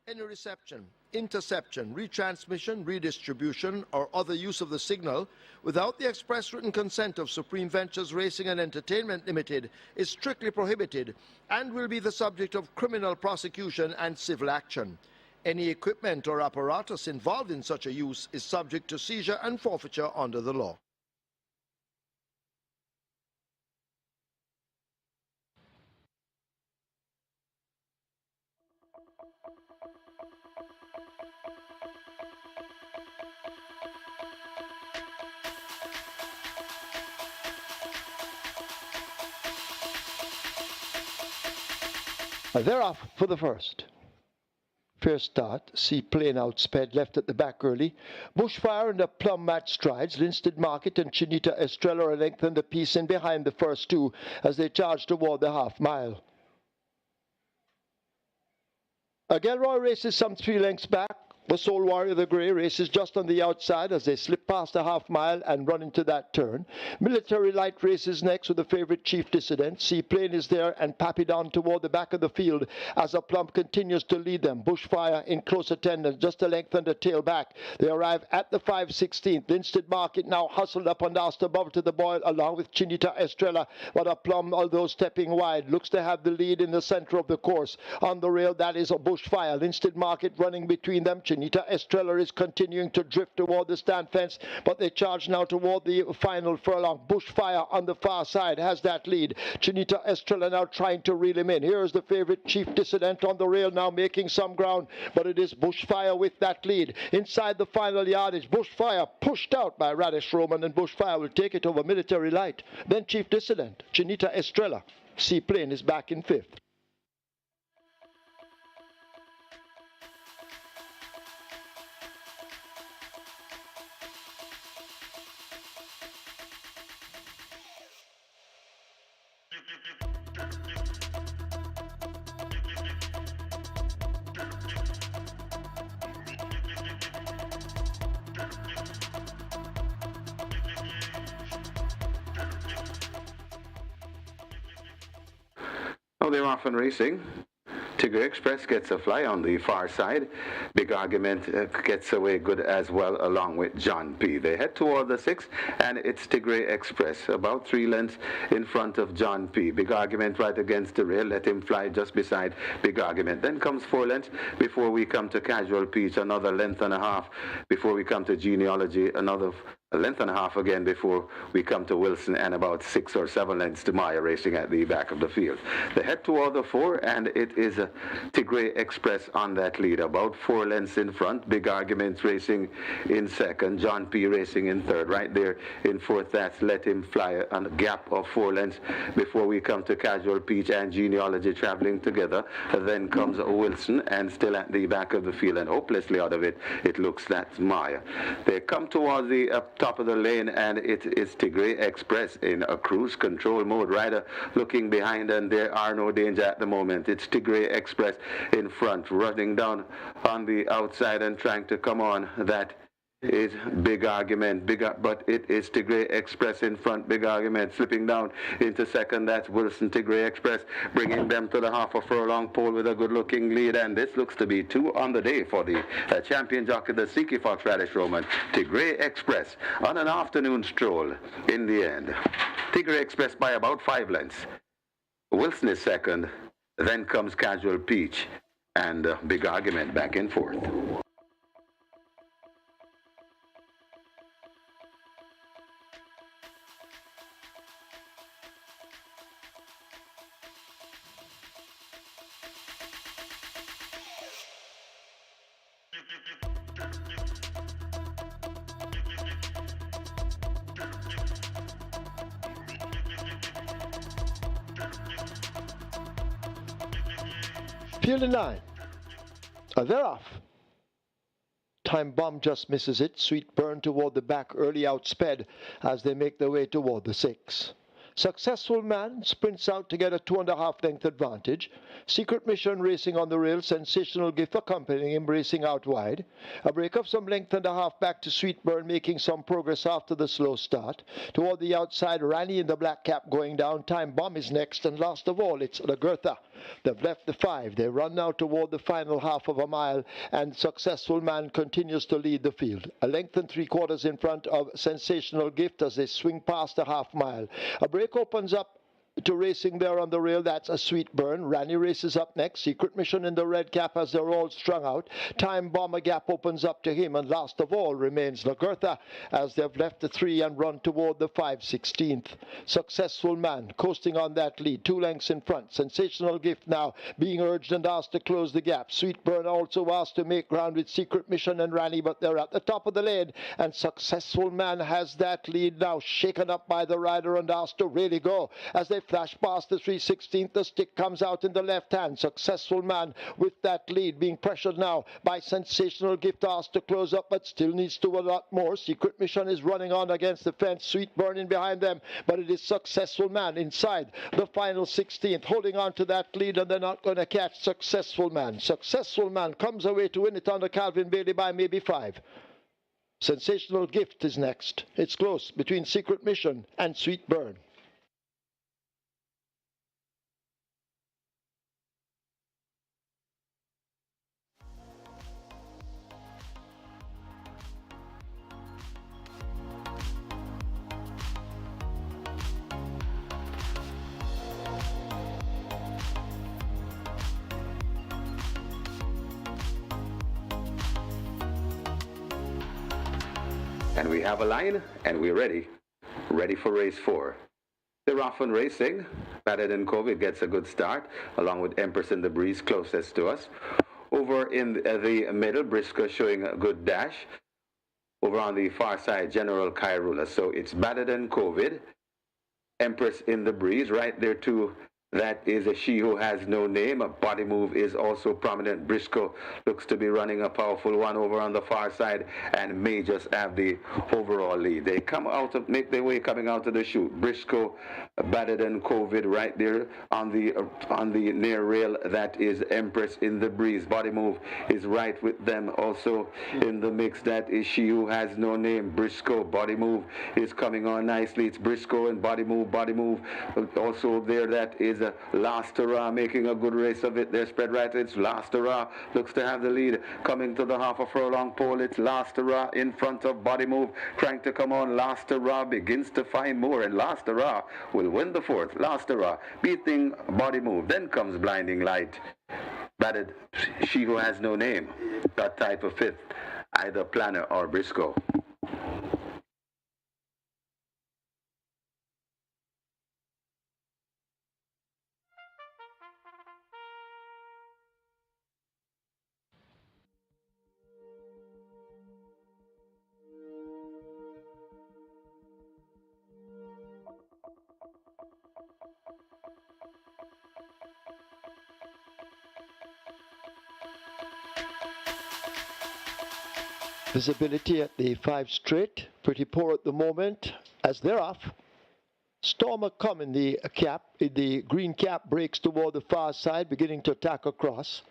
Any reception, interception, retransmission, redistribution, or other use of the signal without the express written consent of Supreme Ventures Racing and Entertainment Limited is strictly prohibited and will be the subject of criminal prosecution and civil action. Any equipment or apparatus involved in such a use is subject to seizure and forfeiture under the law. They're off for the first. Fair start. Seaplane outsped, left at the back early. Bushfire and a plum match strides. Linstead Market and Chinita Estrella lengthened the piece in behind the first two as they charged toward the half mile. Gilroy races some 3 lengths back. The Soul Warrior, the Grey, races just on the outside as they slip past the half mile and run into that turn. Military Light races next with the favourite Chief Dissident. Seaplane is there and Pappy down toward the back of the field as a plump continues to lead them. Bushfire in close attendance, just a length and a tail back. They arrive at the 5/16th. Linstead Market now hustled up and asked above to the boil along with Chinita Estrella, but a plum, although stepping wide, looks to have the lead in the centre of the course. On the rail, that is a Bushfire. Linstead Market running between them. Chinita Estrella is continuing to drift toward the stand fence, but they charge now toward the final furlong. Bushfire on the far side has that lead. Chinita Estrella now trying to reel him in. Here's the favourite Chief Dissident on the rail now making some ground, but it is Bushfire with that lead. Inside the final yardage, Bushfire pushed out by Radish Roman, and Bushfire will take it over Military Light. Then Chief Dissident, Chinita Estrella. Seaplane is back in 5th. Oh, they're off and racing. Tigger Express gets a fly on the far side. Big Argument gets away good as well along with John P. They head toward the 6, and it's Tigger Express about 3 lengths in front of John P. Big Argument right against the rail. Let him fly just beside Big Argument. Then comes 4 lengths before we come to Casual Peach, another length and a half before we come to Genealogy, another a length and a half again before we come to Wilson, and about 6 or 7 lengths to Maya racing at the back of the field. They head toward the 4, and it is Tigray Express on that lead, about 4 lengths in front. Big Argument racing in second, John P racing in third. Right there in fourth, that's Let Him Fly, a gap of 4 lengths before we come to Casual Peach and Genealogy traveling together. Then comes Wilson, and still at the back of the field, and hopelessly out of it, it looks that's Maya. They come towards the top of the lane, and it is Tigray Express in a cruise control mode. Rider looking behind, and there are no danger at the moment. It's Tigray Express in front, running down on the outside and trying to come on. That is Big Argument, but it is Tigray Express in front. Big Argument slipping down into second. That's Wilson. Tigray Express bringing them to the half a furlong pole with a good-looking lead, and this looks to be 2 on the day for the champion jockey, the Siki Fox Radish Roman. Tigray Express on an afternoon stroll in the end. Tigray Express by about 5 lengths. Wilson is second. Then comes Casual Peach, and Big Argument back in fourth. Field in 9. They're off. Time Bomb just misses it. Sweet Burn toward the back, early outsped as they make their way toward the 6. Successful Man sprints out to get a 2.5 length advantage. Secret Mission racing on the rail. Sensational Gift accompanying him, racing out wide. A break of some length and a half back to Sweet Burn, making some progress after the slow start. Toward the outside, Rani in the black cap going down. Time Bomb is next, and last of all, it's Lagertha. They've left the 5. They run now toward the final half of a mile, and Successful Man continues to lead the field. A length and 3/4 in front of Sensational Gift as they swing past the half mile. A break opens up to racing there on the rail. That's a Sweet Burn. Rani races up next. Secret Mission in the red cap as they're all strung out. Time Bomb, a gap opens up to him, and last of all remains Lagertha as they've left the 3 and run toward the 5/16. Successful Man coasting on that lead, 2 lengths in front. Sensational Gift now being urged and asked to close the gap. Sweet Burn also asked to make ground with Secret Mission and Rani, but they're at the top of the lane, and Successful Man has that lead now, shaken up by the rider and asked to really go as they flash past the 3/16. The stick comes out in the left hand. Successful Man with that lead, being pressured now by Sensational Gift, asked to close up, but still needs to a lot more. Secret Mission is running on against the fence. Sweet Burn in behind them, but it is Successful Man inside the final 16th, holding on to that lead, and they're not going to catch Successful Man. Successful Man comes away to win it under Calvin Bailey by maybe 5. Sensational Gift is next. It's close between Secret Mission and Sweet Burn. And we have a line, and we're ready for race 4. They're off and racing. Better Than COVID gets a good start, along with Empress in the Breeze closest to us. Over in the middle, Briscoe showing a good dash. Over on the far side, General Kairula. So it's Better Than COVID. Empress in the Breeze right there too. That is a She Who Has No Name. A body move is also prominent. Briscoe looks to be running a powerful one over on the far side and may just have the overall lead. They come out of, make their way coming out of the chute. Briscoe, Better Than COVID right there on the near rail. That is Empress in the Breeze. Body move is right with them. Also in the mix, that is She Who Has No Name. Briscoe, body move is coming on nicely. It's Briscoe and body move. Also there, that is is Last Hurrah making a good race of it. They're spread right. It's Last Hurrah. Looks to have the lead. Coming to the half a furlong pole. It's Last Hurrah in front of Body Move. Trying to come on. Last Hurrah begins to find more. And Last Hurrah will win the fourth. Last Hurrah beating Body Move. Then comes Blinding Light. Batted She Who Has No Name. Got tied for fifth. Either Planner or Briscoe. Visibility at the 5 straight, pretty poor at the moment, as they're off. Stormer come in the cap, the green cap breaks toward the far side, beginning to attack across.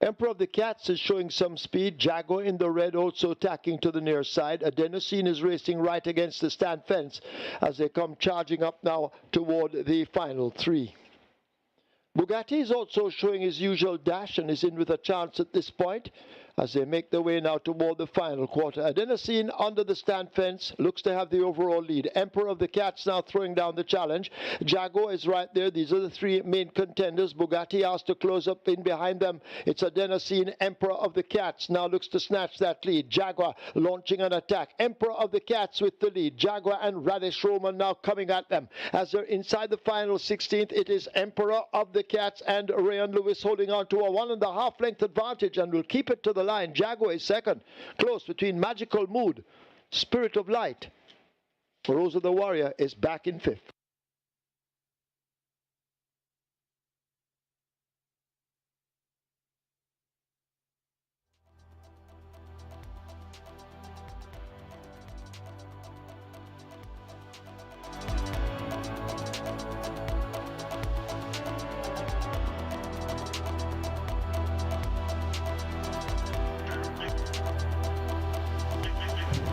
Emperor of the Cats is showing some speed. Jago in the red also attacking to the near side. Adenosine is racing right against the stand fence as they come charging up now toward the final 3. Bugatti is also showing his usual dash and is in with a chance at this point as they make their way now toward the final quarter. Adenosine under the stand fence looks to have the overall lead. Emperor of the Cats now throwing down the challenge. Jago is right there. These are the 3 main contenders. Bugatti has to close up in behind them. It's Adenosine. Emperor of the Cats now looks to snatch that lead. Jaguar launching an attack. Emperor of the Cats with the lead. Jaguar and Radish Roman now coming at them. As they're inside the final 16th, it is Emperor of the Cats and Rayan Lewis holding on to a 1.5 length advantage and will keep it to the line. Jaguar is second, close between Magical Mood, Spirit of Light. Rose of the Warrior is back in 5th.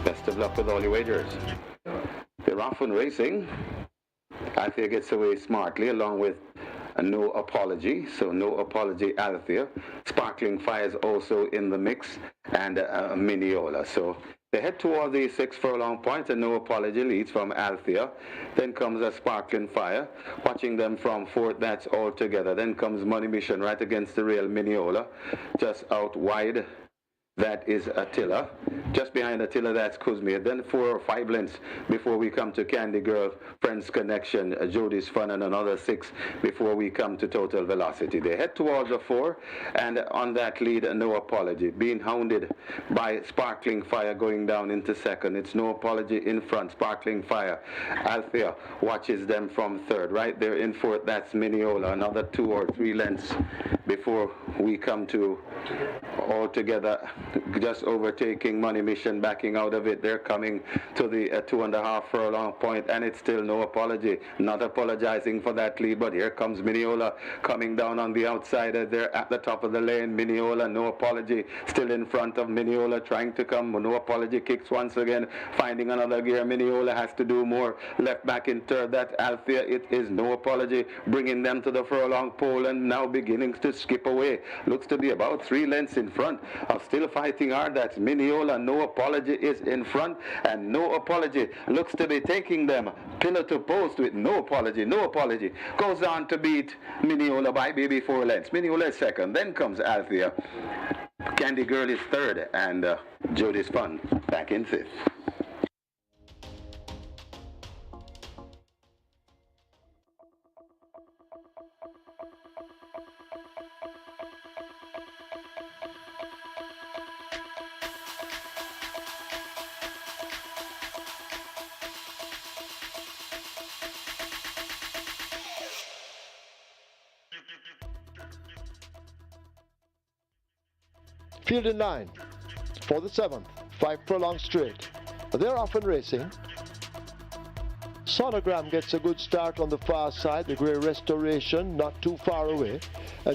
Best of luck with all your wagers. They're off and racing. Althea gets away smartly along with No Apology. So No Apology Althea. Sparkling Fires also in the mix and Mineola. So they head toward the 6 furlong points and No Apology leads from Althea. Then comes a Sparkling Fire. Watching them from 4th, that's all together. Then comes Money Mission right against the rail Mineola. Just out wide. That is Attila. Just behind Attila, that's Kuzmir. Then 4 or 5 lengths before we come to Candy Girl, Friends Connection, Jody's Fun, and another 6 before we come to Total Velocity. They head towards the 4, and on that lead, No Apology. Being hounded by Sparkling Fire going down into 2nd. It's No Apology in front, Sparkling Fire. Althea watches them from 3rd. Right there in 4th, that's Mineola. Another 2 or 3 lengths before we come to all together. Just overtaking Money Mission, backing out of it. They're coming to the 2.5 furlong point, and it's still No Apology. Not apologizing for that lead, but here comes Mineola coming down on the outside. They're at the top of the lane. Mineola, No Apology, still in front of Mineola, trying to come. No Apology kicks once again, finding another gear. Mineola has to do more. Left back in 3rd, that Althea. It is No Apology, bringing them to the furlong pole, and now beginning to skip away. Looks to be about 3 lengths in front of still fighting hard. That's Mineola. No Apology is in front, and No Apology looks to be taking them pillar to post with No Apology. No Apology goes on to beat Mineola by maybe 4 lengths. Mineola is 2nd. Then comes Althea. Candy Girl is 3rd, and Jody's Fun back in 5th. Field in 9 for the 7th, 5 furlong straight. They're off and racing. Sonogram gets a good start on the far side. The Grey Restoration not too far away.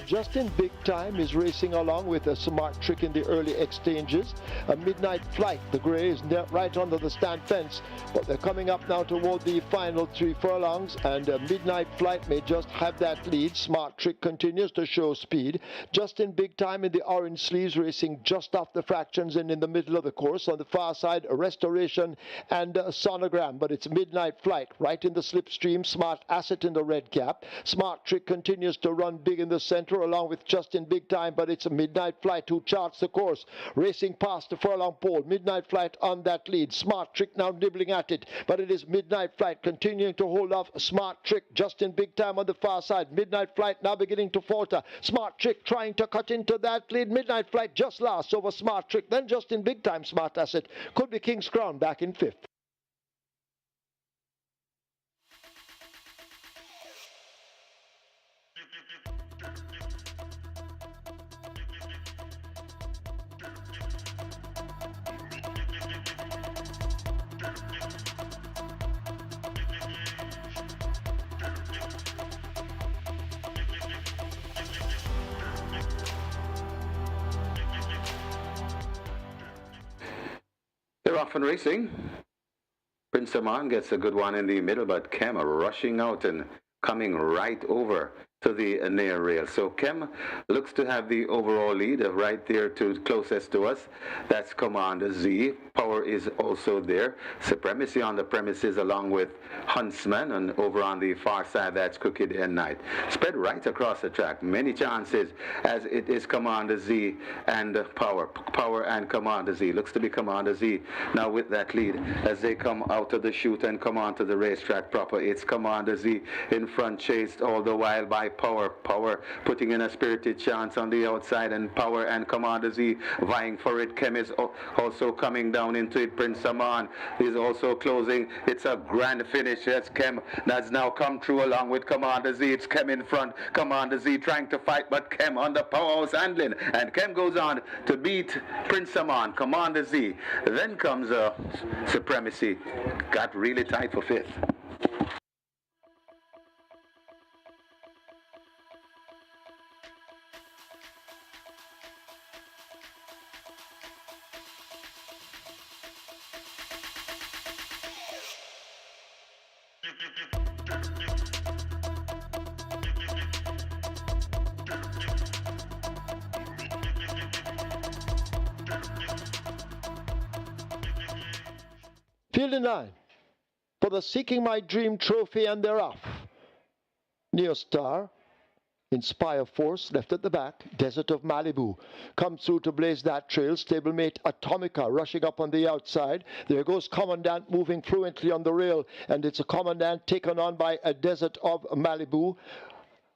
Justin Big Time is racing along with a smart trick in the early exchanges. A Midnight Flight, the Grey is right under the stand fence, but they're coming up now toward the final 3 furlongs, and Midnight Flight may just have that lead. Smart Trick continues to show speed. Justin Big Time in the orange sleeves racing just off the fractions and in the middle of the course. On the far side, a Restoration and a Sonogram, but it's Midnight Flight right in the slipstream. Smart Asset in the red cap. Smart Trick continues to run big in the center along with Justin Big Time, but it's a Midnight Flight who charts the course, racing past the furlong pole. Midnight Flight on that lead. Smart Trick now nibbling at it, but it is Midnight Flight continuing to hold off Smart Trick. Justin Big Time on the far side. Midnight Flight now beginning to falter. Smart Trick trying to cut into that lead. Midnight Flight just last over Smart Trick. Then Justin Big Time. Smart Asset could be King's Crown back in 5th. They're off and racing. Prince Amman gets a good one in the middle, but Kem rushing out and coming right over to the near rail. So Kem looks to have the overall lead right there to closest to us. That's Commander Z. Power is also there. Supremacy on the premises along with Huntsman, and over on the far side that's Crooked and Night. Spread right across the track. Many chances as it is Commander Z and Power. Power and Commander Z. Looks to be Commander Z now with that lead as they come out of the chute and come onto the racetrack proper. It's Commander Z in front, chased all the while by Power. Power putting in a spirited chance on the outside, and Power and Commander Z vying for it. Kem is also coming down into it. Prince Amman is also closing. It's a grand finish. Yes, Kem that's now come through along with Commander Z. It's Kem in front. Commander Z trying to fight, but Kem on the powerhouse handling, and Kem goes on to beat Prince Amman. Commander Z. Then comes Supremacy. Got really tight for 5th. Field 9 for the Seeking My Dream trophy, and they're off. Neostar, Inspire Force left at the back. Desert of Malibu comes through to blaze that trail. Stablemate Atomica rushing up on the outside. There goes Commandant moving fluently on the rail, and it's a Commandant taken on by a Desert of Malibu.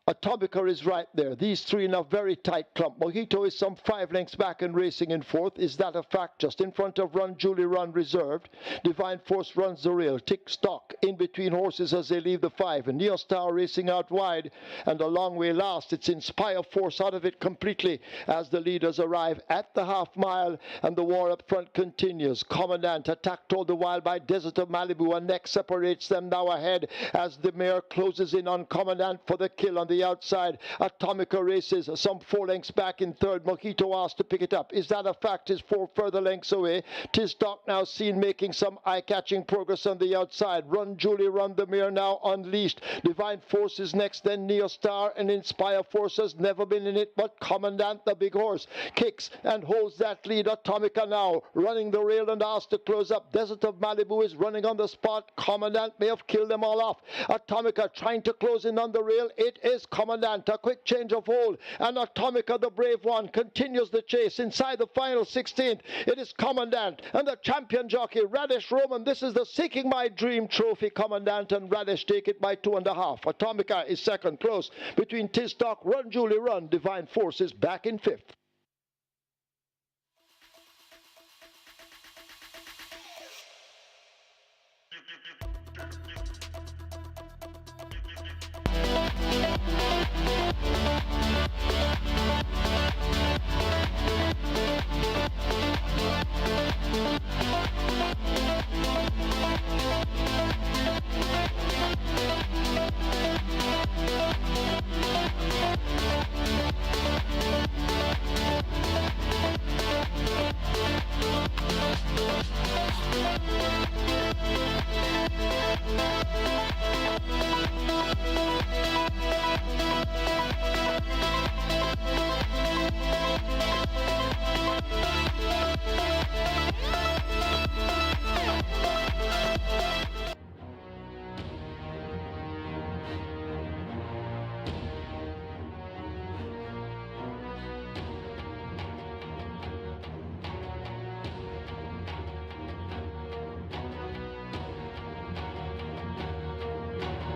Atomica is right there. These three in a very tight clump. Mojito is some 5 lengths back and racing in 4th. Is that a fact? Just in front of Run Julie Run reserved. Divine Force runs the rail. Tick Stock in between horses as they leave the 5. And Neostar racing out wide and a long way last. It's Inspire Force out of it completely as the leaders arrive at the half mile, and the war up front continues. Commandant attacked all the while by Desert of Malibu, and neck separates them now ahead as the mare closes in on Commandant for the kill on the outside. Atomica races some 4 lengths back in 3rd. Mojito asked to pick it up. Is that a fact? Is 4 further lengths away. Tisdock now seen making some eye-catching progress on the outside. Run Julie Run, the mare now unleashed. Divine Force is next, then Neostar, and Inspire Force has never been in it, but Commandant, the big horse, kicks and holds that lead. Atomica now running the rail and asked to close up. Desert of Malibu is running on the spot. Commandant may have killed them all off. Atomica trying to close in on the rail. It is Commandant, a quick change of hold, and Atomica, the brave one, continues the chase inside the final 16th. It is Commandant and the champion jockey Radish Roman. This is the Seeking My Dream trophy. Commandant and Radish take it by 2.5. Atomica is second, close between Tisdock, Run Julie Run. Divine Force is back in 5th.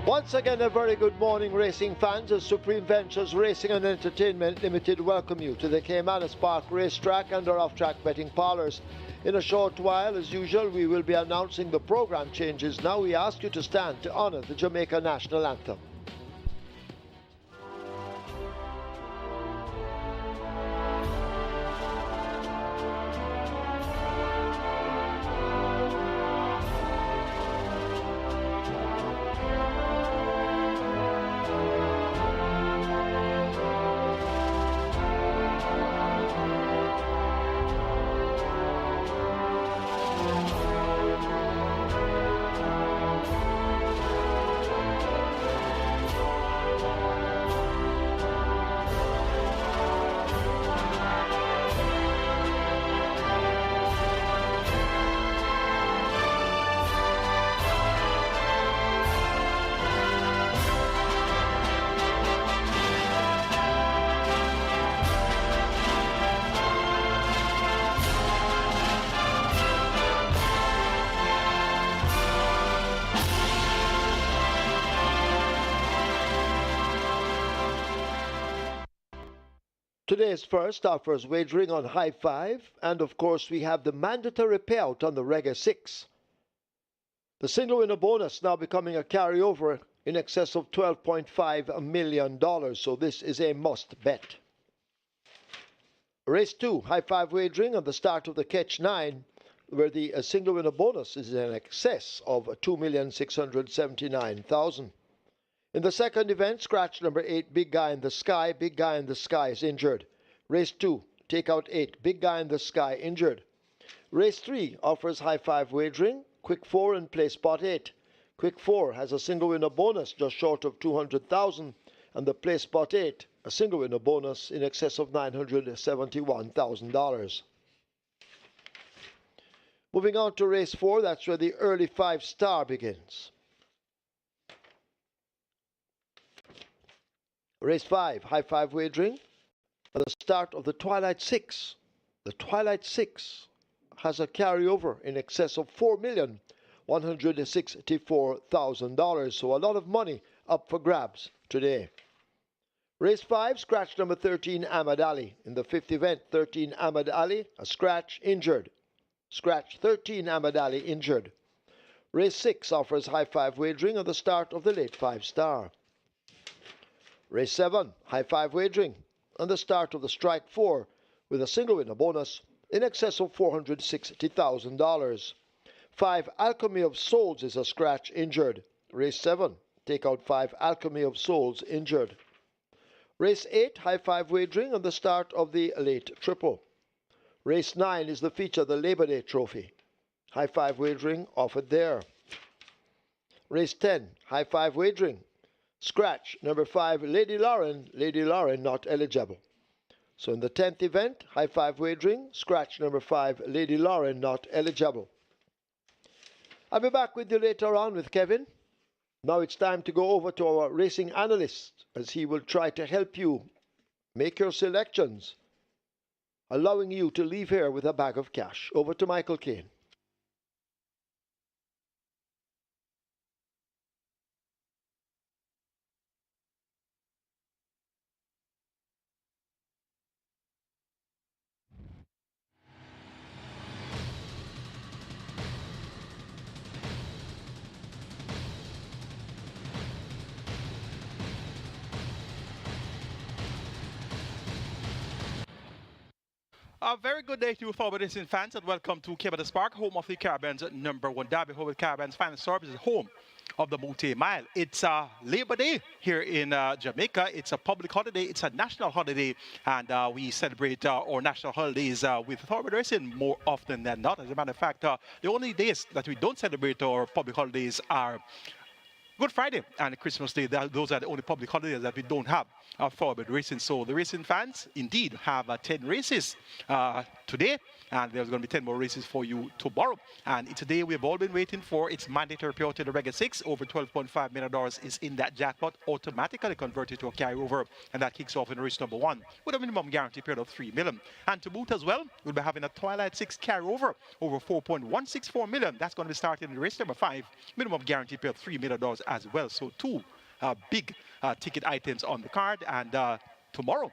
Once again, a very good morning, racing fans. As Supreme Ventures Racing and Entertainment Limited welcome you to the Caymanas Park Racetrack and our off-track betting parlors. In a short while, as usual, we will be announcing the program changes. Now we ask you to stand to honor the Jamaica National Anthem. Today's first offers wagering on high five, and of course we have the mandatory payout on the Reggae 6. The single winner bonus now becoming a carryover in excess of $12.5 million, so this is a must bet. Race 2, high five wagering on the start of the Catch 9, where the single winner bonus is in excess of $2,679,000. In the second event, scratch number 8, Big Guy in the Sky. Big Guy in the Sky is injured. Race 2, take out 8, Big Guy in the Sky injured. Race 3 offers high five wagering. Quick 4 and play spot 8. Quick 4 has a single winner bonus just short of $200,000, and the play spot 8, a single winner bonus in excess of $971,000. Moving on to race 4, that's where the early 5-star begins. Race 5, high five wagering. At the start of the Twilight 6. The Twilight 6 has a carryover in excess of $4,164,000. So a lot of money up for grabs today. Race 5, scratch number 13, Ahmad Ali. In the fifth event, 13, Ahmad Ali, a scratch, injured. Scratch 13, Ahmad Ali, injured. Race 6 offers high five wagering at the start of the late 5-star. Race 7, high five wagering, and the start of the Strike 4 with a single winner bonus in excess of $460,000. 5, Alchemy of Souls is a scratch, injured. Race 7, take out 5, Alchemy of Souls, injured. Race 8, high five wagering, and the start of the late triple. Race 9 is the feature, the Labor Day Trophy. High five wagering offered there. Race 10, high five wagering. Scratch number 5, Lady Lauren not eligible. So in the 10th event, high five wagering, scratch number 5, Lady Lauren not eligible. I'll be back with you later on with Kevin. Now it's time to go over to our racing analyst as he will try to help you make your selections, allowing you to leave here with a bag of cash. Over to Michael Kane. A very good day to you, forward racing fans, and welcome to Caymanas Park, home of the Caribbean's #1 derby. Home of the Caribbean's finest service, home of the multi-mile. It's Labor Day here in Jamaica. It's a public holiday. It's a national holiday, and we celebrate our national holidays with forward racing more often than not. As a matter of fact, the only days that we don't celebrate our public holidays are Good Friday and Christmas Day. Those are the only public holidays that we don't have forward racing. So the racing fans indeed have 10 races today, and there's going to be 10 more races for you tomorrow. And it's a day we've all been waiting for. It's mandatory payout to the Reggae 6. Over $12.5 million is in that jackpot, automatically converted to a carryover, and that kicks off in race number 1 with a minimum guarantee payout of $3 million. And to boot as well, we'll be having a Twilight 6 carryover over $4.164 million. That's going to be starting in race number 5, minimum guarantee payout $3 million as well. So two big ticket items on the card, and tomorrow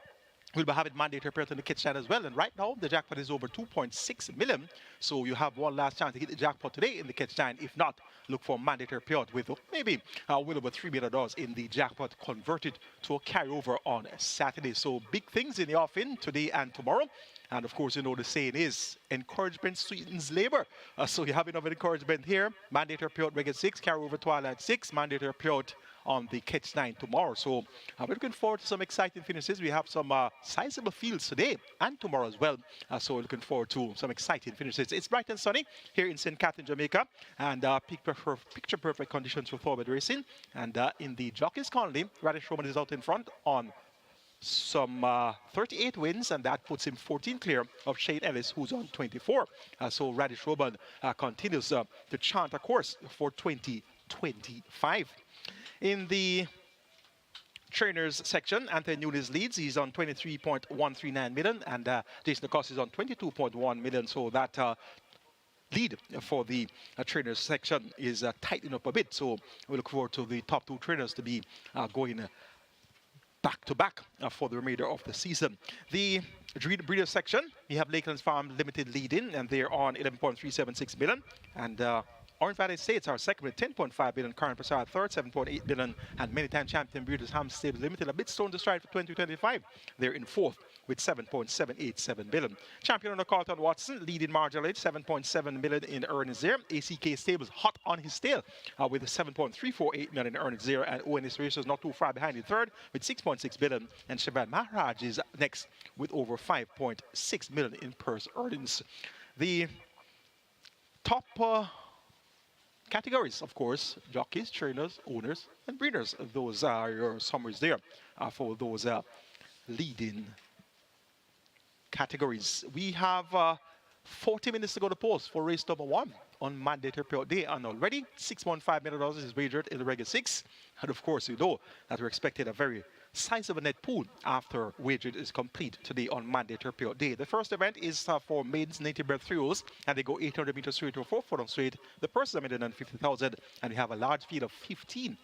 we'll be having mandatory payout on the kitchen as well. And right now, the jackpot is over 2.6 million. So you have one last chance to hit the jackpot today in the kitchen. If not, look for mandatory payout with maybe well over $3 million in the jackpot converted to a carryover on Saturday. So big things in the offing today and tomorrow. And of course, you know the saying is, encouragement sweetens labor. So you have enough encouragement here. Mandatory payout regular 6, carryover twilight 6, mandatory payout on the catch 9 tomorrow. So we're looking forward to some exciting finishes. We have some sizable fields today and tomorrow as well. So we're looking forward to some exciting finishes. It's bright and sunny here in St. Catherine, Jamaica, and picture perfect conditions for forward racing. And in the Jockeys Colony, Radish Roman is out in front on some 38 wins, and that puts him 14 clear of Shane Ellis, who's on 24. So Radish Roman continues to chart a course for 2025. In the trainers section, Anthony Nunes leads. He's on 23.139 million, and Jason Acosta is on 22.1 million. So that lead for the trainers section is tightening up a bit. So we look forward to the top two trainers to be going back-to-back for the remainder of the season. The breeder section, we have Lakelands Farm Limited leading, and they're on 11.376 million. And Orange Valley States are second with 10.5 billion. Current Prasad third, 7.8 billion. And many-time champion Breeders' Ham Stable Limited, a bit stone to stride for 2025. They're in fourth with 7.787 billion. Champion under Carlton Watson, leading marginal age, 7.7 million in earnings there. ACK Stables hot on his tail with 7.348 million in earnings there. And ONS Racers not too far behind in third with 6.6 billion. And Shaban Maharaj is next with over 5.6 million in purse earnings. The top categories, of course, jockeys, trainers, owners, and breeders. Those are your summaries there for those leading categories. We have 40 minutes to go to post for race number 1 on mandatory payout day, and already $6.5 million is wagered in the regular 6. And of course, you know that we're expecting a very sizable net pool after wagering is complete today on mandatory payout day. The first event is for maidens native bred thrills, and they go 800 meters straight or 4 furlong straight. The purses are $150,000, and we have a large field of 15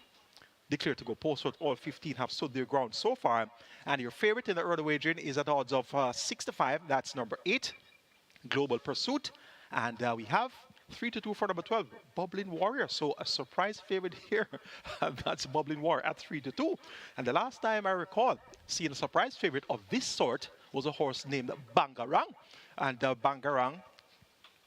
declared to go postward. All 15 have stood their ground so far. And your favorite in the early wagering is at odds of 6 to 5. That's number 8, Global Pursuit. And we have 3 to 2 for number 12, Bubbling Warrior. So a surprise favorite here. That's Bubbling Warrior at 3 to 2. And the last time I recall seeing a surprise favorite of this sort was a horse named Bangarang. And Bangarang,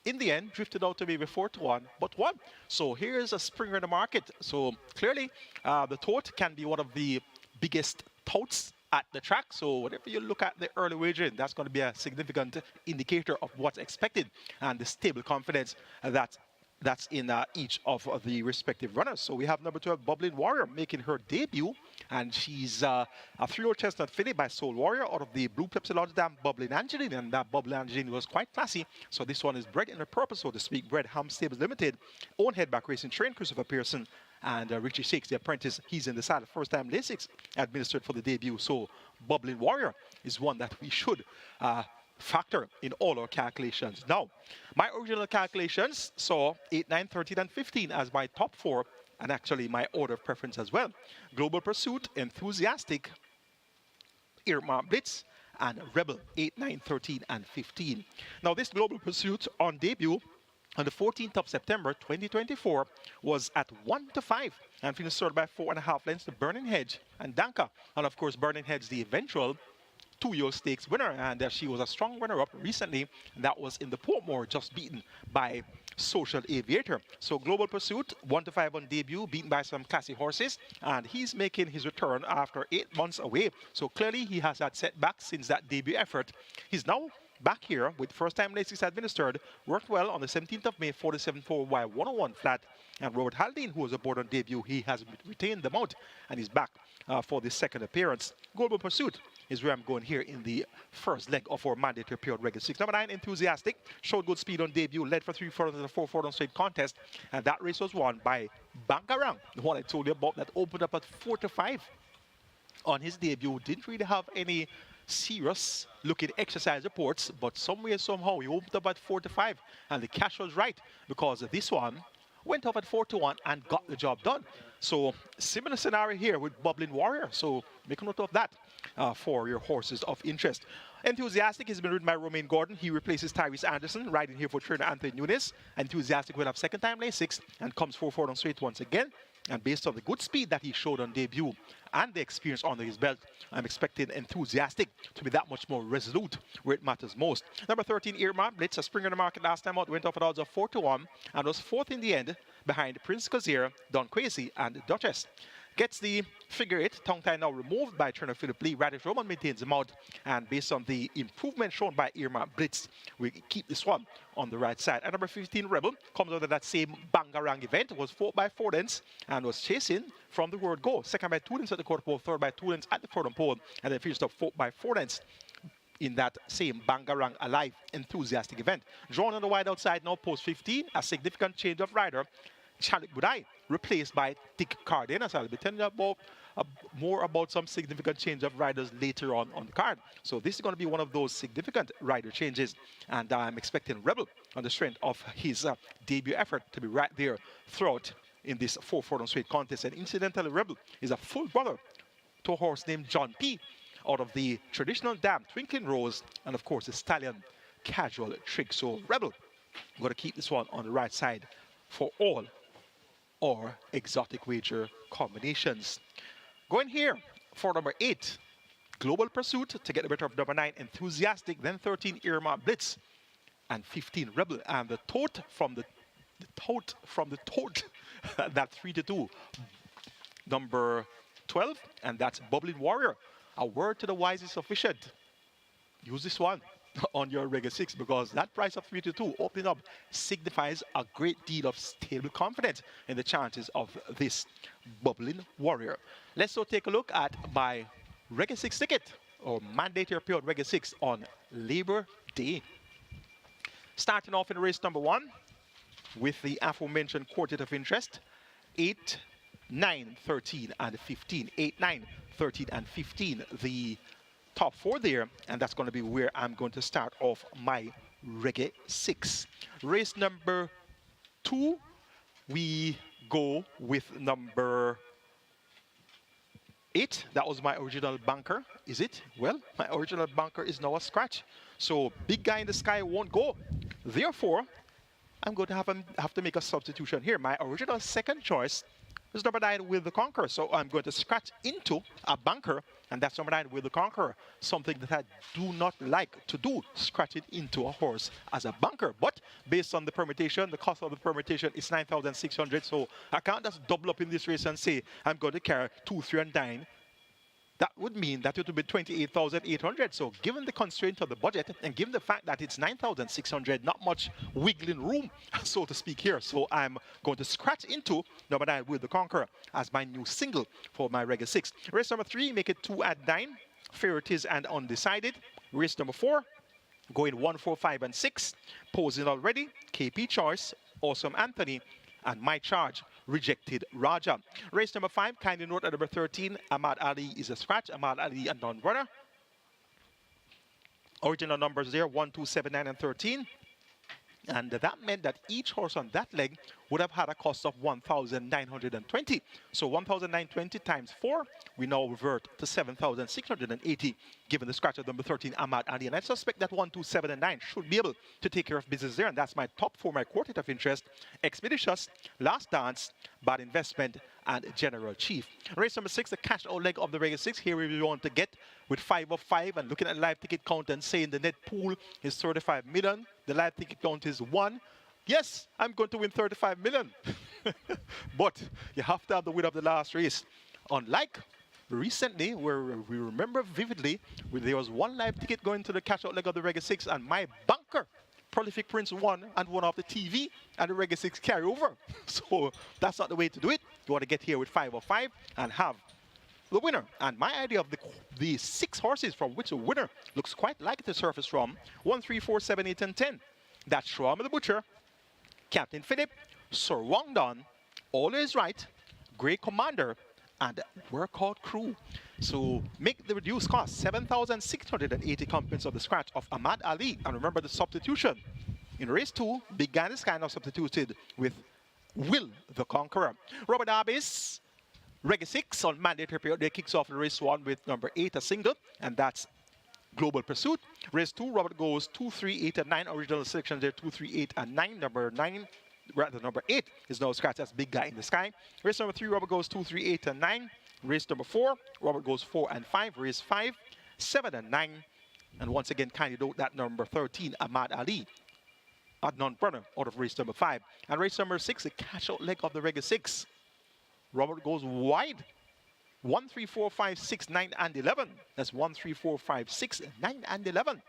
in the end, drifted out to maybe 4 to 1, but won. So here's a springer in the market. So clearly, the tote can be one of the biggest totes at the track. So whatever you look at the early wagering, that's going to be a significant indicator of what's expected and the stable confidence that's in each of the respective runners. So we have number 12, Bubbling Warrior, making her debut, and she's a 3-year-old chestnut filly by Soul Warrior out of the Blue Pepsi Lodge Dam Bubbling Angeline, and that Bubbling Angeline was quite classy. So this one is bred in a purpose, so to speak, bred Ham Stables Limited, own headback racing train Christopher Pearson, and Richie Shakes, the apprentice, he's in the saddle. First time Lasix administered for the debut. So Bubbling Warrior is one that we should factor in all our calculations. Now, my original calculations saw 8, 9, 13, and 15 as my top 4, and actually my order of preference as well. Global Pursuit, Enthusiastic, Earmark Blitz, and Rebel, 8, 9, 13, and 15. Now, this Global Pursuit on debut on the 14th of September 2024 was at 1 to 5 and finished third by 4.5 lengths to Burning Hedge and Danka. And of course, Burning Hedge, the eventual 2-year stakes winner, and she was a strong runner-up recently. That was in the Portmore, just beaten by Social Aviator. So Global Pursuit, 1 to 5 on debut, beaten by some classy horses, and he's making his return after 8 months away. So clearly he has had setbacks since that debut effort. He's now back here with first-time Lasix administered, worked well on the 17th of May, 47.4 by 101 flat. And Robert Haldane, who was aboard on debut, he has retained the mount and is back for the second appearance. Global Pursuit is where I'm going here in the first leg of our mandatory period regular 6. Number 9, Enthusiastic, showed good speed on debut, led for 3 furlongs in the 4 furlong straight contest, and that race was won by Bangarang, the one I told you about that opened up at 4 to 5 on his debut. Didn't really have any serious looking exercise reports, but somewhere, somehow, he opened up at 4 to 5, and the cash was right because this one went off at 4 to 1 and got the job done. So similar scenario here with Bubbling Warrior. So make a note of that for your horses of interest. Enthusiastic has been ridden by Romain Gordon. He replaces Tyrese Anderson, riding here for trainer Anthony Nunes. Enthusiastic will have second time lane 6 and comes 4-4 on straight once again. And based on the good speed that he showed on debut and the experience under his belt, I'm expecting Enthusiastic to be that much more resolute where it matters most. Number 13, Irma Blitz, a springer in the market last time out, went off at odds of 4-1 and was fourth in the end behind Prince Kazir, Don Quasi, and Duchess. Gets the figure 8, tongue tie now removed by trainer Philip Lee. Radish Roman maintains the mount, and based on the improvement shown by Irma Blitz, we keep this one on the right side. And number 15, Rebel, comes out of that same Bangarang event, was 4 by 4 lengths and was chasing from the word go. Second by 2 lengths at the quarter pole, third by 2 lengths at the furlong pole, and then finished up 4 by 4 lengths in that same Bangarang Alive Enthusiastic event. Drawn on the wide outside now, post 15, a significant change of rider. Chalik Budai replaced by Dick Cardenas. I'll be telling you about more about some significant change of riders later on the card. So this is going to be one of those significant rider changes, and I'm expecting Rebel on the strength of his debut effort to be right there throughout in this 4-4 straight contest. And incidentally, Rebel is a full brother to a horse named John P. out of the traditional dam Twinkling Rose, and of course the stallion Casual Trick. So Rebel, I'm going to keep this one on the right side for all or exotic wager combinations. Going here for number 8, Global Pursuit, to get the better of number 9, Enthusiastic, then 13, Irma Blitz, and 15, Rebel. And the tote from the tote, that 3-2, number 12, and that's Bubbling Warrior. A word to the wise is sufficient. Use this one on your regular 6, because that price of 3-2 opening up signifies a great deal of stable confidence in the chances of this Bubbling Warrior. Let's now take a look at my regular 6 ticket, or mandatory period regular 6 on Labor Day. Starting off in race number 1 with the aforementioned quartet of interest, 8, 9, 13, and 15. 8, 9, 13, and 15. The top 4 there, and that's going to be where I'm going to start off my reggae 6. Race number 2, we go with number 8. That was my original banker. Is it? Well, my original banker is now a scratch. So big guy in the sky won't go. Therefore, I'm going to have to make a substitution here. My original second choice is number 9, Will the Conqueror. So I'm going to scratch into a banker, and that's number 9, Will the Conqueror. Something that I do not like to do, scratch it into a horse as a banker. But based on the permutation, the cost of the permutation is 9,600. So I can't just double up in this race and say I'm going to carry 2, 3, and 9. That would mean that it would be 28,800. So given the constraint of the budget, and given the fact that it's 9,600, not much wiggling room, so to speak here. So I'm going to scratch into number 9, Will the Conqueror, as my new single for my regular 6. Race number 3, make it 2 at 9. Favorites and undecided. Race number 4, going 1, 4, 5, and 6. Posing already, KP Choice, Awesome Anthony, and My Charge, Rejected Raja. Race number 5, kindly note at number 13, Ahmad Ali is a scratch. Ahmad Ali a non-runner. Original numbers there, 1, 2, 7, 9, and 13. And that meant that each horse on that leg would have had a cost of 1,920. So 1,920 times 4, we now revert to 7,680, given the scratch of number 13, Ahmad Ali. And I suspect that 1, 2, 7, and 9 should be able to take care of business there. And that's my top 4, my quartet of interest: Expeditious, Last Dance, Bad Investment, and General Chief. Race number 6, the cash out leg of the regular 6. Here we want to get with 5 of 5, and looking at the live ticket count and saying the net pool is 35 million. The live ticket count is 1. Yes, I'm going to win 35 million. But you have to have the win of the last race. Unlike recently, where we remember vividly, where there was one live ticket going to the cash out leg of the regular 6, and my banker, Prolific Prince, won and won off the TV, and the regular 6 carry over. So that's not the way to do it. You want to get here with 5 of 5 and have the winner. And my idea of the 6 horses from which the winner looks quite like the surface from 1, 3, 4, 7, 8, and 10. That's Shawm the Butcher, Captain Philip, Sir Wong Don, Always Right, Grey Commander, and Work Out Crew. So make the reduced cost, 7,680 compliments of the scratch of Ahmad Ali. And remember the substitution. In race 2, Big Guy is kind of substituted with Will the Conqueror. Robert Arbis, Reggae 6 on mandatory period, they kicks off race 1 with number 8, a single, and that's Global Pursuit. Race 2, Robert goes 2, 3, 8, and 9. Original selection there, 2, 3, 8, and 9. Number 8 is now scratched as Big Guy in the Sky. Race number 3, Robert goes 2, 3, 8, and 9. Race number 4, Robert goes 4 and 5. Race 5, 7 and 9. And once again, kindly note that number 13, Ahmad Ali, Adnan Brunner, out of race number 5. And race number 6, the cash-out leg of the Reggae 6. Robert goes wide. 1, 3, 4, 5, 6, 9, and 11. That's 1, 3, 4, 5, 6, 9, and 11.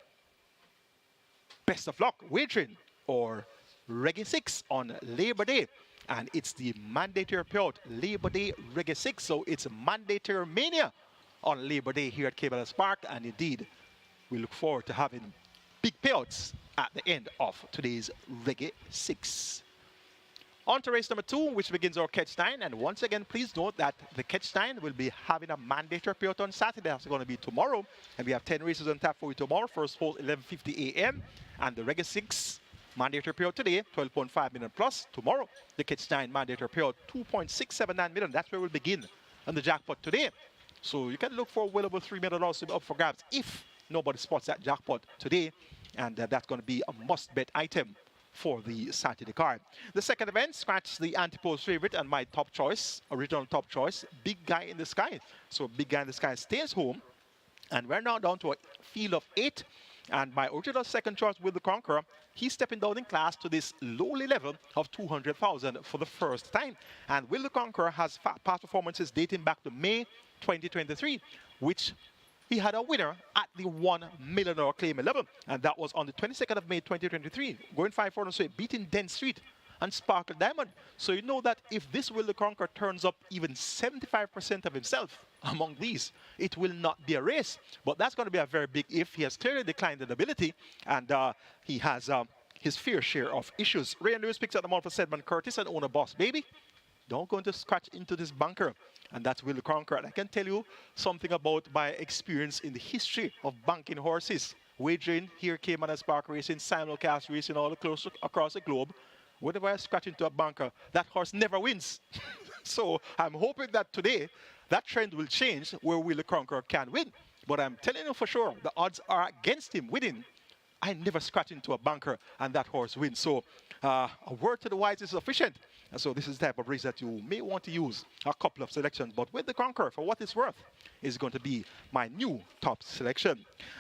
Best of luck, wagering, or Reggae 6 on Labor Day. And it's the mandatory payout, Labor Day Reggae 6. So it's mandatory mania on Labor Day here at Caymanas Park. And indeed, we look forward to having big payouts at the end of today's Reggae 6. On to race number 2, which begins our catch 9. And once again, please note that the catch 9 will be having a mandatory payout on Saturday. That's going to be tomorrow. And we have 10 races on tap for you tomorrow. First hole, 11:50 a.m. And the Reggae 6 mandatory payout today, 12.5 million plus. Tomorrow, the catch 9 mandatory payout, 2.679 million. That's where we'll begin on the jackpot today. So you can look for well over $3 million to be up for grabs if nobody spots that jackpot today. And that's going to be a must-bet item for the Saturday card. The second event, scratch the Antipose favorite and my top choice, original top choice, Big Guy in the Sky. So Big Guy in the Sky stays home. And we're now down to a field of 8. And my original second choice, Will the Conqueror, he's stepping down in class to this lowly level of 200,000 for the first time. And Will the Conqueror has past performances dating back to May 2023, which he had a winner at the $1 million claim level, and that was on the 22nd of May 2023, going 5-4 straight, beating Den Street and Sparkle Diamond. So you know that if this Will the Conqueror turns up even 75% of himself among these, it will not be a race. But that's going to be a very big if. He has clearly declined in ability, and he has his fair share of issues. Ray and Lewis picks up the mount for Sedman Curtis and owner Boss Baby. Don't go into scratch into this bunker. And that's Will the Conqueror. And I can tell you something about my experience in the history of banking horses. Wagering here, Caymanas Park racing, simulcast racing all across the globe. Whenever I scratch into a bunker, that horse never wins. So I'm hoping that today, that trend will change where Will the Conqueror can win. But I'm telling you for sure, the odds are against him winning. I never scratch into a bunker and that horse wins. So a word to the wise is sufficient. And so this is the type of race that you may want to use a couple of selections. But Will the Conqueror, for what it's worth, is going to be my new top selection.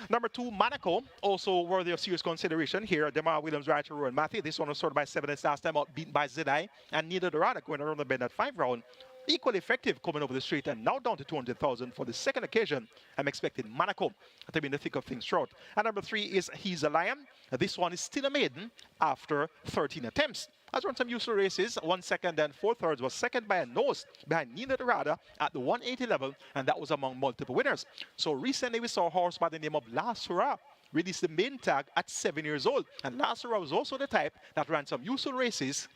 Number 2, Monaco, also worthy of serious consideration here. Demar Williams, Ryder, Rowan Matthew. This one was sorted by 7 last time out, beaten by Zedai. And Nina Dorada going around the bend at 5 round. Equally effective coming over the street and now down to 200,000 for the second occasion. I'm expecting Monaco to be in the thick of things short. And number 3 is He's a Lion. This one is still a maiden after 13 attempts. Has run some useful races, 1 second and 4 thirds, was second by a nose behind Nina Dorada at the 180 level, and that was among multiple winners. So recently we saw a horse by the name of La Sura release the main tag at 7 years old. And La Sura was also the type that ran some useful races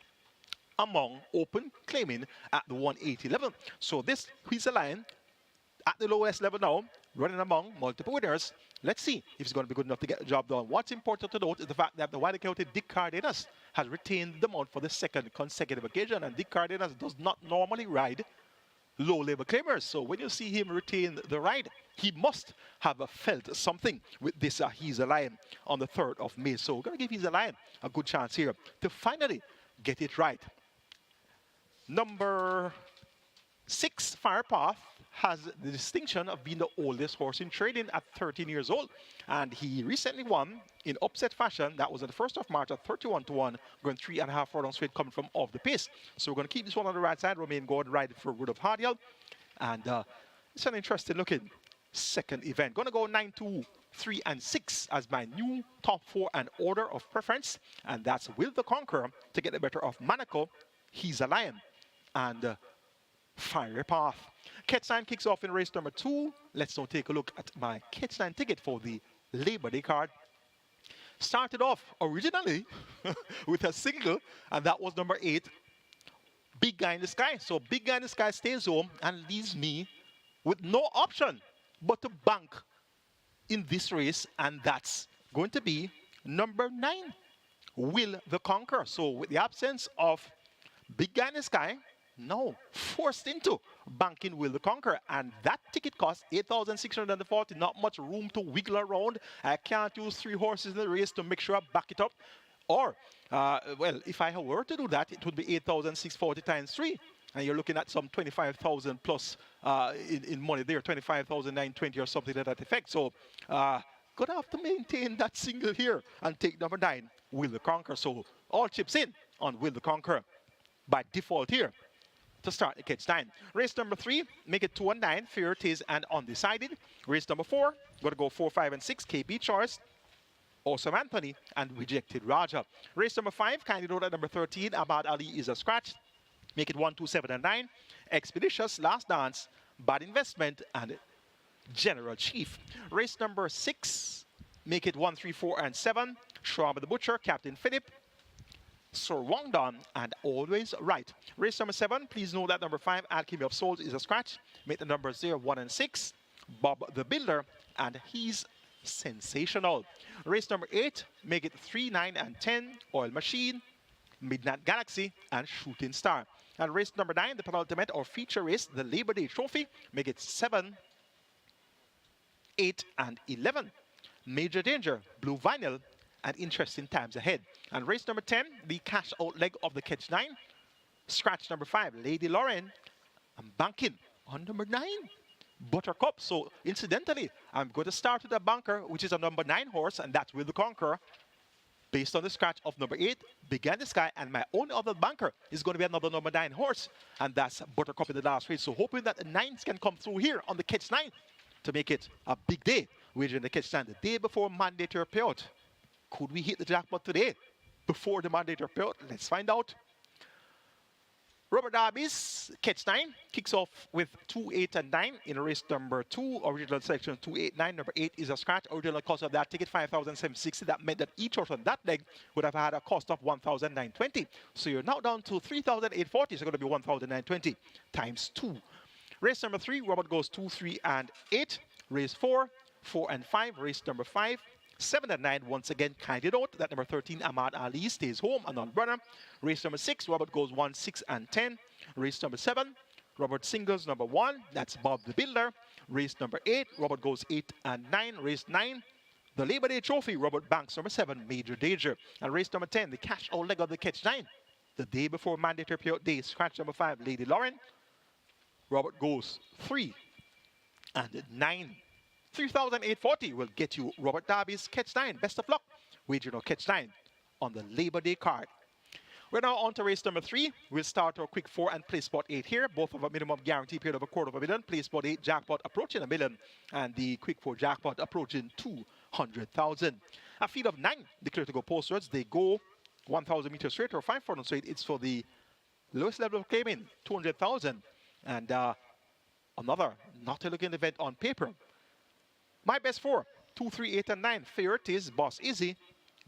among open claiming at the 180 level. So this He's a Lion at the lowest level now, running among multiple winners. Let's see if he's going to be good enough to get the job done. What's important to note is the fact that the widely counted Dick Cardenas has retained the mount for the second consecutive occasion, and Dick Cardenas does not normally ride low-level claimers. So when you see him retain the ride, he must have felt something with this He's a Lion on the 3rd of May. So we're going to give He's a Lion a good chance here to finally get it right. Number 6, Firepath, has the distinction of being the oldest horse in trading at 13 years old. And he recently won in upset fashion. That was on the 1st of March at 31-1, going 3.5 furlongs straight coming from off the pace. So we're going to keep this one on the right side. Romain Gordon riding for Wood of Hardial. And it's an interesting looking second event. Going to go 9, 2, 3, and 6 as my new top 4 and order of preference. And that's Will the Conqueror to get the better of Monaco, He's a Lion, and Fiery Path. Catch 9 kicks off in race number 2. Let's now take a look at my Catch 9 ticket for the Labor Day card. Started off originally with a single, and that was number 8, Big Guy in the Sky. So Big Guy in the Sky stays home and leaves me with no option but to bank in this race, and that's going to be number 9, Will the Conqueror. So with the absence of Big Guy in the Sky, now forced into banking Will the Conqueror, and that ticket costs 8,640. Not much room to wiggle around. I can't use 3 horses in the race to make sure I back it up. Or, well, if I were to do that, it would be 8,640 times 3. And you're looking at some 25,000 plus in money there, 25,920 or something to that effect. So, gonna have to maintain that single here and take number 9, Will the Conqueror. So, all chips in on Will the Conqueror by default here to start the catch 9. Race number 3, make it 2 and 9, Fair It Is and Undecided. Race number 4, going to go 4, 5, and 6, KP Choice, Awesome Anthony, and Rejected Raja. Race number 5, kindly note at number 13, Abad Ali is a scratch. Make it 1, 2, 7, and 9. Expeditious, Last Dance, Bad Investment, and General Chief. Race number 6, make it 1, 3, 4, and 7. Shram the Butcher, Captain Philip, Sir Wongdon, and Always Right. Race number 7, please know that number 5, Alchemy of Souls, is a scratch. Make the numbers 0, 1, and 6. Bob the Builder, and He's Sensational. Race number 8, make it 3, 9, and 10. Oil Machine, Midnight Galaxy, and Shooting Star. And race number 9, the penultimate or feature race, the Labor Day Trophy, make it 7, 8, and 11. Major Danger, Blue Vinyl, and Interesting Times Ahead. And race number 10, the cash out leg of the catch 9. Scratch number 5, Lady Lauren. I'm banking on number 9, Buttercup. So incidentally, I'm going to start with a banker, which is a number 9 horse, and that's Will the Conqueror, based on the scratch of number 8, Began the Sky, and my only other banker is going to be another number 9 horse, and that's Buttercup in the last race. So hoping that the 9s can come through here on the catch 9 to make it a big day. Wagering the catch 9 the day before mandatory payout. Could we hit the jackpot today before the mandatory payout? Let's find out. Robert Darby's catch 9 kicks off with 2, 8, and 9 in race number 2, original section 2, 8, 9. Number 8 is a scratch. Original cost of that ticket 5,760. That meant that each horse on that leg would have had a cost of 1,920. So you're now down to 3,840. So it's going to be 1,920 times 2. Race number 3, Robert goes 2, 3, and 8. Race 4, 4, and 5. Race number 5. 7 and 9, once again, kindly note that number 13, Ahmad Ali, stays home, a non-runner. Race number 6, Robert goes 1, 6, and 10. Race number 7, Robert singles number 1, that's Bob the Builder. Race number 8, Robert goes 8 and 9. Race 9, the Labor Day Trophy, Robert banks number 7, Major Danger. And race number 10, the cash out leg of the catch 9, the day before mandatory payout day, scratch number 5, Lady Lauren. Robert goes 3 and 9. 3,840 will get you Robert Darby's catch 9. Best of luck. Wager no catch 9 on the Labor Day card. We're now on to race number 3. We'll start our quick 4 and play spot 8 here. Both of a minimum guarantee paid of $250,000. Play spot 8 jackpot approaching $1 million, and the quick 4 jackpot approaching 200,000. A field of 9 declared to go postwards. They go 1,000 meters straight or 5,000 straight. It's for the lowest level of claiming 200,000, and another not a looking event on paper. My best 4, 2, 3, 8, and 9. Fair It Is, Boss Izzy,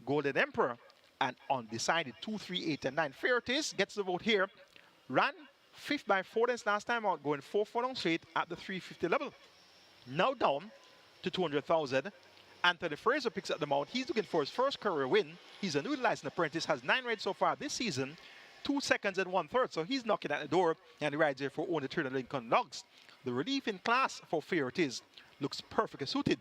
Golden Emperor, and Undecided. 2, 3, 8, and 9. Fair It Is gets the vote here. Ran 5th by 4 lengths last time out, going 4 furlongs straight at the 350 level. Now down to 200,000. Anthony Fraser picks up the mount. He's looking for his first career win. He's a newly licensed apprentice, has 9 rides so far this season, 2 seconds and 1/3. So he's knocking at the door, and he rides here for only Turner Lincoln Logs. The relief in class for Fair It Is looks perfectly suited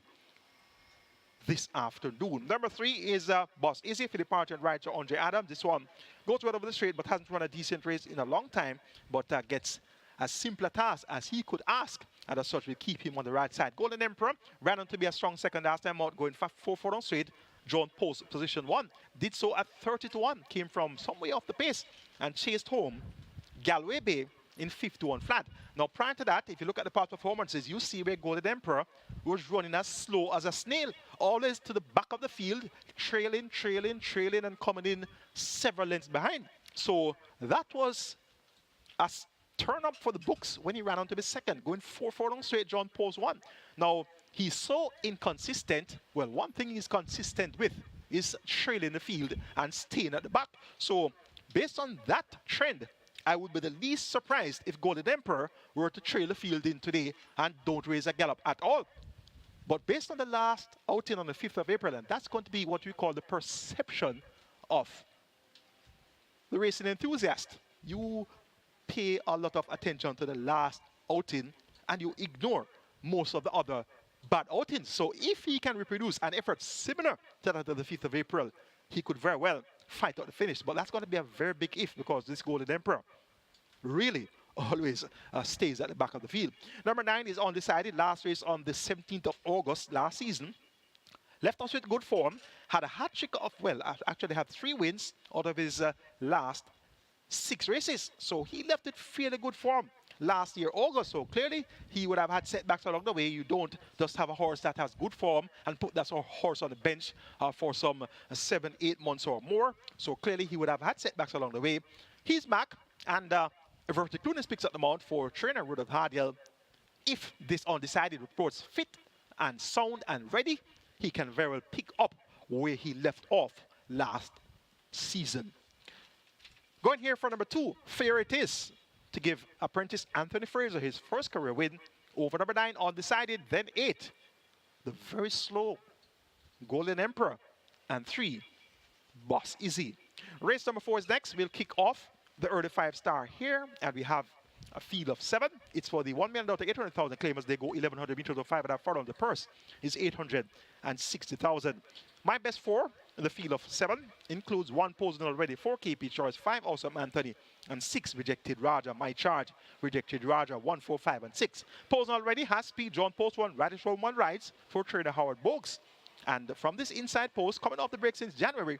this afternoon. Number 3 is Boss Izzy, Philip Parton rides to Andre Adams. This one goes right over the straight, but hasn't run a decent race in a long time, but gets as simple a task as he could ask, and as such will keep him on the right side. Golden Emperor ran on to be a strong second last time out, going 4 furlongs straight. John Post, position 1, did so at 30-1, came from some way off the pace and chased home Galway Bay in 5-1 flat. Now, prior to that, if you look at the past performances, you see where Golden Emperor was running as slow as a snail, always to the back of the field, trailing, and coming in several lengths behind. So that was a turn up for the books when he ran on to be second, going 4 furlongs straight, John Post 1. Now, he's so inconsistent. Well, one thing he's consistent with is trailing the field and staying at the back. So, based on that trend, I would be the least surprised if Golden Emperor were to trail the field in today and don't raise a gallop at all. But based on the last outing on the 5th of April, and that's going to be what we call the perception of the racing enthusiast. You pay a lot of attention to the last outing and you ignore most of the other bad outings. So if he can reproduce an effort similar to that of the 5th of April, he could very well fight out the finish. But that's going to be a very big if, because this Golden Emperor really always stays at the back of the field. Number 9 is undecided. Last race on the 17th of August last season. Left us with good form. Had a hat trick of, well, actually had 3 wins out of his last 6 races. So he left it fairly good form last year, August. So clearly he would have had setbacks along the way. You don't just have a horse that has good form and put that horse on the bench for some 7-8 months or more. So clearly he would have had setbacks along the way. He's back, and Verticlunis picks up the mount for trainer Rudolph Hardiel. If this undecided reports fit and sound and ready, he can very well pick up where he left off last season. Going here for number 2, Fair It Is, to give apprentice Anthony Fraser his first career win over number 9, undecided, then 8, the very slow Golden Emperor, and 3, Boss Izzy. Race number 4 is next. We'll kick off the early 5-star here, and we have a field of 7. It's for the $1 million to 800,000 claimers. They go 1,100 meters or 5.5 furlongs. The purse is 860,000. My best 4 in the field of 7 includes 1 Posen Already, 4 KP Choice, 5 Awesome Anthony, and 6 Rejected Raja. My Charge, Rejected Raja, 1, 4, 5, and 6. Posen Already has speed. John Post 1, Radish Road 1 rides for trainer Howard Bogues. And from this inside post, coming off the break since January,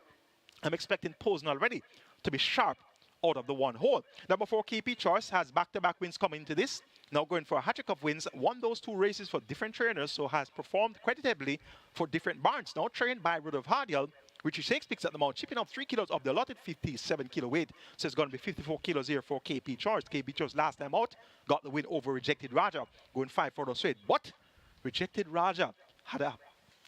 I'm expecting Posen Already to be sharp out of the 1 hole. Number 4, KP Choice, has back-to-back wins coming into this. Now going for a hat-trick of wins, won those 2 races for different trainers, so has performed creditably for different barns. Now trained by Rudolph Hardiel, Richie Shakes picks up the mount, chipping up 3 kilos of the allotted 57 kilo weight. So it's going to be 54 kilos here for KP Choice. KP Choice last time out got the win over Rejected Raja, going 5 furlongs straight. But Rejected Raja had a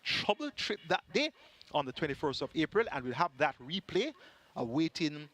trouble trip that day on the 21st of April, and we'll have that replay waiting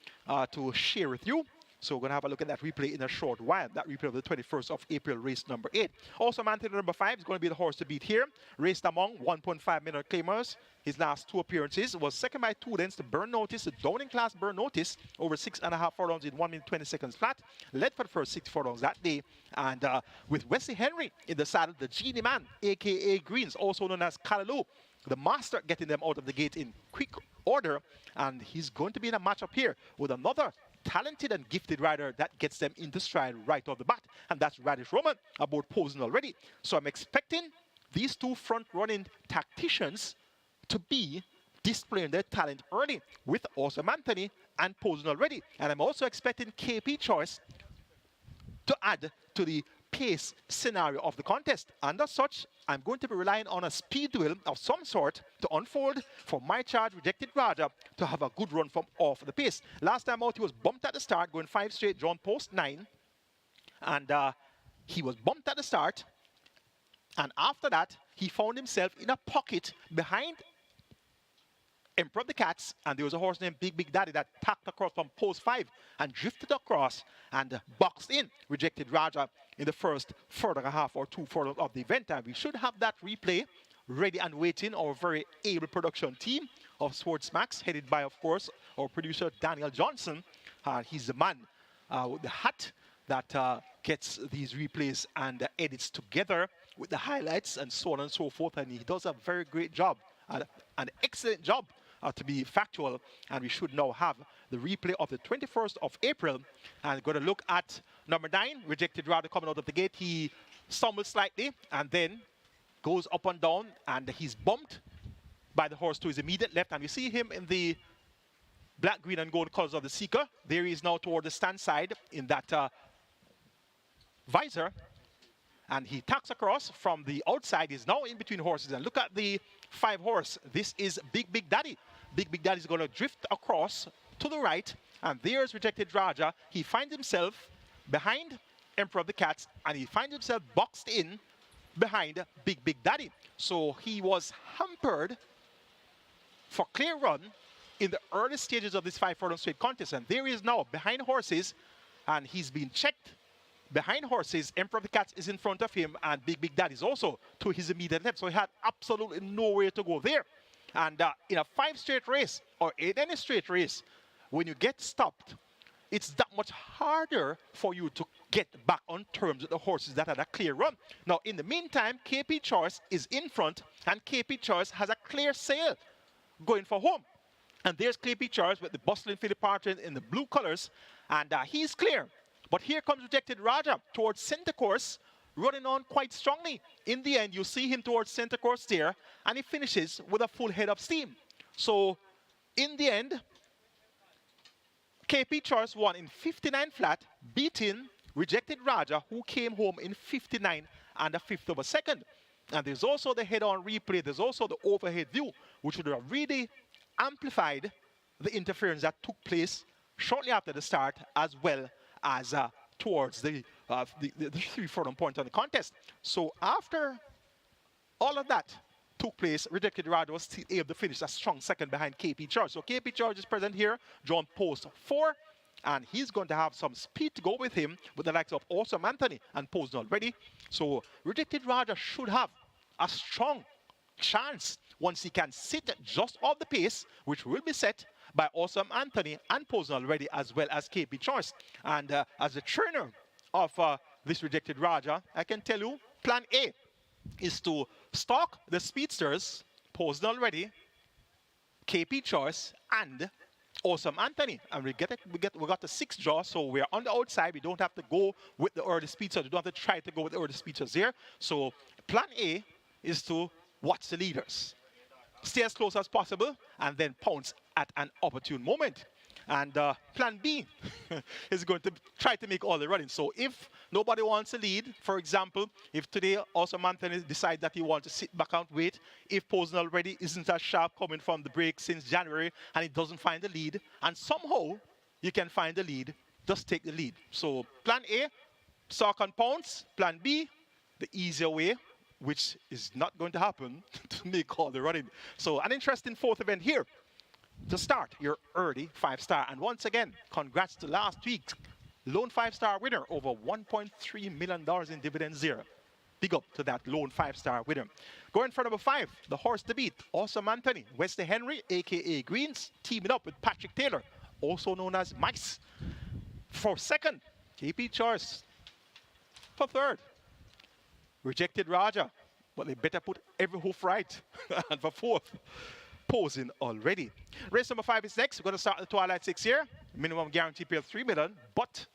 to share with you. So we're going to have a look at that replay in a short while. That replay of the 21st of April, race number 8. Also, Anthony number 5 is going to be the horse to beat here. Raced among 1.5 million claimers. His last 2 appearances was second by 2 lengths to Burn Notice, the Downing Class Burn Notice, over 6.5 furlongs in 1 minute 20 seconds flat. Led for the first 6 furlongs that day. And with Wesley Henry in the saddle, the Genie Man, a.k.a. Greens, also known as Callaloo, the master, getting them out of the gate in quick order. And he's going to be in a matchup here with another talented and gifted rider that gets them into stride right off the bat, and that's Radish Roman aboard Posen Already. So I'm expecting these 2 front-running tacticians to be displaying their talent early with Awesome Anthony and Posen Already. And I'm also expecting KP Choice to add to the pace scenario of the contest. And as such, I'm going to be relying on a speed duel of some sort to unfold for My Charge, Rejected Raja, to have a good run from off the pace. Last time out, he was bumped at the start, going 5 straight, John Post 9. And he was bumped at the start. And after that, he found himself in a pocket behind Emperor of the Cats, and there was a horse named Big Daddy that tacked across from post 5 and drifted across and boxed in Rejected Raja in the first 4.5 or 2 furlongs of the event. And we should have that replay ready and waiting. Our very able production team of Sports Max, headed by, of course, our producer Daniel Johnson. He's the man with the hat that gets these replays and edits together with the highlights and so on and so forth. And he does a very great job, an excellent job, to be factual. And we should now have the replay of the 21st of April. And going to look at number 9, Rejected Raja, coming out of the gate. He stumbles slightly and then goes up and down, and he's bumped by the horse to his immediate left. And we see him in the black, green, and gold colors of the Seeker. There he is now toward the stand side in that visor. And he tacks across from the outside. He's now in between horses. And look at the 5 horse. This is Big Daddy. Big Daddy is going to drift across to the right. And there's Rejected Raja. He finds himself behind Emperor of the Cats. And he finds himself boxed in behind Big Daddy. So he was hampered for clear run in the early stages of this 5 furlong straight contest. And there he is now behind horses. And he's been checked behind horses. Emperor of the Cats is in front of him, and Big Daddy is also to his immediate left. So he had absolutely nowhere to go there. And in a 5 straight race, or in any straight race, when you get stopped, it's that much harder for you to get back on terms with the horses that had a clear run. Now, in the meantime, KP Choice is in front, and KP Choice has a clear sail going for home. And there's KP Choice with the bustling Philip Partridge in the blue colors, and he's clear. But here comes Rejected Raja towards center course, running on quite strongly. In the end, you see him towards center course there, and he finishes with a full head of steam. So, in the end, KP Choice won in 59 flat, beating Rejected Raja, who came home in 59 and a fifth of a second. And there's also the head-on replay. There's also the overhead view, which would have really amplified the interference that took place shortly after the start, as well as towards the 3 furlong point on the contest. So after all of that took place, Rejected Raja was still able to finish a strong second behind KP Charge. So KP Charge is present here, drawn post 4, and he's going to have some speed to go with him with the likes of Awesome Anthony and Posed already. So Rejected Raja should have a strong chance once he can sit just off the pace, which will be set by Awesome Anthony and Posed already, as well as KP Choice. And as the trainer of this Rejected Raja, I can tell you, plan A is to stalk the speedsters, Posed already, KP Choice, and Awesome Anthony. And we got the 6th draw, so we're on the outside. We don't have to go with the early speedsters. We don't have to try to go with the early speedsters here. So plan A is to watch the leaders, stay as close as possible, and then pounce at an opportune moment. And plan B is going to try to make all the running. So if nobody wants to lead, for example, if today Awesome Anthony decides that he wants to sit back and wait, if Posen already isn't as sharp coming from the break since January and he doesn't find the lead, and somehow you can find the lead, just take the lead. So plan A, stalk and pounce. Plan B, the easier way, which is not going to happen, to make all the running. So an interesting 4th event here to start your early 5-star. And once again, congrats to last week's lone 5-star winner, over $1.3 million in dividends there. Big up to that lone 5-star winner. Going for number 5, the horse to beat, Awesome Anthony, Wesley Henry, aka Greens, teaming up with Patrick Taylor, also known as Mice. For 2nd, KP Choice. For 3rd, Rejected Raja, but they better put every hoof right. And for 4th, Posing already. Race number 5 is next. We're going to start the Twilight 6 here. Minimum guarantee pay of $3 million, but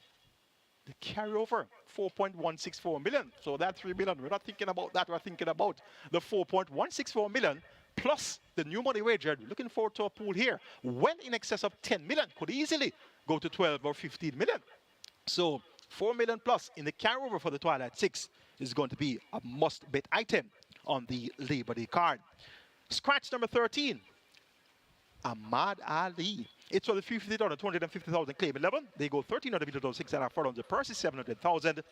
the carryover, $4.164 million. So that $3 million, we're not thinking about that. We're thinking about the $4.164 million plus the new money wager. Looking forward to a pool here, well in excess of $10 million. Could easily go to 12 or 15 million. So $4 million plus in the carryover for the Twilight 6 is going to be a must-bet item on the Labor Day card. Scratch number 13, Ahmad Ali. It's for the 50,000, 250,000 claim 11. They go 1300 meters, 6.5 furlongs. The purse is 700,000.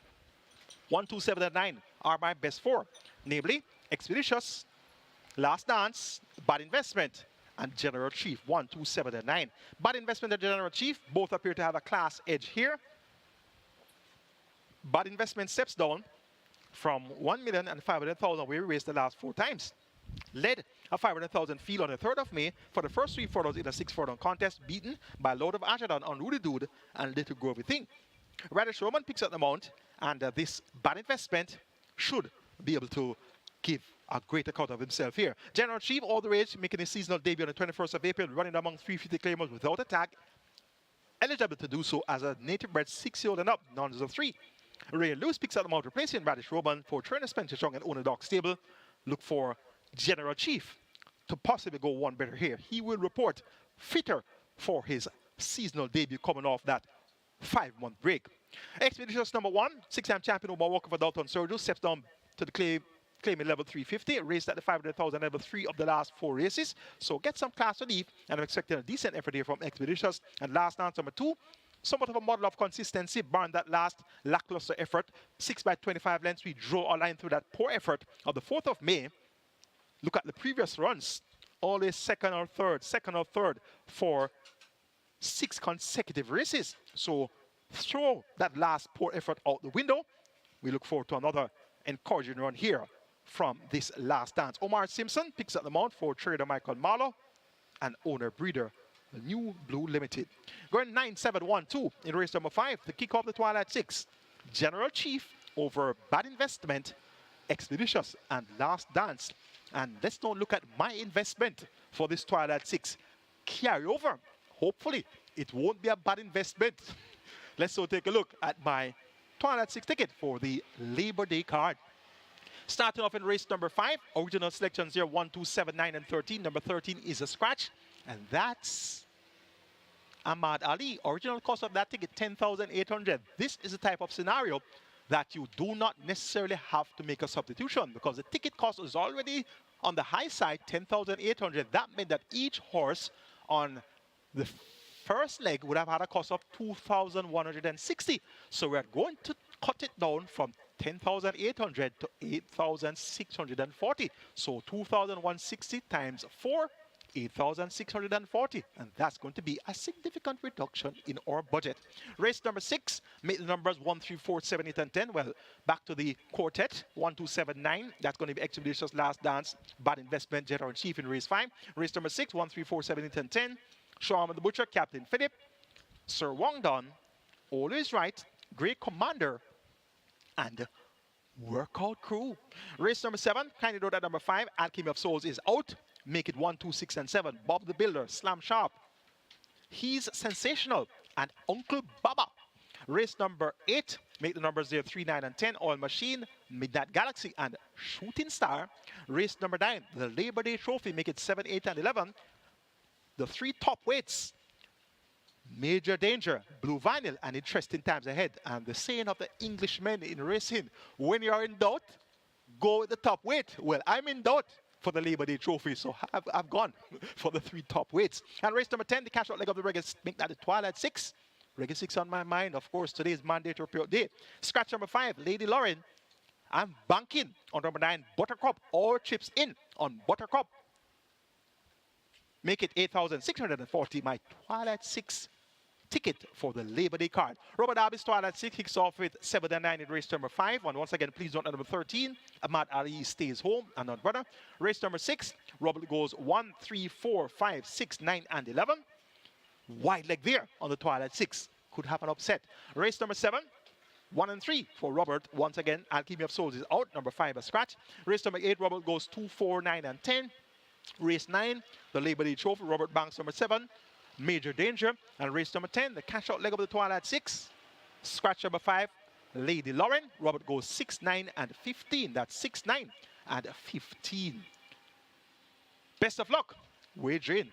1, 2, 7, and 9 are my best 4, namely Expeditious, Last Dance, Bad Investment, and General Chief. 1, 2, 7, and 9. Bad Investment and General Chief both appear to have a class edge here. Bad Investment steps down from 1,500,000, where we raised the last 4 times. Led a 500,000 field on the 3rd of May for the first 3 furlongs in a 6 furlong contest, beaten by Lord of Ajadan on Rudy Dude and Little Grovey Thing. Radish Roman picks up the mount, and this Bad Investment should be able to give a great account of himself here. General Chief, all the rage, making his seasonal debut on the 21st of April, running among 350 claimers without a tag. Eligible to do so as a native bred 6-year-old and up, none of 3. Ray Lewis picks up the mount, replacing Radish Roman for trainer Spencer Strong and owner Doc Stable. Look for General Chief to possibly go one better here. He will report fitter for his seasonal debut coming off that 5-month break. Expeditious number 1, 6-time champion Omar Walker for Dalton Sergio steps down to the claiming level 350, raced at the 500,000 level 3 of the last 4 races. So get some class relief, and I'm expecting a decent effort here from Expeditious. And last dance number 2, somewhat of a model of consistency, barring that last lackluster effort. 6 by 25 lengths, we draw a line through that poor effort of the 4th of May. Look at the previous runs, always second or third for 6 consecutive races. So throw that last poor effort out the window. We look forward to another encouraging run here from this last dance. Omar Simpson picks up the mount for trader Michael Marlowe and owner breeder the New Blue Limited. Going 9-7-1-2 in race number 5 to kick off the Twilight 6. General Chief over Bad Investment, Expeditious, and Last Dance. And let's now look at my investment for this Twilight 6. Carryover. Hopefully, it won't be a bad investment. Let's now take a look at my Twilight 6 ticket for the Labor Day card. Starting off in race number 5, original selections here 1, 2, 7, 9, and 13. Number 13 is a scratch, and that's Ahmad Ali. Original cost of that ticket, 10,800. This is the type of scenario that you do not necessarily have to make a substitution because the ticket cost is already on the high side, 10,800. That meant that each horse on the first leg would have had a cost of 2,160. So we're going to cut it down from 10,800 to 8,640. So 2,160 times 4, 8,640. And that's going to be a significant reduction in our budget. Race number 6, make the numbers 1, 3, 4, 7, 8, and 10. Well, back to the quartet, 1, 2, 7, 9. That's going to be Expeditious, Last Dance, Bad Investment, General in Chief in race 5. Race number 6, 1, 3, 4, 7, 8, and 10. Sharma the Butcher, Captain Philip, Sir Wong Don, Always Right, Great Commander, and Workout Crew. Race number 7, kindly note that number 5, Alchemy of Souls is out. Make it 1, 2, 6, and 7. Bob the Builder, Slam Sharp. He's sensational. And Uncle Baba. Race number 8, make the numbers there 3, 9, and 10. Oil Machine, Midnight Galaxy, and Shooting Star. Race number 9, the Labor Day Trophy, make it 7, 8, and 11. The 3 top weights, Major Danger, Blue Vinyl, and Interesting Times Ahead. And the saying of the Englishmen in racing, when you're in doubt, go with the top weight. Well, I'm in doubt for the Labor Day Trophy, so I've gone for the 3 top weights. And race number 10, the cash out leg of the regular, make that the Twilight 6. Regular 6 on my mind, of course, today is mandatory period day. Scratch number 5, Lady Lauren. I'm banking on number 9, Buttercup. All chips in on Buttercup. Make it 8,640, my Twilight 6 ticket for the Labor Day card. Robert Darby's Twilight 6 kicks off with 7 and 9 in race number 5. And once again, please note number 13, Ahmad Ali stays home and not brother. Race number 6, Robert goes 1, 3, 4, 5, 6, 9, and 11. Wide leg there on the Twilight 6. Could have an upset. Race number 7, 1 and 3 for Robert. Once again, Alchemy of Souls is out. Number 5, a scratch. Race number 8, Robert goes 2, 4, 9, and 10. Race 9, the Labor Day Trophy, Robert Banks number 7, Major Danger. And race number 10, the cash out leg of the Twilight 6, scratch number 5, Lady Lauren. Robert goes 6, 9, and 15. That's 6, 9, and 15. Best of luck, wagering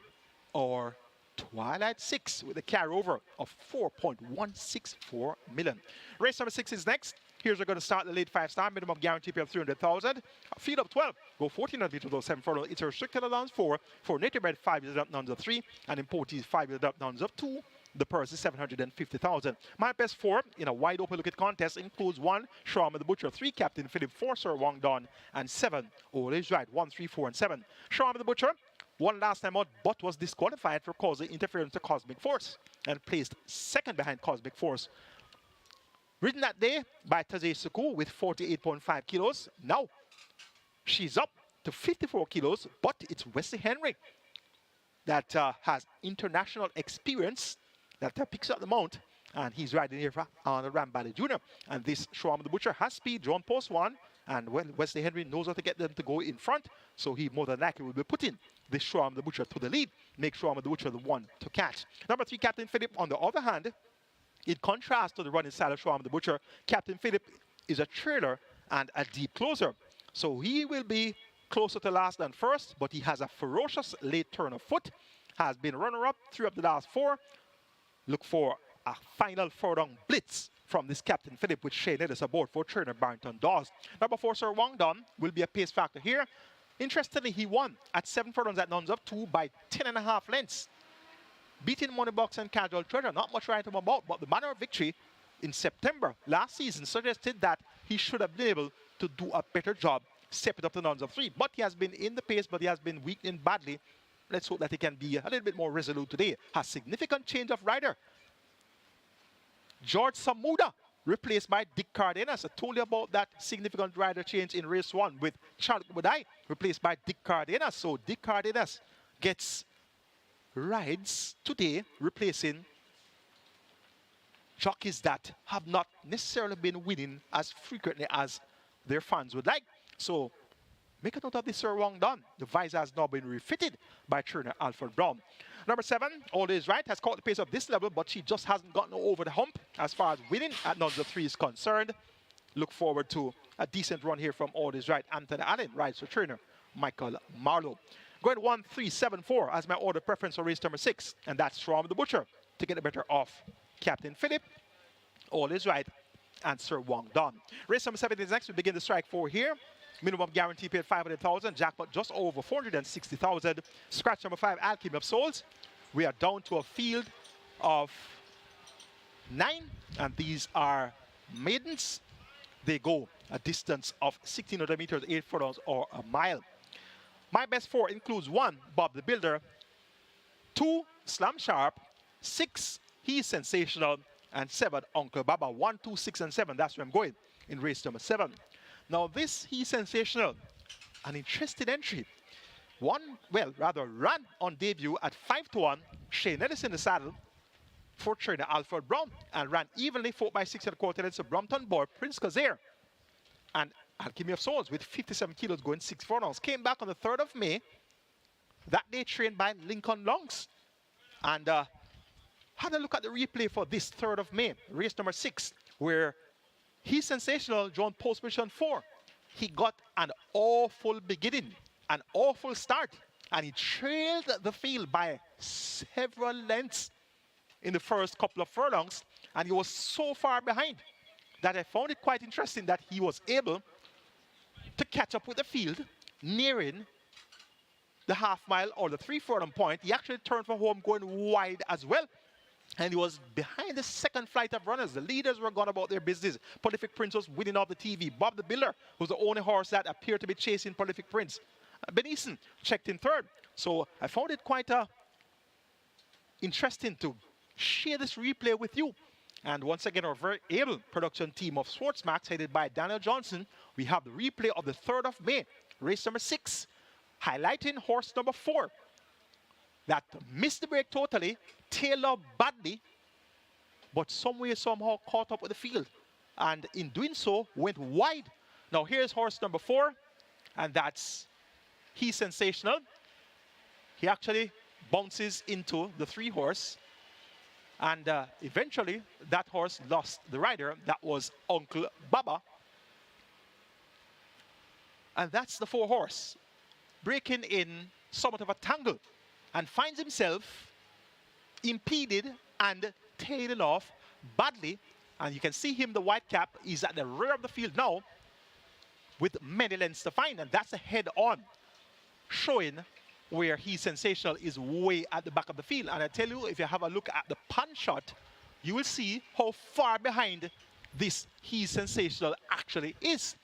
or Twilight 6 with a carryover of 4.164 million. Race number 6 is next. Here's we're going to start the late 5-star, minimum guarantee pay of 300,000. Field of 12, go 1,400 meters to 7 furlong. It's a restricted allowance 4 for native bred 5 years up, nuns of 3, and importees 5 years up, nuns of 2. The purse is 750,000. My best 4 in a wide open look at contest includes 1, Sharma the Butcher, 3, Captain Philip, 4, Sir Wong Don, and 7, Always Right, 1, 3, 4, and 7. Sharma the Butcher, won last time out, but was disqualified for causing interference to Cosmic Force and placed second behind Cosmic Force. Ridden that day by Taze Suku with 48.5 kilos. Now she's up to 54 kilos, but it's Wesley Henry that has international experience that picks up the mount, and he's riding here on the Ram Valley Jr. And this Sharma the Butcher has speed, drawn post 1, and Wesley Henry knows how to get them to go in front, so he more than likely will be putting this Sharma the Butcher to the lead, make Sharma the Butcher the one to catch. Number 3, Captain Philip, on the other hand, in contrast to the running style of Sharma the Butcher, Captain Philip is a trailer and a deep closer. So he will be closer to last than first, but he has a ferocious late turn of foot, has been runner-up 3 of the last 4. Look for a final furlong blitz from this Captain Philip with Shane Ellis aboard for trainer Barrington Dawes. Number 4, Sir Wong Don, will be a pace factor here. Interestingly, he won at 7 furlongs at nuns of 2 by 10.5 lengths. Beating Moneybox and Casual Treasure, not much right about, but the manner of victory in September last season suggested that he should have been able to do a better job stepping up the nuns of 3. But he has been in the pace, but he has been weakening badly. Let's hope that he can be a little bit more resolute today. Has significant change of rider. George Samuda replaced by Dick Cardenas. I told you about that significant rider change in race 1 with Charles Budai replaced by Dick Cardenas. So Dick Cardenas gets rides today, replacing jockeys that have not necessarily been winning as frequently as their fans would like. So make a note of this, Sir Wong Done. The visor has now been refitted by trainer Alfred Brown. Number 7, All Is Right, has caught the pace of this level, but she just hasn't gotten over the hump as far as winning at none of the 3 is concerned. Look forward to a decent run here from All Is Right. Anthony Allen rides for trainer Michael Marlowe. Going 1, 3, 7, 4 as my order preference for race number 6, and that's Strom the Butcher to get the better of Captain Philip, All Is Right, and Sir Wong Done. Race number 7 is next. We begin the strike 4 here. Minimum guarantee paid 500,000. Jackpot just over 460,000. Scratch number 5, Alchemy of Souls. We are down to a field of 9, and these are maidens. They go a distance of 1,600 meters, 8 furlongs, or a mile. My best 4 includes 1, Bob the Builder, 2, Slam Sharp, 6, He's Sensational, and 7, Uncle Baba. 1, 2, 6, and 7. That's where I'm going in race number 7. Now this He's Sensational, an interesting entry. Ran on debut at 5-1. Shane Ellis in the saddle for trainer Alfred Brown, and ran evenly 4 by 6 1/4 lengths of Brompton Boy, Prince Kazir, and Alchemy of Souls with 57 kilos going 6 furlongs. Came back on the 3rd of May. That day trained by Lincoln Longs. And had a look at the replay for this 3rd of May, race number 6, where He's Sensational drawn post position 4. He got an awful beginning, an awful start, and he trailed the field by several lengths in the first couple of furlongs, and he was so far behind that I found it quite interesting that he was able to catch up with the field, nearing the half mile or the 3 furlong point. He actually turned for home going wide as well, and he was behind the second flight of runners. The leaders were gone about their business. Prolific Prince was winning off the TV. Bob the Builder was the only horse that appeared to be chasing Prolific Prince. Benison checked in 3rd. So I found it quite interesting to share this replay with you. And once again, our very able production team of Sportsmax, headed by Daniel Johnson, we have the replay of the 3rd of May, race number 6, highlighting horse number 4 that missed the break totally, tailed up badly, but somehow caught up with the field, and in doing so went wide. Now here's horse number 4, and that's He's Sensational. He actually bounces into the 3 horse, and eventually that horse lost the rider. That was Uncle Baba. And that's the 4 horse breaking in somewhat of a tangle and finds himself impeded and tailing off badly. And you can see him, the white cap, is at the rear of the field now with many lengths to find, and that's a head-on, showing where He's Sensational is way at the back of the field. And I tell you, if you have a look at the pan shot, you will see how far behind this He's Sensational actually is.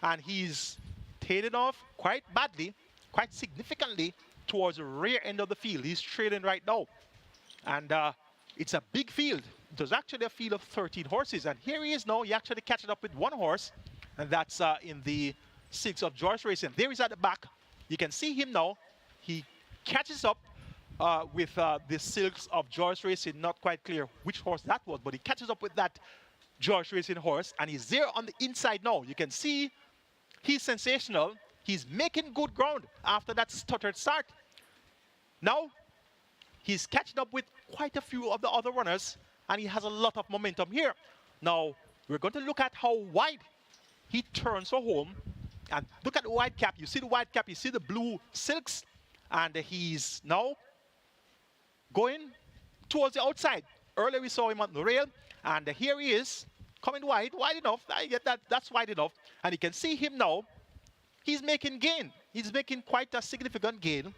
And he's tailing off quite badly, quite significantly, towards the rear end of the field. He's trailing right now. And it's a big field. It was actually a field of 13 horses. And here he is now. He actually catching up with 1 horse. And that's in the 6 of George Racing. There he's at the back. You can see him now. He catches up with the Silks of George Racing. Not quite clear which horse that was, but he catches up with that George Racing horse. And he's there on the inside now. You can see He's Sensational. He's making good ground after that stuttered start. Now, he's catching up with quite a few of the other runners, and he has a lot of momentum here. Now, we're going to look at how wide he turns for home. And look at the white cap. You see the white cap, you see the blue silks, and he's now going towards the outside. Earlier we saw him on the rail, and here he is, coming wide enough. I get that, that's wide enough. And you can see him now. He's making gain. He's making quite a significant gain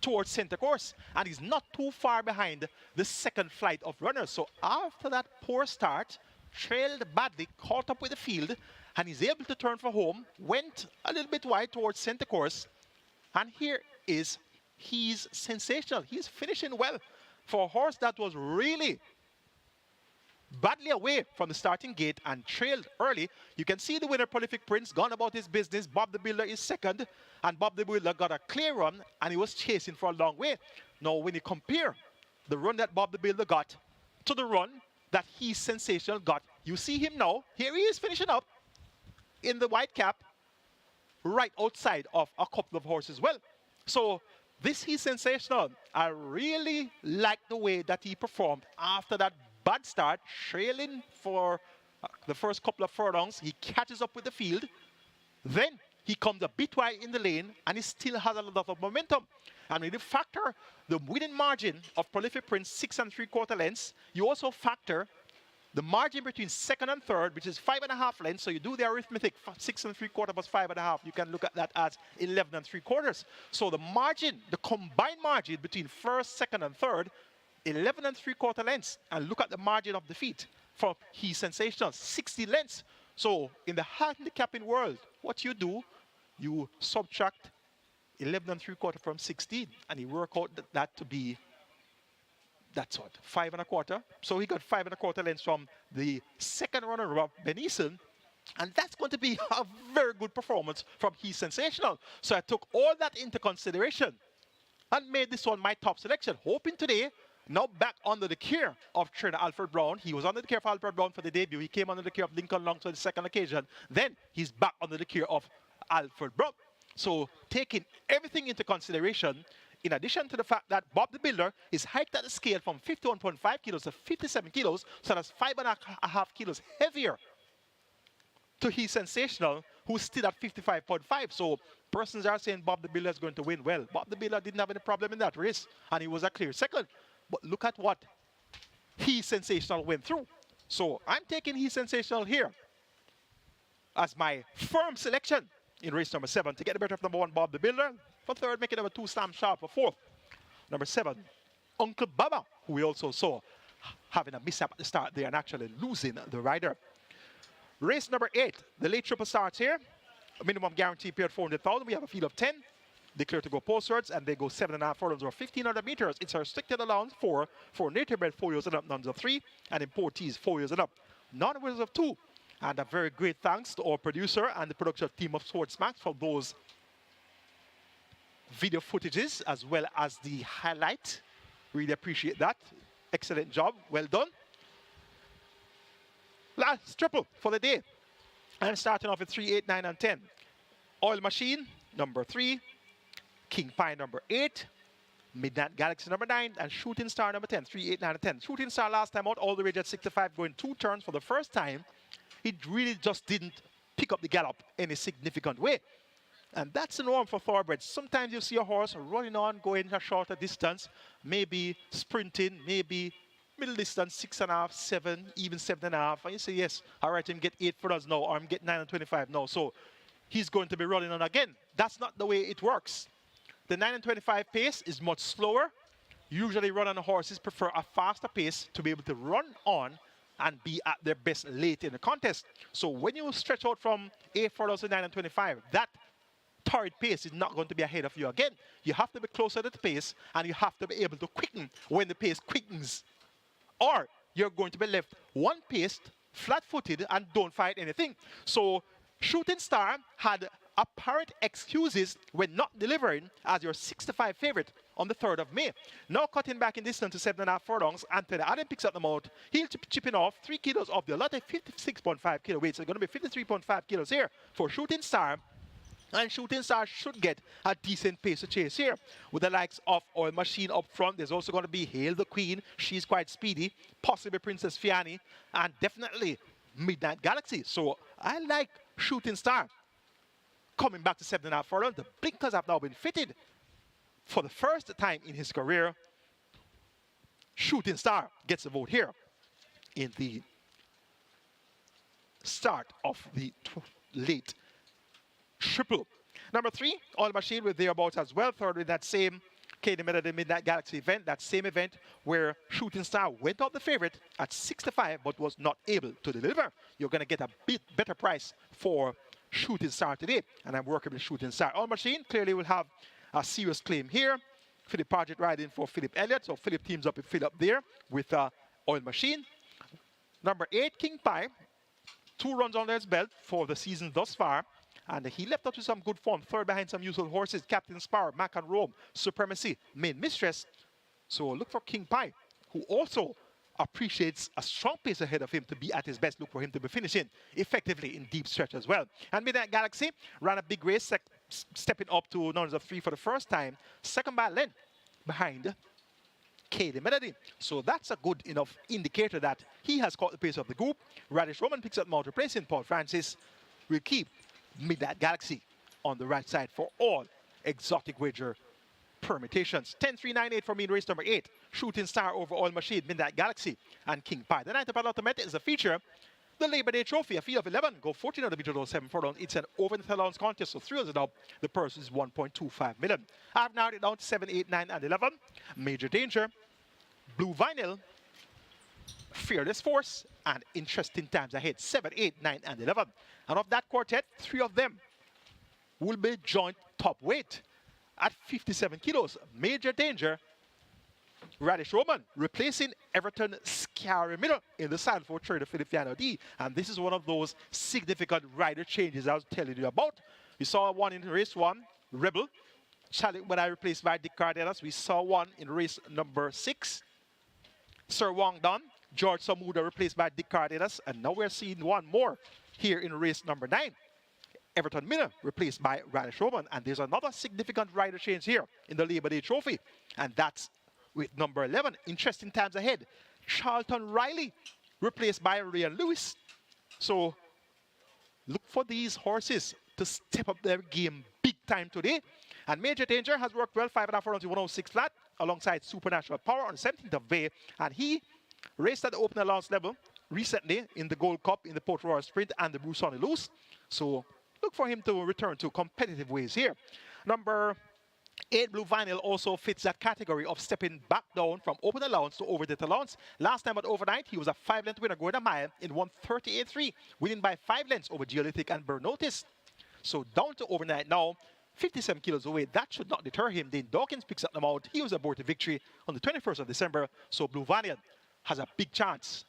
towards center course, and he's not too far behind the second flight of runners. So after that poor start, trailed badly, caught up with the field, and he's able to turn for home, went a little bit wide towards center course, and here is He's Sensational. He's finishing well for a horse that was really badly away from the starting gate and trailed early. You can see the winner, Prolific Prince, gone about his business. Bob the Builder is second, and Bob the Builder got a clear run, and he was chasing for a long way. Now, when you compare the run that Bob the Builder got to the run that He's Sensational got. You see him now. Here he is finishing up in the white cap, right outside of a couple of horses. Well, so this He's Sensational. I really like the way that he performed after that bad start, trailing for the first couple of furlongs. He catches up with the field. Then he comes a bit wide in the lane, and he still has a lot of momentum. And when you factor the winning margin of Prolific Prince, 6 3/4 lengths, you also factor the margin between second and third, which is 5.5 lengths. So you do the arithmetic, 6 3/4 plus 5.5. You can look at that as 11 3/4. So the margin, the combined margin between first, second, and third, 11 3/4 lengths. And look at the margin of defeat for He's Sensational, 60 lengths. So in the handicapping world, what you do, you subtract 11 3/4 from 16, and you work out that to be, that's what, 5 1/4. So he got 5 1/4 lengths from the second runner-up, Benison, and that's going to be a very good performance from He's Sensational. So I took all that into consideration and made this one my top selection, hoping today, now back under the care of trainer Alfred Brown. He was under the care of Alfred Brown for the debut. He came under the care of Lincoln Long for the second occasion. Then he's back under the care of Alfred Brown. So taking everything into consideration, in addition to the fact that Bob the Builder is hiked at the scale from 51.5 kilos to 57 kilos, so that's 5.5 kilos heavier to He's Sensational, who's still at 55.5. So persons are saying Bob the Builder is going to win. Well, Bob the Builder didn't have any problem in that race, and he was a clear second. But look at what He's Sensational went through. So I'm taking He's Sensational here as my firm selection in race number 7 to get the better of number 1, Bob the Builder. For third, make it number 2, Stam Sharp. For fourth, number 7, Uncle Baba, who we also saw having a mishap at the start there and actually losing the rider. Race number 8, the late triple starts here. A minimum guarantee paid 400,000. We have a field of 10. Declare to go postwards, and they go 7.5 furlongs or 1,500 meters. It's a restricted allowance for native bred 4 years and up, nuns of 3, and importees 4 years and up, non-winners of 2. And a very great thanks to our producer and the production team of Sportsmax for those video footages as well as the highlight. Really appreciate that. Excellent job. Well done. Last triple for the day. I'm starting off with 3, 8, 9, and 10. Oil Machine, number 3. King Pie, number 8. Midnight Galaxy, number 9. And Shooting Star, number 10. 3, 8, 9, and 10. Shooting Star last time out, all the way at 65, going 2 turns for the first time. It really just didn't pick up the gallop in a significant way. And that's the norm for thoroughbreds. Sometimes you see a horse running on, going a shorter distance, maybe sprinting, maybe middle distance, 6.5, 7, even 7.5. And you say, yes, all right, I'm get 8 furlongs now, or I'm getting 9 and 25 now. So he's going to be running on again. That's not the way it works. The 9 and 25 pace is much slower. Usually run-on horses prefer a faster pace to be able to run on and be at their best late in the contest. So when you stretch out from 8 furlongs to 9 and 25, that torrid pace is not going to be ahead of you again. You have to be closer to the pace, and you have to be able to quicken when the pace quickens. Or you're going to be left one-paced, flat-footed, and don't fight anything. So Shooting Star had apparent excuses when not delivering as your 65 favorite on the 3rd of May. Now cutting back in distance to 7.5 furlongs, Anthony Adam picks up the mount. He'll chipping off 3 kilos of the allotted 56.5 kilo weight. So it's going to be 53.5 kilos here for Shooting Star. And Shooting Star should get a decent pace to chase here. With the likes of Oil Machine up front, there's also going to be Hail the Queen. She's quite speedy. Possibly Princess Fiani. And definitely Midnight Galaxy. So I like Shooting Star. Coming back to 7.5 furlongs, the blinkers have now been fitted. For the first time in his career, Shooting Star gets a vote here in the start of the late triple. Number 3, Oil Machine with thereabouts as well. Third in that same Katie Melody Midnight Galaxy event, that same event where Shooting Star went out the favorite at 65 but was not able to deliver. You're going to get a bit better price for Shooting Star today, and I'm working with Shooting Star. Oil Machine clearly will have a serious claim here. Philip Paget riding for Philip Elliott, so Philip teams up with Philip there with Oil Machine. Number 8, King Pie, 2 runs under his belt for the season thus far, and he left out with some good form. Third behind some useful horses, Captain Sparrow, Mac and Rome, Supremacy, Main Mistress. So look for King Pie, who also appreciates a strong pace ahead of him to be at his best. Look for him to be finishing effectively in deep stretch as well. And Midnight Galaxy ran a big race, stepping up to numbers of 3 for the first time, second by length behind Katie Melody. So that's a good enough indicator that he has caught the pace of the group. Radish Roman picks up mount, replacing Paul Francis. Will keep Midnight Galaxy on the right side for all exotic wager permutations. 10-3-9-8 for me in race number 8. Shooting Star Overall Machine, Midnight Galaxy, and King Pie. The night about Ultimate is a feature. The Labor Day Trophy, a field of 11, go 1400 meters, 7 furlongs. It's an over the 10 ounce contest, so 3 it up. The purse is 1.25 million. I've narrowed it down to 7, 8, 9, and 11. Major Danger, Blue Vinyl, Fearless Force, and Interesting Times Ahead, 7, 8, 9, and 11. And of that quartet, 3 of them will be joint top weight at 57 kilos. Major Danger, Radish Roman, replacing Everton Scary Miller in the saddle for trader Feliciano D. And this is one of those significant rider changes I was telling you about. We saw one in race 1, Rebel, challenged when I replaced by Dick Cardenas. We saw one in race number 6, Sir Wong Don, George Samuda replaced by Dick Cardenas. And now we're seeing one more here in race number 9. Everton Miller replaced by Radish Roman. And there's another significant rider change here in the Labor Day Trophy. And that's with number 11, Interesting Times Ahead. Charlton Riley replaced by Ryan Lewis. So look for these horses to step up their game big time today. And Major Danger has worked well, 5.5 furlongs to 106 flat, alongside Supernatural Power on the 17th of May. And he raced at the open allowance level recently in the Gold Cup, in the Port Royal Sprint, and the Bruce Sonny Loose. So look for him to return to competitive ways here. Number 8, Blue Vinyl, also fits that category of stepping back down from open allowance to overdate allowance. Last time at overnight, he was a 5-length winner going a mile in 1:38.3, winning by 5 lengths over Geolithic and Burnotis. So down to overnight now, 57 kilos away. That should not deter him. Dane Dawkins picks up the mount. He was aboard the victory on the 21st of December. So Blue Vinyl has a big chance.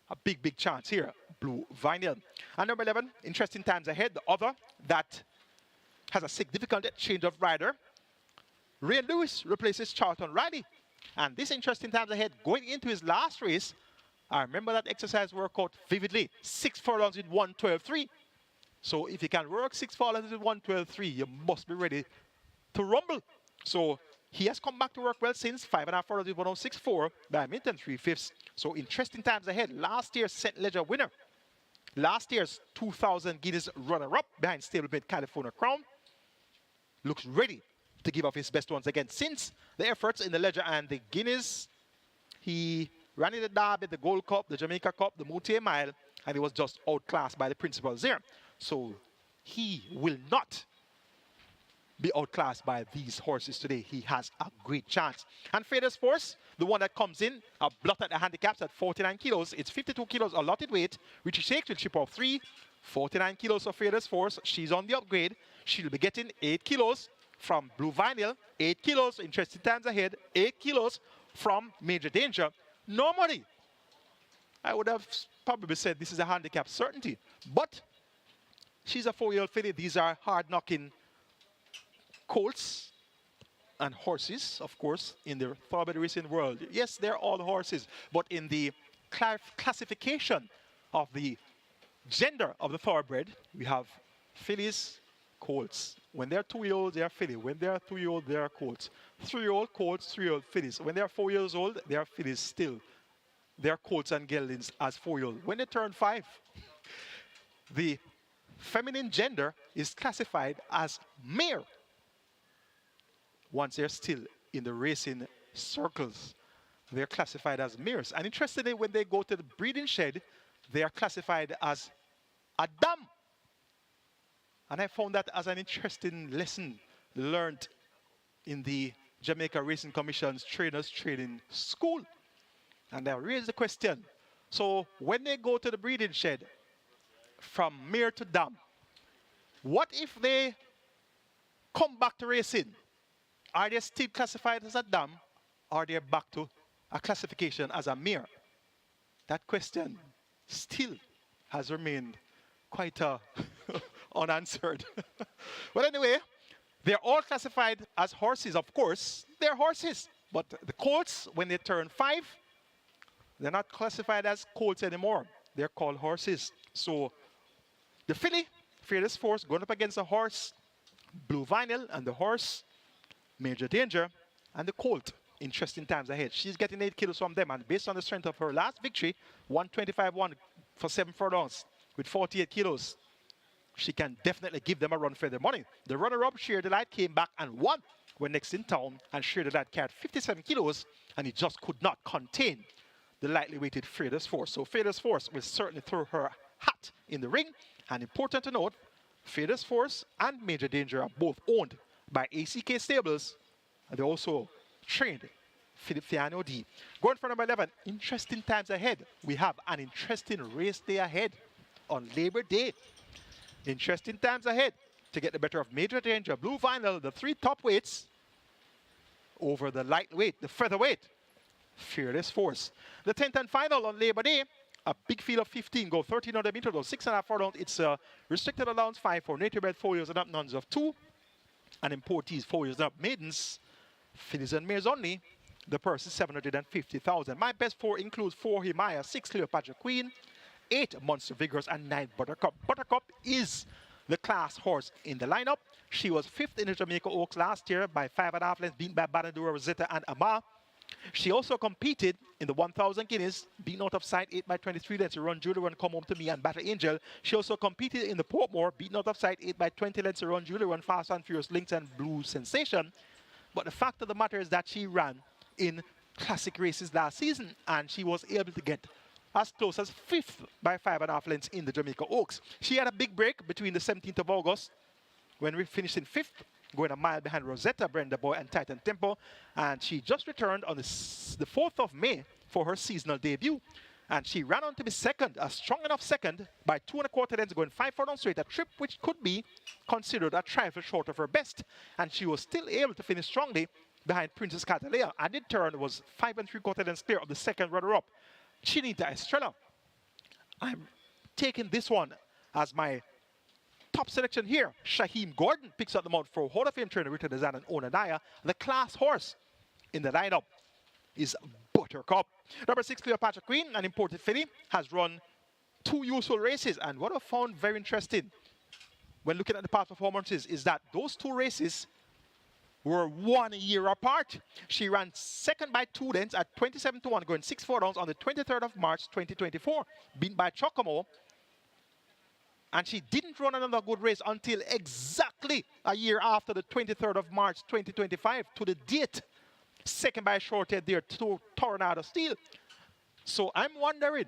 A big, big chance here. Blue Vinyl. And number 11, Interesting Times Ahead. The other that has a significant change of rider. Ray Lewis replaces Charlton Riley. And this Interesting Times Ahead, going into his last race, I remember that exercise workout vividly. 6 furlongs in 1:12.3. So if you can work 6 furlongs in 1:12.3, you must be ready to rumble. So he has come back to work well since. 5.5 furlongs in 1:06.4 by Minton 3/5. So Interesting Times Ahead. Last year's St. Ledger winner. Last year's 2,000 Guinness runner-up behind stablemate California Crown. Looks ready to give off his best once again. Since the efforts in the Ledger and the Guinness, he ran in the Derby, the Gold Cup, the Jamaica Cup, the Moutier Mile, and he was just outclassed by the principals there. So he will not be outclassed by these horses today. He has a great chance. And Fearless Force, the one that comes in, a blot at the handicaps at 49 kilos. It's 52 kilos allotted weight. Richie Shakes will chip off 3. 49 kilos of Fearless Force. She's on the upgrade. She'll be getting 8 kilos from Blue Vinyl, 8 kilos, Interesting Times Ahead, 8 kilos from Major Danger. Normally, I would have probably said this is a handicap certainty, but she's a 4-year-old filly. These are hard-knocking colts and horses, of course, in the thoroughbred racing world. Yes, they're all horses, but in the classification of the gender of the thoroughbred, we have fillies, colts. When they're 2-year-olds, they are filly. When they are 2-year-old, they are colts. 3-year-old colts, 3-year-old fillies. When they are 4 years old, they are fillies still. They are colts and geldings as 4-year-old. When they turn 5, the feminine gender is classified as mare. Once they're still in the racing circles, they're classified as mares. And interestingly, when they go to the breeding shed, they are classified as a dam. And I found that as an interesting lesson learned in the Jamaica Racing Commission's Trainers Training School. And I raised the question, so when they go to the breeding shed from mare to dam, what if they come back to racing? Are they still classified as a dam, or are they back to a classification as a mare? That question still has remained quite unanswered. Well, anyway, they're all classified as horses, of course. They're horses. But the colts, when they turn 5, They're not classified as colts anymore. They're called horses. So the filly, Fearless Force, going up against the horse, Blue Vinyl, and the horse, Major Danger, and the colt. Interesting times ahead. She's getting 8 kilos from them, and based on the strength of her last victory, 125-1 for 7 furlongs with 48 kilos, she can definitely give them a run for their money. The runner-up, Sheer Delight, came back and won when next in town, and Sheer Delight carried 57 kilos, and he just could not contain the lightly weighted Fearless Force. So Fearless Force will certainly throw her hat in the ring, and important to note, Fearless Force and Major Danger are both owned by ACK Stables, and they're also trained Philip Fiano D. Going for number 11, interesting times ahead. We have an interesting race day ahead on Labor Day. Interesting times ahead to get the better of Major Danger, Blue Vinyl, the 3 top weights over the lightweight, the featherweight, Fearless Force. The 10th and final on Labor Day, a big field of 15, go 1,300 meters, go 6.5 furlongs. It's a restricted allowance 5 for native bred 4 years and up, nuns of 2, and importees 4 years and up, maidens, fillies and mares only. The purse is 750,000. My best 4 includes 4 Himaya, 6 Cleopatra Queen, 8 Monster Vigorous, and 9 Buttercup. Buttercup is the class horse in the lineup. She was 5th in the Jamaica Oaks last year by 5.5 lengths, beaten by Banadura, Rosetta, and Ama. She also competed in the 1,000 guineas, beaten out of sight 8 by 23 lengths to Run Julie Run, Come Home to Me, and Battle Angel. She also competed in the Portmore, beaten out of sight 8 by 20 lengths to Run Julie Run, Fast and Furious, Lynx, and Blue Sensation. But the fact of the matter is that she ran in classic races last season, and she was able to get as close as 5th by 5.5 lengths in the Jamaica Oaks. She had a big break between the 17th of August when we finished in 5th, going a mile behind Rosetta, Brenda Boy, and Titan Tempo. And she just returned on the 4th of May for her seasonal debut. And she ran on to be second, a strong enough second, by 2.25 lengths, going 5 furlongs straight, a trip which could be considered a trifle short of her best. And she was still able to finish strongly behind Princess Catalea. And in turn was 5.75 lengths clear of the second runner-up, Chinita Estrella. I'm taking this one as my top selection here. Shaheem Gordon picks up the mount for Hall of Fame trainer Rita Dezan and Onanaya. The class horse in the lineup is Buttercup. Number 6, Cleopatra Queen, an imported filly, has run 2 useful races. And what I found very interesting when looking at the past performances is that those 2 races were 1 year apart. She ran second by 2 lengths at 27-1, going 6 furlongs on the 23rd of March 2024, beaten by Chocomo. And she didn't run another good race until exactly a year after the 23rd of March 2025 to the date. Second by Shorthead there to Tornado Steel. So I'm wondering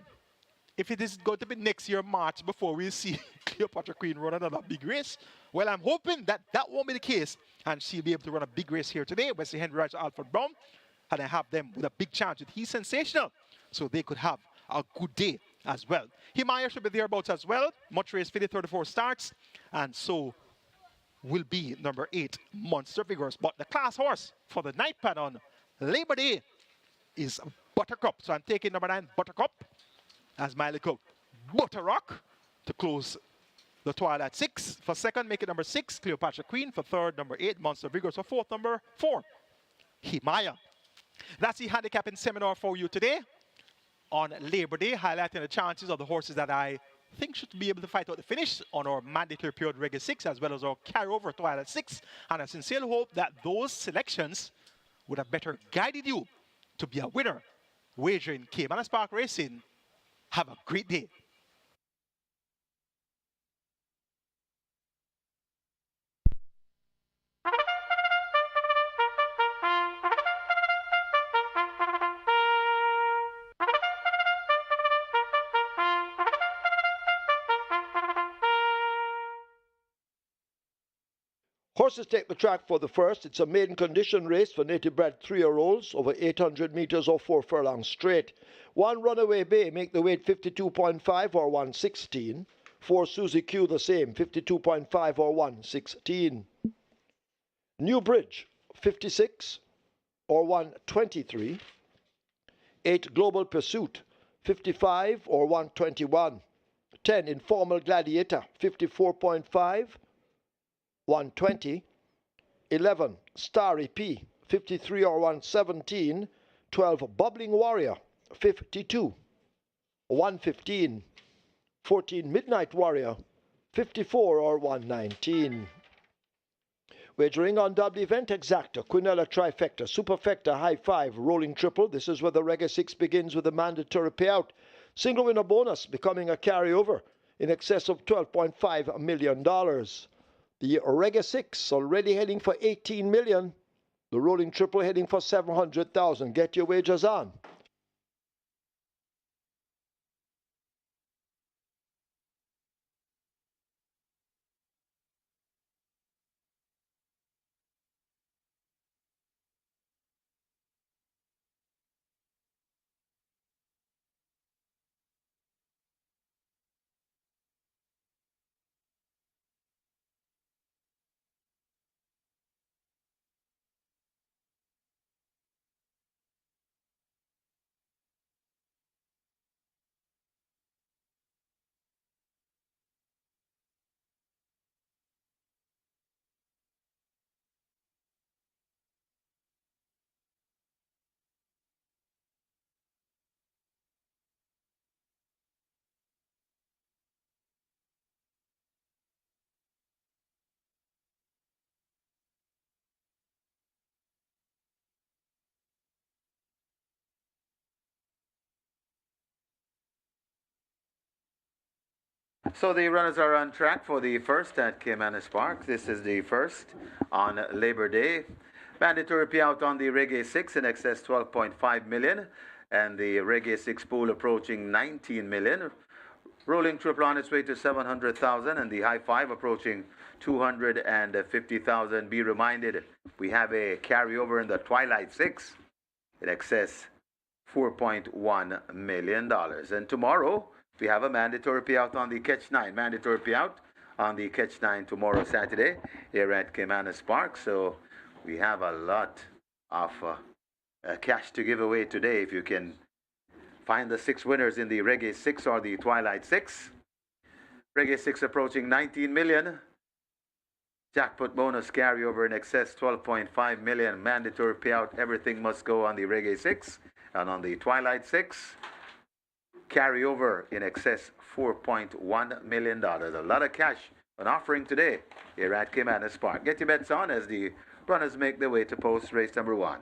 if it is going to be next year March before we see Cleopatra Queen run another big race. Well, I'm hoping that that won't be the case, and she'll be able to run a big race here today. Wesley Henry Rice, Alfred Brown, and I have them with a big chance with He's Sensational, so they could have a good day as well. Himaya should be thereabouts as well. Much race 34 starts, and so will be number 8, Monster Vigorous. But the class horse for the night pad on Labor Day is Buttercup. So I'm taking number 9, Buttercup, as my little Butter Rock to close the Twilight 6. For second, make it number 6, Cleopatra Queen. For third, number 8, Monster Vigorous. For fourth, number 4, Himaya. That's the handicapping seminar for you today on Labor Day, highlighting the chances of the horses that I think should be able to fight out the finish on our mandatory period Regular 6, as well as our carryover Twilight 6. And I sincerely hope that those selections would have better guided you to be a winner wagering Caymanas Park Racing. Have a great day. Horses take the track for the first. It's a maiden condition race for native bred 3-year-olds over 800 meters or 4 furlongs straight. 1 Runaway Bay make the weight 52.5 or 116. 4 Susie Q the same, 52.5 or 116. New Bridge 56 or 123. 8 Global Pursuit 55 or 121. 10 Informal Gladiator 54.5. 120, 11 Starry P 53 or 117, 12 Bubbling Warrior 52, 115, 14 Midnight Warrior, 54 or 119. Wagering on double event exacta, quinella trifecta, superfecta, high five, rolling triple. This is where the Reggae 6 begins with a mandatory payout. Single winner bonus becoming a carryover in excess of $12.5 million. The Reggae 6 already heading for 18 million. The rolling triple heading for 700,000. Get your wagers on. So the runners are on track for the first at Caymanas Park. This is the first on Labor Day. Mandatory payout on the Reggae 6 in excess 12.5 million, and the Reggae 6 pool approaching 19 million. Rolling triple on its way to 700,000, and the high five approaching 250,000. Be reminded, we have a carryover in the Twilight 6 in excess $4.1 million. And tomorrow, we have a mandatory payout on the Catch 9. Mandatory payout on the Catch 9 tomorrow, Saturday, here at Caymanas Park. So we have a lot of cash to give away today if you can find the 6 winners in the Reggae 6 or the Twilight 6. Reggae 6 approaching 19 million. Jackpot bonus carryover in excess 12.5 million. Mandatory payout, everything must go on the Reggae 6. And on the Twilight 6, carryover in excess $4.1 million. A lot of cash on offering today here at Caymanas Park. Get your bets on as the runners make their way to post race number 1.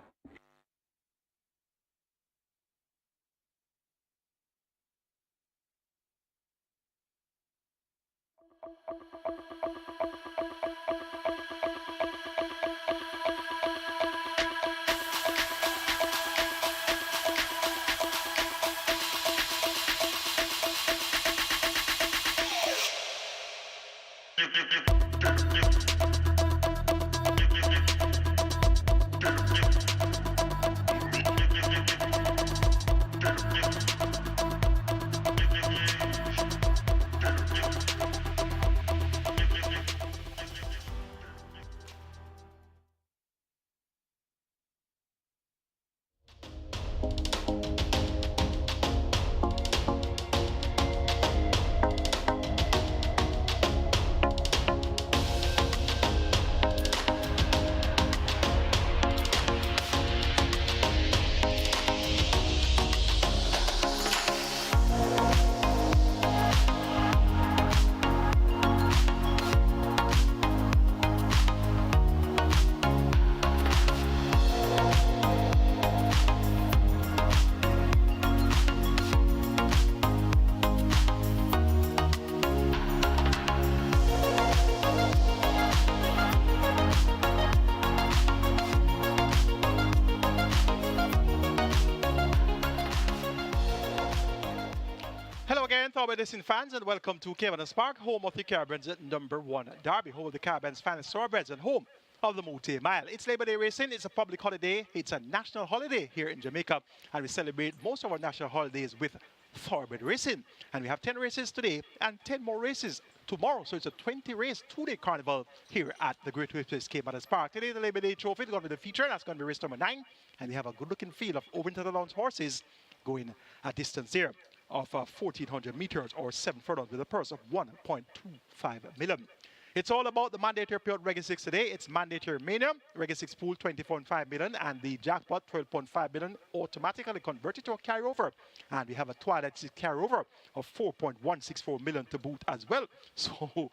Racing fans, and welcome to Caymanas Park, home of the Caribbean's #1 derby, home of the Caribbean's finest thoroughbreds, and home of the Multi Mile. It's Labor Day racing. It's a public holiday. It's a national holiday here in Jamaica, and we celebrate most of our national holidays with thoroughbred racing. And we have 10 races today and 10 more races tomorrow. So it's a 20-race two-day carnival here at the Great Wave Place Caymanas Park. Today, the Labor Day Trophy is going to be the feature. That's going to be race number 9, and we have a good-looking field of over-to-the-launch horses going a distance here of 1,400 meters or 7 furlongs with a purse of 1.25 million. It's all about the mandatory payout Reggae 6 today. It's mandatory mania, Reggae 6 pool 24.5 million, and the jackpot 12.5 million automatically converted to a carryover. And we have a Twilight 6 carryover of 4.164 million to boot as well. So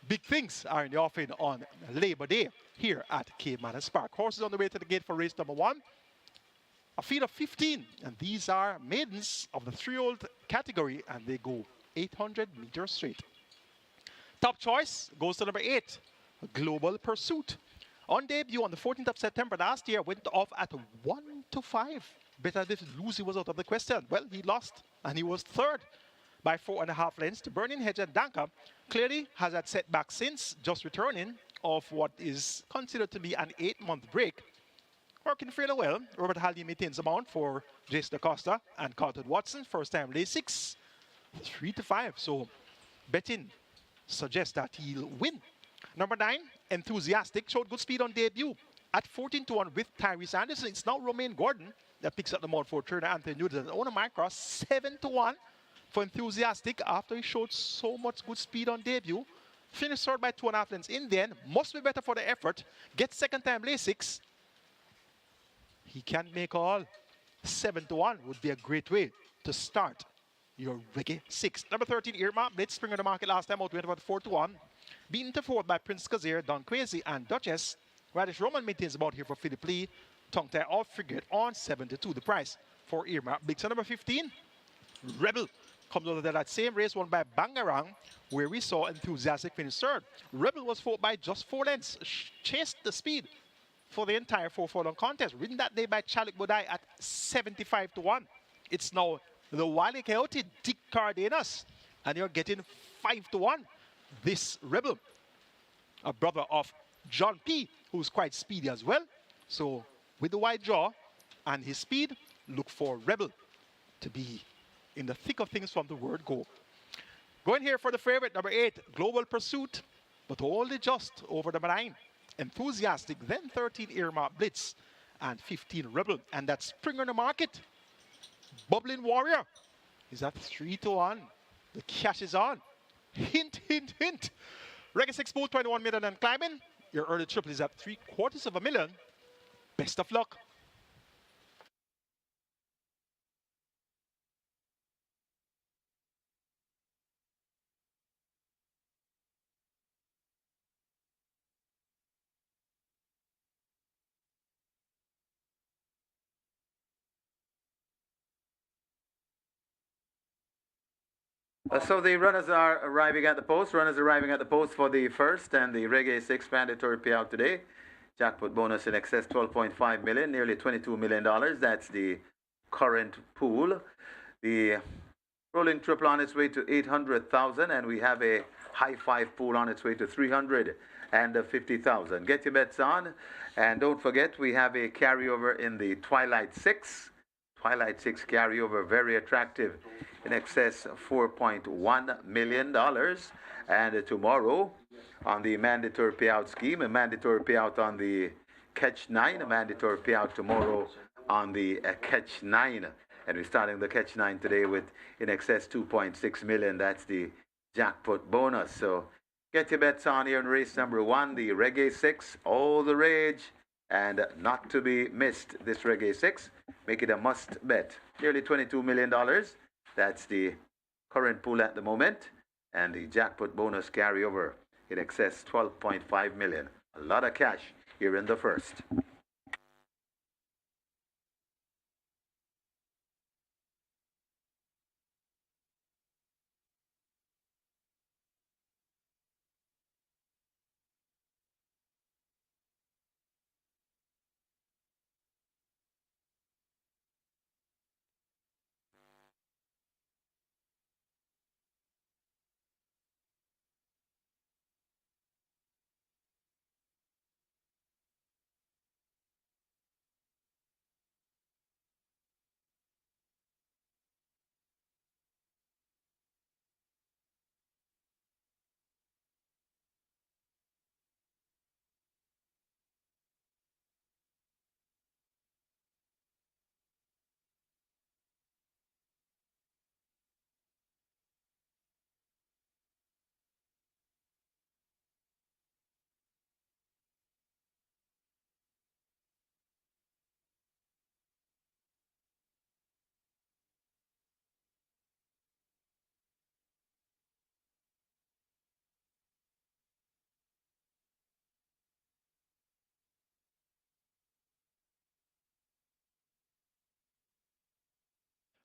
big things are in the offing on Labor Day here at Caymanas Park. Horses on the way to the gate for race number 1. A field of 15, and these are maidens of the 3-year-old category, and they go 800 meters straight. Top choice goes to number 8, Global Pursuit. On debut on the 14th of September last year, went off at 1-5. Better if Lucy was out of the question. Well, he lost, and he was third by 4.5 lengths to Burning Hedge and Danka. Clearly has had setback since, just returning of what is considered to be an 8-month break. Working fairly well. Robert Haldane maintains the mount for Jason Acosta and Carlton Watson. First time lay 6, 3-5. So betting suggests that he'll win. Number 9, Enthusiastic, showed good speed on debut at 14-1 with Tyrese Anderson. It's now Romaine Gordon that picks up the mount for trainer Anthony Newton. And Ona Mycross, 7-1 for Enthusiastic after he showed so much good speed on debut. Finished third by 2.5 lengths in the end. Must be better for the effort. Get second time lay 6. He can make all. 7-1 would be a great way to start your Reggae 6. Number 13, Irma, Blitz, spring on the market last time out, went about 4-1. Beaten to 4th by Prince Kazir, Don Quasi, and Duchess. Radish Roman maintains about here for Philip Lee. Tongue tie off frigate on 7-2. The price for Irma. Big number 15, Rebel, comes out of that same race won by Bangarang, where we saw Enthusiastic finish third. Rebel was fought by just 4 lengths, chased the speed for the entire 4-furlong contest. Ridden that day by Chalik Bodai at 75-1. It's now the wily coyote Dick Cardenas, and you're getting 5-1. This Rebel, a brother of John P, who's quite speedy as well. So with the wide jaw and his speed, look for Rebel to be in the thick of things from the word go. Going here for the favorite, number 8, Global Pursuit, but only just over number 9, Enthusiastic, then 13, Irma Blitz, and 15, Rebel. And that spring on the market, Bubbling Warrior, is at 3-1. The cash is on. Hint, hint, hint. Reggae 6 pool, 21 million and climbing. Your early triple is at 750,000. Best of luck. So the runners are arriving at the post. Runners arriving at the post for the first and the Reggae 6 mandatory payout today. Jackpot bonus in excess 12.5 million, nearly $22 million. That's the current pool. The rolling triple on its way to 800,000, and we have a high five pool on its way to 350,000. Get your bets on, and don't forget we have a carryover in the Twilight 6. Twilight 6 carryover, very attractive, in excess of $4.1 million. And tomorrow on the mandatory payout scheme, a mandatory payout on the Catch 9, a mandatory payout tomorrow on the Catch 9. And we're starting the Catch 9 today with in excess 2.6 million. That's the jackpot bonus. So get your bets on here in race number 1, the Reggae 6, all the rage. And not to be missed, this Reggae 6. Make it a must bet. Nearly $22 million. That's the current pool at the moment. And the jackpot bonus carryover in excess 12.5 million. A lot of cash here in the first.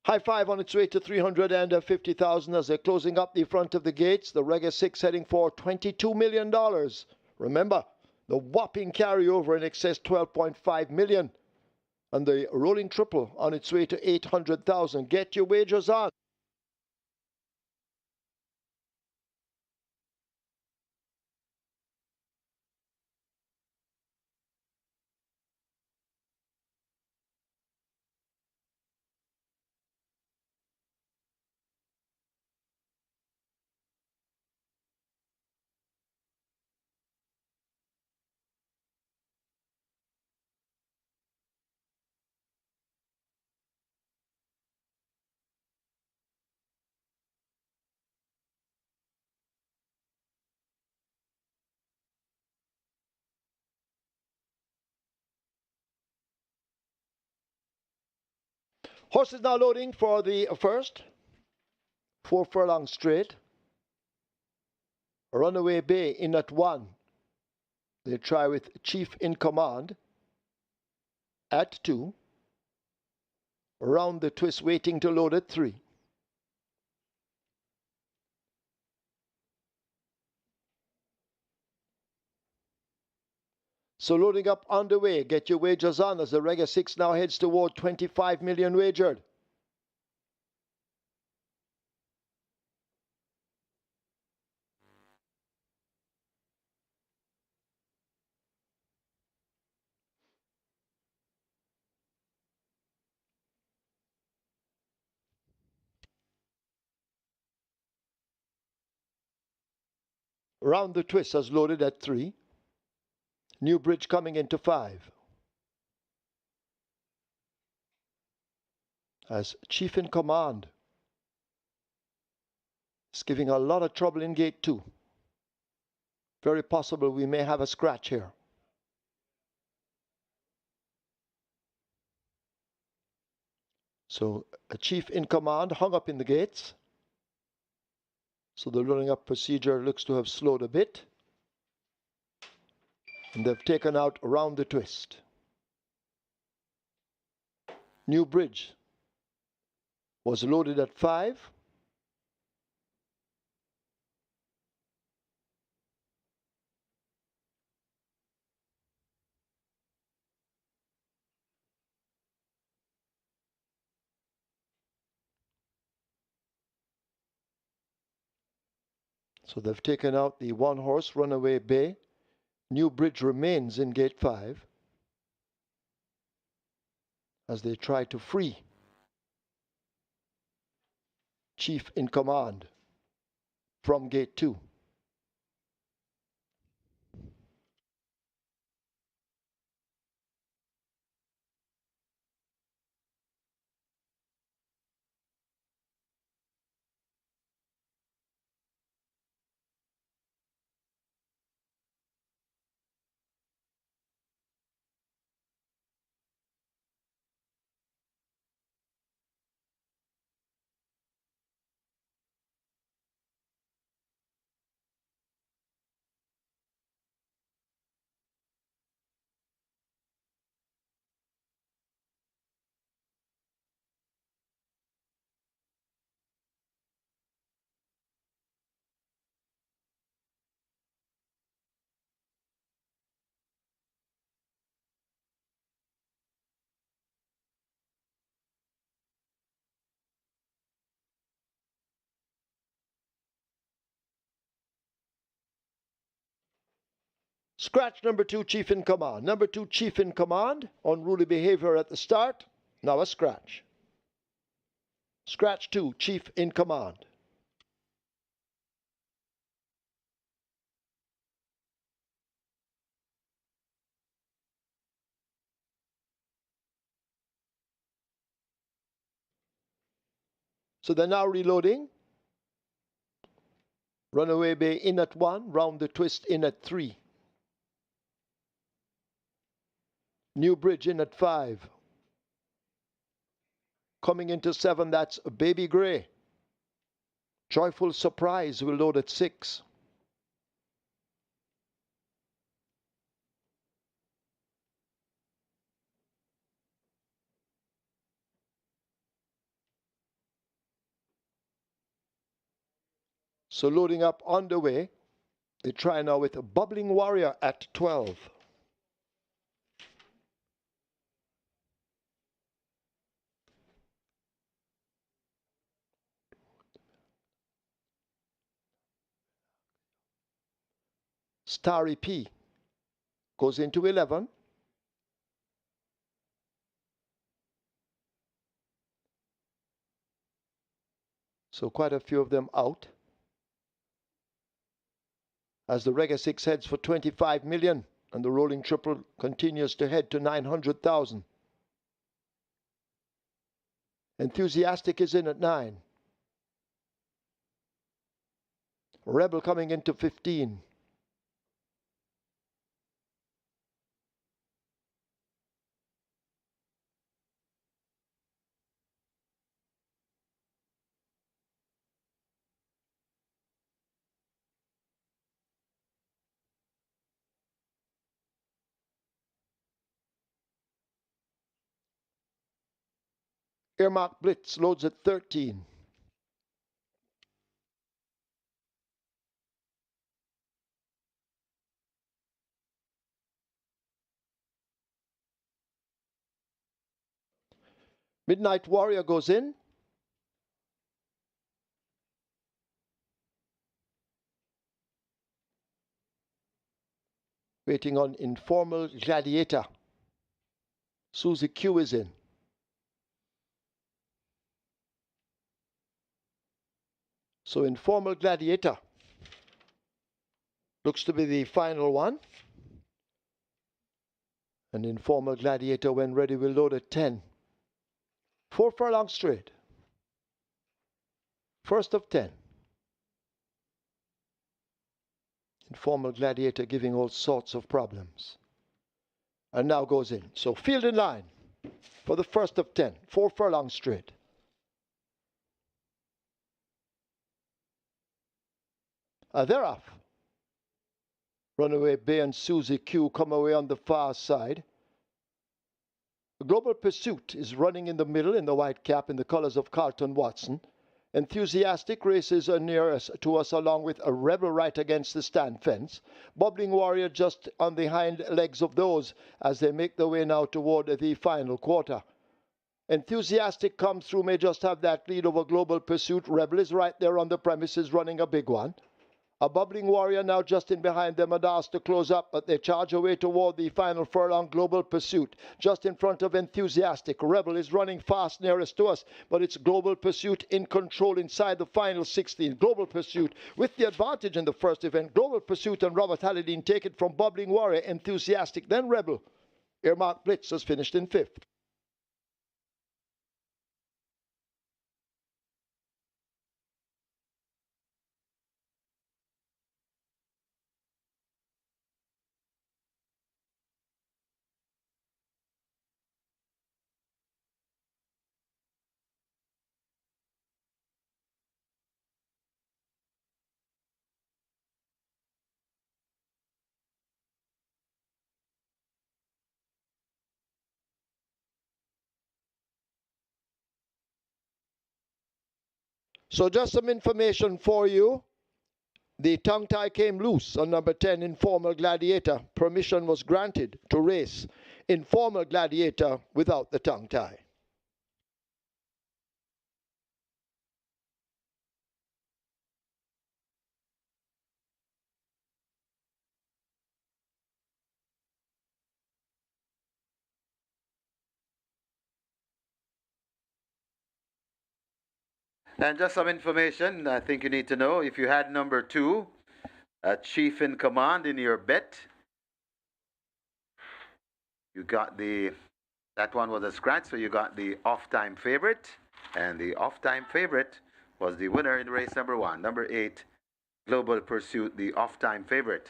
High Five on its way to 350,000 as they're closing up the front of the gates. The Reggae 6 heading for $22 million. Remember, the whopping carryover in excess $12.5 million. And the Rolling Triple on its way to 800,000. Get your wagers on. Horses now loading for the first. 4 furlongs straight. Runaway Bay in at 1. They try with Chief in Command at 2. Round the Twist waiting to load at 3. So loading up underway. Get your wagers on as the Reggae 6 now heads toward 25 million wagered. Round the Twist has loaded at 3. New Bridge coming into 5. As Chief in Command is giving a lot of trouble in gate 2. Very possible we may have a scratch here. So a Chief in Command hung up in the gates. So the loading up procedure looks to have slowed a bit. And they've taken out Round the Twist. New Bridge was loaded at 5. So they've taken out the 1 horse Runaway Bay. New Bridge remains in gate 5 as they try to free Chief in Command from gate 2. Scratch number 2, Chief in Command. Number 2, Chief in Command. Unruly behavior at the start. Now a scratch. Scratch 2, Chief in Command. So they're now reloading. Runaway Bay in at 1. Round the Twist in at 3. New Bridge in at 5. Coming into 7, that's Baby Grey. Joyful Surprise will load at 6. So loading up on the way. They try now with a Bubbling Warrior at 12. Starry P goes into 11. So quite a few of them out. As the Reggae 6 heads for 25 million and the Rolling Triple continues to head to 900,000. Enthusiastic is in at 9. Rebel coming into 15. Earmark Blitz loads at 13. Midnight Warrior goes in. Waiting on Informal Gladiator. Susie Q is in. So Informal Gladiator looks to be the final one. And Informal Gladiator, when ready, will load at 10. 4 furlong straight. First of 10. Informal Gladiator giving all sorts of problems. And now goes in. So field in line for the first of 10. 4 furlong straight. They're off. Runaway Bay and Susie Q come away on the far side. Global Pursuit is running in the middle in the white cap in the colors of Carlton Watson. Enthusiastic races are near us to us along with a Rebel right against the stand fence. Bubbling Warrior just on the hind legs of those as they make their way now toward the final quarter. Enthusiastic comes through, may just have that lead over Global Pursuit. Rebel is right there on the premises running a big one. A Bubbling Warrior now just in behind them and asked to close up, but they charge away toward the final furlong. Global Pursuit just in front of Enthusiastic. Rebel is running fast nearest to us, but it's Global Pursuit in control inside the final 16. Global Pursuit with the advantage in the first event. Global Pursuit and Robert Hallidine take it from Bubbling Warrior, Enthusiastic, then Rebel. Earmark Blitz has finished in 5th. So just some information for you. The tongue tie came loose on number 10, Informal Gladiator. Permission was granted to race Informal Gladiator without the tongue tie. And just some information I think you need to know. If you had number 2, a chief in command in your bet, you got that one was a scratch, so you got the off-time favorite. And the off-time favorite was the winner in race number 1, number 8, Global Pursuit, the off-time favorite.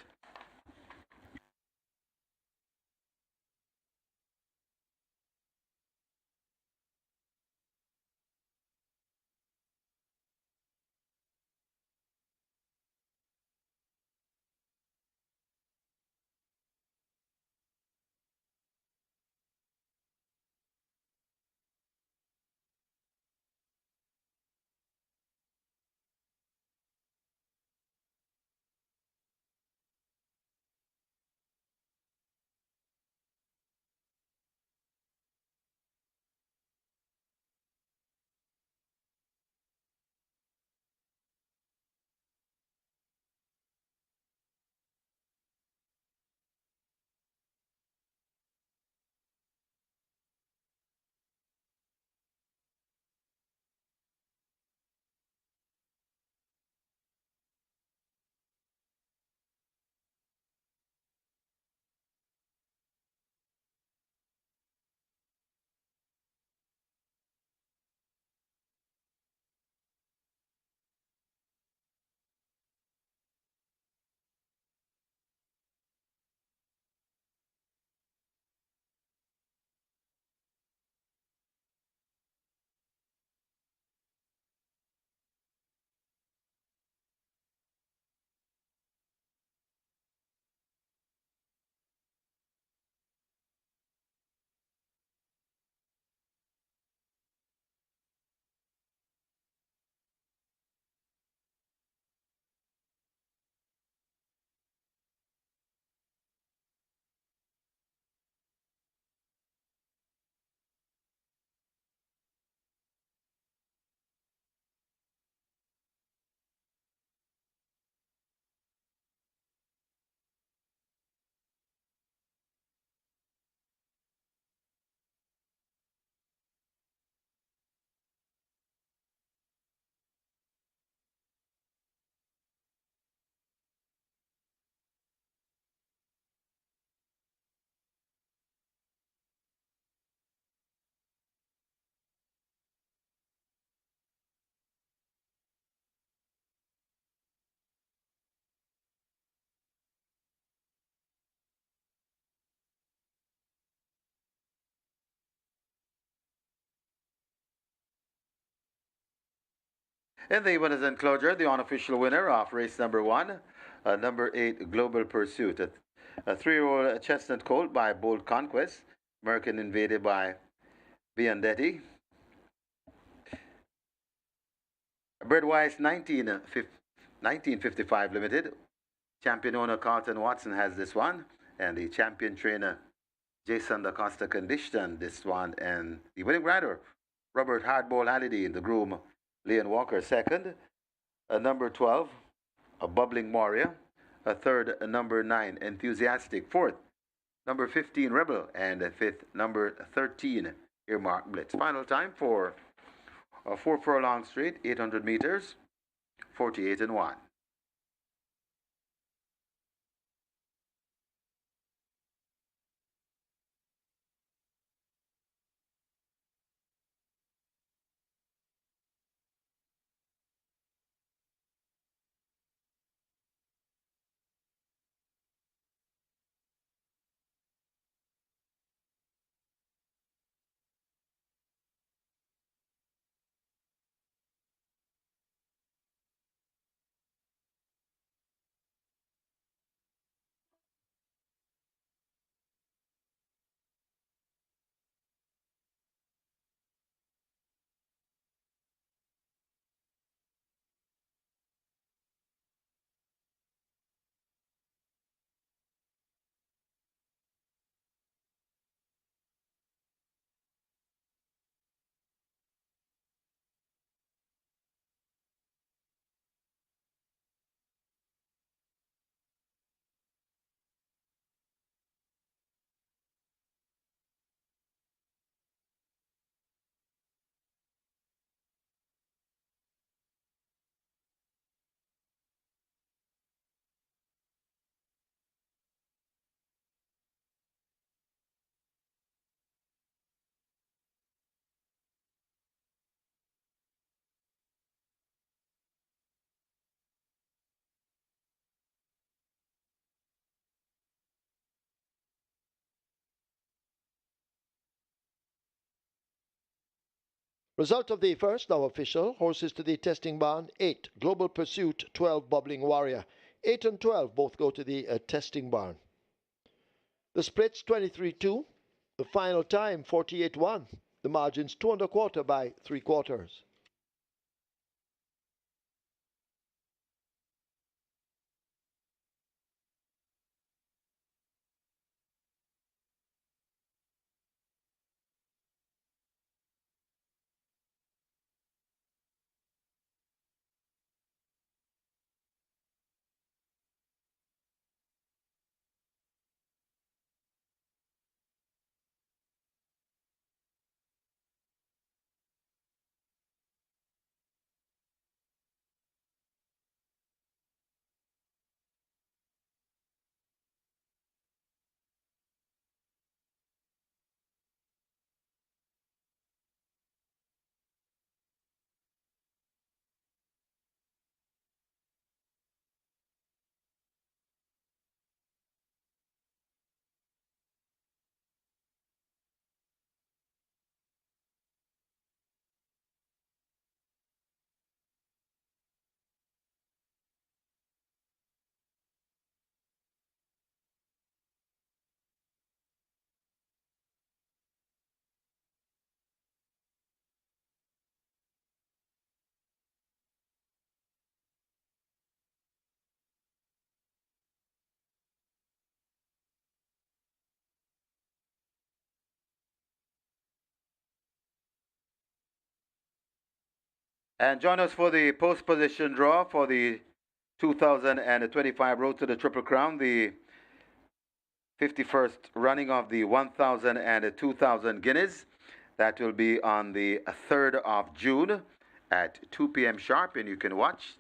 In the winners enclosure, the unofficial winner of race number 1, number 8 Global Pursuit, a 3-year-old chestnut colt by Bold Conquest, American invaded by Biandetti. Birdwise 1955 Limited. Champion owner Carlton Watson has this one, and the champion trainer Jason DaCosta conditioned this one, and the winning rider Robert Hardball Halliday, the groom Leon Walker second, number 12 a Bubbling Warrior, a third number 9 Enthusiastic, fourth number 15 Rebel, and a fifth number 13 Earmark Blitz. Final time for 4 furlong straight, 800 meters, 48 and 1. Result of the first, now official. Horses to the testing barn: 8 Global Pursuit, 12 Bubbling Warrior. 8 and 12 both go to the testing barn. The splits 23-2. The final time 48-1. The margins 2 1/4 by 3/4. And join us for the post position draw for the 2025 Road to the Triple Crown, the 51st running of the 1,000 and 2,000 guineas. That will be on the 3rd of June at 2 p.m. sharp, and you can watch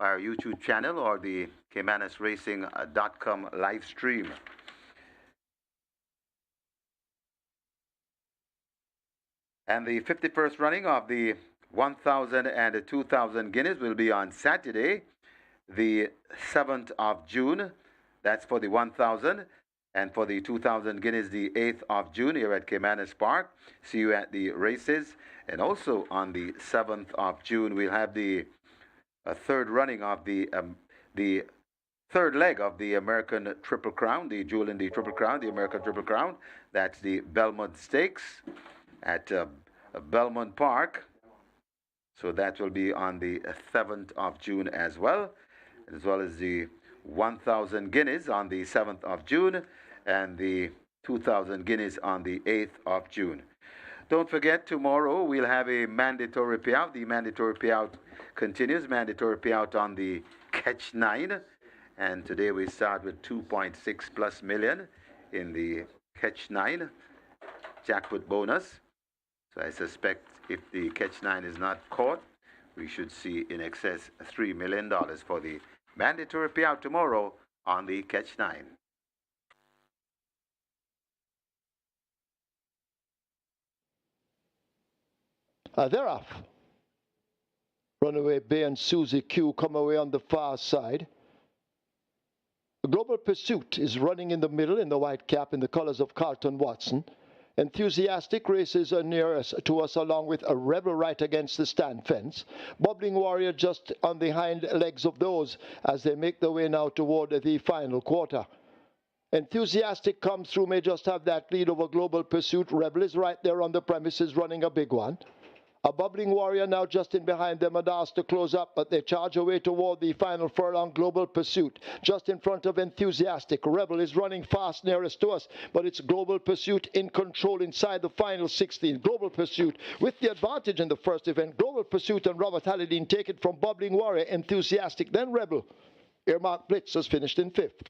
our YouTube channel or the CaymanasRacing.com live stream. And the 51st running of the 1,000 and 2,000 guineas will be on Saturday, the 7th of June. That's for the 1,000. And for the 2,000 guineas, the 8th of June here at Caymanas Park. See you at the races. And also on the 7th of June, we'll have the third running of the third leg of the American Triple Crown, the jewel in the Triple Crown, the American Triple Crown. That's the Belmont Stakes at Belmont Park. So that will be on the 7th of June as well as the 1,000 guineas on the 7th of June and the 2,000 guineas on the 8th of June. Don't forget, tomorrow we'll have a mandatory payout. The mandatory payout continues. Mandatory payout on the Catch 9. And today we start with 2.6 plus million in the Catch 9 jackpot bonus. So I suspect if the Catch 9 is not caught, we should see in excess $3 million for the mandatory payout tomorrow on the Catch 9. They're off. Runaway Bay and Susie Q come away on the far side. Global Pursuit is running in the middle in the white cap in the colors of Carlton Watson. Enthusiastic races are near us to us along with a Rebel right against the stand fence. Bubbling Warrior just on the hind legs of those as they make their way now toward the final quarter. Enthusiastic comes through, may just have that lead over Global Pursuit. Rebel is right there on the premises running a big one. A Bubbling Warrior now just in behind them and asked to close up, but they charge away toward the final furlong. Global Pursuit just in front of Enthusiastic. Rebel is running fast nearest to us, but it's Global Pursuit in control inside the final 16. Global Pursuit with the advantage in the first event. Global Pursuit and Robert Hallidine take it from Bubbling Warrior, Enthusiastic, then Rebel. Earmark Blitz has finished in 5th.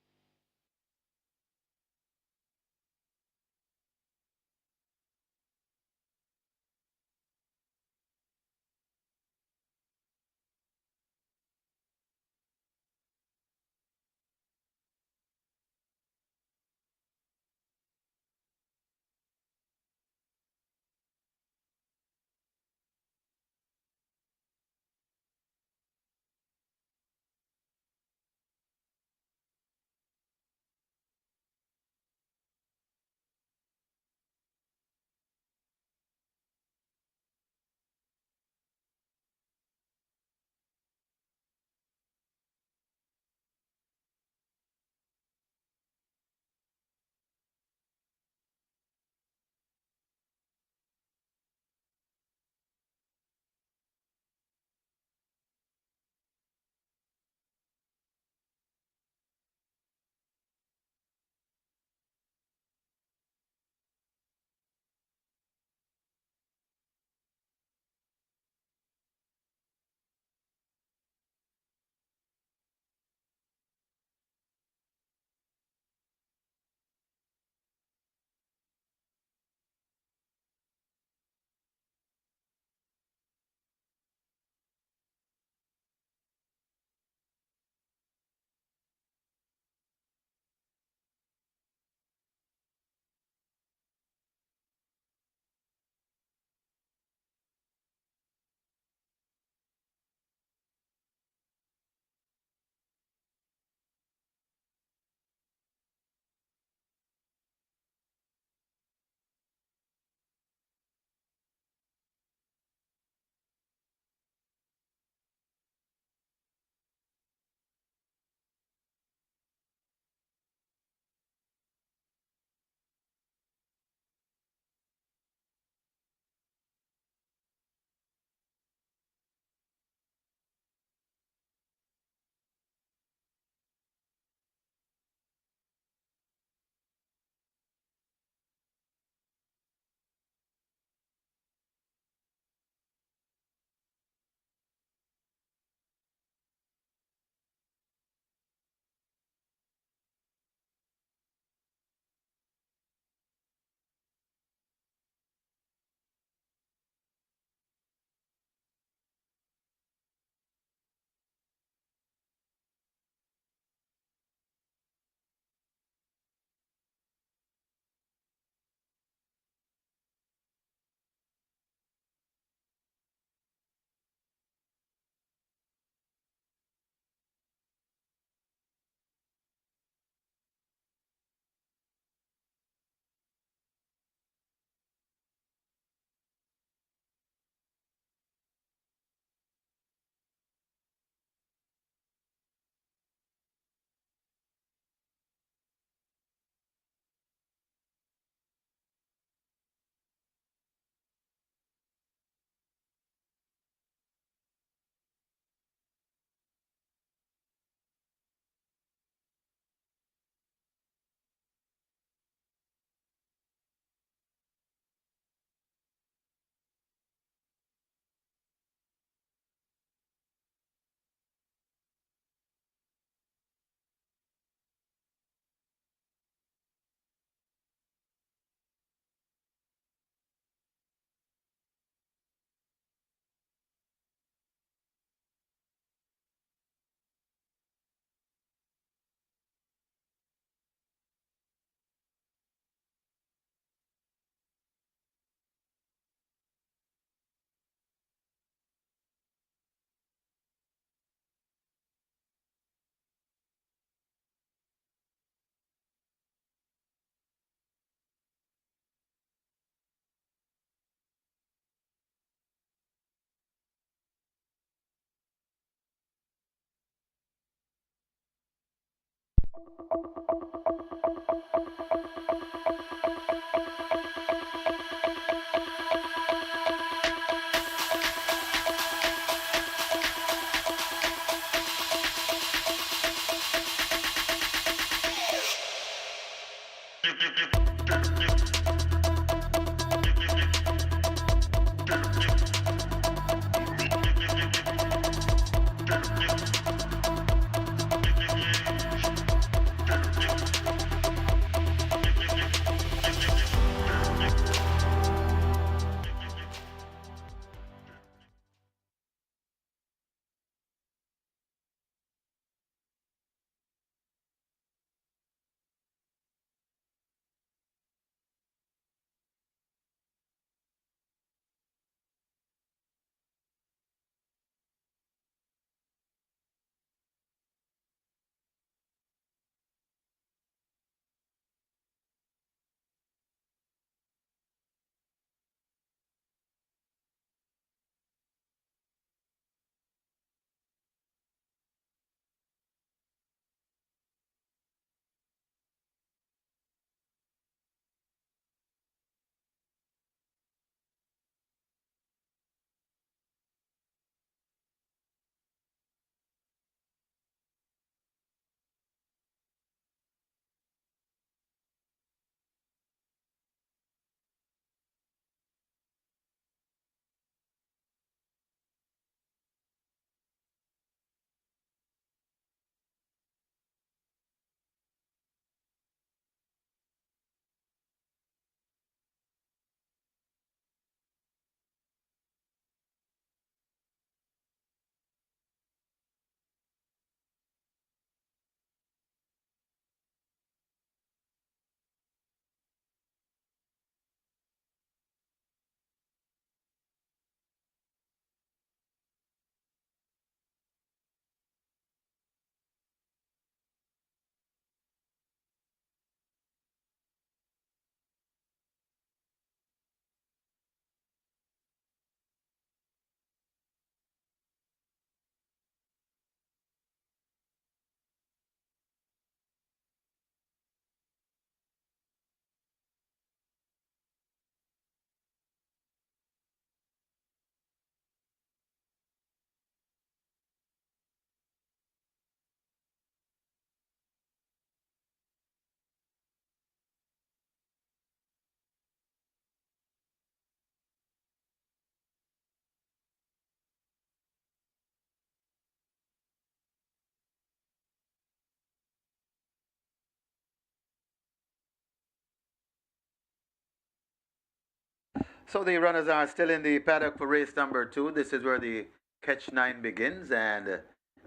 So the runners are still in the paddock for race number 2. This is where the catch 9 begins. And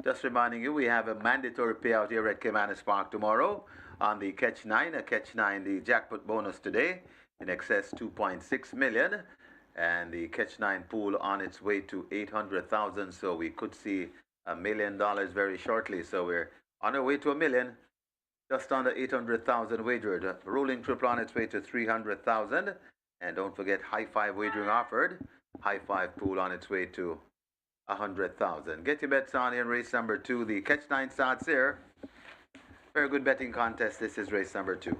just reminding you, we have a mandatory payout here at Caymanas Park tomorrow on the catch 9. A catch 9, the jackpot bonus today in excess 2.6 million. And the catch 9 pool on its way to 800,000. So we could see $1 million very shortly. So we're on our way to $1 million. Just under 800,000 wagered. Rolling triple on its way to 300,000. And don't forget, high five wagering offered. High five pool on its way to 100,000. Get your bets on in race number 2. The catch 9 starts here. Very good betting contest. This is race number 2.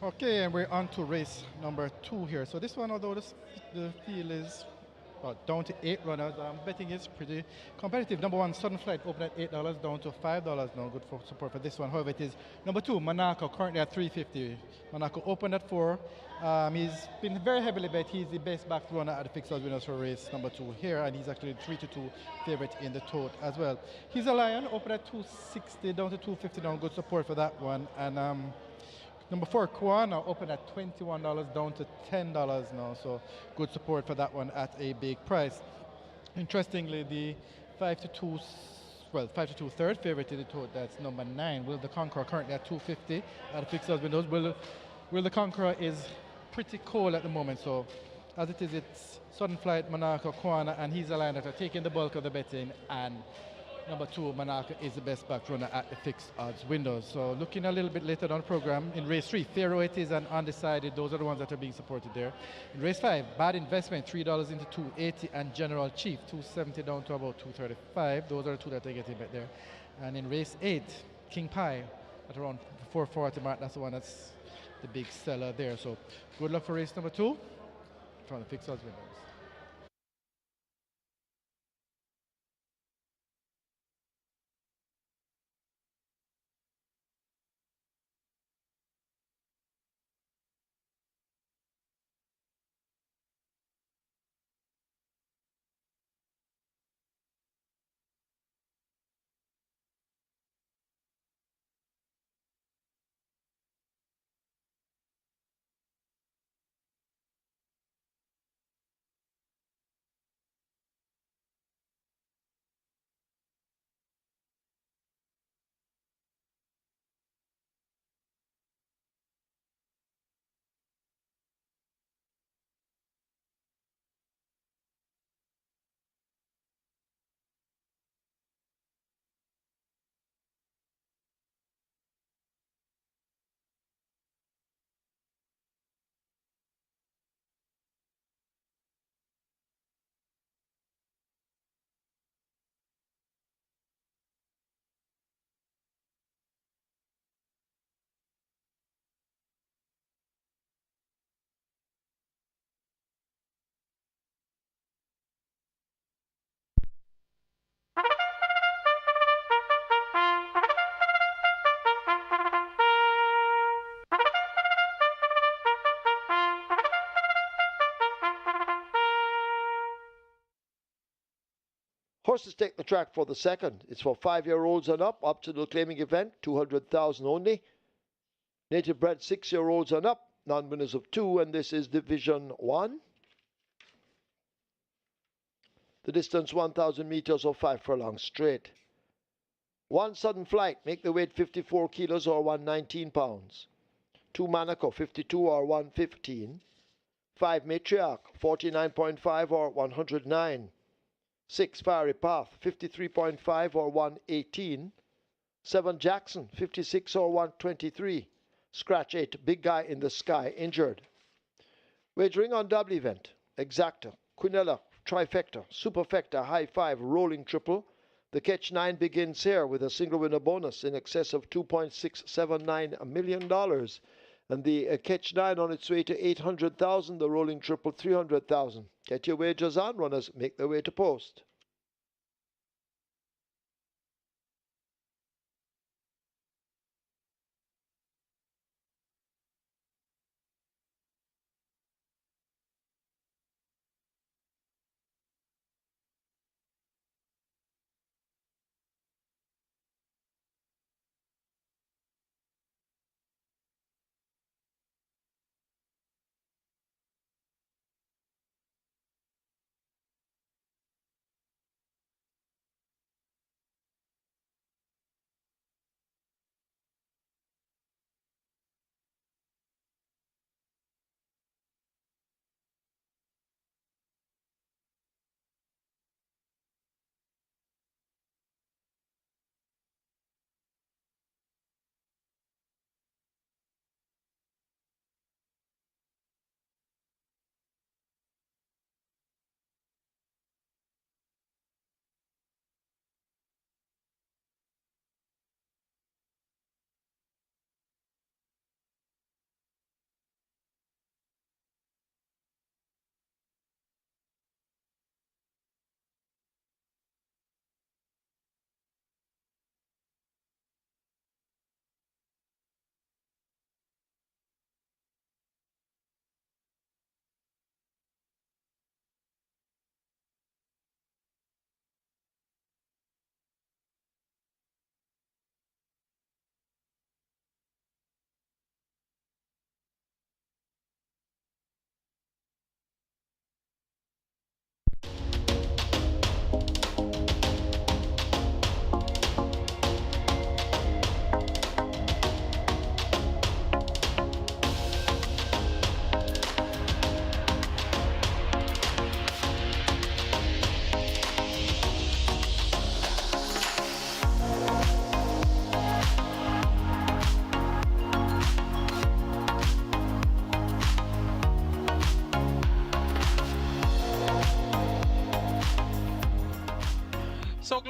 Okay, and we're on to race number 2 here. So this one, although the field is down to 8 runners, betting is pretty competitive. Number 1, Sudden Flight, open at $8, down to $5 now. Good for support for this one. However, it is number 2, Monaco, currently at $3.50. Monaco opened at 4. He's been very heavily bet. He's the best back runner at the fixed odds winners for race number 2 here, and he's actually 3-2 favorite in the tote as well. He's a Lion, open at 260, down to 250 now. Good support for that one. And number 4, Kwana, open at $21, down to $10 now. So good support for that one at a big price. Interestingly, the 5-2, 5-2 third favorite in the tote, that's number 9, Will the Conqueror, currently at 250 at the fixed odds windows. Will the Conqueror is pretty cold at the moment, so as it is, it's Sudden Flight, Monaco, Kwana, and he's a line that are taking the bulk of the betting, and number 2, Monaco, is the best back runner at the fixed odds windows. So looking a little bit later down the program, in race 3, Pharaoh It is and Undecided. Those are the ones that are being supported there. In race 5, Bad Investment, $3 into 280, and General Chief, 270 down to about 235. Those are the two that are getting bet there. And in race 8, King Pie at around 440 mark. That's the one that's the big seller there. So good luck for race number 2 from the fixed odds windows. Horses take the track for the second. It's for 5-year-olds and up to the claiming event, 200,000 only. Native bred 6-year-olds and up, non-winners of 2, and this is Division 1. The distance 1,000 meters or 5 furlongs straight. 1 Sudden Flight, make the weight 54 kilos or 119 pounds. 2 Monaco, 52 or 115. 5 Matriarch, 49.5 or 109. 6 Fiery Path, 53.5 or 118. 7 Jackson, 56 or 123. Scratch 8 Big Guy in the Sky, injured. Wagering on double event. Exacta, Quinella, Trifecta, Superfecta, High 5, Rolling Triple. The Catch 9 begins here with a single winner bonus in excess of $2.679 million. And the Catch 9 on its way to 800,000, the Rolling Triple 300,000. Get your wagers on, runners. Make their way to post.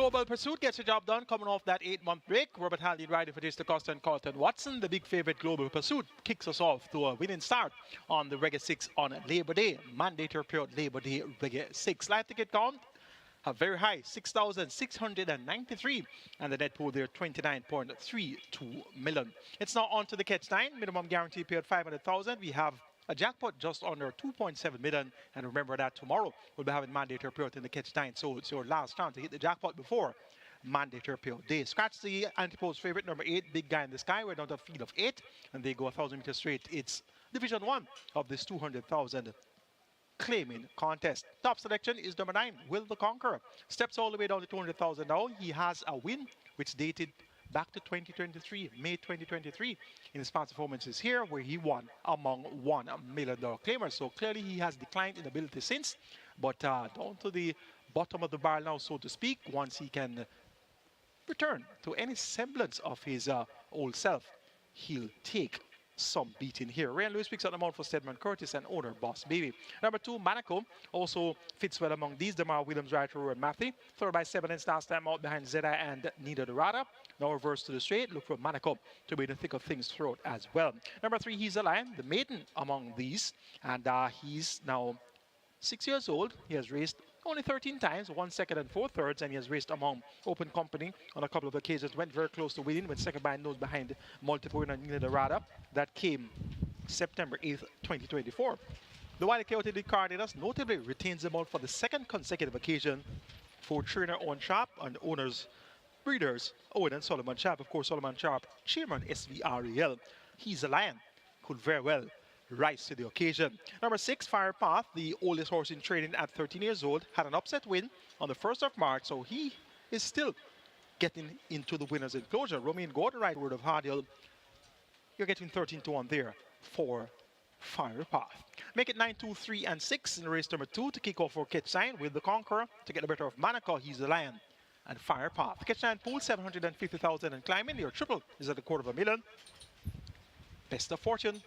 Global Pursuit gets the job done coming off that 8-month break. Robert Haley riding for Jason DeCosta and Carlton Watson. The big favorite Global Pursuit kicks us off to a winning start on the Reggae 6 on Labor Day. Mandatory period Labor Day Reggae 6. Live ticket count a very high 6,693 and the net pool there 29.32 million. It's now on to the catch 9. Minimum guarantee period 500,000. We have a jackpot just under 2.7 million, and remember that tomorrow we'll be having mandatory period in the catch 9, so it's your last chance to hit the jackpot before mandatory period day. Scratch the anti-post favorite number 8, Big Guy in the Sky. We're down to a field of 8 and they go 1,000 meters straight. It's division 1 of this 200,000 claiming contest. Top selection is number 9, Will the Conqueror. Steps all the way down to 200,000 now. He has a win which dated back to 2023, May 2023, in his past performances here, where he won among $1 million claimers. So clearly he has declined in ability since, but down to the bottom of the barrel now, so to speak, once he can return to any semblance of his old self, he'll take some beating here. Ryan Lewis picks up the mount for Stedman Curtis and owner Boss Baby. Number 2, Monaco, also fits well among these. Demar Williams, right through and Matthew. Third by 7 and last time out behind Zeta and Nida Dorada. Now reverse to the straight. Look for Monaco to be in the thick of things throughout as well. Number 3, He's a Lion, the maiden among these. And he's now 6 years old. He has raced only 13 times, 1 second and 4 thirds, and he has raced among open company on a couple of occasions. Went very close to winning, went second by nose behind multiple winner Nina Dorada. That came September 8th, 2024. The Wiley Coyote de Cardenas notably retains the mount for the second consecutive occasion for trainer Owen Sharp and owners, breeders Owen and Solomon Sharp. Of course, Solomon Sharp, chairman SVREL. He's a Lion, could very well rise to the occasion. Number 6, Fire Path, the oldest horse in training at 13 years old, had an upset win on the 1st of March, so he is still getting into the winner's enclosure. Romain Gordon, right word of Hardiel, you're getting 13 to 1 there for Fire Path. Make it 9, 2, 3, and 6 in race number 2 to kick off for Catch 9 with the Conqueror to get the better of Monaco. He's the Lion and Fire Path. Catch 9 pool 750,000 and climbing. Your triple is at $250,000. Best of fortune.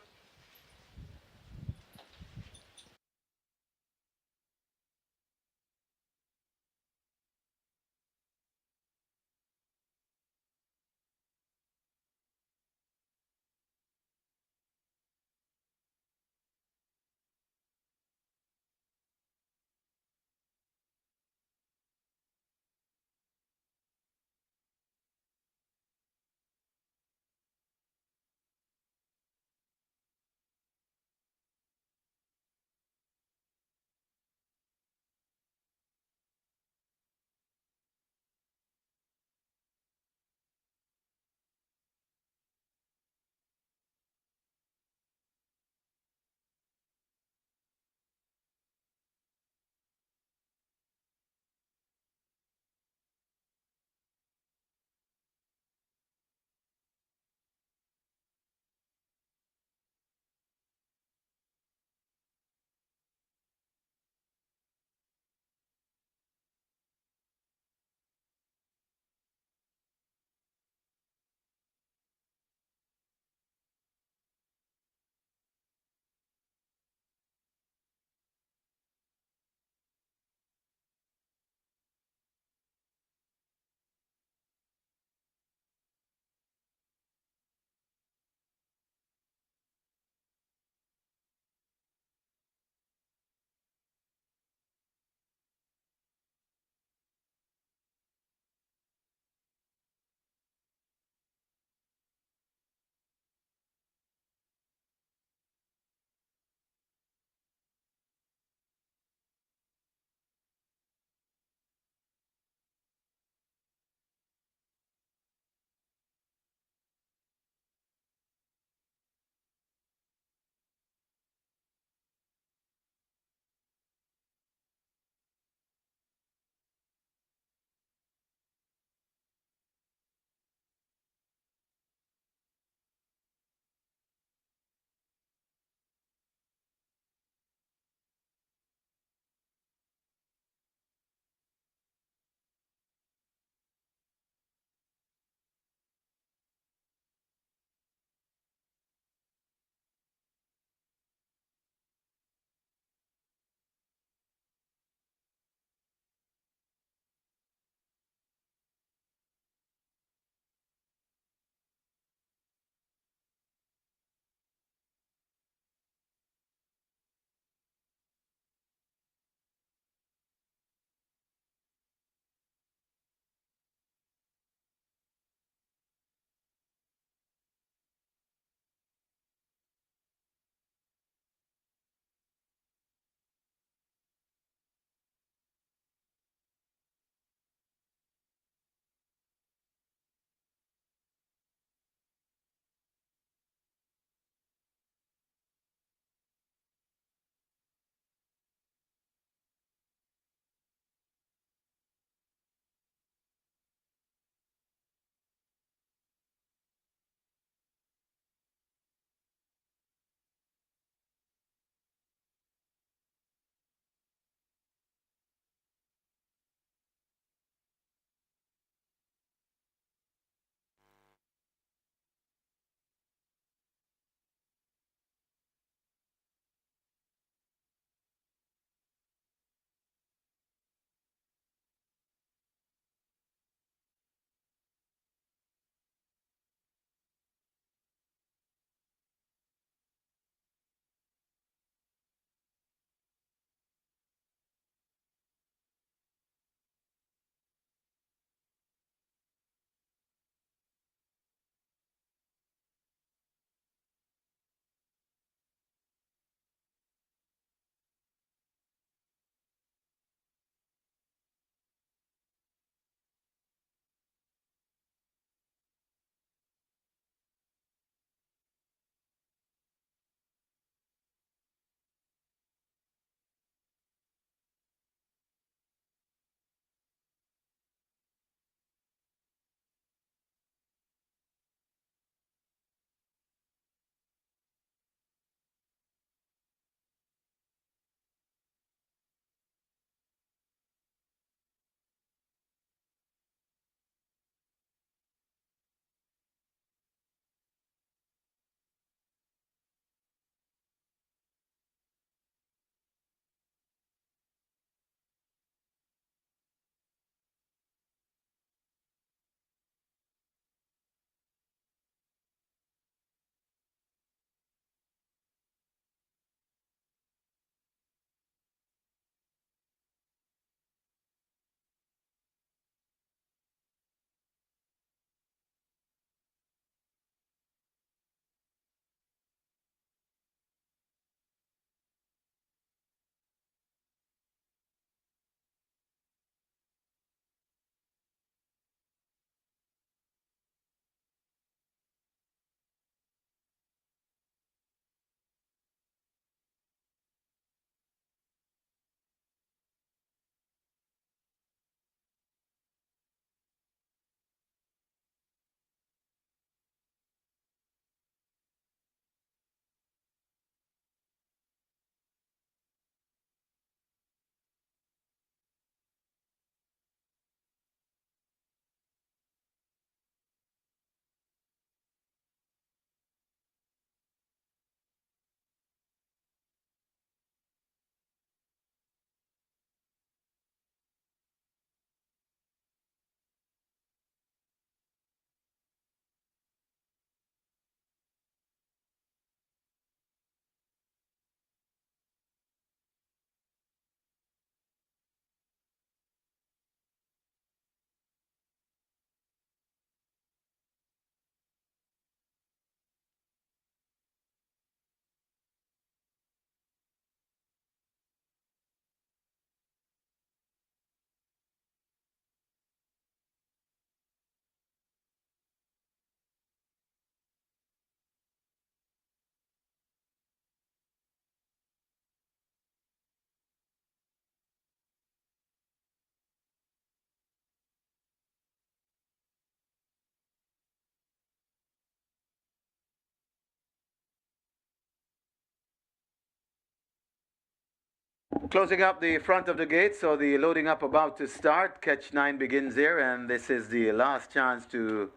Closing up the front of the gate, so the loading up about to start. Catch 9 begins here, and this is the last chance to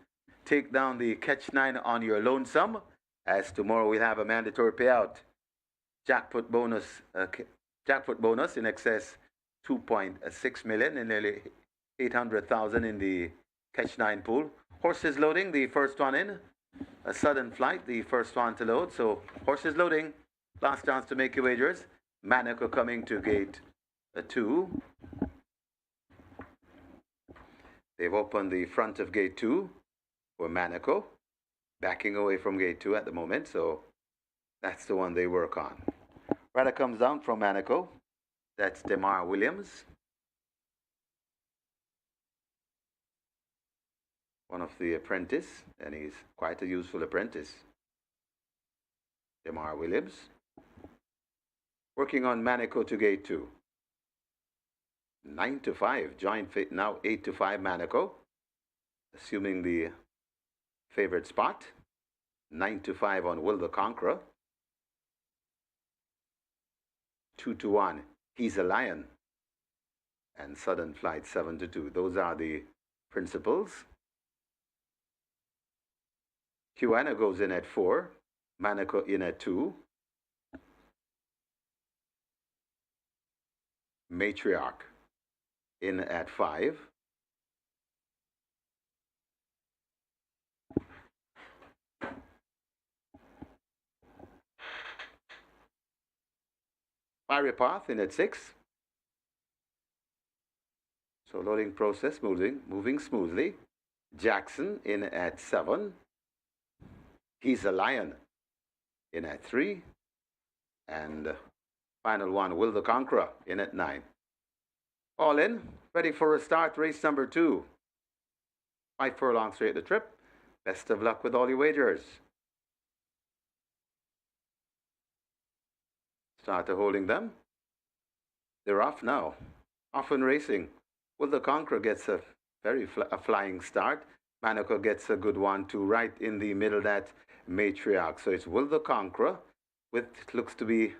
take down the catch 9 on your lonesome, as tomorrow we have a mandatory payout. Jackpot bonus in excess 2.6 million and nearly 800,000 in the catch 9 pool. Horses loading, the first one in. A sudden flight, the first one to load. So horses loading, last chance to make your wagers. Manaco coming to gate 2. They've opened the front of gate 2 for Manaco, backing away from gate 2 at the moment, so that's the one they work on. Rider comes down from Manaco. That's Demar Williams, one of the apprentice, and he's quite a useful apprentice. Demar Williams, working on Manaco to gate 2. 9 to 5, joint fit now 8 to 5 Manaco, assuming the favorite spot. 9 to 5 on Will the Conqueror. 2 to 1, He's a Lion. And Sudden Flight 7 to 2. Those are the principles. Caymanas goes in at 4. Manaco in at 2. Matriarch in at 5. Fiery Path in at 6. So loading process moving smoothly. Jackson in at 7. He's a Lion in at 3. And final one, Will the Conqueror in at 9. All in, ready for a start, race number 2. 5 furlongs straight the trip. Best of luck with all your wagers. Start holding them. They're off now. Off and racing. Will the Conqueror gets a flying start. Manaco gets a good one too, right in the middle, that Matriarch. So it's Will the Conqueror with, looks to be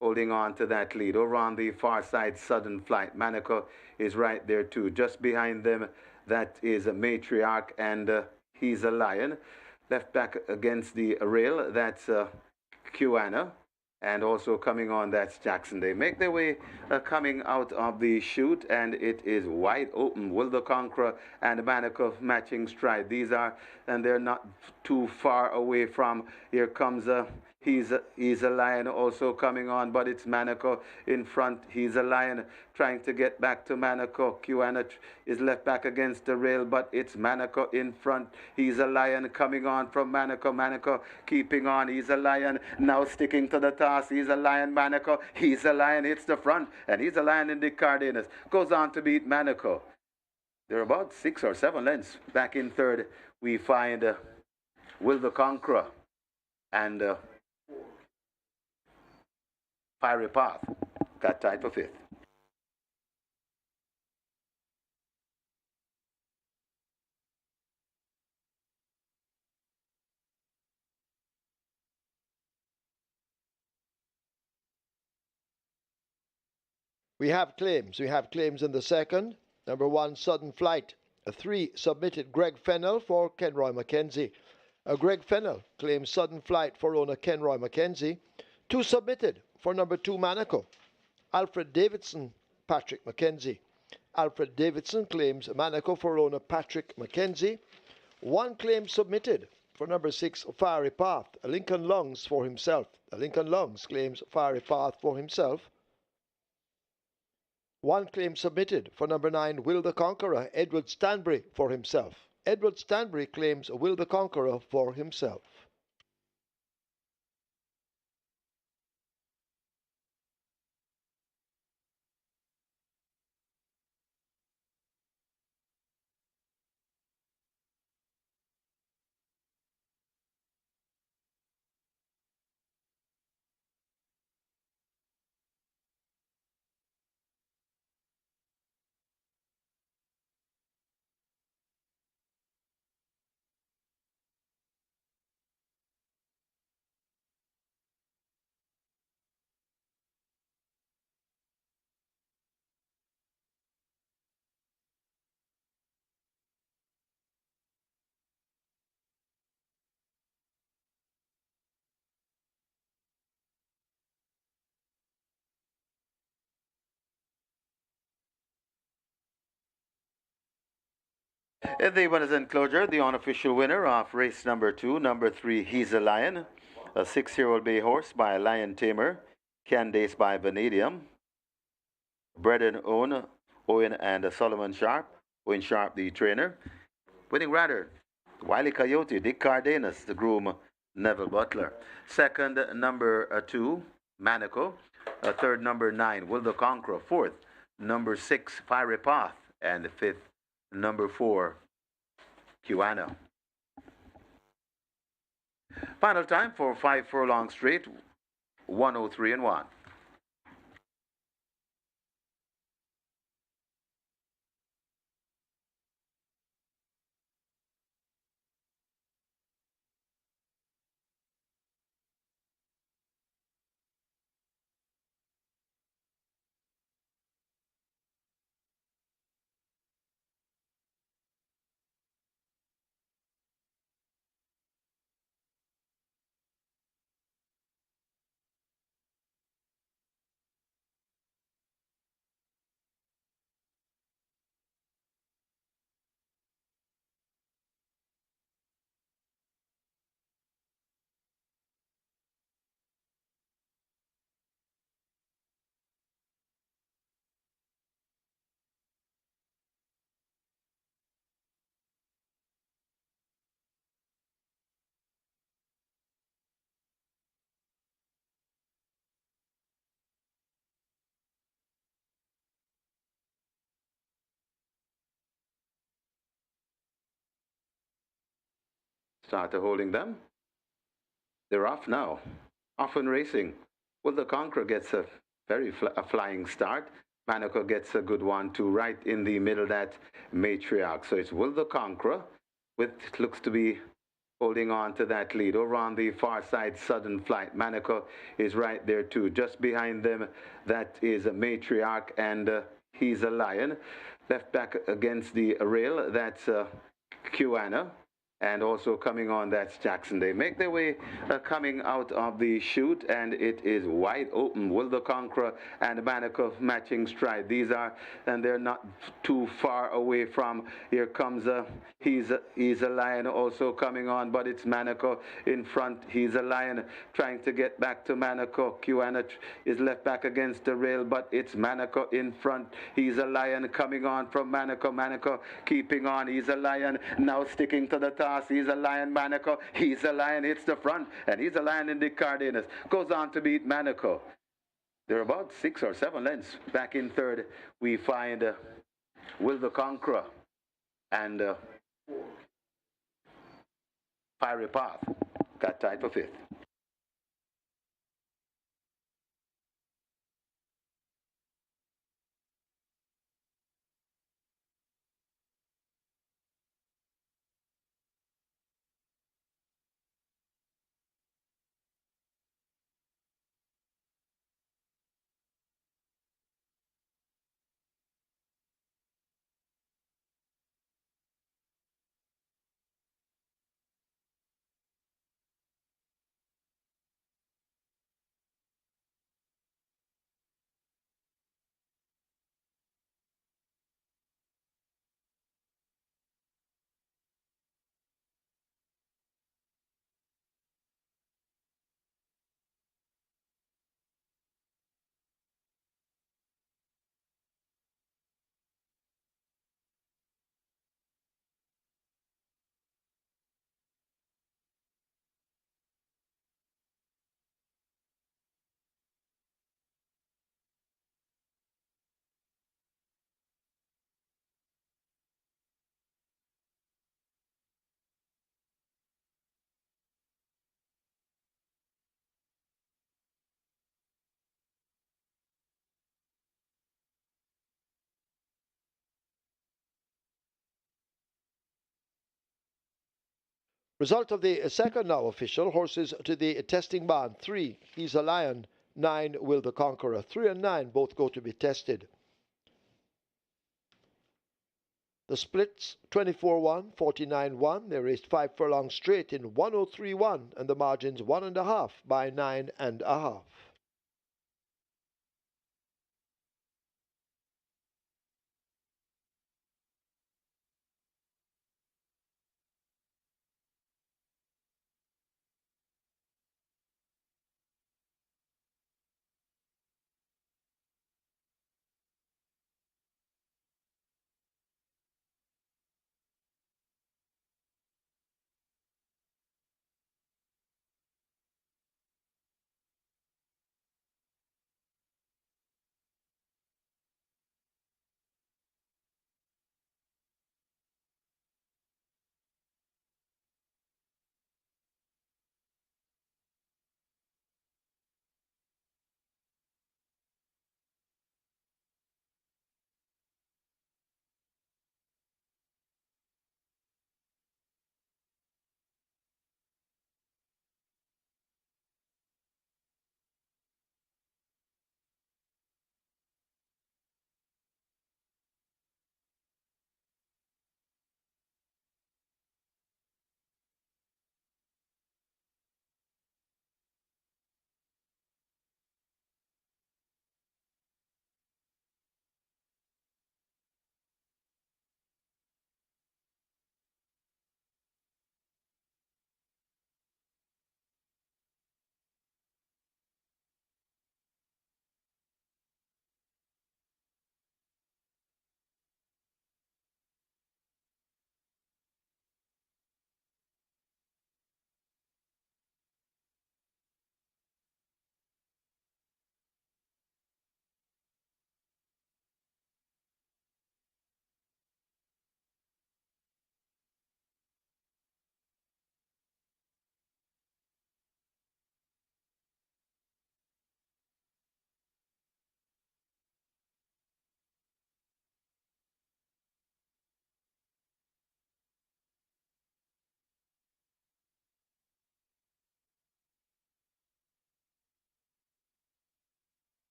holding on to that lead. Over on the far side, Sudden Flight. Manaco is right there too. Just behind them, that is a Matriarch, and He's a Lion. Left back against the rail, that's Caymanas. And also coming on, that's Jackson. They make their way coming out of the chute, and it is wide open. Will the Conqueror and Manaco matching stride. These are, and they're not too far away from. Here comes He's a Lion also coming on, but it's Manaco in front. He's a Lion trying to get back to Manaco. Caymanas is left back against the rail, but it's Manaco in front. He's a Lion coming on from Manaco. Manaco keeping on. He's a Lion now sticking to the task. He's a Lion, Manaco. He's a Lion hits the front, and He's a Lion in the Cardenas. Goes on to beat Manaco. They're about 6 or 7 lengths. Back in third, we find Will the Conqueror and Fiery Path got tied for 5th. We have claims. We have claims in the second. Number 1, Sudden Flight. 3, submitted Greg Fennell for Kenroy Mackenzie. Greg Fennell claims Sudden Flight for owner Kenroy Mackenzie. 2, submitted for number 2, Manaco. Alfred Davidson, Patrick Mackenzie. Alfred Davidson claims Manaco for owner Patrick Mackenzie. 1 claim submitted for number 6, Fiery Path. Lincoln Lungs for himself. Lincoln Lungs claims Fiery Path for himself. 1 claim submitted for number 9, Will the Conqueror, Edward Stanbury for himself. Edward Stanbury claims Will the Conqueror for himself. In the winners enclosure, the unofficial winner of race number 2, number 3, He's a Lion, a 6-year-old bay horse by Lion Tamer, Candace by Vanadium, bred and owned Owen and Solomon Sharp, Owen Sharp the trainer. Winning rider, Wiley Coyote, Dick Cardenas, the groom, Neville Butler. Second, number 2, Manico. Third, number 9, Will the Conqueror. Fourth, number 6, Fiery Path. And fifth, number 4, Kiwana. Final time for 5 furlong straight, 103 and 1. Starter holding them. They're off now. Off and racing. Well, the Conqueror gets a flying start. Manico gets a good one too, right in the middle, that Matriarch. So it's Will the Conqueror, with looks to be holding on to that lead. Over on the far side, Sudden Flight. Manico is right there too. Just behind them, that is a Matriarch, and He's a Lion. Left back against the rail, that's Kiwana. And also coming on, that's Jackson. They make their way coming out of the chute, and it is wide open. Will the Conqueror and Manico matching stride. These are, and they're not too far away from. Here comes He's a Lion also coming on, but it's Manico in front. He's a Lion trying to get back to Manico. Kiwana is left back against the rail, but it's Manico in front. He's a Lion coming on from Manico. Manico keeping on. He's a Lion now sticking to the top. He's a Lion, Manico. He's a Lion, hits the front, and He's a Lion in Dick Cardenas. Goes on to beat Manico. They're about 6 or 7 lengths. Back in third, we find Will the Conqueror and Fiery Path. Got tied for fifth. Result of the second now official. Horses to the testing barn. 3, He's a Lion. 9, Will the Conqueror. 3 and 9 both go to be tested. The splits 24-1, 49-1. They raced 5 furlongs straight in 103-1, and the margins 1.5 by 9.5.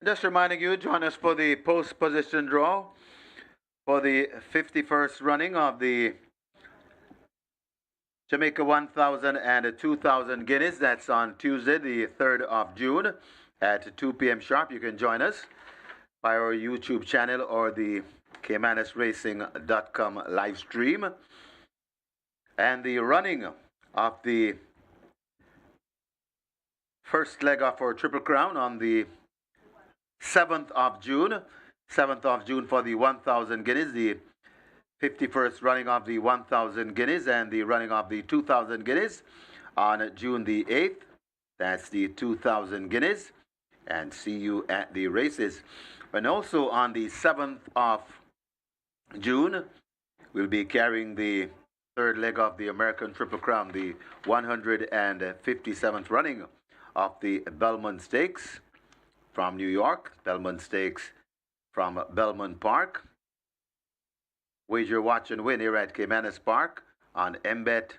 Just reminding you, join us for the post position draw for the 51st running of the Jamaica 1000 and 2000 Guineas. That's on Tuesday, the 3rd of June at 2 p.m. sharp. You can join us by our YouTube channel or the CaymanasRacing.com live stream. And the running of the first leg of our Triple Crown on the 7th of June. 7th of June for the 1000 Guineas, the 51st running of the 1000 Guineas, and the running of the 2000 Guineas on June the 8th. That's the 2000 Guineas. And see you at the races. And also on the 7th of June, we'll be carrying the third leg of the American Triple Crown, the 157th running of the Belmont Stakes from New York. Belmont Stakes from Belmont Park. Wager, watch, and win here at Caymanas Park on MBet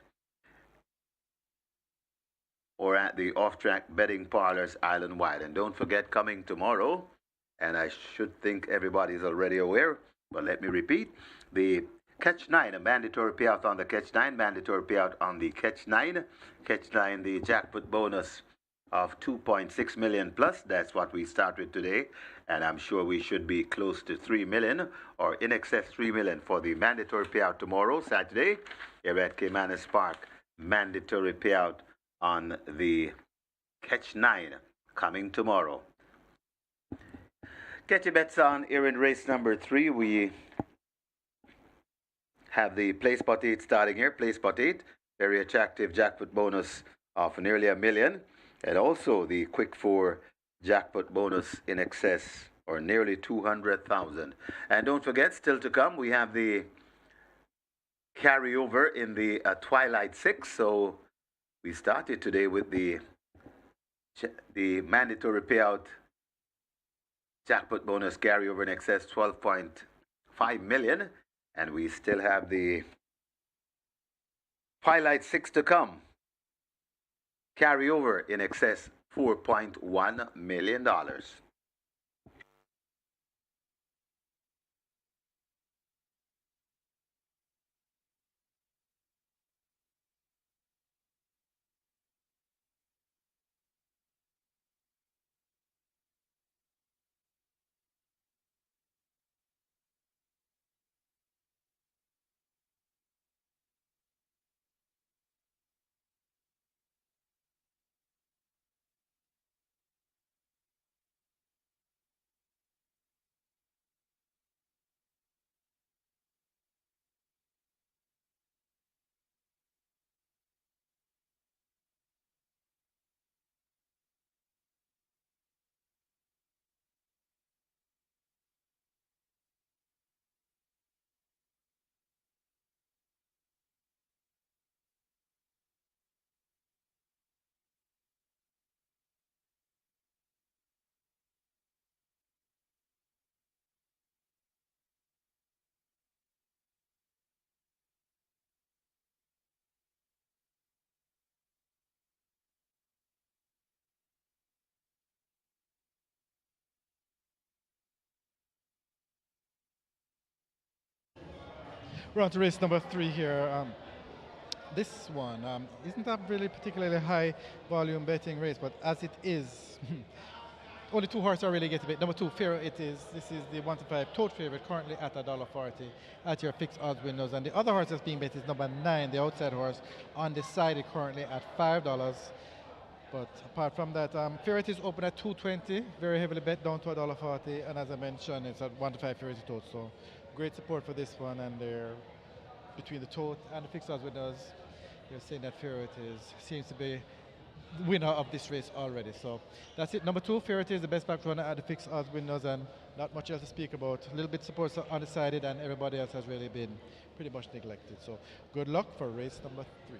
or at the off-track betting parlors island-wide. And don't forget, coming tomorrow, and I should think everybody's already aware, but let me repeat, the Catch 9, a mandatory payout on the Catch 9, mandatory payout on the Catch 9. Catch 9, the jackpot bonus of 2.6 million plus. That's what we start with today, and I'm sure we should be close to 3 million or in excess 3 million for the mandatory payout tomorrow, Saturday, here at Caymanas Park. Mandatory payout on the Catch 9 coming tomorrow. Get your bets on here in race number 3. We have the Play Spot 8 starting here. Play Spot 8, very attractive jackpot bonus of nearly $1 million. And also the Quick 4 jackpot bonus in excess or nearly 200,000. And don't forget, still to come, we have the carryover in the Twilight 6. So we started today with the mandatory payout jackpot bonus carryover in excess 12.5 million. And we still have the Pilot 6 to come. Carryover in excess $4.1 million. We're on to race number 3 here. This one isn't a really particularly high volume betting race, but as it is, only 2 horses are really getting it. Number 2, Fair It Is. This is the 1 to 5 tote favorite, currently at $1.40 at your fixed odds windows. And the other horse that's being bet is number 9, the outside horse, undecided, currently at $5. But apart from that, Fair It Is open at 220, very heavily bet down to $1.40. And as I mentioned, it's at 1 to 5 Fair It Is tote. So great support for this one, and they're between the tote and the fixed odds winners. They're saying that Fair It Is seems to be the winner of this race already. So that's it. Number 2, Fair It Is, the best back runner at the fixed odds winners, and not much else to speak about. A little bit support undecided, and everybody else has really been pretty much neglected. So good luck for race number 3.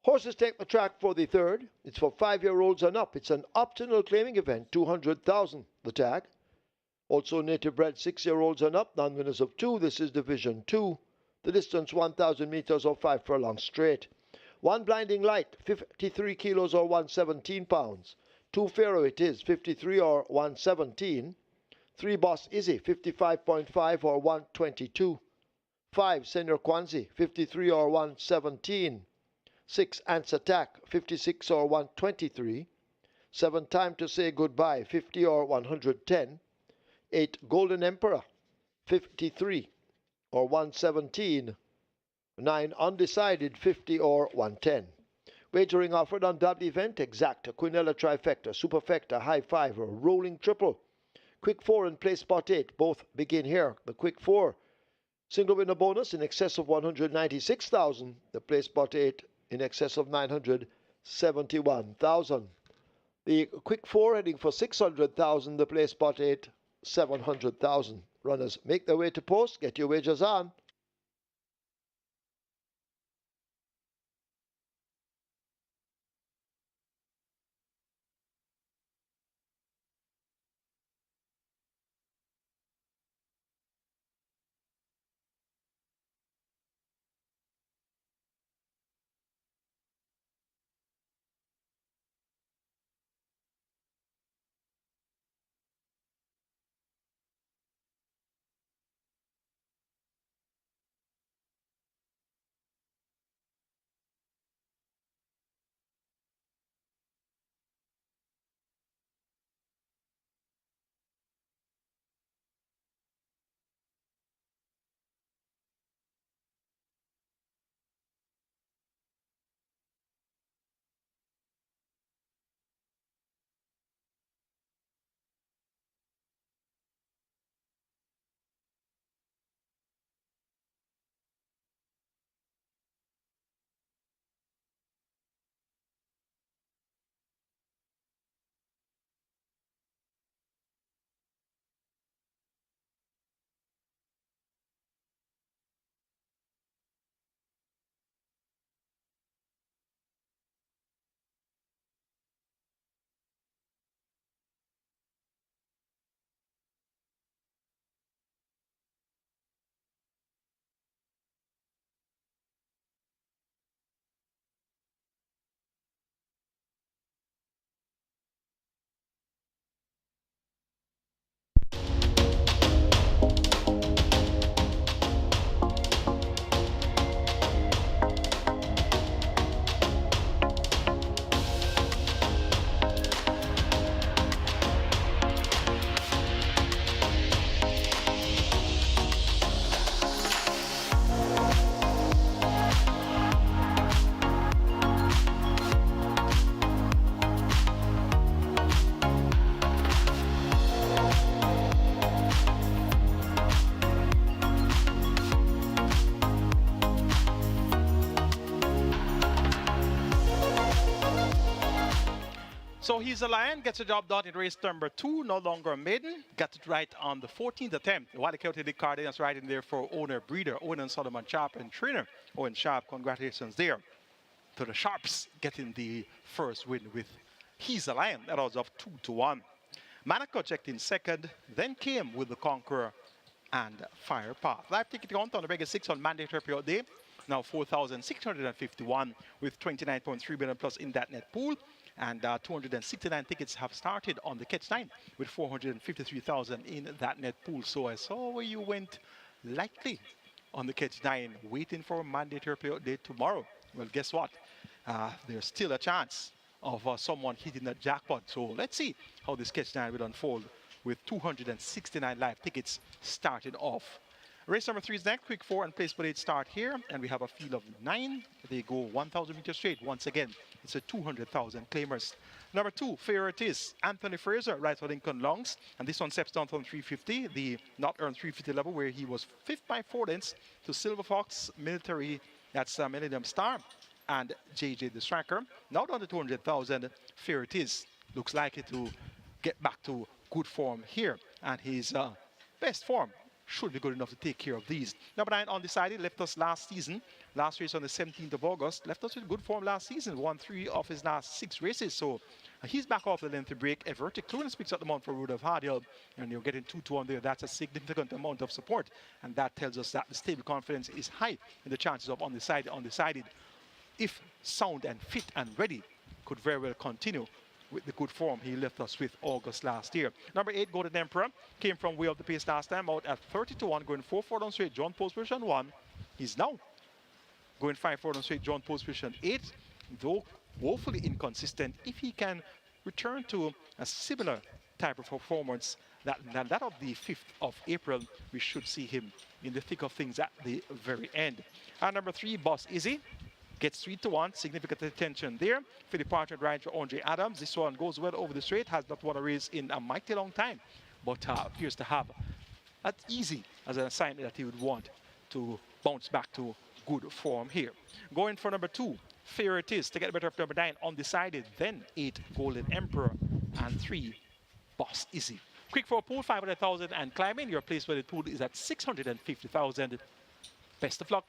Horses take the track for the third. It's for 5-year-olds and up. It's an optional claiming event, 200,000 the tag. Also native bred 6-year-olds and up, non-winners of 2. This is Division 2. The distance 1,000 meters or 5 furlongs straight. 1 blinding light, 53 kilos or 117 pounds. 2 Pharaoh it is, 53 or 117. 3 Boss Izzy, 55.5 or 122. 5 Senior Kwanzi, 53 or 117. 6 Ants Attack, 56 or 123. 7 Time to Say Goodbye, 50 or 110. 8 Golden Emperor, 53 or 117. 9 Undecided, 50 or 110. Wagering offered on double event, exacta, Quinella trifecta, superfecta, high five, or rolling triple. Quick 4 and play spot 8, both begin here. The quick 4, single winner bonus in excess of 196,000. The play spot 8 in excess of 971,000. The quick 4 heading for 600,000. The play spot 8, 700,000. Runners make their way to post. Get your wagers on. So he's a lion, gets the job done in race number 2, no longer a maiden. Got it right on the 14th attempt. While the Celtic Cardinals right in there for owner breeder, Owen and Solomon Sharp and trainer. Owen Sharp, congratulations there to the Sharps getting the first win with He's a Lion at odds of 2-1. Monaco checked in second, then came with the Conqueror and Fire Path. Live ticket count on the Vegas 6 on mandatory period day. Now 4,651 with 29.3 billion plus in that net pool. And 269 tickets have started on the Catch 9 with 453,000 in that net pool. So I saw where you went lightly on the Catch 9, waiting for mandatory period day tomorrow. Well, guess what? There's still a chance of someone hitting the jackpot. So let's see how this Catch 9 will unfold with 269 live tickets started off. Race number 3 is next. Quick 4 and place parade start here. And we have a field of 9. They go 1,000 meters straight. Once again, it's a 200,000 claimers. Number 2, Fair It Is. Anthony Fraser rides for Lincoln Longs. And this one steps down from 350, the not earned 350 level, where he was 5th by 4 lengths to Silver Fox, Military, that's Millennium Star, and JJ the Striker. Now down to 200,000, Fair It Is. Looks likely to get back to good form here. And his best form should be good enough to take care of these. Number 9, Undecided, left us last season. Last race on the 17th of August. Left us with good form last season. Won 3 of his last 6 races. So he's back off the length break. Evertic Clearance picks up the mount for Rudolph Hardiel. And you're getting 2-2 on there. That's a significant amount of support. And that tells us that the stable confidence is high in the chances of Undecided, if sound and fit and ready, could very well continue with the good form he left us with August last year. Number 8, Golden Emperor, came from way up the pace last time, out at 30-1, going 4-4 on straight, John Post position 1. He's now going 5-4 on straight, John Post position 8, though woefully inconsistent. If he can return to a similar type of performance than that of the 5th of April, we should see him in the thick of things at the very end. And number 3, Boss Izzy, gets 3-1, significant attention there. Philip Partridge rides for Andre Adams. This one goes well over the straight, has not won a race in a mighty long time, but appears to have that easy as an assignment that he would want to bounce back to good form here. Going for number 2, Fair It Is, to get better of number 9, Undecided, then 8, Golden Emperor, and 3, Boss Izzy. Quick for a pool, 500,000 and climbing. Your place where the pool is at 650,000. Best of luck.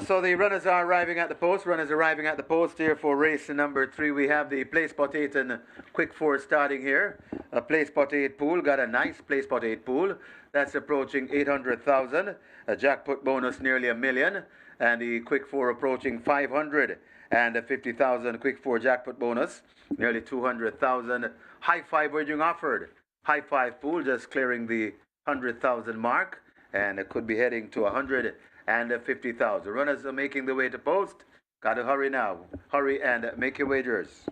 So the runners are arriving at the post. Runners arriving at the post here for race number 3. We have the Play Spot 8 and Quick 4 starting here. A Play Spot 8 pool. Got a nice Play Spot 8 pool. That's approaching 800,000. A jackpot bonus nearly $1 million. And the Quick 4 approaching 550,000 Quick 4 jackpot bonus. Nearly 200,000. High 5 wagering offered. High 5 pool just clearing the 100,000 mark. And it could be heading to 150,000. Runners are making the way to post. Got to hurry now. Hurry and make your wagers.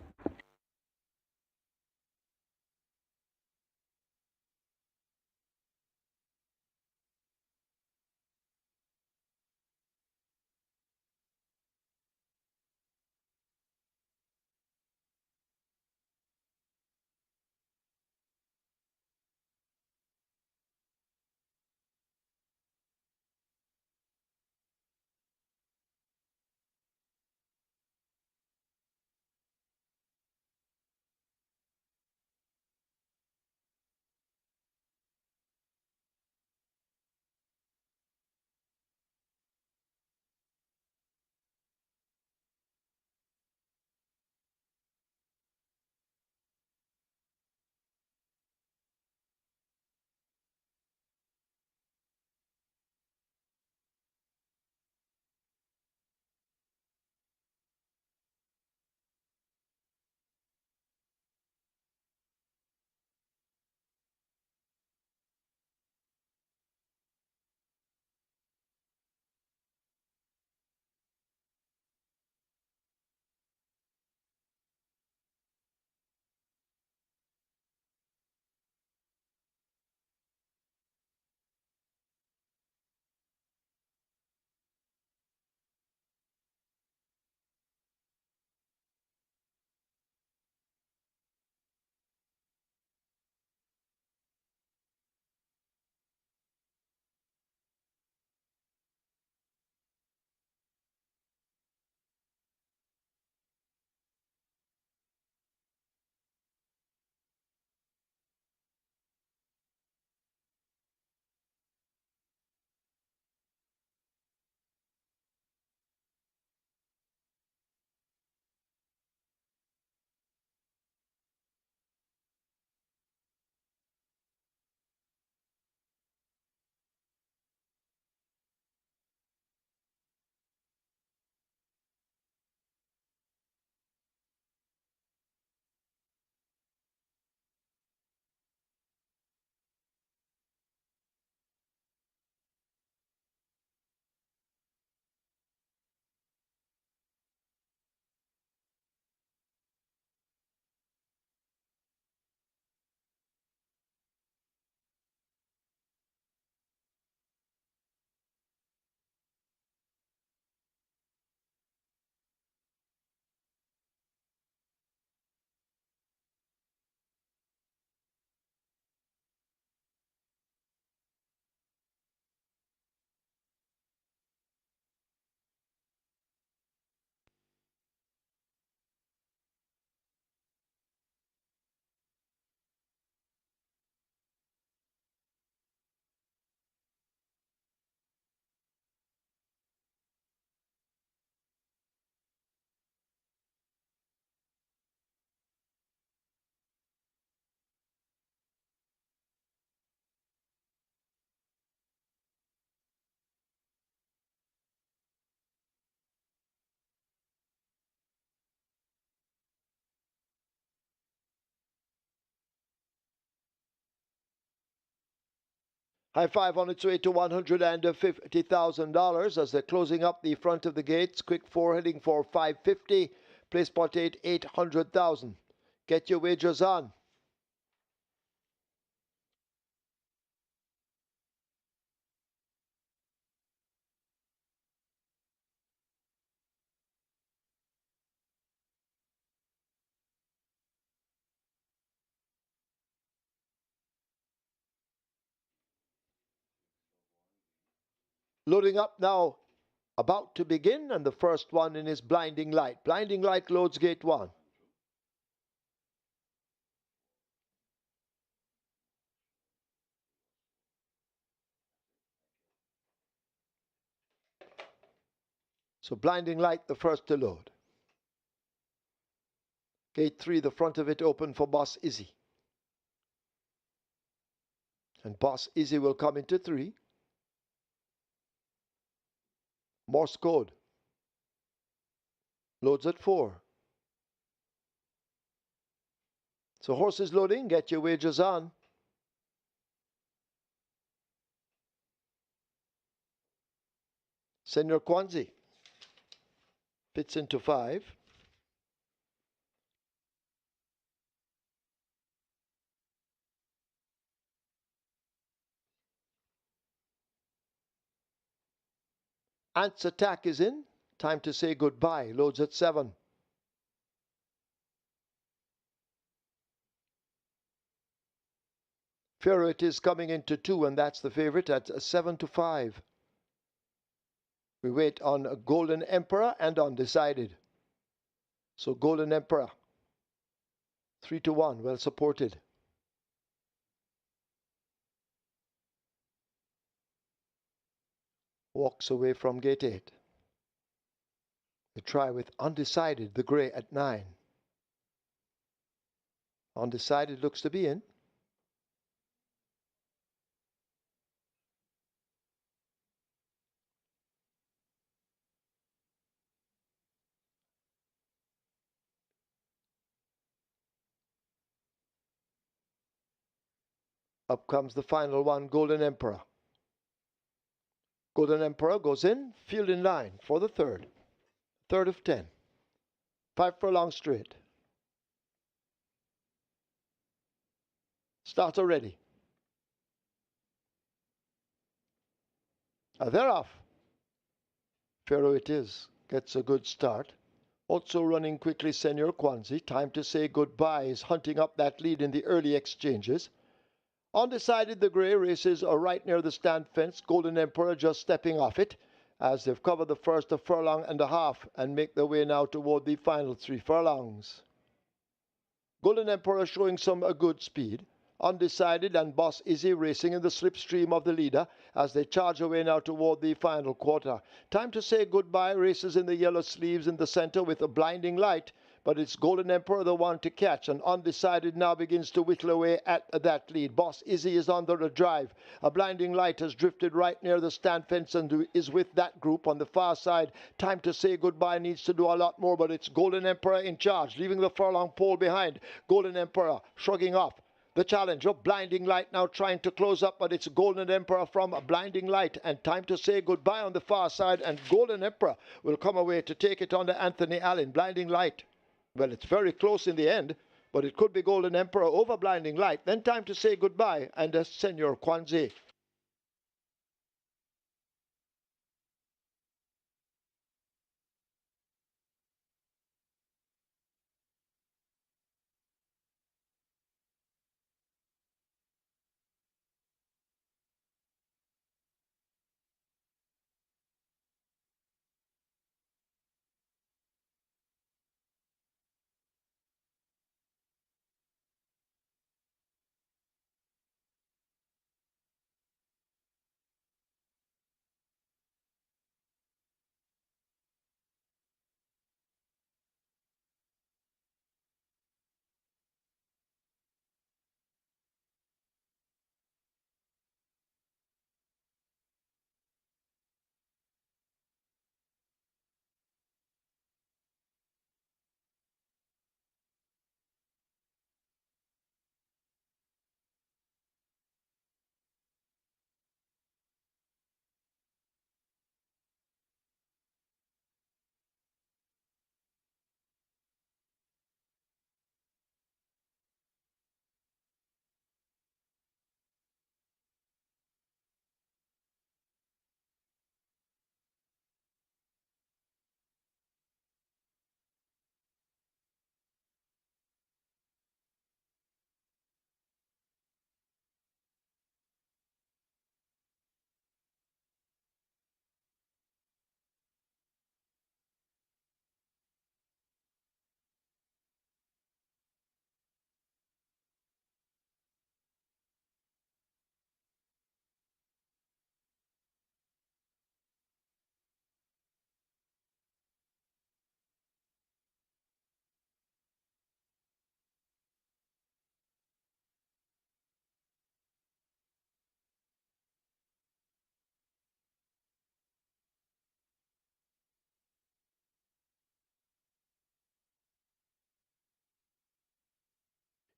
High five on its way to $150,000 as they're closing up the front of the gates. Quick four heading for 550. Play spot 8, 800,000. Get your wagers on. Loading up now, about to begin, and the first one in is Blinding Light. Blinding Light loads gate 1. So Blinding Light, the first to load. Gate 3, the front of it open for Boss Izzy. And Boss Izzy will come into 3. Morse code. Loads at 4. So horses loading, get your wagers on. Senor Kwanzi fits into 5. Ant's Attack is in. Time to say goodbye. Loads at 7. Pharaoh it is coming into 2, and that's the favorite at 7-5. We wait on Golden Emperor and Undecided. So Golden Emperor, 3-1, well supported. Walks away from gate 8. We try with Undecided, the grey at 9. Undecided looks to be in. Up comes the final one, Golden Emperor. Golden Emperor goes in, field in line for the third. Third of 10. 5 furlong straight. Starter ready. They're off. Pharaoh it is. Gets a good start. Also running quickly, Senor Kwanzi. Time to say goodbye. Is hunting up that lead in the early exchanges. Undecided, the grey races are right near the stand fence. Golden Emperor just stepping off it as they've covered the first a furlong and a half and make their way now toward the final 3 furlongs. Golden Emperor showing some good speed. Undecided and Boss Izzy racing in the slipstream of the leader as they charge away now toward the final quarter. Time to say goodbye. Races in the yellow sleeves in the center with a Blinding Light, but it's Golden Emperor the one to catch, and Undecided now begins to whittle away at that lead. Boss Izzy is under the drive. A Blinding Light has drifted right near the stand fence and is with that group on the far side. Time to say goodbye needs to do a lot more, but it's Golden Emperor in charge, leaving the furlong pole behind. Golden Emperor shrugging off the challenge of Blinding Light, now trying to close up, but it's Golden Emperor from a Blinding Light, and time to say goodbye on the far side, and Golden Emperor will come away to take it under Anthony Allen. Blinding Light, well, it's very close in the end, but it could be Golden Emperor over Blinding Light. Then time to say goodbye, and Senor Kwanzi.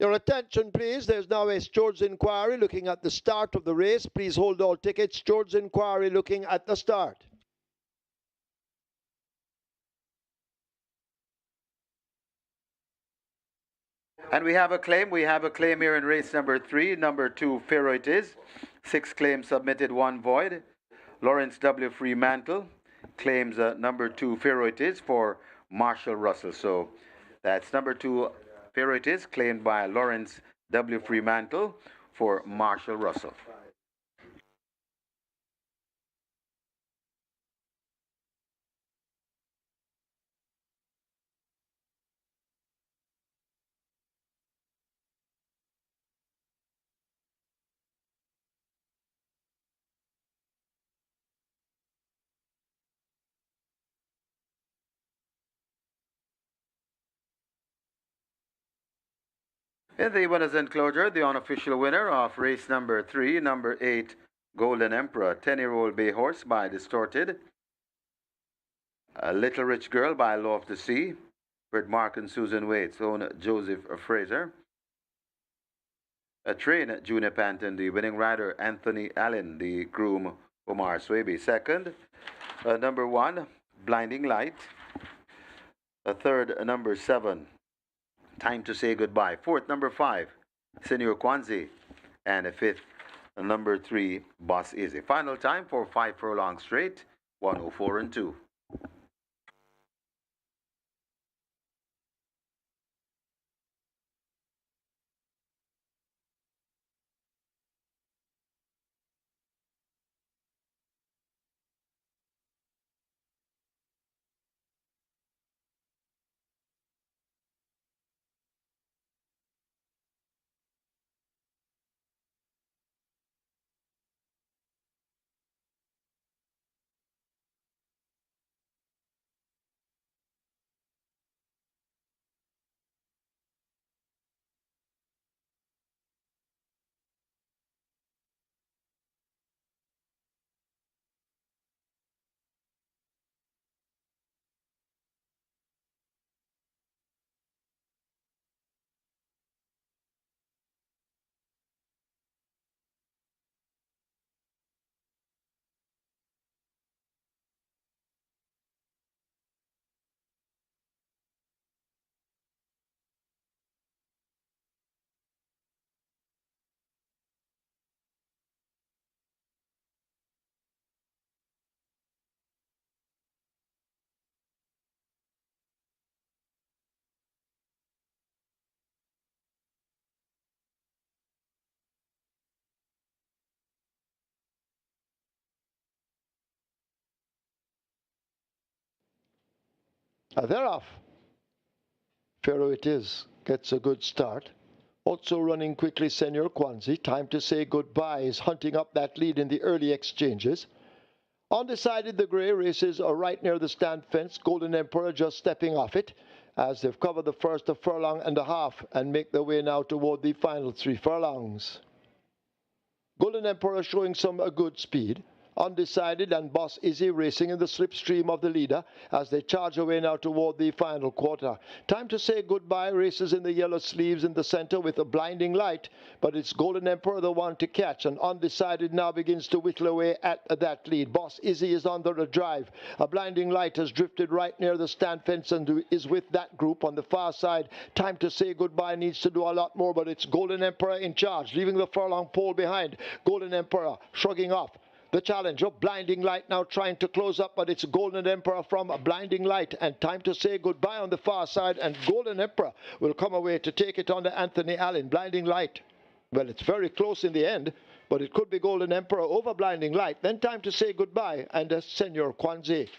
Your attention, please. There's now a stewards inquiry looking at the start of the race. Please hold all tickets. Stewards inquiry looking at the start. And we have a claim. We have a claim here in race number 3. Number 2, Pharaoh it is. 6 claims submitted, 1 void. Lawrence W. Fremantle claims number 2, Pharaoh it is, for Marshall Russell. So that's number 2, Pharaoh it is, claimed by Lawrence W. Fremantle for Marshall Russell. In the winners enclosure, the unofficial winner of race number 3, number 8, Golden Emperor, 10-year-old bay horse by Distorted. A Little Rich Girl by Law of the Sea, Bert Mark and Susan Waite's own Joseph Fraser. A Train, Junior Panton, the winning rider, Anthony Allen, the groom, Omar Swaby. Second, number 1, Blinding Light. A third, number 7, Time to Say Goodbye. Fourth, number 5, Senior Kwanzi. And a fifth, number 3, Boss Easy. Final time for 5 furlong straight, 104 and 2. They're off. Pharaoh it is. Gets a good start. Also running quickly, Senior Kwanzi. Time to Say Goodbye is hunting up that lead in the early exchanges. Undecided, the grey races are right near the stand fence. Golden Emperor just stepping off it as they've covered the first a furlong and a half and make their way now toward the final 3 furlongs. Golden Emperor showing some good speed. Undecided and Boss Izzy racing in the slipstream of the leader as they charge away now toward the final quarter. Time to Say Goodbye races in the yellow sleeves in the center with a Blinding Light, but it's Golden Emperor the one to catch, and Undecided now begins to whittle away at that lead. Boss Izzy is under the drive. A Blinding Light has drifted right near the stand fence and is with that group on the far side. Time to Say Goodbye needs to do a lot more, but it's Golden Emperor in charge, leaving the furlong pole behind. Golden Emperor shrugging off the challenge of Blinding Light, now trying to close up, but it's Golden Emperor from a Blinding Light, and Time to Say Goodbye on the far side, and Golden Emperor will come away to take it on to Anthony Allen. Blinding Light, well, it's very close in the end, but it could be Golden Emperor over Blinding Light. Then Time to Say Goodbye and Senior Kwanzi.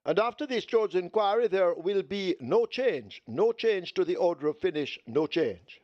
And after this George inquiry, there will be no change. No change to the order of finish, no change.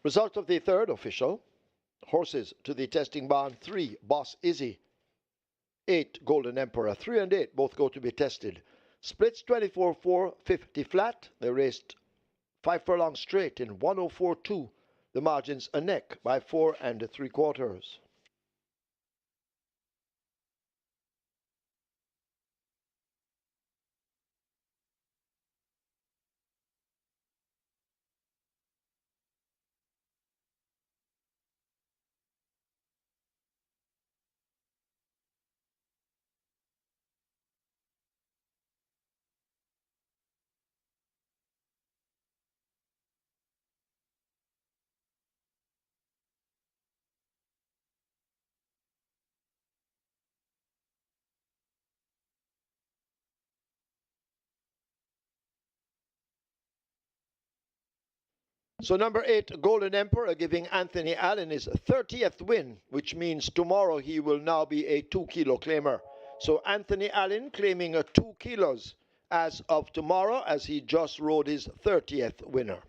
Result of the third official. Horses to the testing barn: 3, Boss Izzy; 8, Golden Emperor. 3 and 8 both go to be tested. Splits 24-4, 50 flat. They raced 5 furlongs straight in 104.2. The margins a neck by 4 3/4. So number 8, Golden Emperor, giving Anthony Allen his 30th win, which means tomorrow he will now be a 2-kilo claimer. So Anthony Allen claiming a 2 kilos as of tomorrow, as he just rode his 30th winner.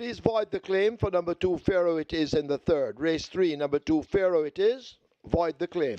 Please void the claim for number 2, Pharaoh it is in the third. Race 3, number 2, Pharaoh it is. Void the claim.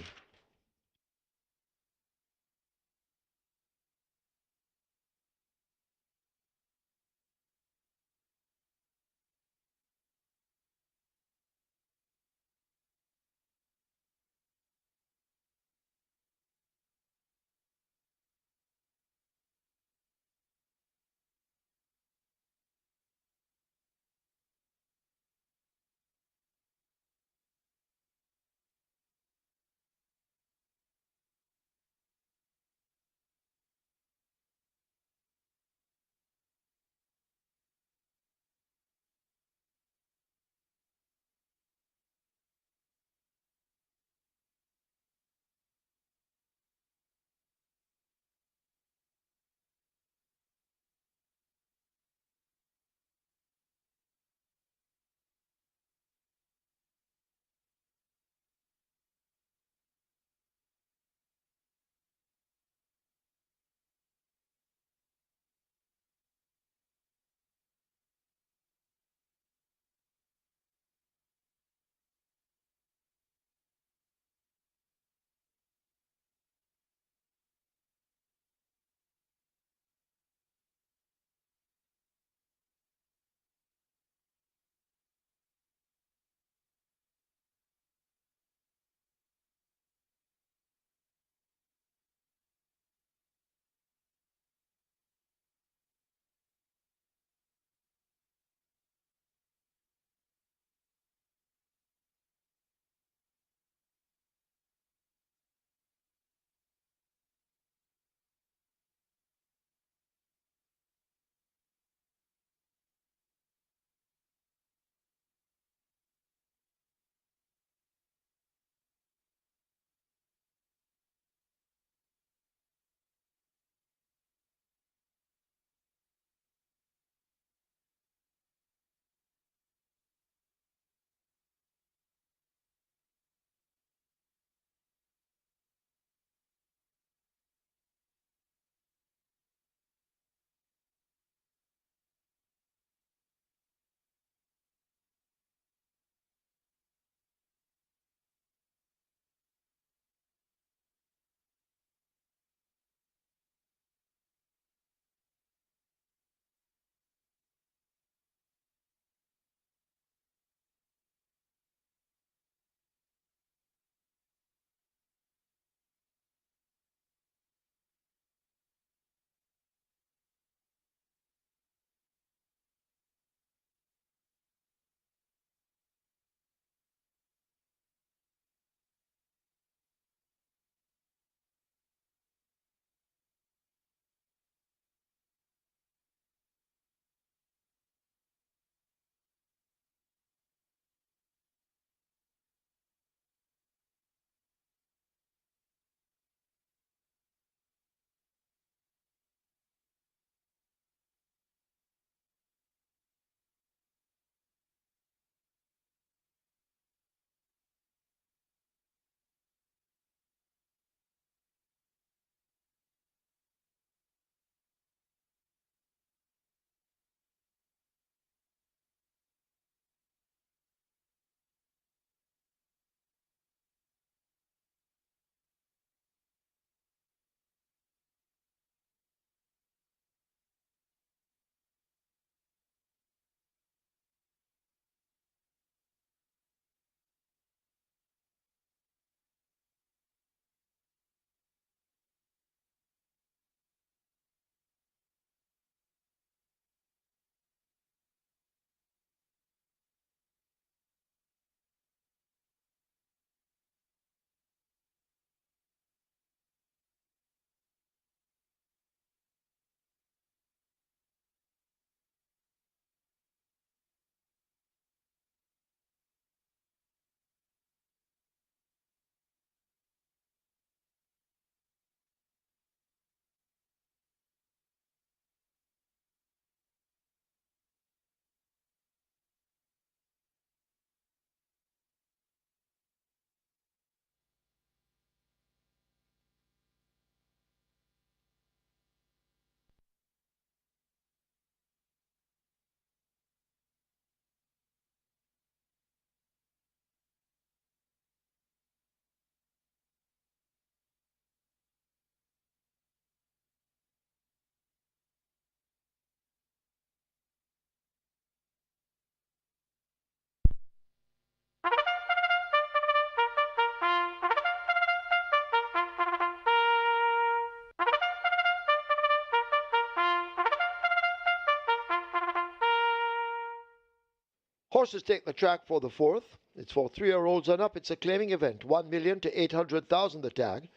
Horses take the track for the fourth. It's for 3-year-olds and up. It's a claiming event. 1 million to 800,000 the tag.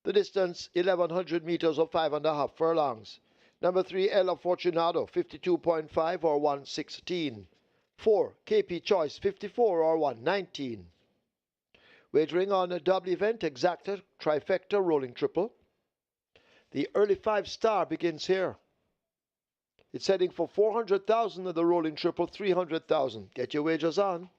The distance 1,100 meters or 5.5 furlongs. Number 3, Ella Fortunado, 52.5 or 116. 4, KP Choice, 54 or 119. Wagering on a double event, exacta, trifecta, rolling triple. The early 5-star begins here. It's heading for 400,000 of the rolling triple, 300,000. Get your wagers on.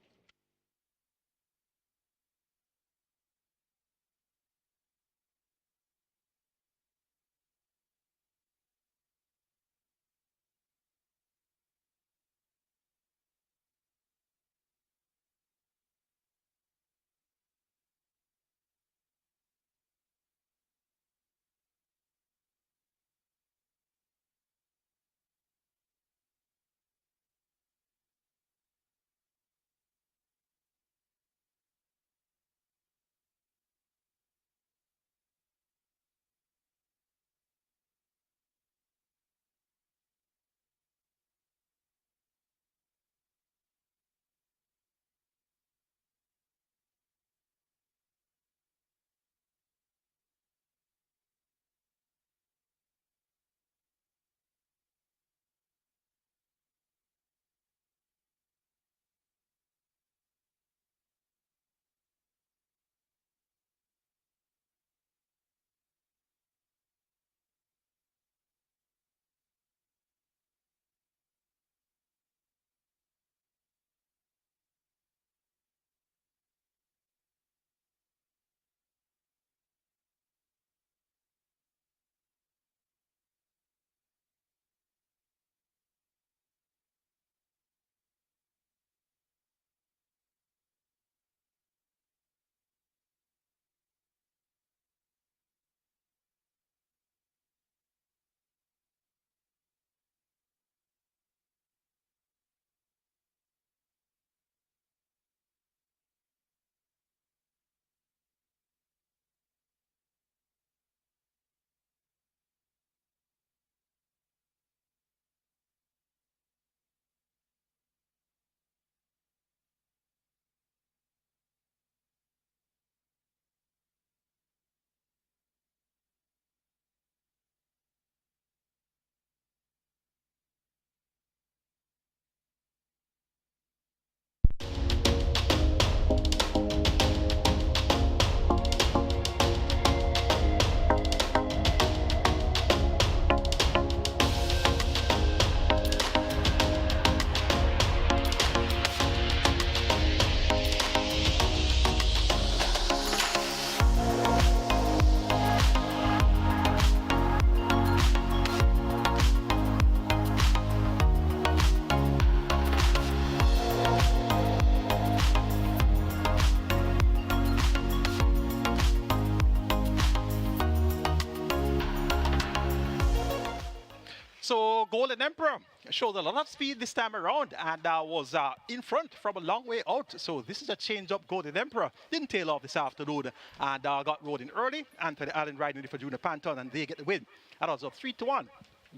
So Golden Emperor showed a lot of speed this time around and was in front from a long way out. So this is a change-up Golden Emperor. Didn't tail off this afternoon and got rode in early. Anthony Allen riding for Junior Panton and they get the win. That was up 3-1.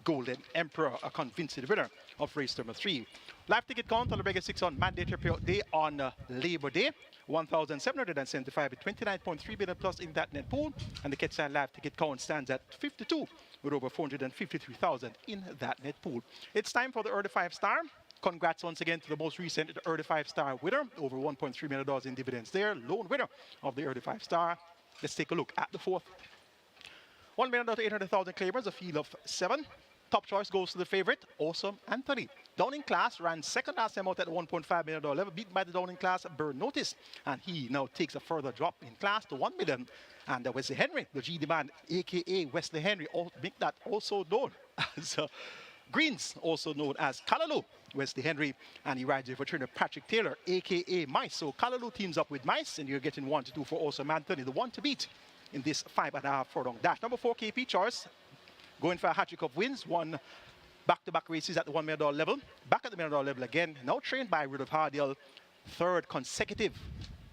Golden Emperor, a convincing winner of race number 3. Live ticket count on the regular 6 on mandatory payout day on Labor Day. 1,775 with 29.3 billion plus in that net pool. And the Ketsan live ticket count stands at 52 with over 453,000 in that net pool. It's time for the early 5-star. Congrats once again to the most recent early 5-star winner. Over $1.3 million in dividends there. Lone winner of the early 5-star. Let's take a look at the fourth. $1 million to 800,000 claimers, a field of 7. Top choice goes to the favorite, Awesome Anthony. Down in class, ran second last time out at the $1.5 million level, beaten by the down in class, Burn Notice. And he now takes a further drop in class to $1 million. And Wesley Henry, the GD man, a.k.a. Wesley Henry, make that also known as Greens, also known as Callaloo, Wesley Henry. And he rides here for trainer Patrick Taylor, a.k.a. Mice. So Callaloo teams up with Mice, and you're getting 1 to 2 for Awesome Anthony, the one to beat in this 5.5 furlong dash. Number 4, KP Choice. Going for a hat-trick of wins, won back-to-back races at the $1 million level. Back at the $1 million level again, now trained by Rudolph Hardiel. Third consecutive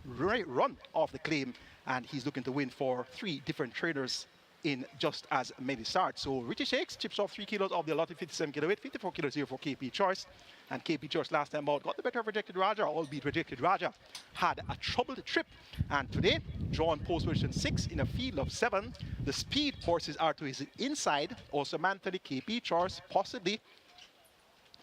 run of the claim, and he's looking to win for 3 different trainers in just as many starts. So Richie Shakes chips off 3 kilos of the allotted 57 kilo weight, 54 kilos here for KP Choice. And KP Choice last time out got the better of Rejected Raja, albeit Rejected Raja had a troubled trip. And today, drawn post position 6 in a field of 7. The speed horses are to his inside. Also Manthony, KP Choice, possibly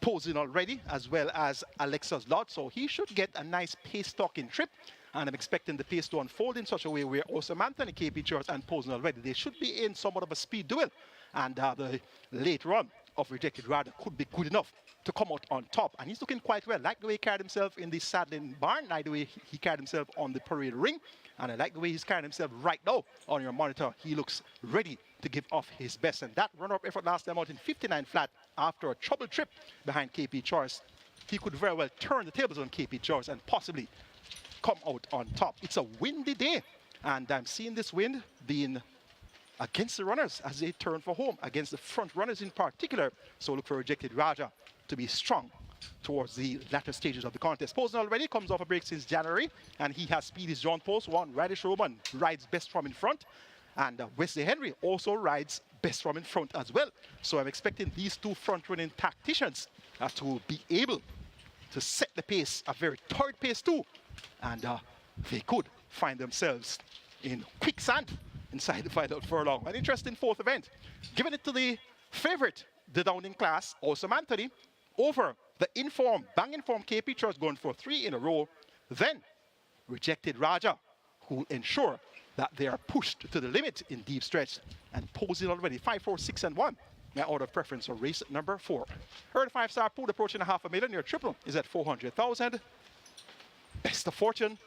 posing already, as well as Alexa's Lot. So he should get a nice pace-talking trip. And I'm expecting the pace to unfold in such a way where also Anthony, KP Church, and posing already. They should be in somewhat of a speed duel. And the late run of Rejected Rider could be good enough to come out on top. And he's looking quite well. Like the way he carried himself in the saddling barn, like the way he carried himself on the parade ring. And I like the way he's carrying himself right now on your monitor. He looks ready to give off his best. And that runner-up effort last time out in 59 flat after a troubled trip behind KP Choice, he could very well turn the tables on KP Choice and possibly come out on top. It's a windy day, and I'm seeing this wind being against the runners as they turn for home, against the front runners in particular. So look for Rejected Raja to be strong towards the latter stages of the contest. Posen already comes off a break since January, and he has speed. His John Post, one Radish Roman rides best from in front, and Wesley Henry also rides best from in front as well. So I'm expecting these two front-running tacticians to be able to set the pace, a very third pace too, and they could find themselves in quicksand inside the final furlong. An interesting fourth event. Giving it to the favorite, the Downing class, Awesome Anthony, over the informed, bang-informed KP Trust going for 3 in a row. Then Rejected Raja, who ensure that they are pushed to the limit in deep stretch and posing already 5, 4, 6, and 1. My order of preference for race number 4. Heard 5-star pool approaching $500,000. Your triple is at 400,000. Best of fortune.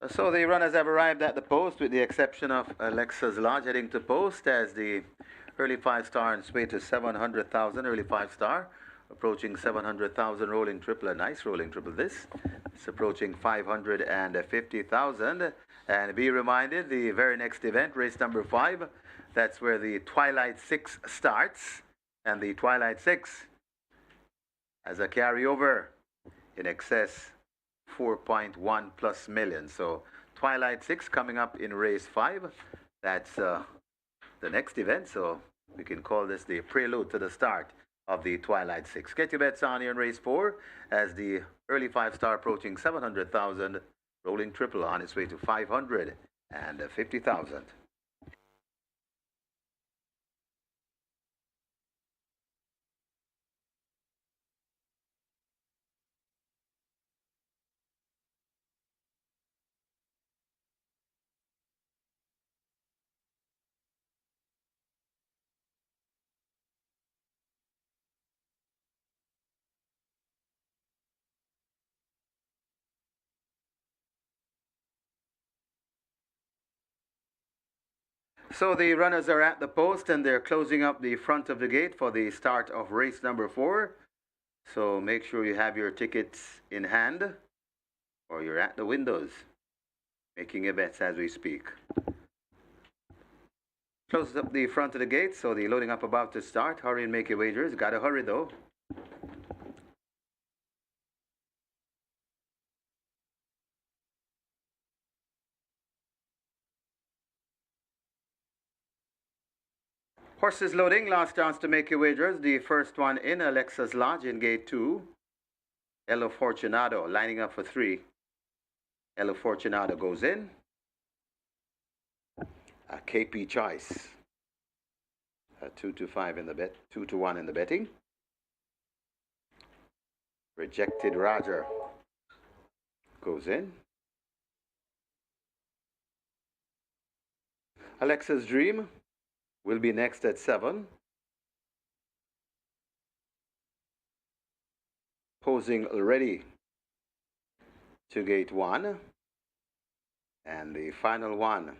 So the runners have arrived at the post with the exception of Alexa's Lodge heading to post as the early 5-star and sway to 700,000. Early 5-star approaching 700,000 rolling triple. A nice rolling triple this. It's approaching 550,000. And be reminded, the very next event, race number 5, that's where the Twilight 6 starts. And the Twilight 6 has a carryover in excess 4.1 plus million. So Twilight 6 coming up in race 5. That's the next event. So we can call this the prelude to the start of the Twilight 6. Get your bets on here in race 4 as the early 5-star approaching 700,000, rolling triple on its way to 550,000. So the runners are at the post and they're closing up the front of the gate for the start of race number 4. So make sure you have your tickets in hand or you're at the windows making your bets as we speak. Closes up the front of the gate, so the loading up about to start. Hurry and make your wagers. Gotta hurry though. Horses loading, last chance to make your wagers. The first one in, Alexa's Lodge in gate 2. Elo Fortunado lining up for 3. Elo Fortunado goes in. A KP Choice. A 2-5 in the bet, 2-1 in the betting. Rejected Roger goes in. Alexa's Dream will be next at 7. Posing already to gate 1. And the final one,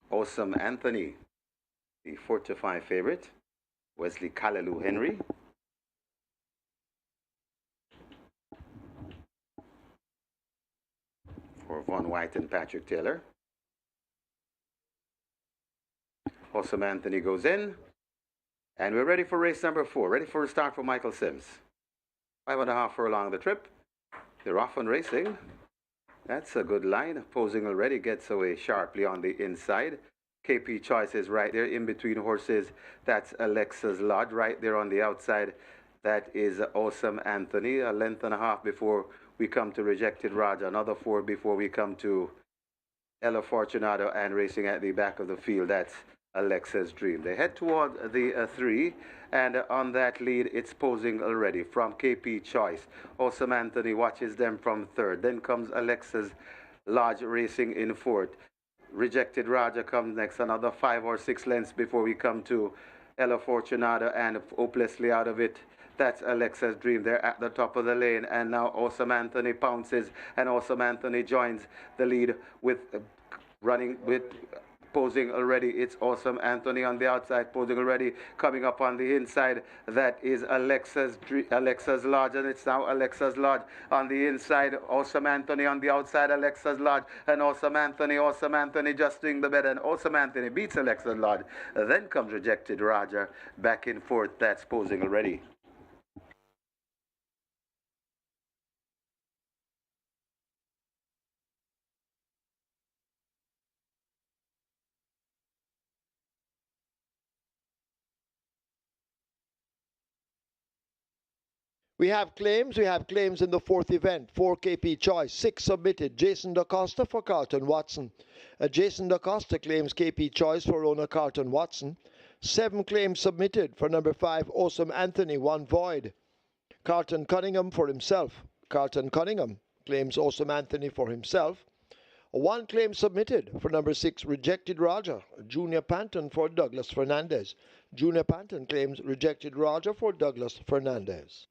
Awesome Anthony, the 4-5 favorite. Wesley Callaloo Henry. For Von White and Patrick Taylor. Awesome Anthony goes in. And we're ready for race number 4. Ready for a start for Michael Sims. 5.5 furlong the trip. They're off and racing. That's a good line. Posing already gets away sharply on the inside. KP Choice is right there in between horses. That's Alexa's Lodge right there on the outside. That is Awesome Anthony. A length and a half before we come to Rejected Roger. Another 4 before we come to Ella Fortunato, and racing at the back of the field. That's Alexa's Dream. They head toward the 3, and on that lead, it's posing already from KP Choice. Awesome Anthony watches them from 3rd. Then comes Alexa's Lodge racing in 4th. Rejected Roger comes next, another 5 or 6 lengths before we come to Ella Fortunato, and hopelessly out of it. That's Alexa's Dream. They're at the top of the lane, and now Awesome Anthony pounces, and Awesome Anthony joins the lead with running with posing already. It's Awesome Anthony on the outside, posing already, coming up on the inside. That is Alexa's Lodge, and it's now Alexa's Lodge on the inside. Awesome Anthony on the outside, Alexa's Lodge, and Awesome Anthony just doing the bet, and Awesome Anthony beats Alexa's Lodge. Then comes Rejected Roger back in 4th. That's posing already. We have claims. We have claims in the 4th event. 4 KP Choice, 6 submitted. Jason DaCosta for Carlton Watson. Jason DaCosta claims KP Choice for owner Carlton Watson. 7 claims submitted for number 5 Awesome Anthony, 1 void. Carlton Cunningham for himself. Carlton Cunningham claims Awesome Anthony for himself. 1 claim submitted for number 6 Rejected Roger. Junior Panton for Douglas Fernandez. Junior Panton claims Rejected Roger for Douglas Fernandez.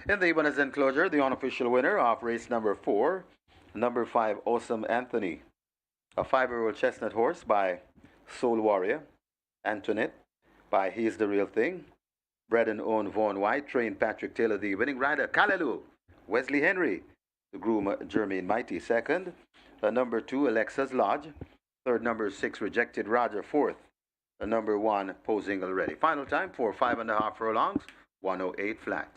In the winners enclosure, the unofficial winner of race number 4, number 5, Awesome Anthony, a 5-year-old chestnut horse by Soul Warrior, Antoinette by He's the Real Thing, bred and owned Vaughn White, trained Patrick Taylor, the winning rider, Callaloo, Wesley Henry, the groom Jermaine Mighty, second, number 2, Alexa's Lodge, third, number 6, Rejected Roger, fourth, number 1, Posing Already. Final time for 5.5 furlongs, 108 flat.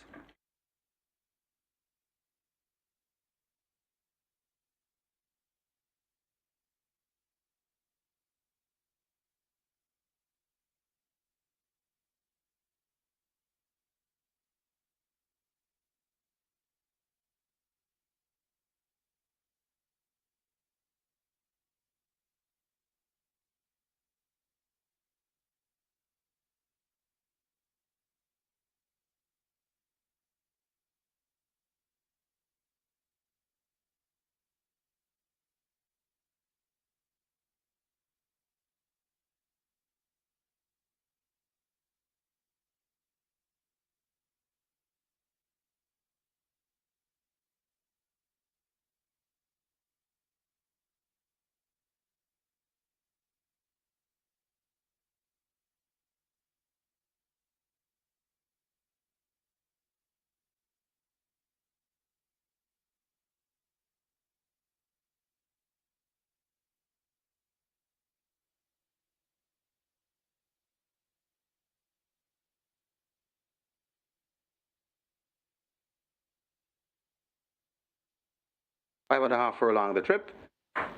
Five and a half furlong the trip.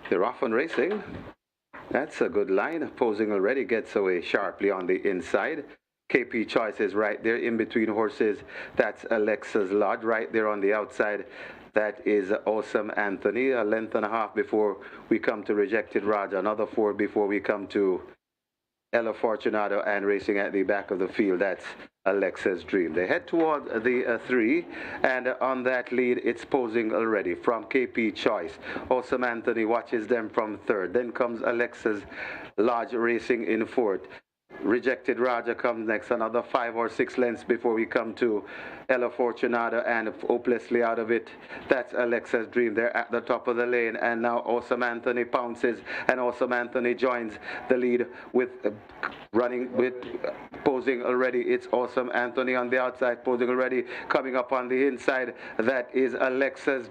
They're off and racing. That's a good line. Posing Already gets away sharply on the inside. KP Choice is right there in between horses. That's Alexa's Lodge right there on the outside. That is Awesome Anthony. A length and a half before we come to Rejected Raja. Another 4 before we come to Ella Fortunato, and racing at the back of the field, that's Alexa's Dream. They head toward the 3, and on that lead, it's Posing Already from KP Choice. Awesome Anthony watches them from third. Then comes Alexa's Lodge racing in fourth. Rejected Raja comes next, another 5 or 6 lengths before we come to Ella Fortunata, and hopelessly out of it, that's Alexa's Dream. They're at the top of the lane, and now Awesome Anthony pounces, and Awesome Anthony joins the lead with running with Posing Already. It's Awesome Anthony on the outside, Posing Already coming up on the inside. That is Alexa's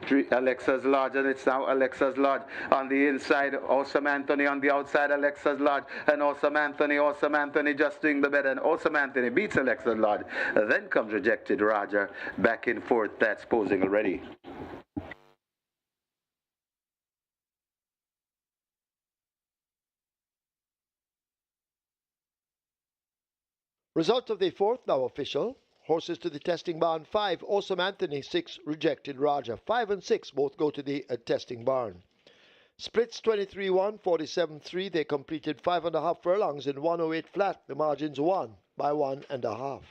Lodge, and it's now Alexa's Lodge on the inside. Awesome Anthony on the outside, Alexa's Lodge, and Awesome Anthony just doing the better, and Awesome Anthony beats Alexa's Lodge. Then comes Rejected Raja back and forth. That's Posing Already. Result of the fourth now official. Horses to the testing barn: 5, Awesome Anthony; 6, Rejected Raja. 5 and 6 both go to the testing barn. Splits 23-1, 47-3. They completed 5.5 furlongs in 108 flat. The margins 1 by 1.5.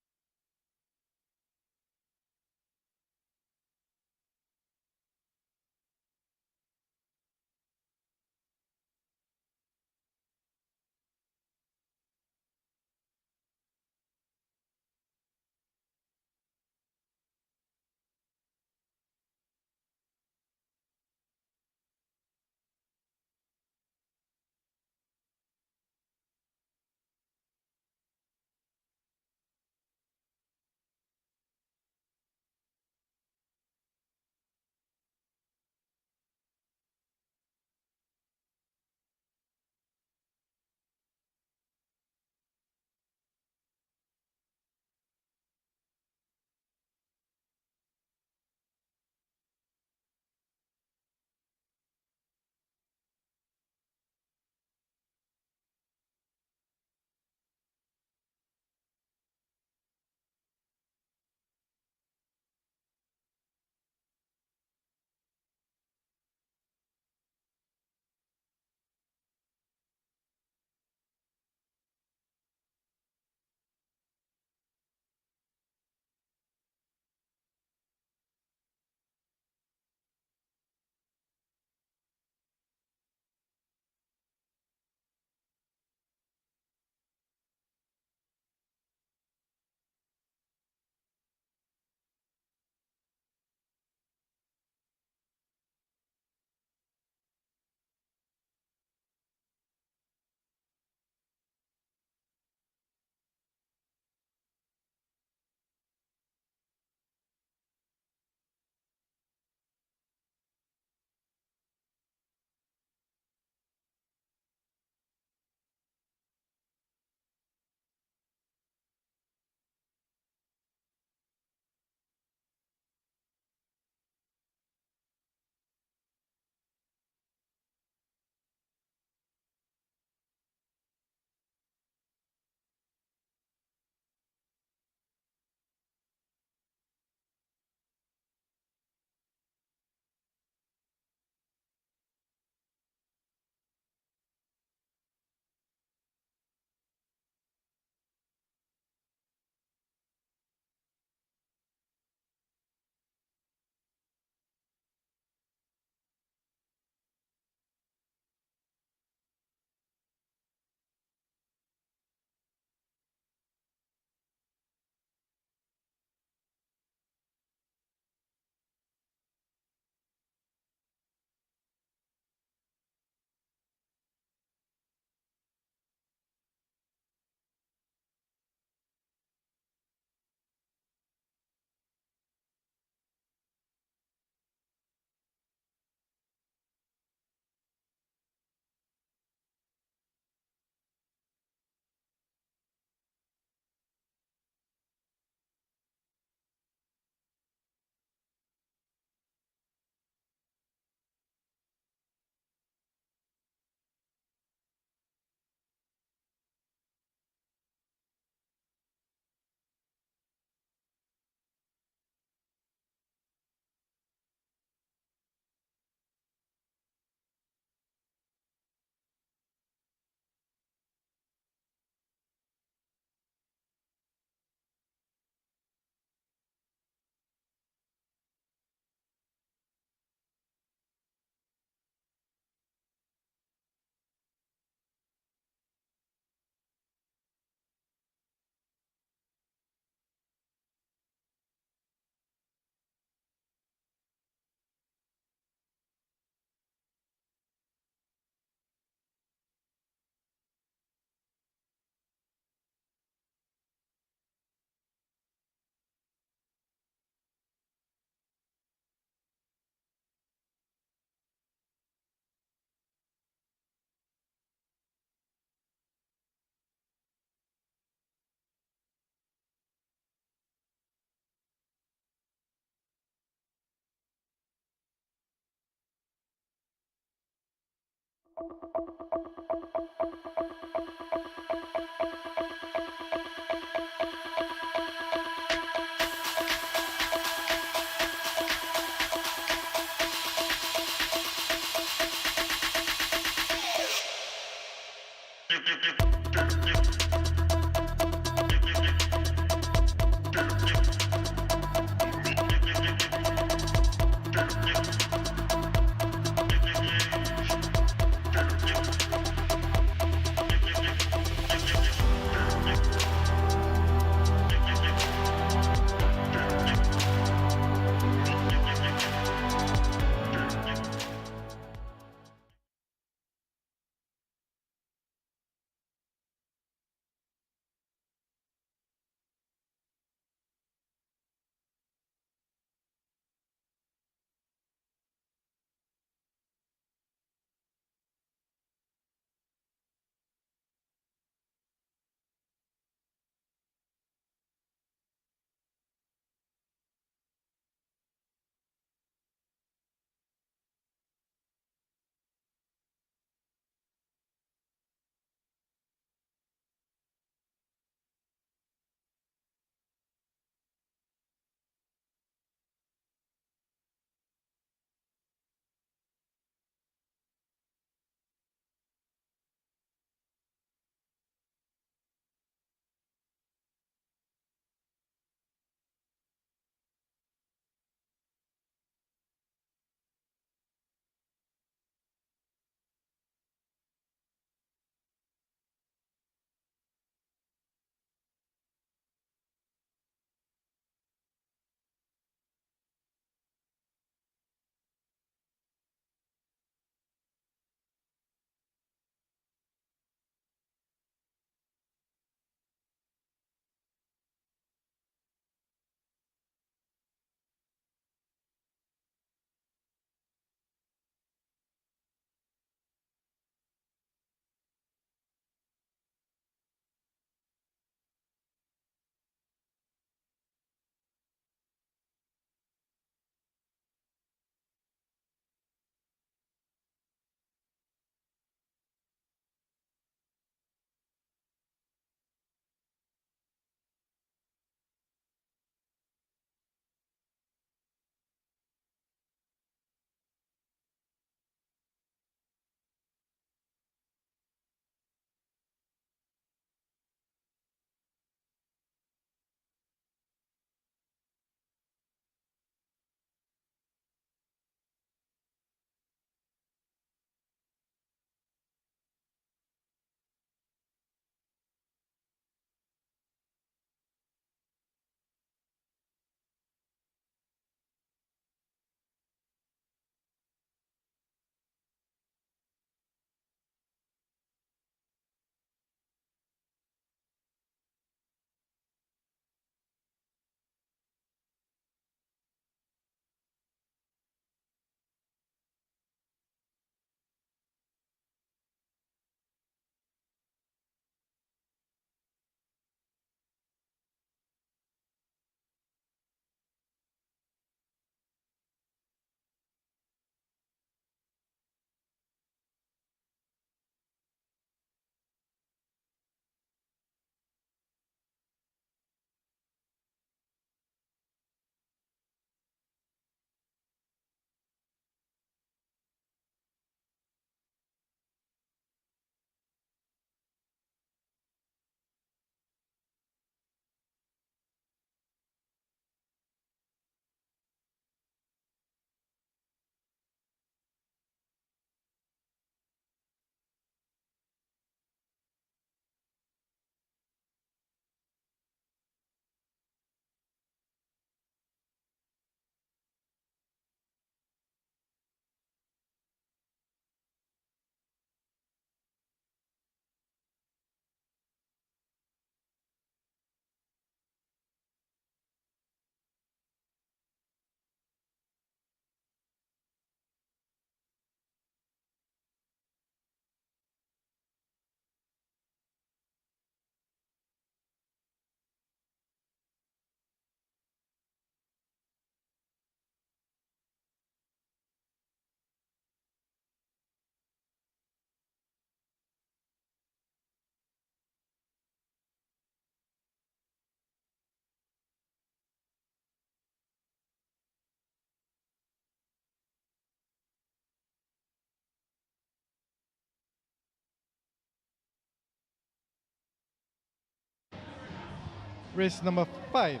Race number 5.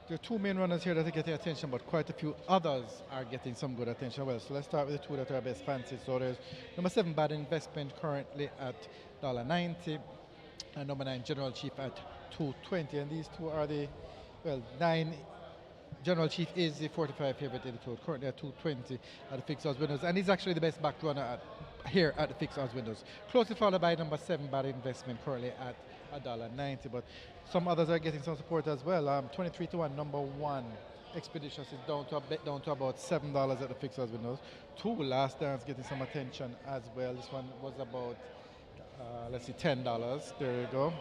There are two main runners here that are getting attention, but quite a few others are getting some good attention as well. So let's start with the two that are best fancy. So there's number 7, Bad Investment, currently at $1.90, and number 9, General Chief at $2.20. And these two are the, well, 9 General Chief is the 45 favorite in the total, currently at 220 at the fixed odds windows, and he's actually the best back runner here at the fixed odds windows. Closely followed by number 7, Bad Investment, currently at $1.90. But some others are getting some support as well. 23 to 1, number 1, Expeditious is down to about $7 at the fixed odds windows. 2, Last Dance, getting some attention as well. This one was about let's see, $10. There you go.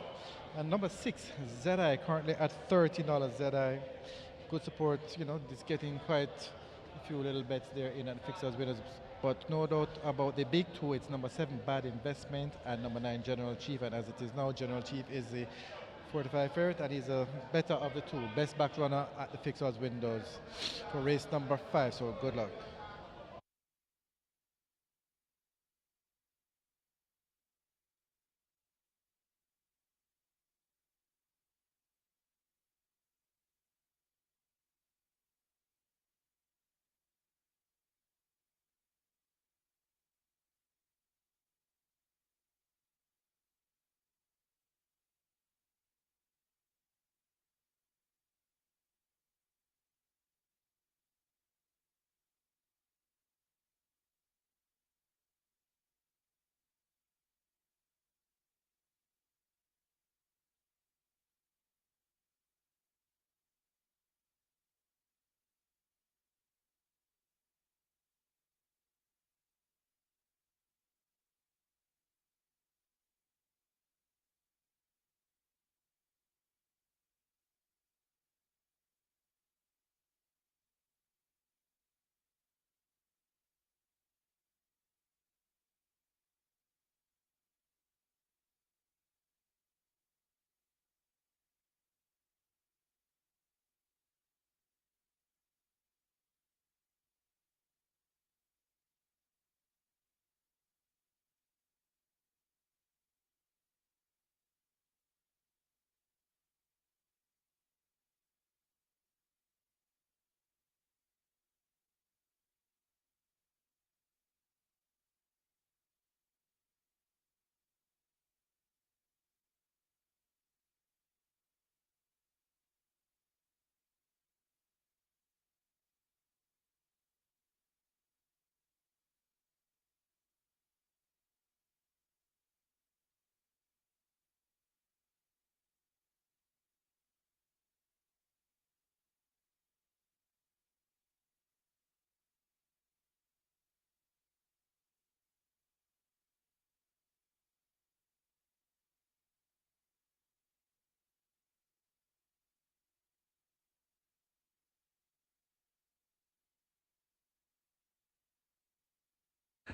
And number 6, ZI, currently at $13. ZI, good support. You know, it's getting quite a few little bets there in at fixed odds winners. But no doubt about the big two. It's number 7, Bad Investment, and number 9, General Chief. And as it is now, General Chief is the 45 favorite, and he's a better of the two. Best back runner at the fixed odds windows for race number 5. So good luck.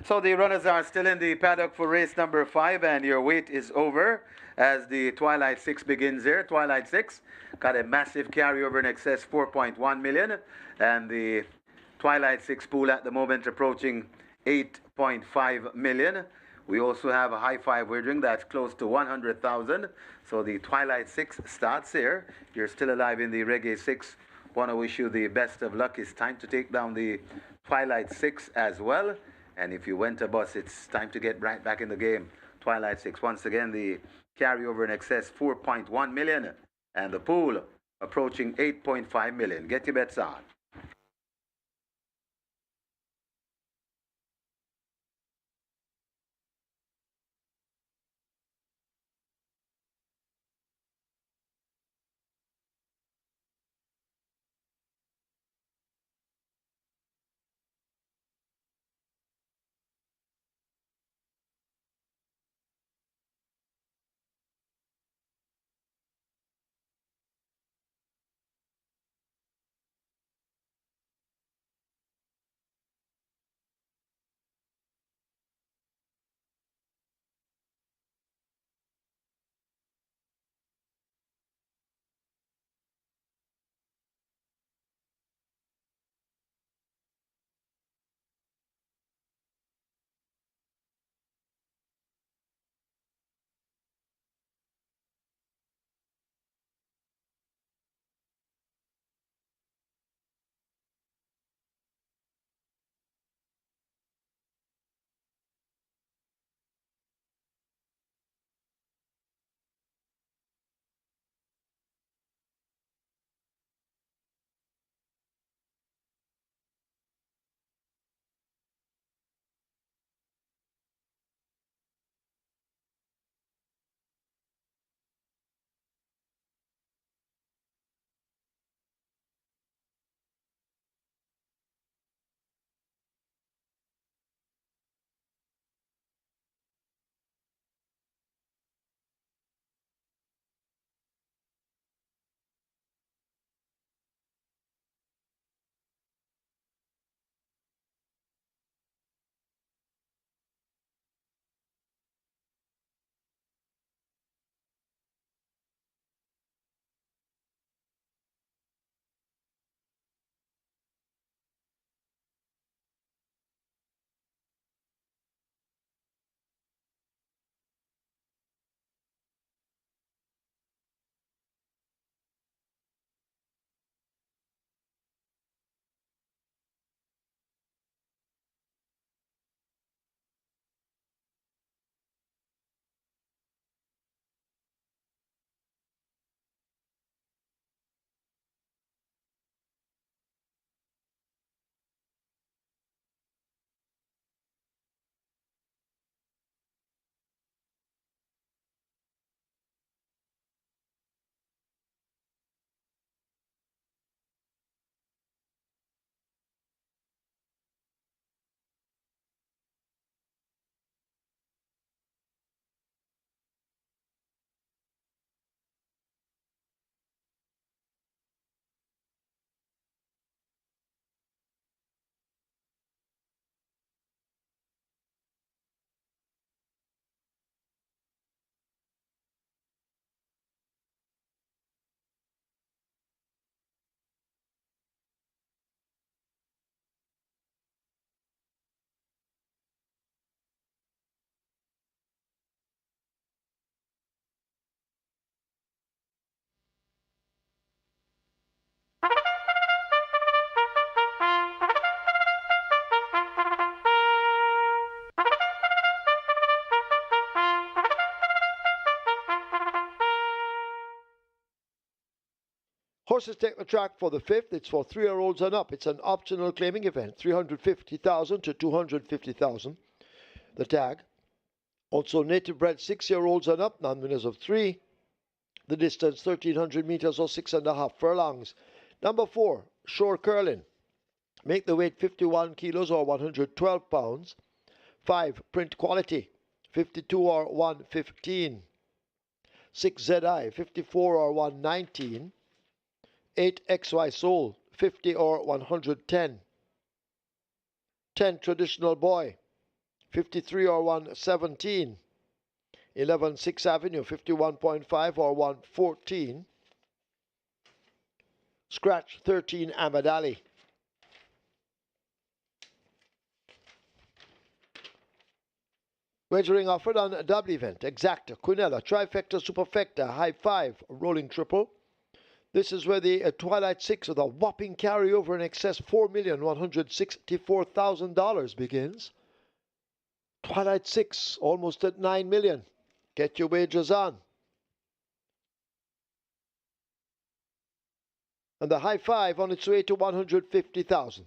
So the runners are still in the paddock for race number 5, and your wait is over as the Twilight 6 begins here. Twilight 6 got a massive carryover in excess 4.1 million, and the Twilight 6 pool at the moment approaching 8.5 million. We also have a high five wagering that's close to 100,000. So the Twilight 6 starts here. You're still alive in the Reggae 6. Want to wish you the best of luck. It's time to take down the Twilight 6 as well. And if you went a bus, it's time to get right back in the game. Twilight 6, once again, the carryover in excess 4.1 million, and the pool approaching 8.5 million. Get your bets on. Horses take the track for the 5th. It's for 3-year-olds and up. It's an optional claiming event, 350,000 to 250,000. The tag. Also native bred 6-year-olds and up, non-winners of 3. The distance 1,300 meters or 6.5 furlongs. Number 4, Shore Curlin. Make the weight 51 kilos or 112 pounds. 5, Print Quality, 52 or 115. 6, ZI, 54 or 119. 8, XY Soul, 50 or 110. 10, Traditional Boy, 53 or 117. 11, 6th Avenue, 51.5 or 114. Scratch 13, Ahmad Ali. Wagering offered on a double event, Exacta, Quinella, Trifecta, Superfecta, High Five, Rolling Triple. This is where the Twilight 6 with a whopping carryover in excess $4,164,000 begins. Twilight 6, almost at $9 million. Get your wagers on. And the High Five on its way to 150,000.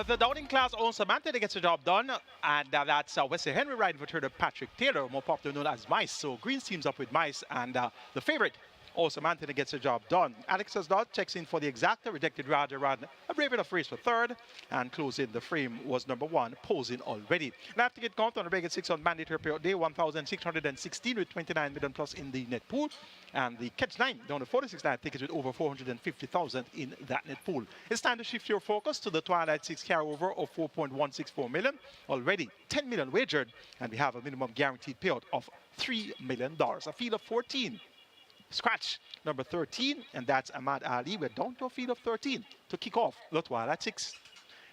The Downing class owns Samantha, they gets the job done, and that's Wesley Henry riding for third, Patrick Taylor, more popular known as Mice. So Greens teams up with Mice, and the favorite Also, Anthony gets the job done. Alex does not, checks in for the exacta, rejected Roger Radner, a brave enough race for third, and closing the frame was number 1, posing already. Now, after get count on the regular 6 on mandatory payout day, 1,616 with 29 million plus in the net pool, and the catch 9 down to 46 9 tickets with over 450,000 in that net pool. It's time to shift your focus to the Twilight 6 carryover of 4.164 million. Already 10 million wagered, and we have a minimum guaranteed payout of $3 million. A field of 14. Scratch number 13, and that's Ahmad Ali. We're down to a field of 13 to kick off the Twilight 6.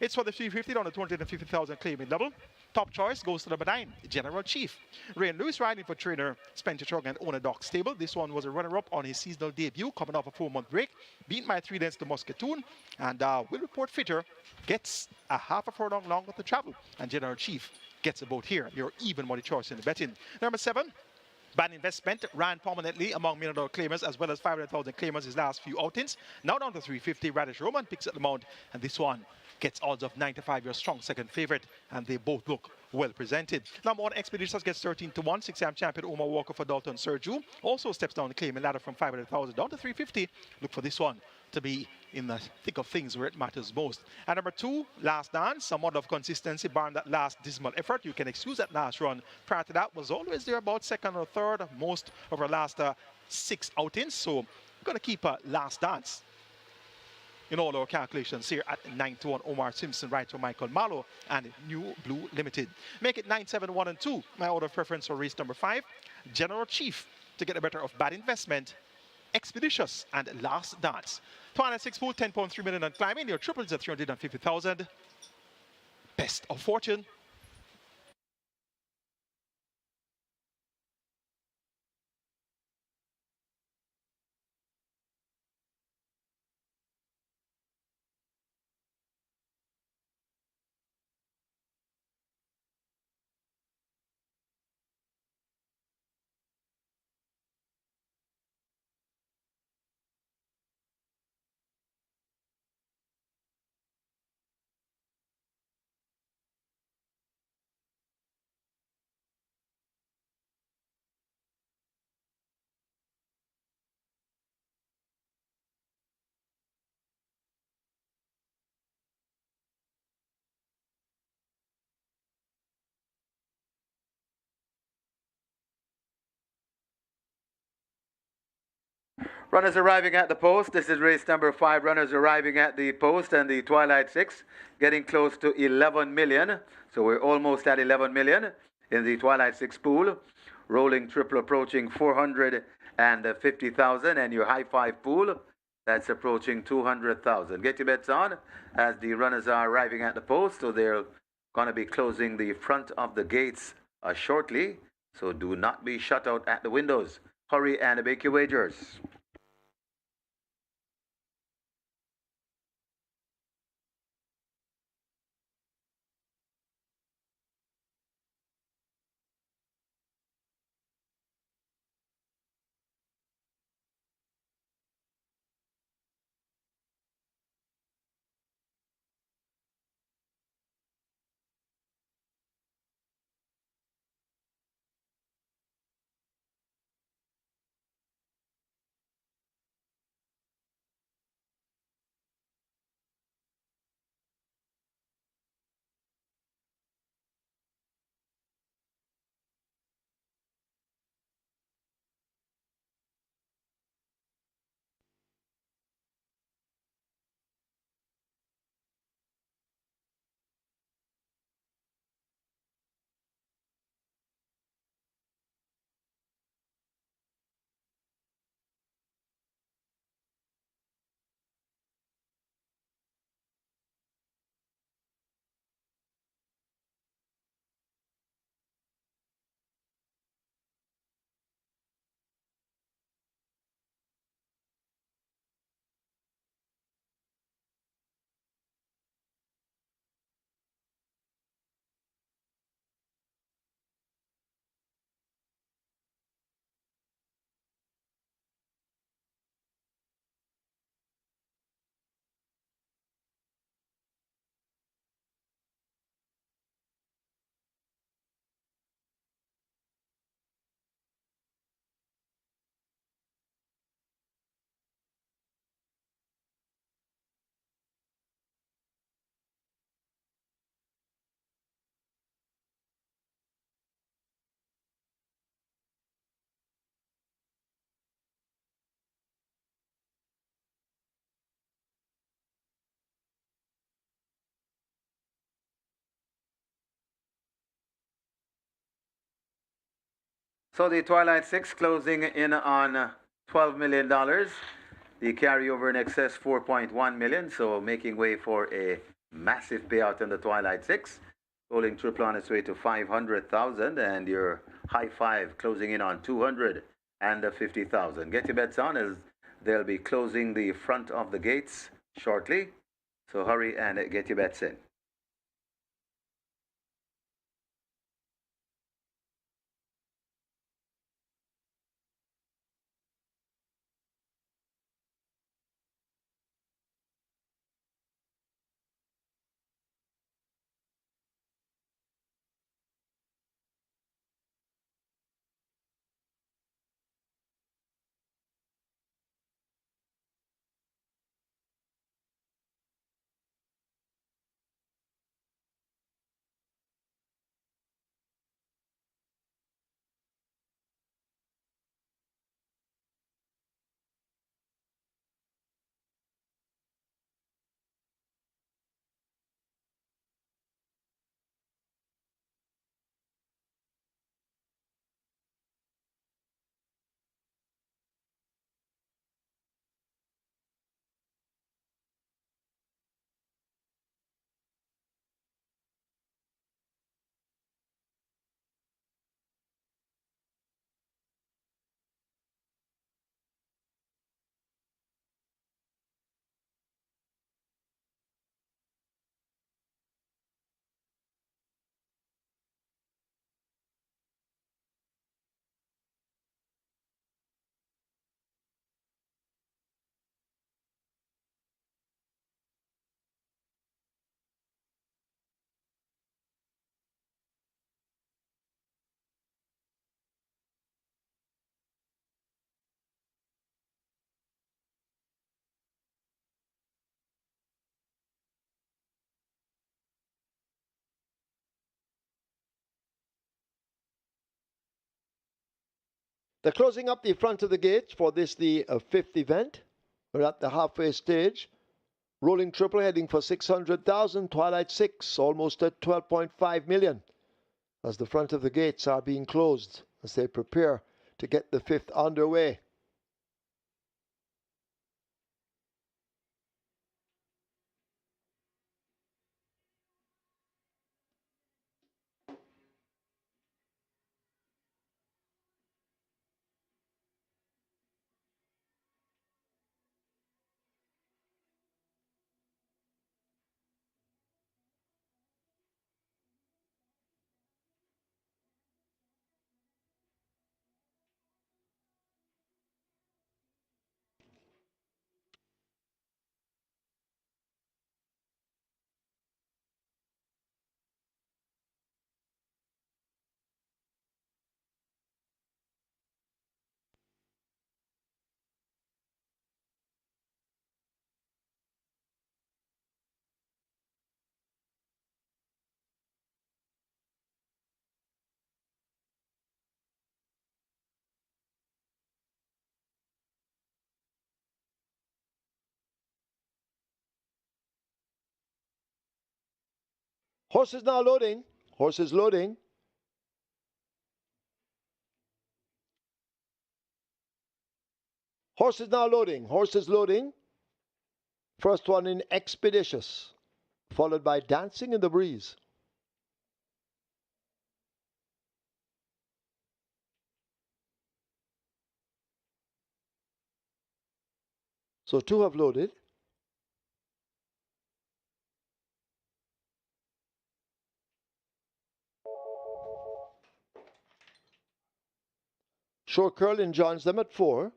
It's for the 350 on the 250,000 claiming level. Top choice goes to number 9, General Chief. Rain Lewis riding for trainer Spencer Chug and owner Doc Stable. This one was a runner-up on his seasonal debut, coming off a 4-month break. Beaten by 3 lengths to Muscatoon. And Will Report Fitter gets a half a furlong longer to travel. And General Chief gets a boat here. Your even money choice in the betting. Number 7. Bad Investment ran prominently among million dollar claimers as well as 500,000 claimers his last few outings. Now down to 350. Radish Roman picks up the mount, and this one gets odds of 9-5, your strong second favorite, and they both look well presented. Number 1, Expeditious gets 13 to 1. 6-time champion Omar Walker for Dalton Serju also steps down the claiming ladder from 500,000 down to 350. Look for this one to be in the thick of things where it matters most. And number 2, Last Dance, somewhat of consistency barring that last dismal effort. You can excuse that last run. Prior to that was always there about second or third most of our last 6 outings. So we're going to keep Last Dance in all our calculations here at 9 to 1. Omar Simpson right to Michael Malo and New Blue Limited. Make it 9, 7, 1, and 2. My order of preference for race number 5, General Chief to get the better of Bad Investment, Expeditious, and Last Dance. 206 pool, 10.3 million on climbing. Your triples at 350,000. Best of fortune. Runners arriving at the post. This is race number 5. Runners arriving at the post and the Twilight 6 getting close to 11 million. So we're almost at 11 million in the Twilight 6 pool. Rolling triple approaching 450,000, and your high 5 pool that's approaching 200,000. Get your bets on as the runners are arriving at the post. So they're going to be closing the front of the gates shortly. So do not be shut out at the windows. Hurry and make your wagers. So the Twilight Six closing in on $12 million. The carryover in excess 4.1 million. So making way for a massive payout in the Twilight Six. Rolling triple on its way to 500,000, and your high five closing in on 250,000. Get your bets on as they'll be closing the front of the gates shortly. So hurry and get your bets in. They're closing up the front of the gates for this, the fifth event. We're at the halfway stage. Rolling triple heading for 600,000. Twilight Six almost at 12.5 million as the front of the gates are being closed as they prepare to get the fifth underway. Horse is now loading. Horse is loading. Horse is now loading. Horse is loading. First one in Expeditious, followed by Dancing in the Breeze. So two have loaded. Shore Curlin joins them at 4.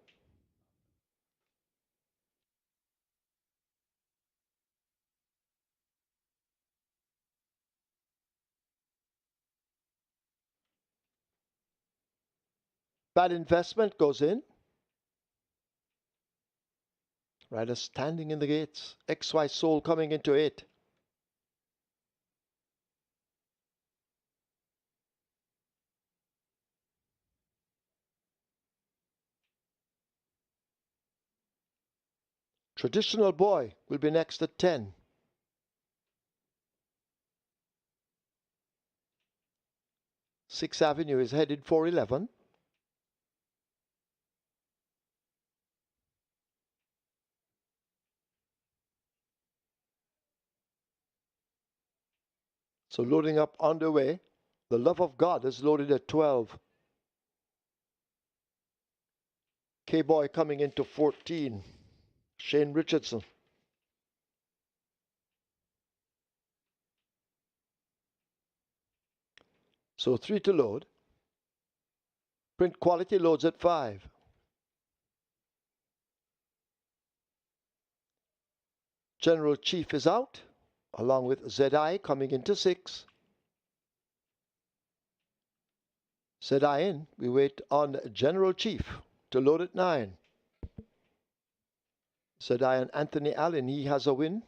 Bad Investment goes in. Rider standing in the gates. XY Soul coming into 8. Traditional Boy will be next at 10. Sixth Avenue is headed for 11. So loading up on the way. The Love of God is loaded at 12. K-Boy coming into 14. Shane Richardson. So 3 to load. Print quality loads at 5. General Chief is out, along with ZI coming into 6. ZI in. We wait on General Chief to load at 9. ZI and Anthony Allen, he has a win.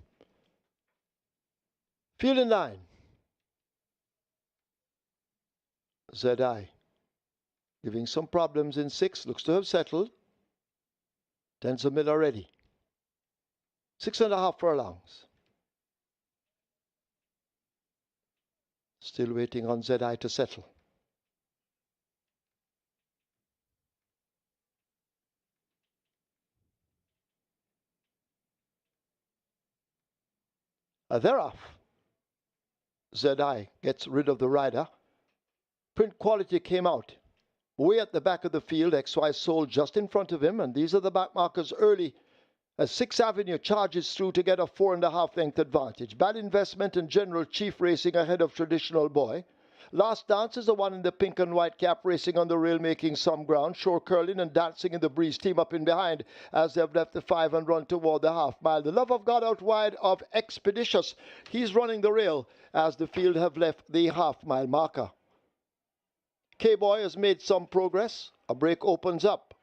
Field in 9. ZI giving some problems in 6. Looks to have settled. 10's a Miller ready. 6.5 furlongs. Still waiting on ZI to settle. They're off. ZI gets rid of the rider. Print quality came out. Way at the back of the field, XY Soul just in front of him, and these are the back markers early as 6th Avenue charges through to get a 4.5 length advantage. Bad Investment and General Chief racing ahead of Traditional Boy. Last Dance is the one in the pink and white cap racing on the rail making some ground. Shore Curling and Dancing in the Breeze team up in behind as they've left the 5 and run toward the half mile. The Love of God out wide of Expeditious. He's running the rail as the field have left the half mile marker. K-Boy has made some progress. A break opens up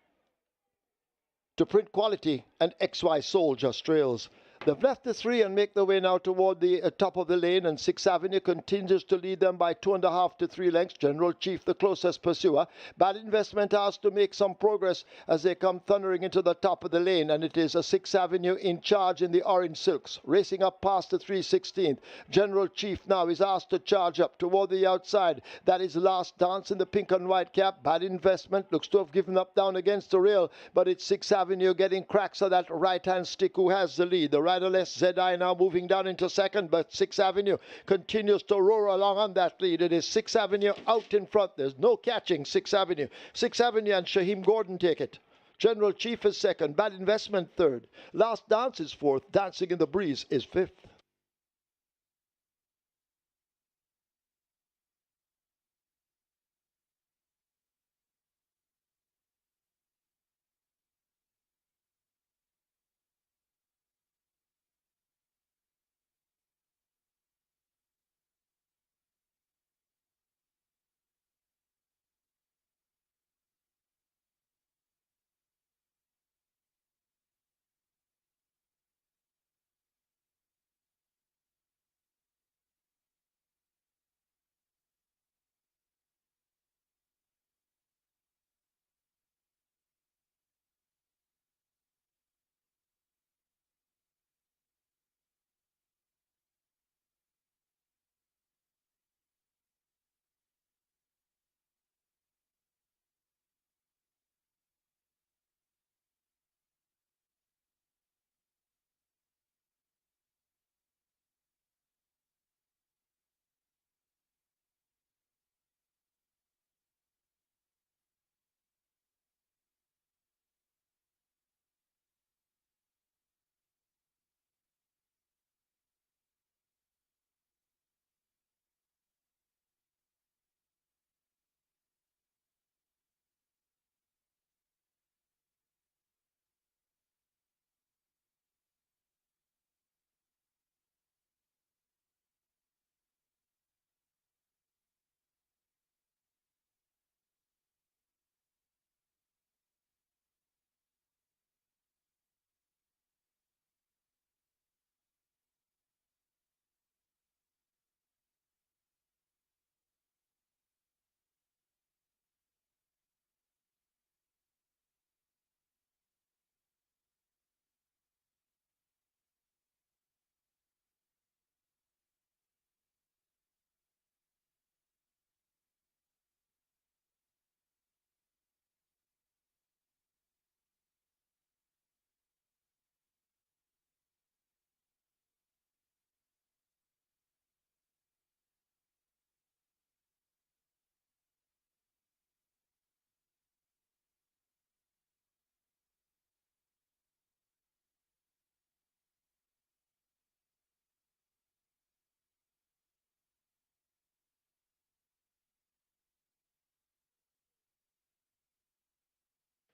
to Print Quality, and XY Soul just trails. They've left the 3 and make their way now toward the top of the lane, and 6th Avenue continues to lead them by 2.5 to 3 lengths. General Chief, the closest pursuer. Bad Investment has to make some progress as they come thundering into the top of the lane, and it is a 6th Avenue in charge in the orange silks, racing up past the 316th. General Chief now is asked to charge up toward the outside. That is Last Dance in the pink and white cap. Bad Investment looks to have given up down against the rail, but it's 6th Avenue getting cracks of that right-hand stick who has the lead. The riderless ZI now moving down into second, but 6th Avenue continues to roar along on that lead. It is 6th Avenue out in front. There's no catching 6th Avenue. 6th Avenue and Shaheem Gordon take it. General Chief is second. Bad Investment third. Last Dance is fourth. Dancing in the Breeze is fifth.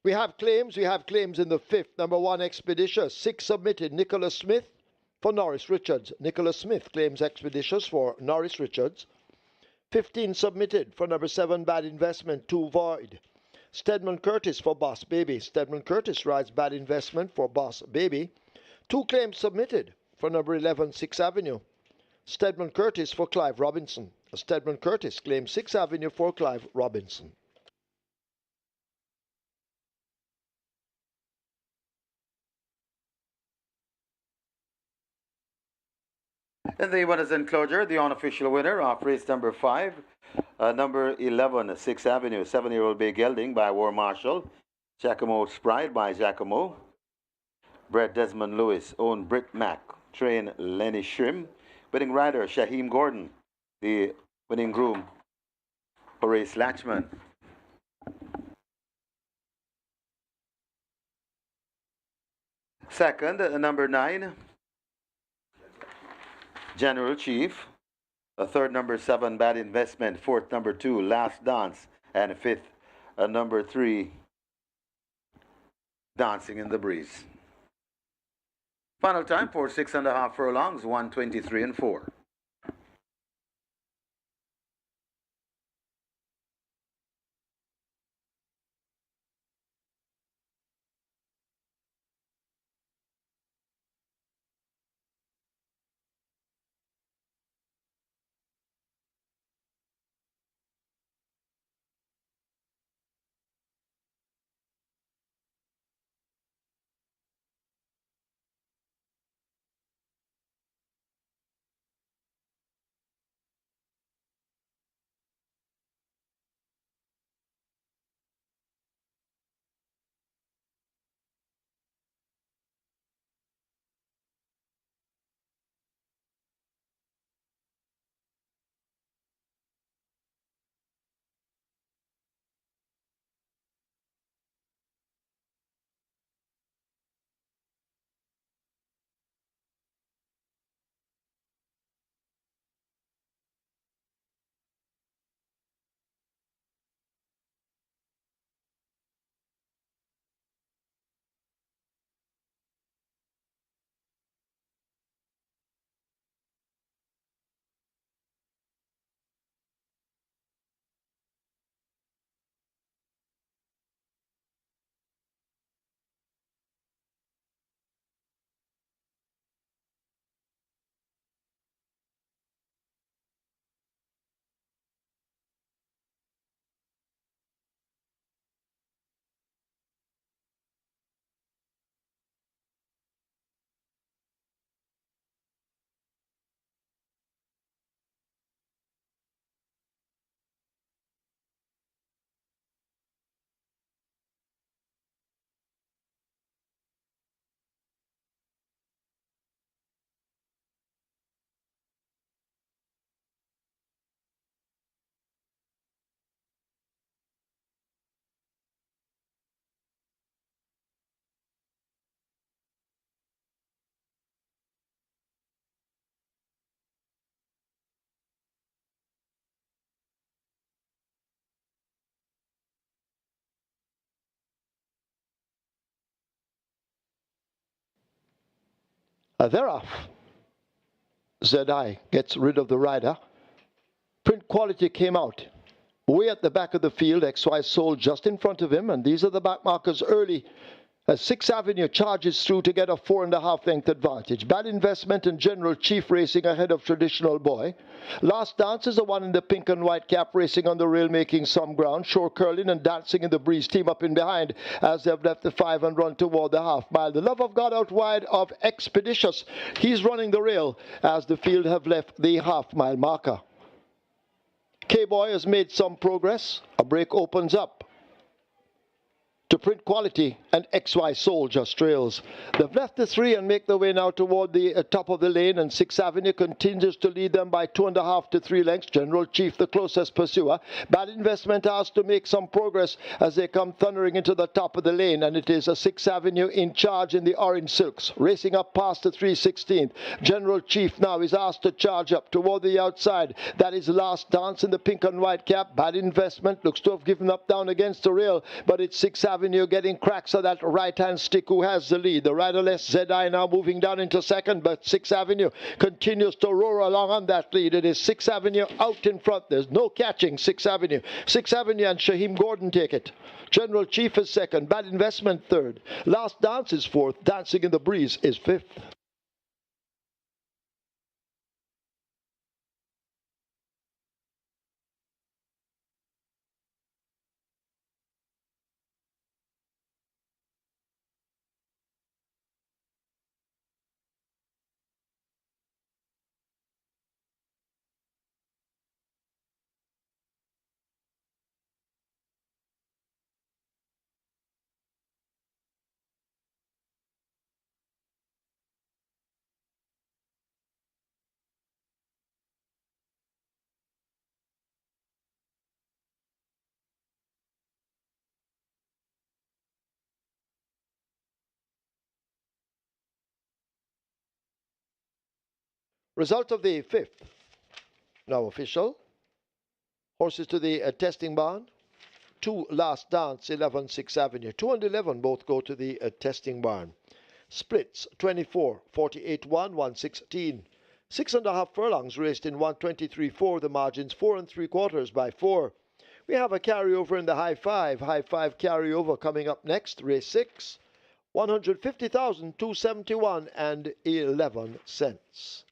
We have claims. We have claims in the fifth. Number 1, Expeditious. 6 submitted. Nicholas Smith for Norris Richards. Nicholas Smith claims Expeditious for Norris Richards. 15 submitted for number 7, Bad Investment. 2 void. Stedman Curtis for Boss Baby. Stedman Curtis rides Bad Investment for Boss Baby. 2 claims submitted for number 11, 6th Avenue. Stedman Curtis for Clive Robinson. Stedman Curtis claims 6th Avenue for Clive Robinson. In the winners enclosure, the unofficial winner of race number 5, number 11, 6th Avenue, 7-year-old Bay Gelding by War Marshal. Giacomo's Pride by Giacomo. Brett Desmond Lewis, own Britt Mack, train Lenny Shrim. Winning rider Shaheem Gordon, the winning groom Horace Latchman. Second, number 9, General Chief. Third, number 7, Bad Investment. Fourth, number 2, Last Dance. And fifth, number 3, Dancing in the Breeze. Final time for 6.5 furlongs, 1:23 and 4. Thereof, ZI gets rid of the rider. Print Quality came out. Way at the back of the field, XY Soul just in front of him, and these are the back markers early as 6th Avenue charges through to get a 4.5 length advantage. Bad Investment and General Chief racing ahead of Traditional Boy. Last Dance is the one in the pink and white cap racing on the rail, making some ground. Shore Curling and Dancing in the Breeze team up in behind as they've left the 5 and run toward the half mile. The Love of God out wide of Expeditious. He's running the rail as the field have left the half mile marker. K-Boy has made some progress. A break opens up to Print Quality, and XY Soul just trails. They've left the 3 and make their way now toward the top of the lane, and 6th Avenue continues to lead them by 2.5 to 3 lengths. General Chief the closest pursuer. Bad Investment has to make some progress as they come thundering into the top of the lane, and it is a 6th Avenue in charge in the orange silks, racing up past the 3/16th. General Chief now is asked to charge up toward the outside. That is Last Dance in the pink and white cap. Bad Investment looks to have given up down against the rail, but it's 6th Avenue Avenue getting cracks of that right-hand stick. Who has the lead? The riderless Zedai now moving down into second, but 6th Avenue continues to roar along on that lead. It is 6th Avenue out in front. There's no catching 6th Avenue. 6th Avenue and Shaheem Gordon take it. General Chief is second. Bad Investment third. Last Dance is fourth. Dancing in the Breeze is fifth. Result of the fifth. Now official. Horses to the testing barn. 2 Last Dance, 11 6th Avenue. 2 and 11 both go to the testing barn. Splits 24, 48 1, 116. 6.5 furlongs raced in 123.4. The margins 4 3/4 by 4. We have a carryover in the high five. High five carryover coming up next. Race 6. 150,271 and 11 cents.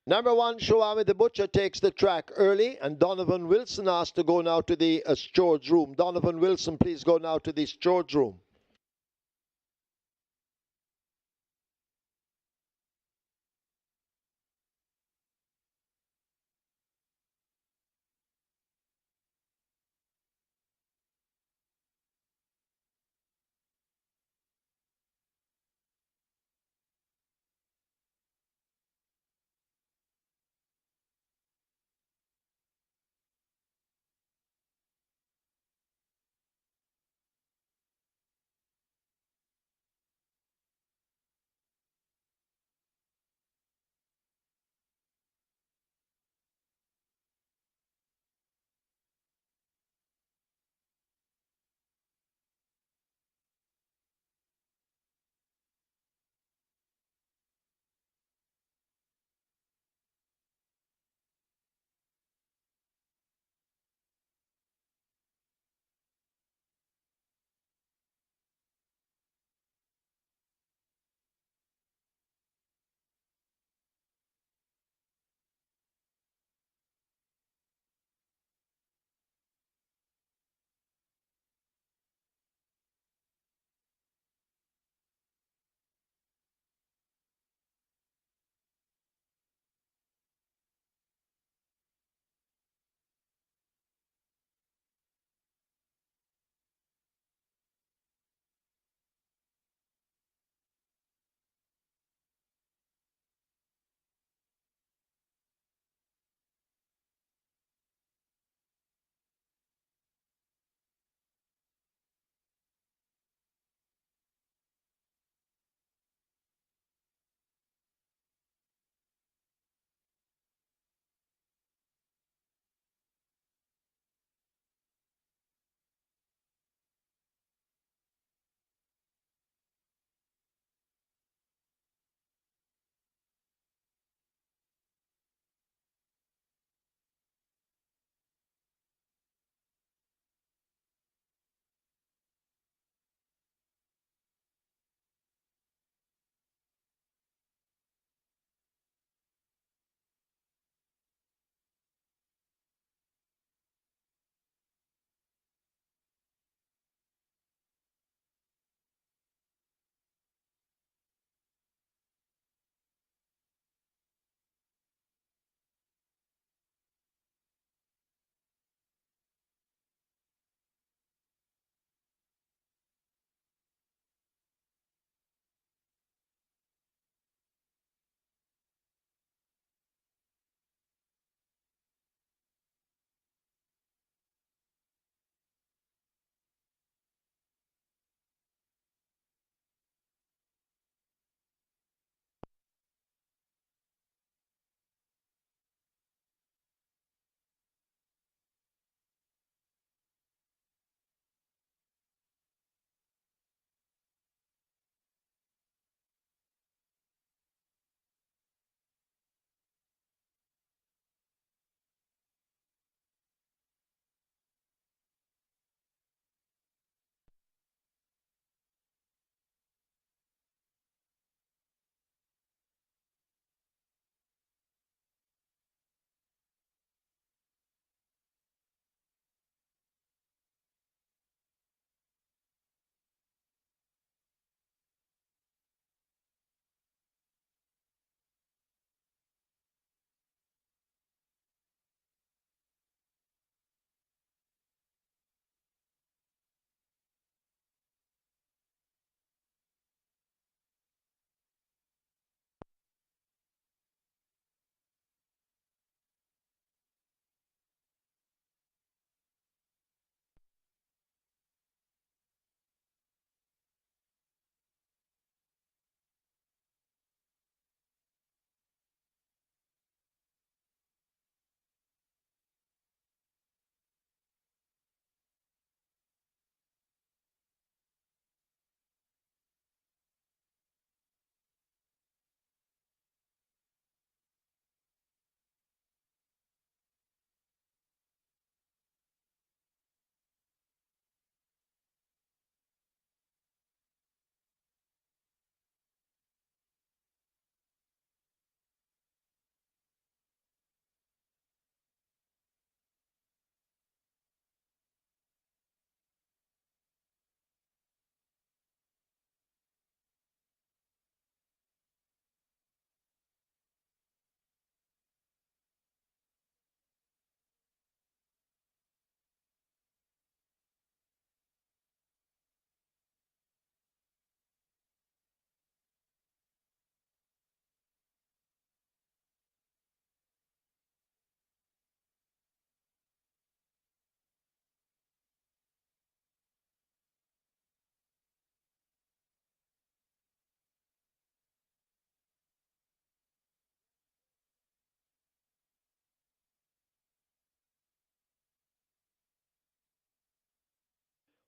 Number one, Shawami the Butcher takes the track early, and Donovan Wilson has to go now to the storage room. Donovan Wilson, please go now to the storage room.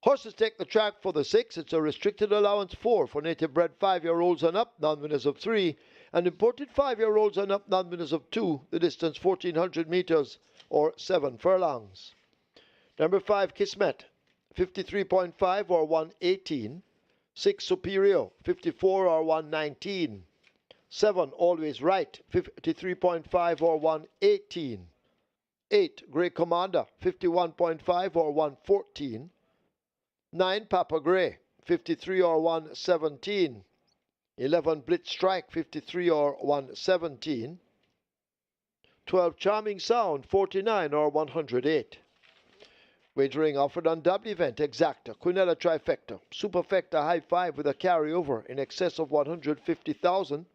Horses take the track for the 6. It's a restricted allowance 4 for native bred 5-year-olds and up, non-winners of 3, and imported 5-year-olds and up, non-winners of 2. The distance 1,400 meters or 7 furlongs. Number 5, Kismet, 53.5 or 118. 6, Superior, 54 or 119. 7, Always Right, 53.5 or 118. 8, Grey Commander, 51.5 or 114. 9, Papa Grey, 53 or 117. 11, Blitz Strike, 53 or 117. 12, Charming Sound, 49 or 108. Wagering offered on double event, Exacta, Quinella Trifecta, Superfecta High 5 with a carryover in excess of 150,000.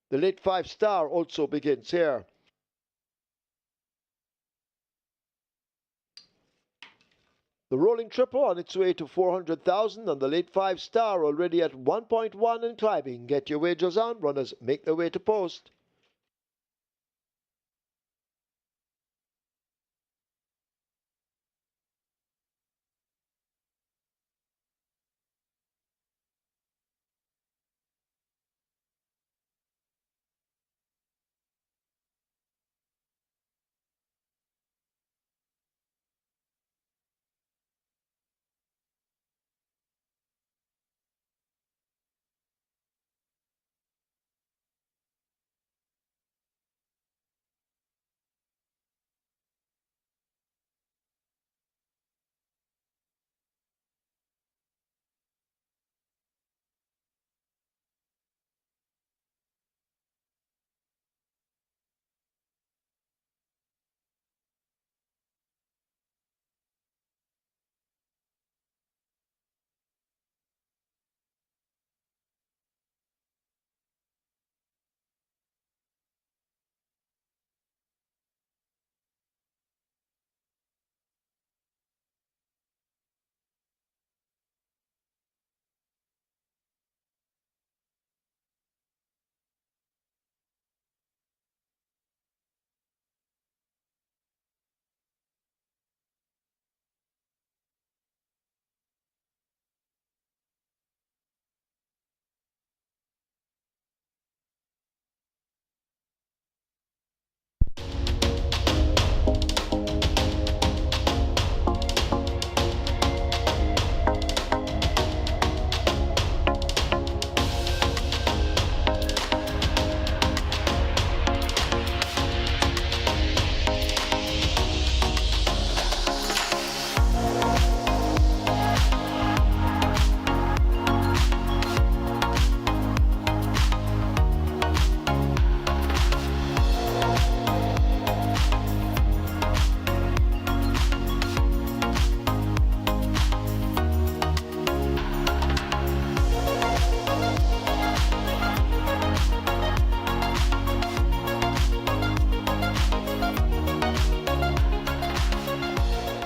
The late 5 star also begins here. The rolling triple on its way to 400,000 and the late 5 star already at 1.1 and climbing. Get your wagers on. Runners make their way to post.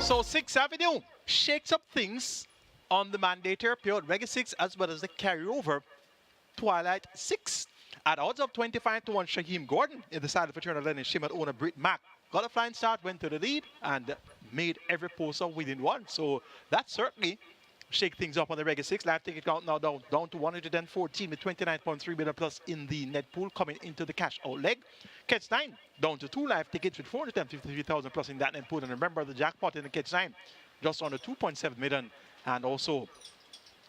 So 6th Avenue shakes up things on the mandatory period, Reggae 6 as well as the carryover Twilight 6. At odds of 25 to 1, Shaheem Gordon in the side of Fraternal Lennon Shimon owner Britt Mack got a flying start, went to the lead and made every poster within one. So that certainly shake things up on the Reggae 6. Live ticket count now down to 114 with 29.3 million plus in the net pool coming into the cash out leg. Catch 9 down to 2 live tickets with 453,000 plus in that net pool. And remember the jackpot in the Catch 9 just under 2.7 million. And also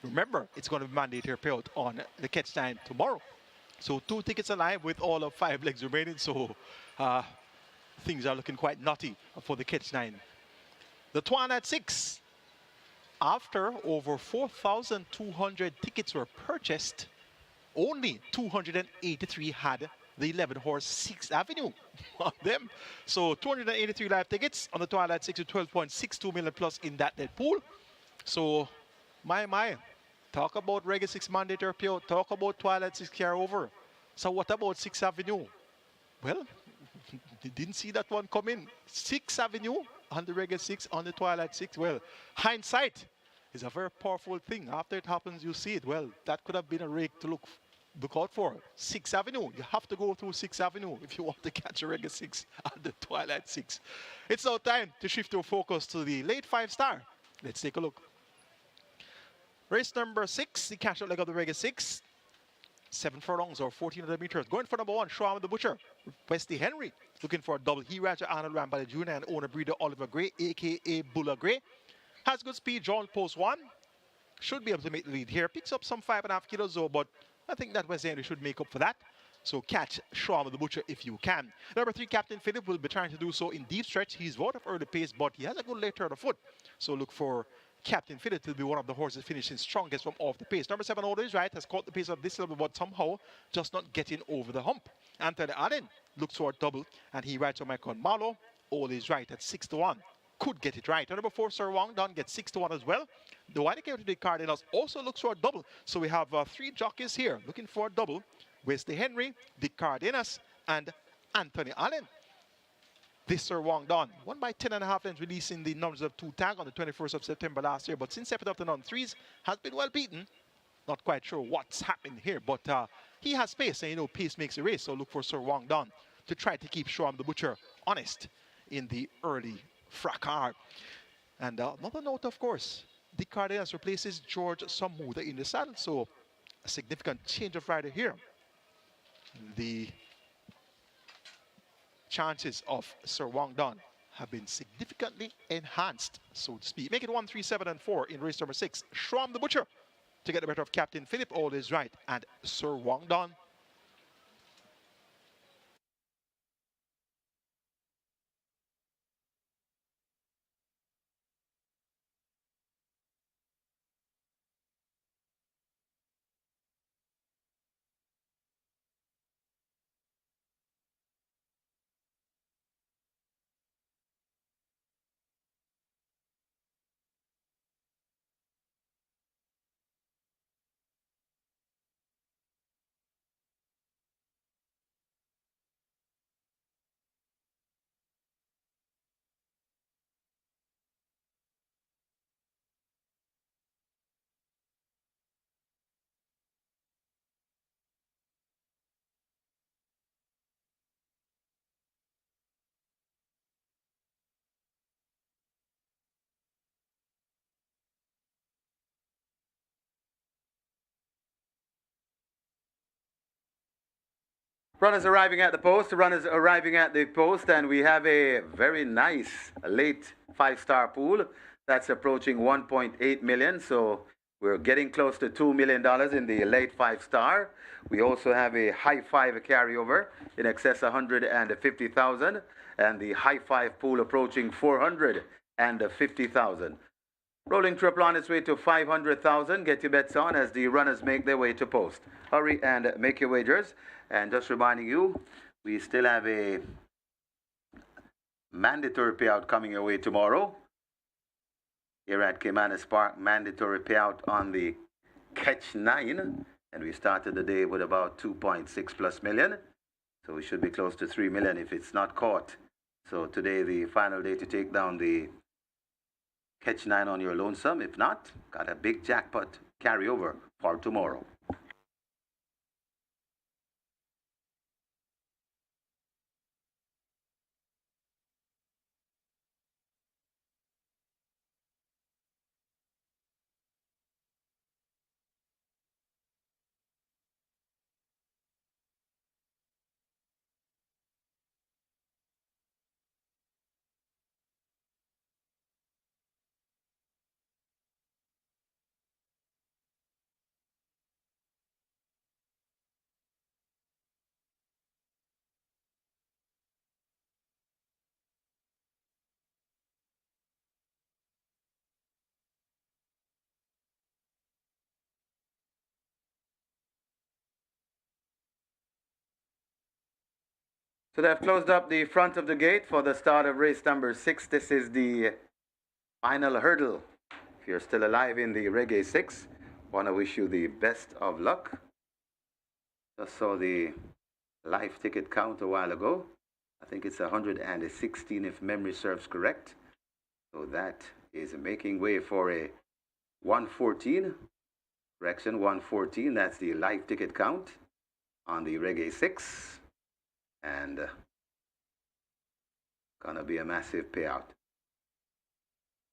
remember it's going to be mandatory payout on the Catch 9 tomorrow. So 2 tickets alive with all of 5 legs remaining. So things are looking quite naughty for the Catch 9. The Twilight 6. After over 4,200 tickets were purchased, only 283 had the 11-horse 6th Avenue on them. So 283 live tickets on the Twilight 6 with 12.62 million plus in that net pool. So, my, talk about Reggae 6 mandatory appeal, talk about Twilight 6 carryover. So what about 6th Avenue? Well, didn't see that one come in. 6th Avenue on the Reggae 6, on the Twilight 6. Well, hindsight is a very powerful thing. After it happens, you see it. Well, that could have been a rake to look out for. 6th Avenue. You have to go through 6th Avenue if you want to catch a Reggae 6 on the Twilight 6. It's now time to shift your focus to the late 5 star Let's take a look. Race number 6, the cash out leg of the Reggae 6. 7 furlongs or 1,400 meters. Going for number 1, Shram the Butcher. Wesley Henry looking for a double. He Raja Arnold Rambale Jr. and owner breeder Oliver Gray, aka Bulla Gray. Has good speed, drawn post 1. Should be able to make the lead here. Picks up some 5.5 kilos though, but I think that Wesley Henry should make up for that. So catch Shram the Butcher if you can. Number 3, Captain Philip will be trying to do so in deep stretch. He's out of early pace, but he has a good late turn of foot. So look for Captain Philip to be one of the horses finishing strongest from off the pace. Number 7, Always Right, has caught the pace of this level, but somehow just not getting over the hump. Anthony Allen looks for a double, and he rides on Michael Marlowe. Always Right at 6-1. Could get it right. Number 4, Sir Wong Don gets 6-1 as well. The White Came to the Cardinals also looks for a double. So we have 3 jockeys here looking for a double. Wesley Henry, Dick Cardenas, and Anthony Allen. This Sir Wong Don won by 10.5 lengths, releasing the numbers of 2 tag on the 21st of September last year. But since stepping up to non-3s, has been well beaten. Not quite sure what's happening here, but he has pace, and you know pace makes a race. So look for Sir Wong Don to try to keep Shram the Butcher honest in the early fracas. And another note, of course, Dick Cardenas replaces George Samuda in the saddle. So a significant change of rider here. The chances of Sir Wong Don have been significantly enhanced, so to speak. Make it 1, 3, 7, and 4 in race number 6. Shram the Butcher to get the better of Captain Philip, Always Right, and Sir Wong Don. Runners arriving at the post, runners arriving at the post, and we have a very nice late 5-star pool that's approaching 1.8 million. So we're getting close to $2 million in the late 5-star. We also have a high 5 carryover in excess of 150,000, and the high 5 pool approaching 450,000. Rolling triple on its way to 500,000. Get your bets on as the runners make their way to post. Hurry and make your wagers. And just reminding you, we still have a mandatory payout coming your way tomorrow. Here at Caymanas Park, mandatory payout on the Catch 9. And we started the day with about 2.6+ million. So we should be close to 3 million if it's not caught. So today, the final day to take down the Catch 9 on your lonesome. If not, got a big jackpot carryover for tomorrow. So they've closed up the front of the gate for the start of race number 6. This is the final hurdle. If you're still alive in the Reggae 6, want to wish you the best of luck. Just saw the live ticket count a while ago. I think it's 116 if memory serves correct. So that is making way for a 114. Correction, 114. That's the live ticket count on the Reggae 6. And gonna be a massive payout.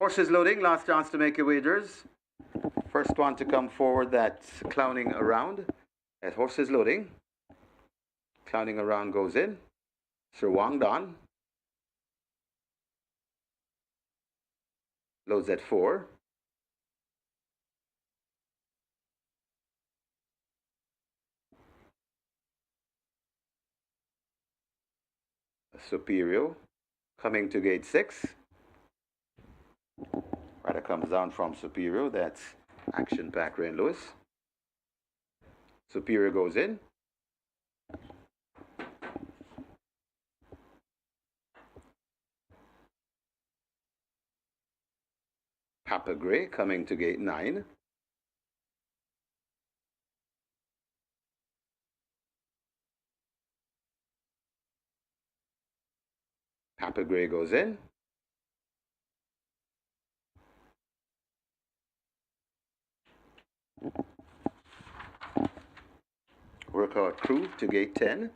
Horses loading, last chance to make your wagers. First one to come forward, that's clowning around. As horses loading. Clowning around goes in. Sir Wang Don. Loads at 4. Superior coming to gate 6. Rider comes down from Superior. That's Action Pack Rain Lewis. Superior goes in. Papa Gray coming to gate 9. Papa Gray goes in. Workout Crew to gate 10.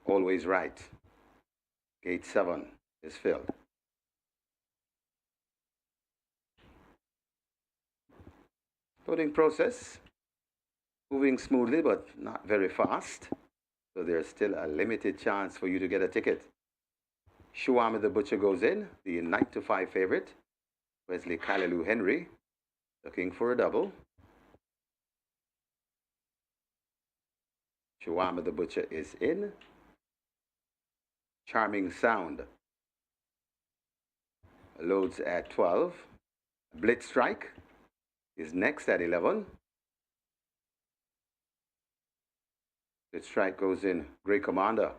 Always right. Gate 7 is filled. Loading process. Moving smoothly but not very fast. So there's still a limited chance for you to get a ticket. Shuama the Butcher goes in, the 9-5 favorite. Wesley Callaloo Henry looking for a double. Shuama the Butcher is in. Charming Sound loads at 12. Blitz Strike is next at 11. Blitz Strike goes in. Grey Commander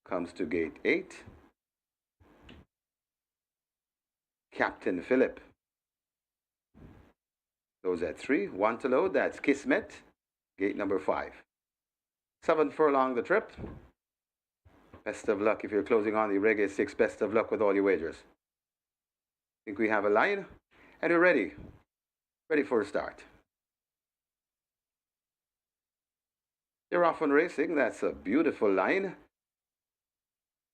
comes to gate 8. Captain Phillip loads at 3. 1 to load, that's Kismet, gate number 5. 7 furlong the trip. Best of luck if you're closing on the Reggae 6. Best of luck with all your wagers. Think we have a line? And you're ready. Ready for a start. You're off on racing. That's a beautiful line.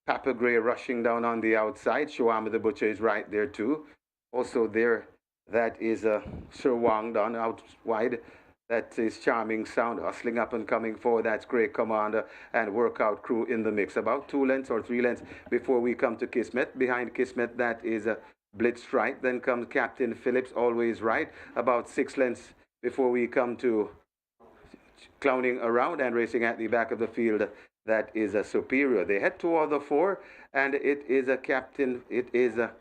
Papa Gray rushing down on the outside. Shuama the Butcher is right there too. Also there, that is Sir Wang Don out wide. That is Charming Sound hustling up and coming forward. That's Great Commander and Workout Crew in the mix. About 2 lengths or 3 lengths before we come to Kismet. Behind Kismet, that is Blitz Strike. Then comes Captain Phillips, always right. About 6 lengths before we come to Clowning Around and racing at the back of the field. That is a Superior. They head toward the 4, and it is a Captain. It is a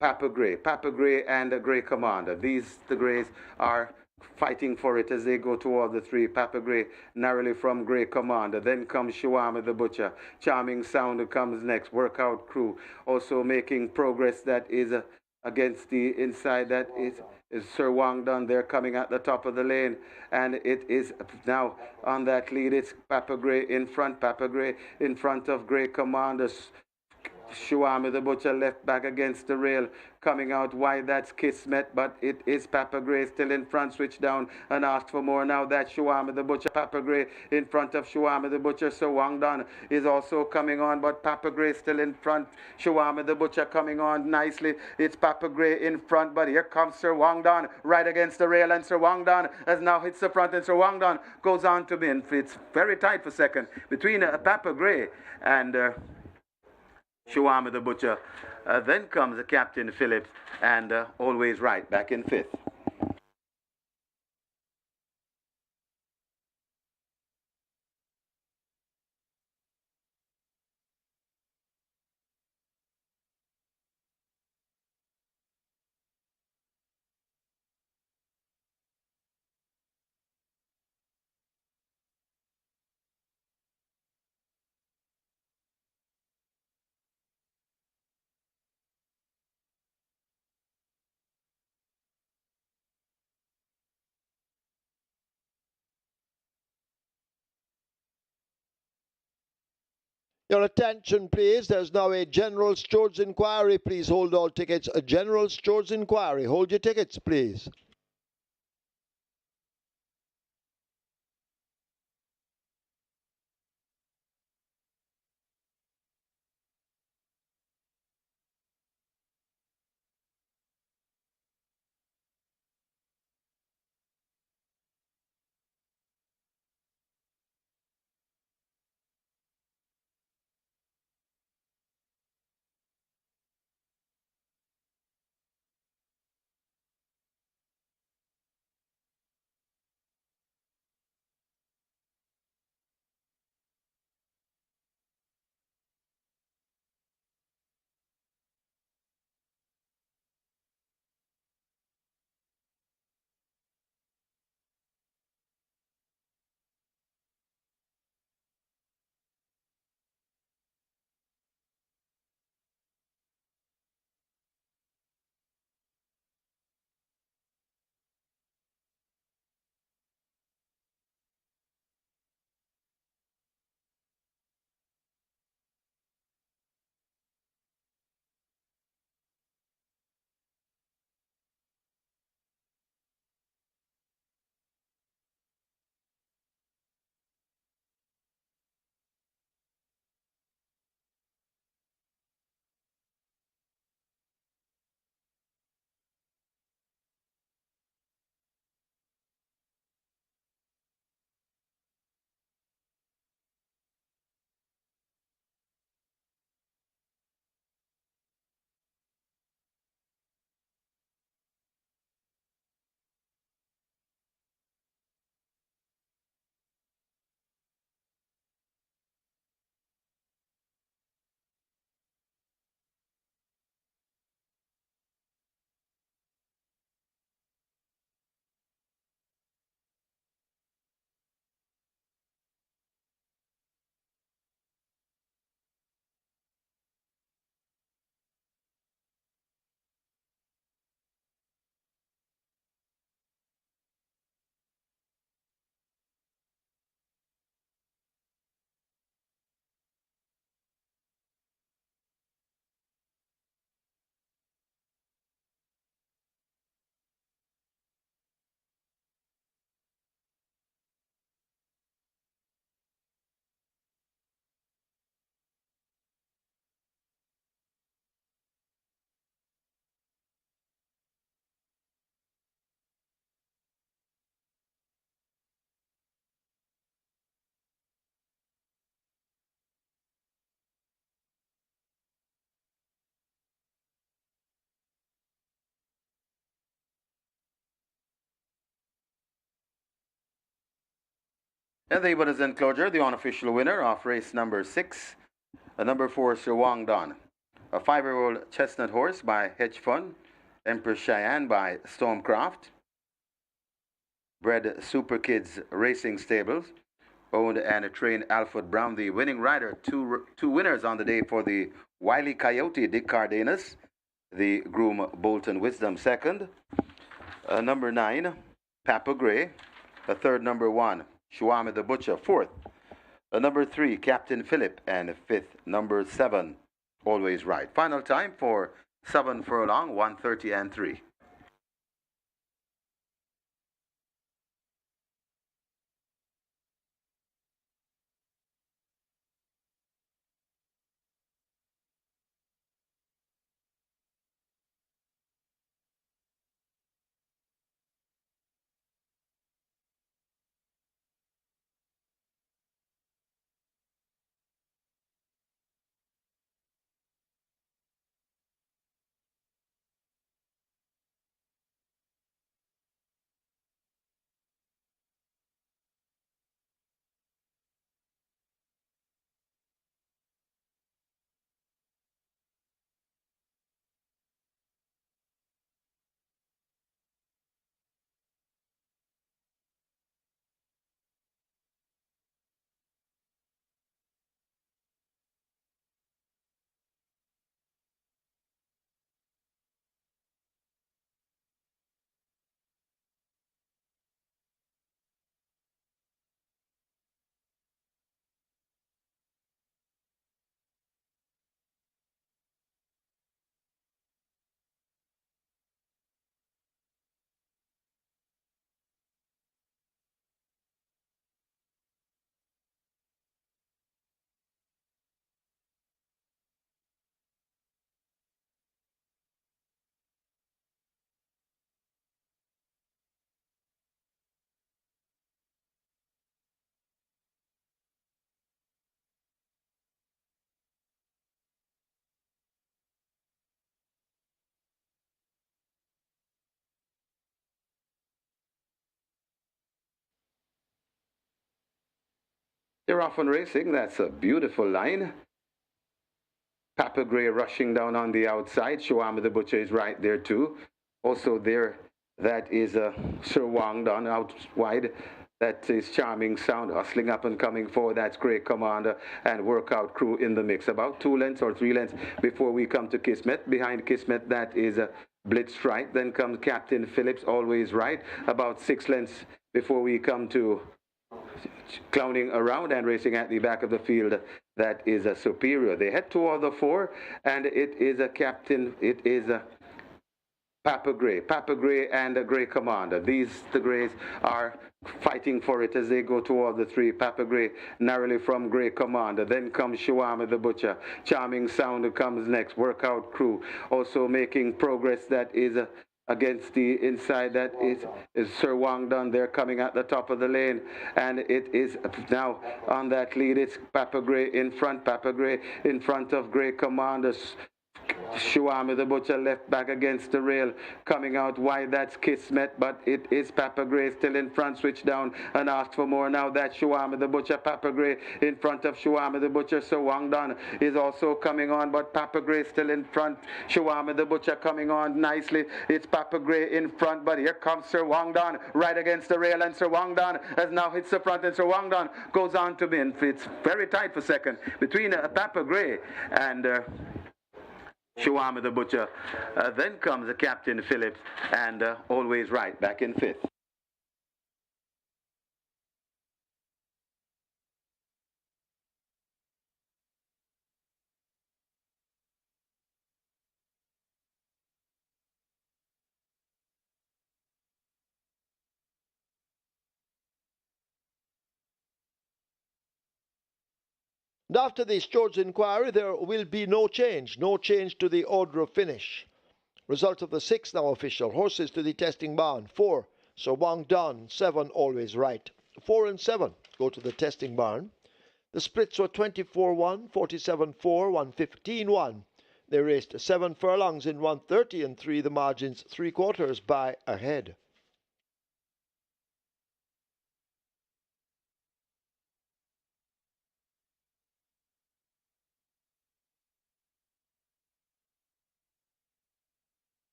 Papa Gray and a Grey Commander. The Greys are fighting for it as they go toward the 3. Papa Gray narrowly from Grey Commander. Then comes Shuama the Butcher. Charming Sound comes next. Workout Crew also making progress. That is against the inside. That is Sir Wang Dun there coming at the top of the lane. And it is now on that lead. It's Papa Gray in front. Papa Gray in front of Grey Commander. Shuama the Butcher left back against the rail, coming out wide. That's Kismet, but it is Papa Gray still in front. Switch down and ask for more. Now that's Shuama the Butcher. Papa Gray in front of Shuama the Butcher. So Wang Don is also coming on, but Papa Gray still in front. Shuama the Butcher coming on nicely. It's Papa Gray in front, but here comes Sir Wang Don right against the rail, and Sir Wang Don has now hits the front, and Sir Wang Don goes on to win. It's very tight for second between Papa Gray and Shuama the Butcher. Then comes Captain Phillips and Always Right back in 5th. Your attention, please. There's now a General Stores inquiry. Please hold all tickets. A General Stores inquiry. Hold your tickets, please. And the winners enclosure, the unofficial winner of race number 6, number 4, Sir Wang Don. A 5-year-old chestnut horse by Hedge Fund, Empress Cheyenne by Stormcraft, bred Super Kids Racing Stables, owned and trained Alfred Brown, the winning rider. Two winners on the day for the Wily Coyote, Dick Cardenas, the groom Bolton Wisdom second. Number 9, Papa Gray. The third, number 1, Shuami the Butcher, fourth. Number 3, Captain Phillip, and fifth, number 7, Always Right. Final time for 7 furlong, 1:30 and 3. They're off on racing. That's a beautiful line. Papa Gray rushing down on the outside. Shuami the Butcher is right there too. Also there, that is Sir Wang Don out wide. That is Charming Sound hustling up and coming forward. That's Great Commander and Workout Crew in the mix. About 2 lengths or 3 lengths before we come to Kismet. Behind Kismet, that is Blitz Strike. Then comes Captain Phillips, Always Right. About 6 lengths before we come to clowning around and racing at the back of the field. That is a Superior. They head toward the 4, and it is a Captain. It is a Papa Gray and a Grey Commander. The Greys are fighting for it as they go toward the 3. Papa Gray narrowly from Grey Commander. Then comes Shuami the Butcher. Charming Sound comes next. Workout Crew also making progress. That is against the inside. That is Sir Wang Don. They're coming at the top of the lane, and it is now on that lead. It's Papa Gray in front. Papa Gray in front of Grey Commander. Shuami the Butcher left back against the rail, coming out wide. That's Kismet, but it is Papa Gray still in front. Switch down and ask for more. Now that's Shuami the Butcher. Papa Gray in front of Shuami the Butcher. So Wang Don is also coming on, but Papa Gray still in front. Shuami the Butcher coming on nicely. It's Papa Gray in front, but here comes Sir Wang Don right against the rail, and Sir Wang Don has now hits the front, and Sir Wang Don goes on to win. It's very tight for second between Papa Gray and Shuami the Butcher. Then comes the Captain Phillips and Always Right back in 5th. And after this George's inquiry, there will be no change to the order of finish. Result of the 6 now official. Horses to the testing barn. 4, Sir Wang Don. 7, Always Right. 4 and 7 go to the testing barn. The splits were 24-1, 47-4, 115-1. They raced 7 furlongs in 1:30 and 3, the margins 3/4 by a head.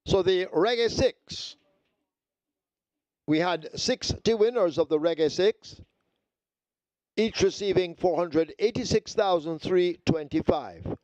So the Reggae 6, we had 60 winners of the Reggae 6, each receiving $486,325.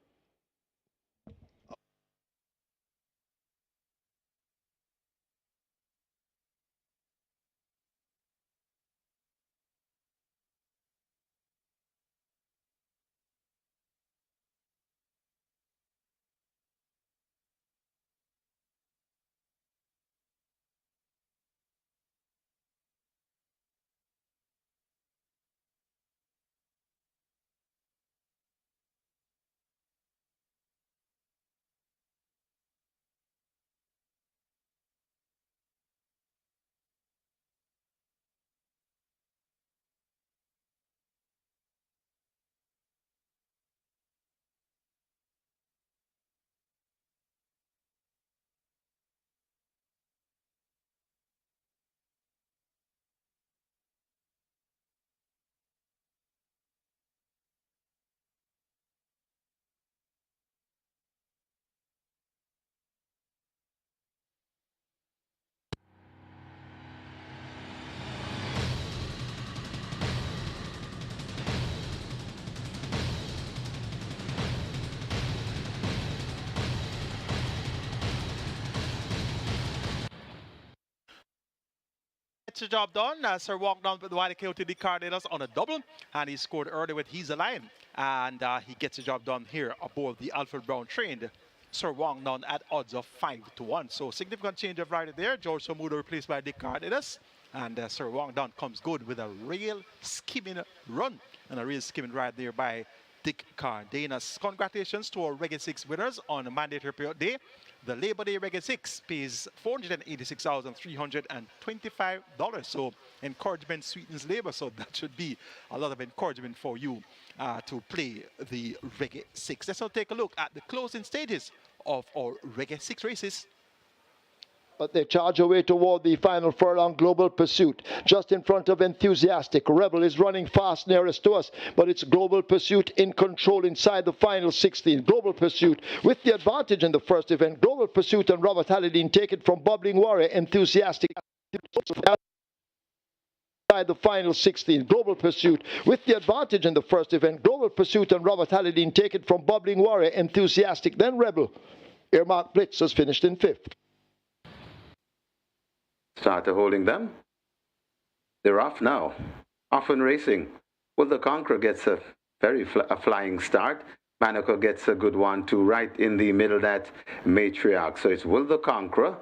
Gets the job done. Sir walked down with the Wiley KOTD Cardinals on a double, and he scored early with He's a Lion. And he gets the job done here aboard the Alfred Brown trained Sir Wong Nunn at odds of 5-1. So significant change of rider there. George Somudo replaced by Dick Cardenas. And Sir Wong Nunn comes good with a real skimming run and a real skimming ride there by Dick Cardenas. Congratulations to our Reggae 6 winners on a mandatory period day. The Labor Day Reggae 6 pays $486,325. So encouragement sweetens labor. So that should be a lot of encouragement for you to play the Reggae 6. Let's now take a look at the closing stages of our Reggae 6 races. But they charge away toward the final furlong. Global Pursuit just in front of Enthusiastic. Rebel is running fast nearest to us, but it's Global Pursuit in control inside the final 16. Global Pursuit with the advantage in the first event. Global Pursuit and Robert Hallidine take it from Bubbling Warrior. Enthusiastic inside the final 16. Global Pursuit with the advantage in the first event. Global Pursuit and Robert Hallidine take it from Bubbling Warrior. Enthusiastic, then Rebel. Earmark Blitz has finished in 5th. Started holding them. They're off now. Off and racing. Will the Conqueror gets a flying start. Manico gets a good one too, right in the middle, that Matriarch. So it's Will the Conqueror,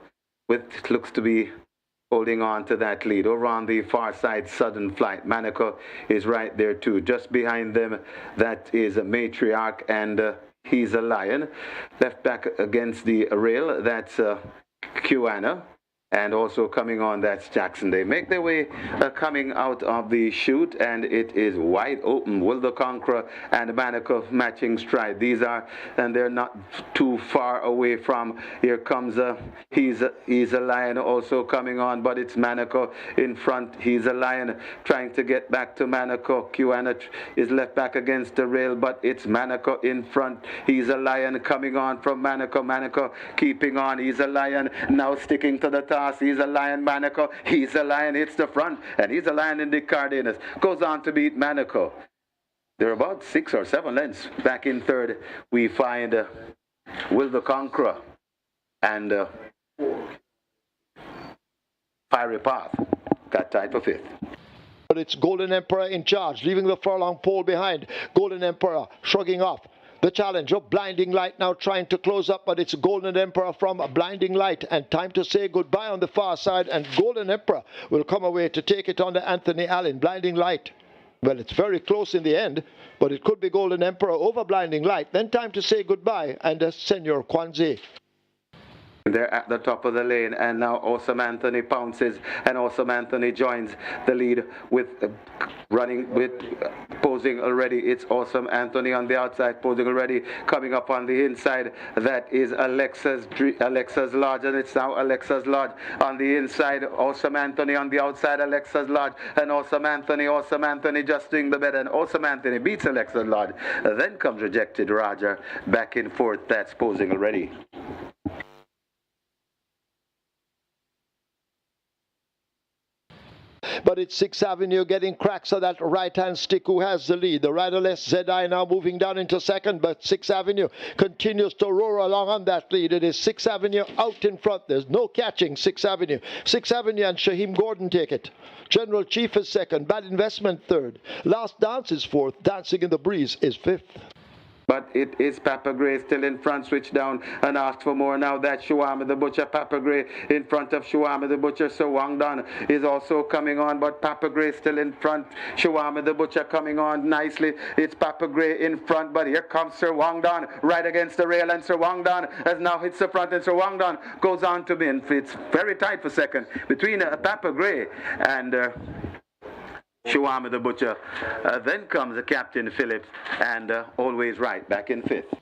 with looks to be holding on to that lead. Over on the far side, Sudden Flight. Manico is right there too. Just behind them, that is a Matriarch, and He's a Lion. Left back against the rail, that's Caymanas. And also coming on, that's Jackson. They make their way coming out of the chute, and it is wide open. Will the Conqueror and Manico matching stride. These are, and they're not too far away from. Here comes He's a Lion also coming on, but it's Manico in front. He's a Lion trying to get back to Manico. Caymanas is left back against the rail, but it's Manico in front. He's a Lion coming on from Manico. Manico keeping on. He's a Lion now sticking to the top. He's a Lion, Manico. He's a Lion, hits the front, and He's a Lion in the Cardenas. Goes on to beat Manico. They're about 6 or 7 lengths. Back in third, we find Will the Conqueror and Fiery Path got tied for 5th. But it's Golden Emperor in charge, leaving the furlong pole behind. Golden Emperor shrugging off the challenge of Blinding Light, now trying to close up, but it's Golden Emperor from Blinding Light, and time to say goodbye on the far side, and Golden Emperor will come away to take it on to Anthony Allen. Blinding Light, well, it's very close in the end, but it could be Golden Emperor over Blinding Light. Then time to say goodbye, and Senor Kwanzaa. They're at the top of the lane, and now Awesome Anthony pounces, and Awesome Anthony joins the lead with posing already. It's Awesome Anthony on the outside, posing already, coming up on the inside. That is Alexa's Lodge, and it's now Alexa's Lodge on the inside. Awesome Anthony on the outside, Alexa's Lodge, and Awesome Anthony just doing the better, and Awesome Anthony beats Alexa's Lodge. Then comes Rejected Roger back in 4th. That's posing already. but it's 6th Avenue getting cracks of that right-hand stick who has the lead. The riderless ZI now moving down into second, but 6th Avenue continues to roar along on that lead. It is 6th Avenue out in front. There's no catching 6th Avenue. 6th Avenue and Shaheem Gordon take it. General Chief is second. Bad Investment third. Last Dance is fourth. Dancing in the Breeze is fifth. But it is Papa Gray still in front, switch down and ask for more now. That Shuama the Butcher, Papa Gray in front of Shuama the Butcher. So Wang Dan is also coming on, but Papa Gray still in front. Shuama the Butcher coming on nicely. It's Papa Gray in front, but here comes Sir Wang Dan right against the rail, and Sir Wang Dan has now hits the front, and Sir Wang Dan goes on to win. It's very tight for second between Papa Gray and Shuama the Butcher. Then comes the Captain Phillips, and Always Right back in fifth.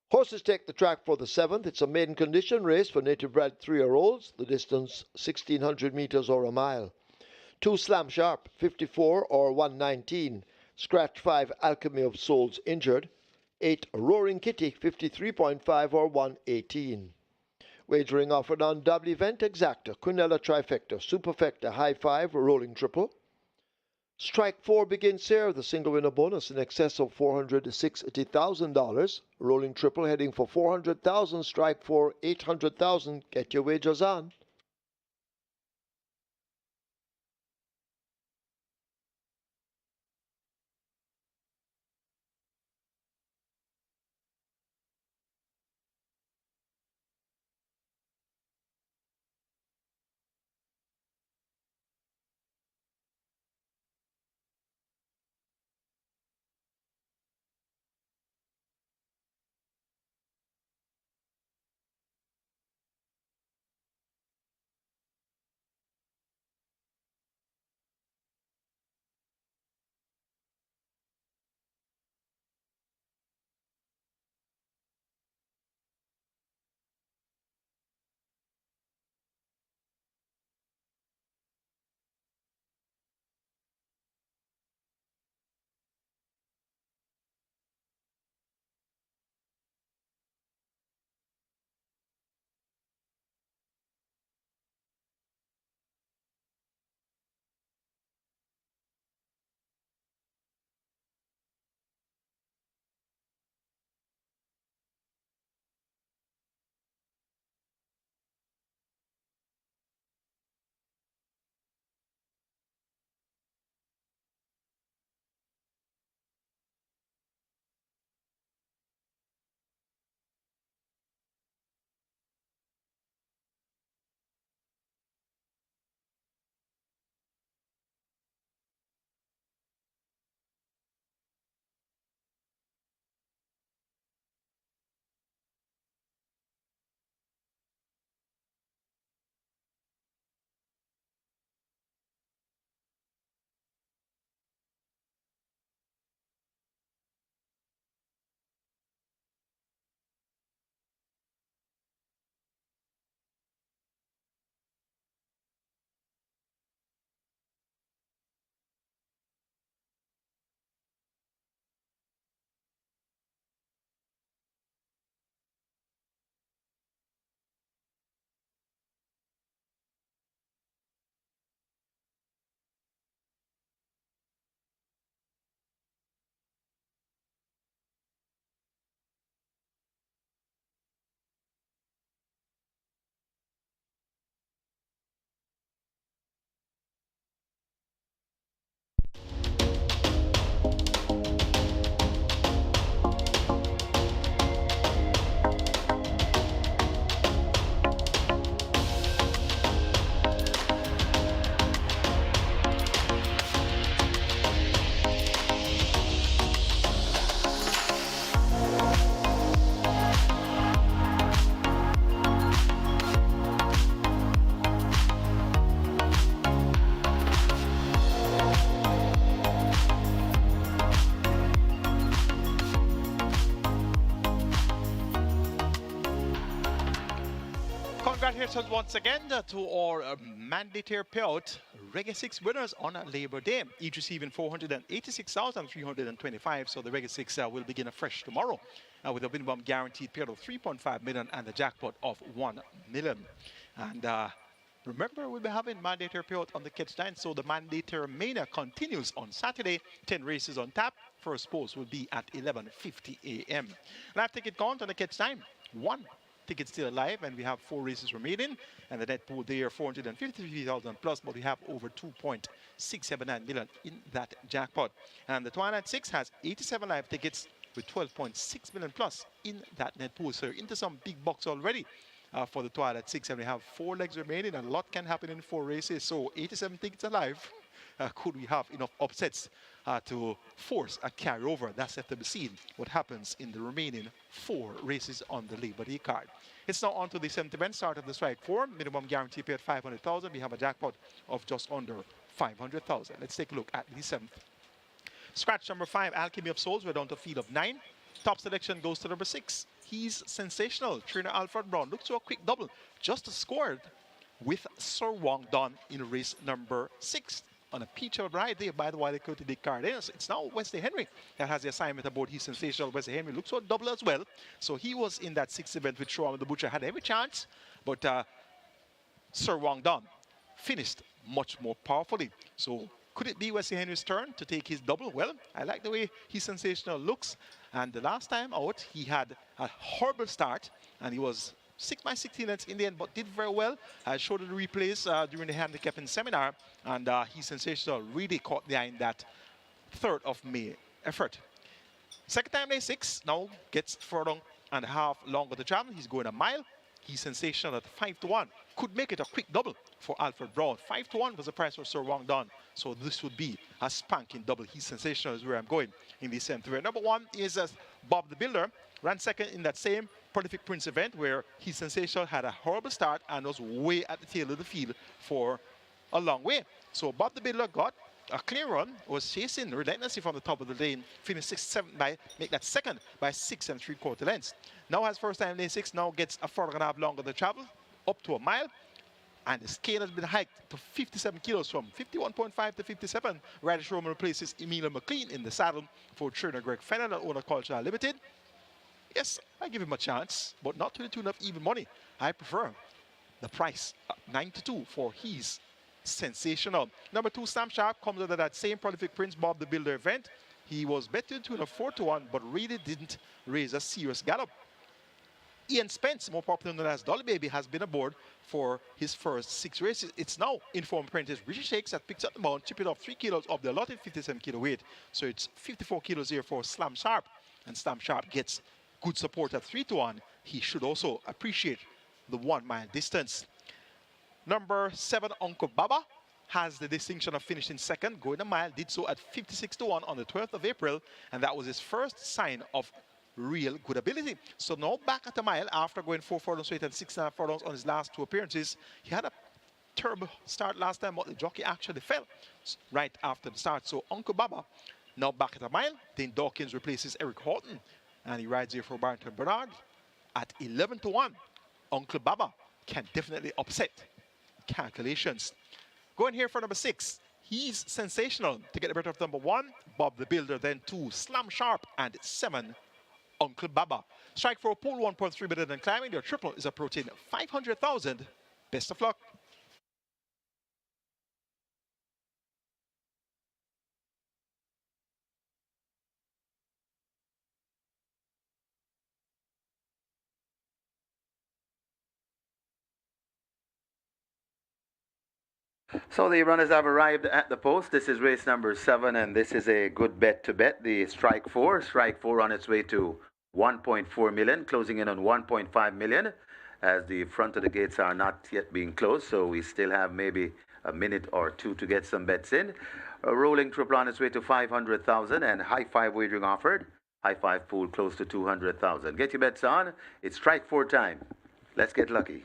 Horses take the track for the 7th. It's a maiden condition race for native bred 3-year-olds. The distance 1,600 meters or a mile. 2 Slam Sharp, 54 or 119. Scratch 5 Alchemy of Souls injured. 8 Roaring Kitty, 53.5 or 118. Wagering offered on double event exacta, Quinella trifecta, superfecta, high 5, rolling triple. Strike 4 begins here, the single winner bonus in excess of $460,000. Rolling triple heading for 400,000, strike 4, 800,000. Get your wagers on. Congratulations once again to our mandatory payout Reggae 6 winners on Labor Day, each receiving 486,325. So the Reggae 6 will begin afresh tomorrow with a minimum guaranteed payout of 3.5 million and the jackpot of 1 million. And remember, we'll be having mandatory payout on the Kids 9, so the mandatory mania continues on Saturday. 10 races on tap. First post will be at 11:50 a.m. Live ticket count on the Kids 9, 1 ticket still alive, and we have 4 races remaining, and the net pool there 453,000 plus, but we have over 2.679 million in that jackpot. And the Twilight 6 has 87 live tickets with 12.6 million plus in that net pool. So into some big bucks already for the Twilight 6, and we have 4 legs remaining, and a lot can happen in 4 races. So 87 tickets alive. Could we have enough upsets to force a carryover? That's yet to be seen what happens in the remaining 4 races on the Labor Day card. It's now on to the 7th event, start of the strike 4. Minimum guarantee paid 500,000. We have a jackpot of just under 500,000. Let's take a look at the 7th. Scratch number 5, Alchemy of Souls. We're down to field of 9. Top selection goes to number 6. He's sensational. Trainer Alfred Brown looks to a quick double. Just scored with Sir Wong Don in race number 6. On a peach of ride there by the Wiley County Dick Cardenas. It's now Wesley Henry that has the assignment aboard. He's sensational. Wesley Henry looks to a double as well. So he was in that 6th event with Shaw the Butcher. Had every chance, but Sir Wong Don finished much more powerfully. So could it be Wesley Henry's turn to take his double? Well, I like the way his sensational looks. And the last time out, he had a horrible start, and he was 6 by 16 lengths in the end, but did very well. I showed the replays during the handicapping seminar, and his sensational really caught the eye in that 3rd of May effort. Second time day 6, now gets furlong and a half longer to travel. He's going a mile. He's sensational at 5-1. Could make it a quick double for Alfred Brown. 5-1 was the price for Sir Wong Don. So this would be a spanking double. He's sensational is where I'm going in the 7th event. Number 1 is Bob the Builder. Ran second in that same Prolific Prince event where his sensational had a horrible start and was way at the tail of the field for a long way. So Bob the Builder got a clear run, was chasing relentlessly from the top of the lane, finished 6th, 7th by, make that second by 6 3/4 lengths. Now has first time lane 6, now gets a furlong and a half longer to travel, up to a mile. And the scale has been hiked to 57 kilos from 51.5 to 57. Radish Roman replaces Emilio McLean in the saddle for trainer Greg Fenner at Owner Culture Limited. Yes, I give him a chance, but not to the tune of even money. I prefer the price, 9-2 for his sensational. Number 2, Sam Sharp, comes under that same Prolific Prince Bob the Builder event. He was bet to the tune of 4-1, but really didn't raise a serious gallop. Ian Spence, more popular known as Dolly Baby, has been aboard for his first 6 races. It's now informed apprentice British Shakes that picks up the mount, chipping off 3 kilos of the allotted 57 kilo weight. So it's 54 kilos here for Slam Sharp. And Slam Sharp gets good support at 3-1. He should also appreciate the 1 mile distance. Number 7, Uncle Baba, has the distinction of finishing second, going a mile, did so at 56-1 on the 12th of April, and that was his first sign of real good ability. So now back at a mile after going 4 furlongs straight and 6.5 furlongs on his last 2 appearances. He had a terrible start last time, but the jockey actually fell right after the start. So Uncle Baba now back at a mile. Dane Dawkins replaces Eric Horton, and he rides here for Barrington Bernard at 11-1. Uncle Baba can definitely upset calculations. Going here for number 6. He's sensational to get the better of number 1, Bob the Builder, then 2, Slam Sharp, and 7, Uncle Baba. Strike for a pool 1.3 better than climbing. Your triple is approaching 500,000. Best of luck. So the runners have arrived at the post. This is race number 7, and this is a good bet to bet. The Strike 4. Strike 4 on its way to 1.4 million, closing in on 1.5 million, as the front of the gates are not yet being closed, so we still have maybe a minute or 2 to get some bets in. A rolling triple on its way to 500,000, and high 5 wagering offered. High 5 pool close to 200,000. Get your bets on. It's Strike 4 time. Let's get lucky.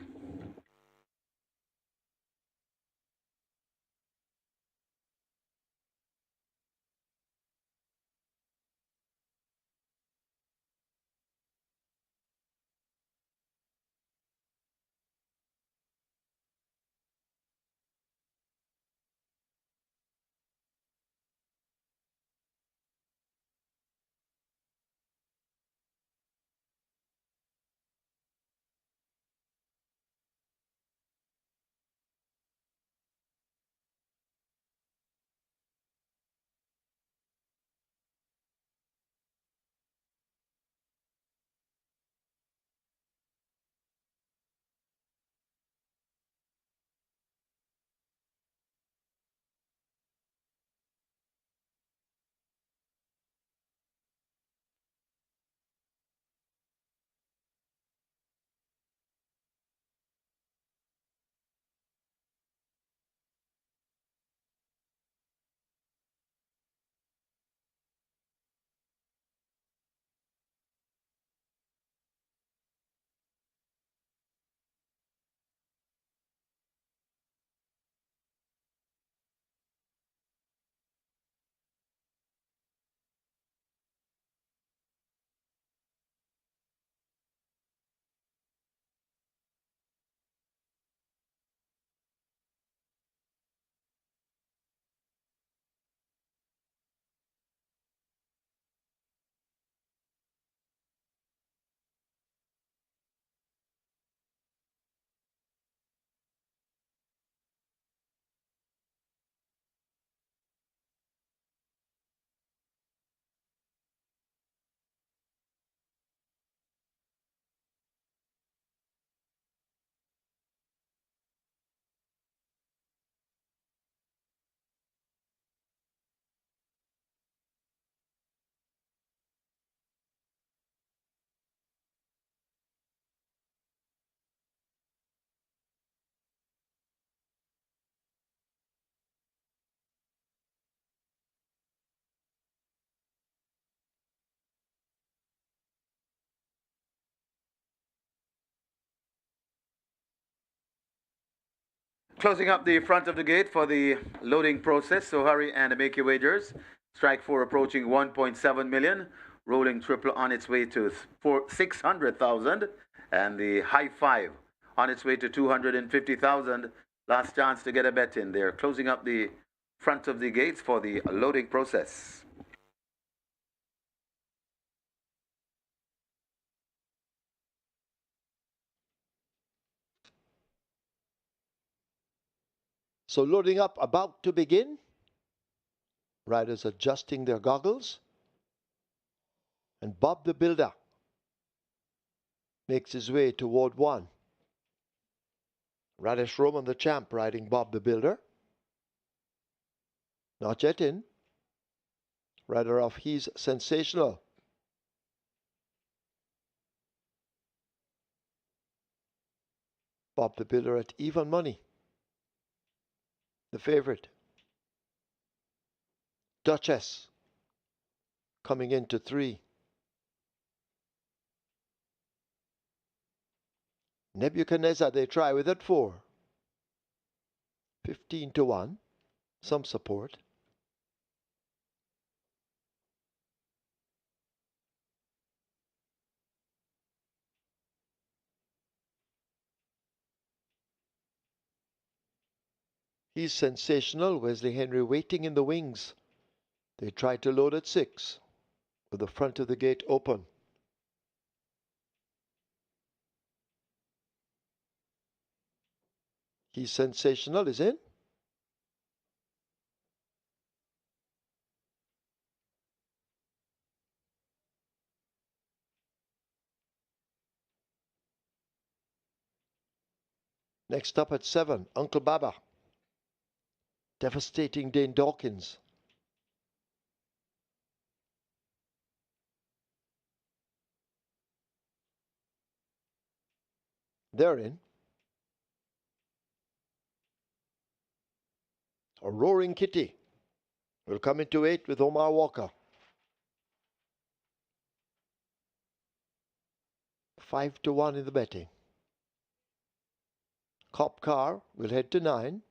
Closing up the front of the gate for the loading process, so hurry and make your wagers. Strike 4 approaching 1.7 million. Rolling triple on its way to 600,000. And the high 5 on its way to 250,000. Last chance to get a bet in there. Closing up the front of the gates for the loading process. So loading up, about to begin. Riders adjusting their goggles. And Bob the Builder makes his way toward 1. Radish Roman the champ riding Bob the Builder. Not yet in. Rider off, he's sensational. Bob the Builder at even money. The favorite. Duchess coming into 3. Nebuchadnezzar they try with at 4. 15-1. Some support. He's sensational. Wesley Henry waiting in the wings. They try to load at 6 with the front of the gate open. He's sensational is in. Next up at 7, Uncle Baba. Devastating Dane Dawkins. They're in. A Roaring Kitty will come into 8 with Omar Walker. 5-1 in the betting. Cop Car will head to 9.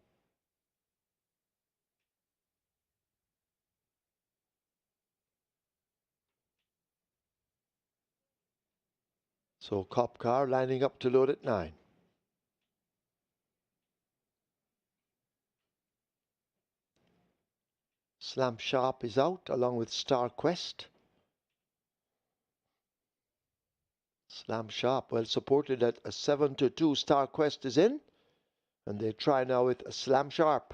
So Cop Car lining up to load at 9. Slam Sharp is out along with Star Quest. Slam Sharp well supported at a 7-2. Star Quest is in. And they try now with a Slam Sharp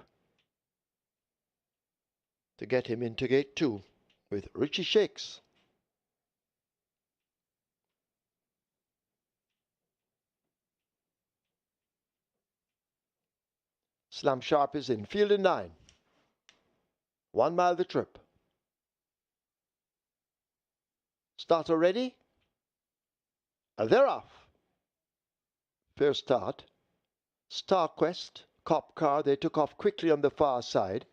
to get him into gate 2 with Richie Shakes. Slam Sharp is in. Field in 9. 1 mile the trip. Starter ready? And they're off. Fair start. Star Quest, Cop Car, they took off quickly on the far side.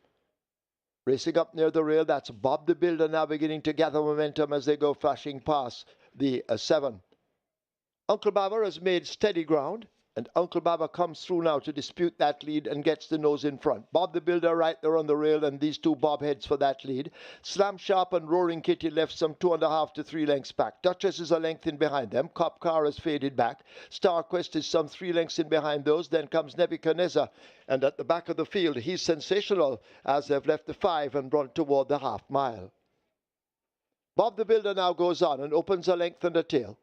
Racing up near the rail, that's Bob the Builder now beginning to gather momentum as they go flashing past the 7. Uncle Baba has made steady ground, and Uncle Baba comes through now to dispute that lead and gets the nose in front. Bob the Builder right there on the rail, and these two bob heads for that lead. Slam Sharp and Roaring Kitty left some 2.5 to 3 lengths back. Duchess is a length in behind them. Cop Car has faded back. Star Quest is some 3 lengths in behind those. Then comes Nebuchadnezzar, and at the back of the field, he's sensational as they've left the 5 and run toward the half mile. Bob the Builder now goes on and opens a length and a tail.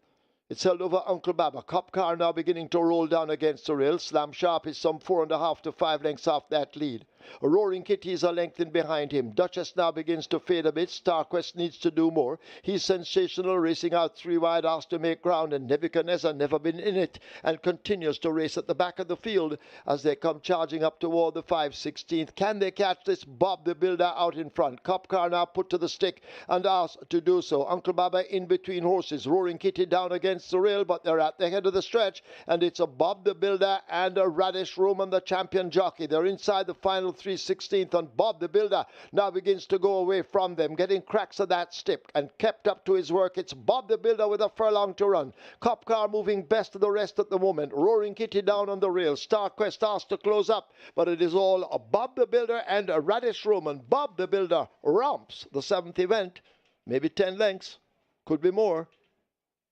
It's held over Uncle Baba. Cop Car now beginning to roll down against the rail. Slam Sharp is some 4.5 to 5 lengths off that lead. A Roaring Kitty is a length in behind him. Duchess now begins to fade a bit. Star Quest needs to do more. He's sensational, racing out 3 wide, asked to make ground, and Nebuchadnezzar never been in it and continues to race at the back of the field as they come charging up toward the 5/16th. Can they catch this? Bob the Builder out in front. Cop Car now put to the stick and asked to do so. Uncle Baba in between horses. Roaring Kitty down against against the rail, but they're at the head of the stretch, and it's a Bob the Builder and a Radish Roman, the champion jockey. They're inside the final 3/16th, and Bob the Builder now begins to go away from them, getting cracks of that step and kept up to his work. It's Bob the Builder with a furlong to run. Cop Car moving best of the rest at the moment. Roaring Kitty down on the rail. Star Quest asked to close up, but it is all a Bob the Builder and a Radish Roman. Bob the Builder romps the 7th event. Maybe 10 lengths. Could be more.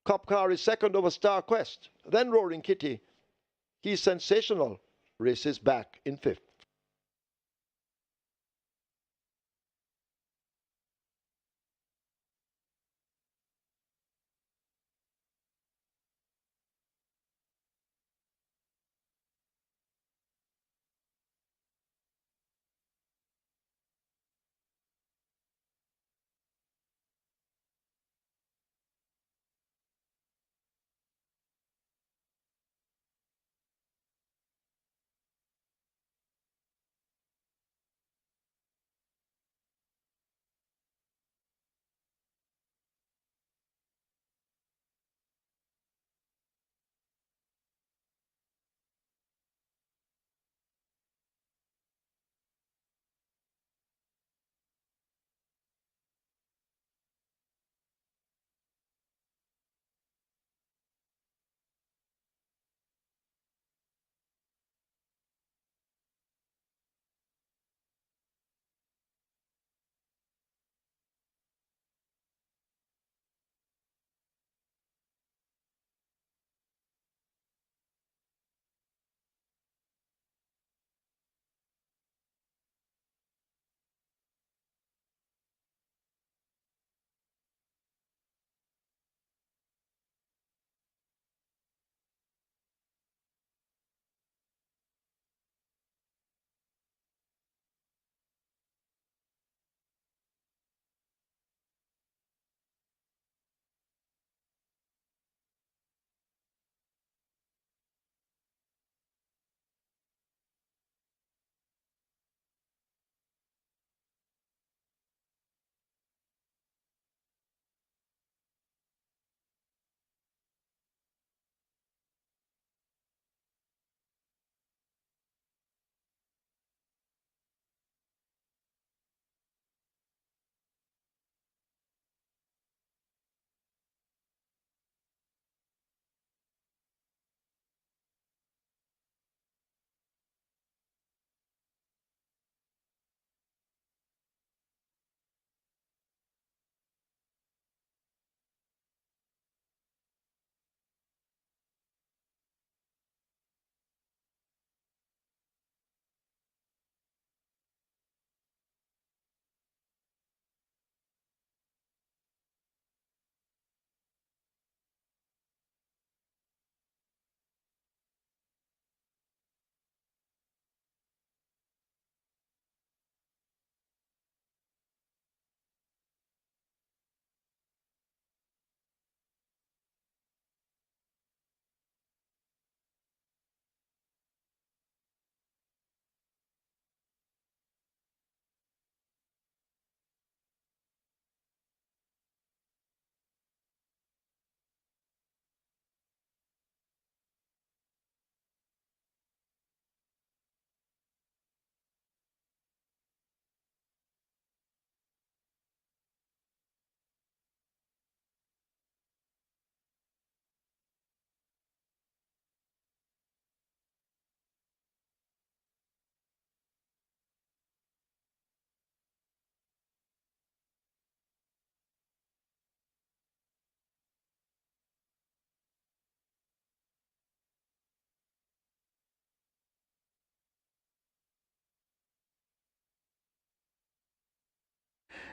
Cop Car is second over Star Quest. Then Roaring Kitty. He's sensational. Races back in 5th.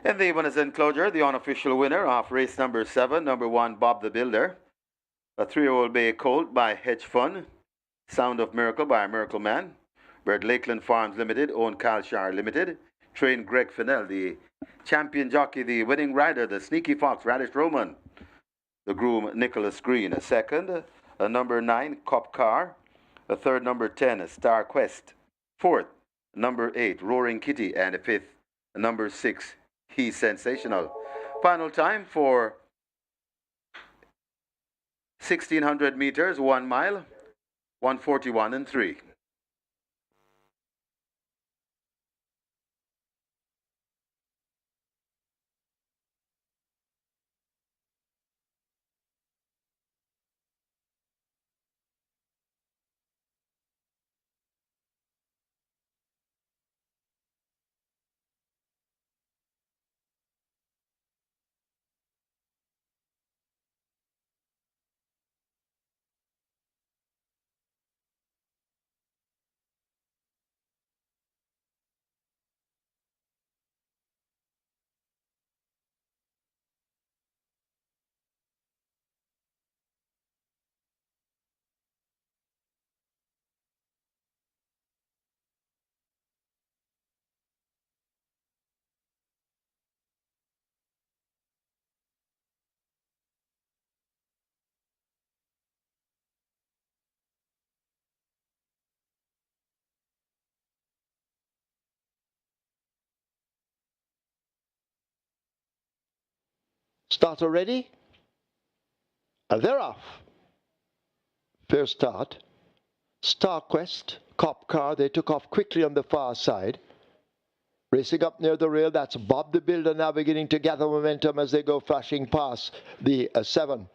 In the winners enclosure, the unofficial winner of race number 7, number 1, Bob the Builder. A 3-year-old bay colt by Hedge Fund. Sound of Miracle by Miracle Man. Bred Lakeland Farms Limited, owned Calshire Limited. Trained Greg Fennell, the champion jockey, the winning rider, the Sneaky Fox, Radish Roman. The groom, Nicholas Green. A second, a number 9, Cop Car. A third, number 10, Star Quest. Fourth, number 8, Roaring Kitty. And a fifth, number 6, He's Sensational. Final time for 1600 meters, 1 mile, 141 and 3. Starter ready? And they're off. Fair start. Star Quest, Cop Car, they took off quickly on the far side. Racing up near the rail, that's Bob the Builder now beginning to gather momentum as they go flashing past the 7.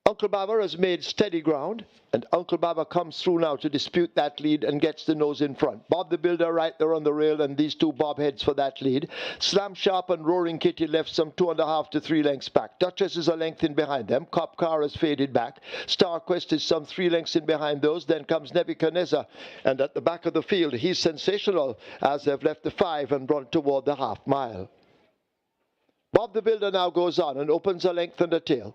Uncle Baba has made steady ground, and Uncle Baba comes through now to dispute that lead and gets the nose in front. Bob the Builder right there on the rail, and these two bob heads for that lead. Slam Sharp and Roaring Kitty left some 2.5 to 3 lengths back. Duchess is a length in behind them. Cop Car has faded back. Star Quest is some 3 lengths in behind those. Then comes Nebuchadnezzar, and at the back of the field, he's sensational as they've left the 5 and run toward the half mile. Bob the Builder now goes on and opens a length and a tail.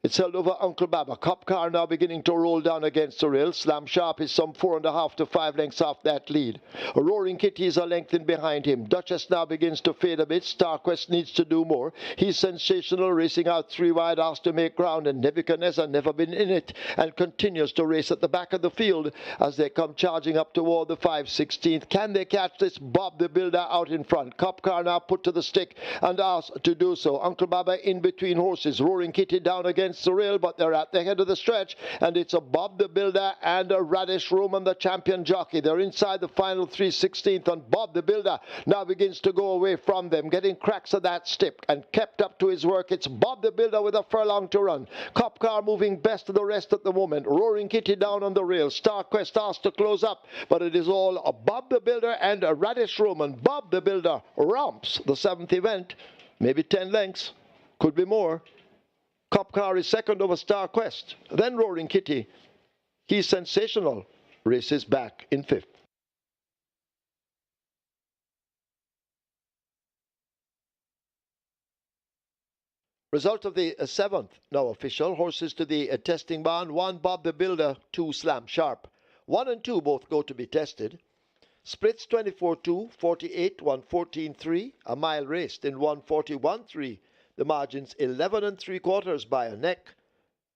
It's held over Uncle Baba. Cop Car now beginning to roll down against the rail. Slam Sharp is some 4.5 to 5 lengths off that lead. Roaring Kitty is a length in behind him. Duchess now begins to fade a bit. Star Quest needs to do more. He's sensational, racing out 3 wide, asked to make ground, and Nebuchadnezzar never been in it and continues to race at the back of the field as they come charging up toward the 5/16th. Can they catch this Bob the Builder out in front? Cop Car now put to the stick and asked to do so. Uncle Baba in between horses. Roaring Kitty down against the rail, but they're at the head of the stretch, and it's a Bob the Builder and a Radish Roman, the champion jockey. They're inside the final 3/16th, and Bob the Builder now begins to go away from them, getting cracks of that step and kept up to his work. It's Bob the Builder with a furlong to run. Cop Car moving best of the rest at the moment. Roaring Kitty down on the rail. Star Quest asked to close up, but it is all a Bob the Builder and a Radish Roman. Bob the Builder romps the 7th event, maybe 10 lengths, could be more. Cop Car is second over Star Quest. Then Roaring Kitty. He's sensational. Races back in 5th. Result of the 7th, now official. Horses to the testing barn. 1 Bob the Builder, 2 Slam Sharp. 1 and 2 both go to be tested. Splits 24-2, 48-1, 14-3. A mile raced in 141-3. The margins 11 3/4 by a neck.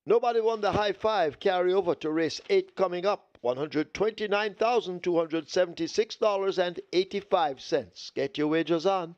Nobody won the high 5. Carry over to race 8 coming up. $129,276.85. Get your wagers on.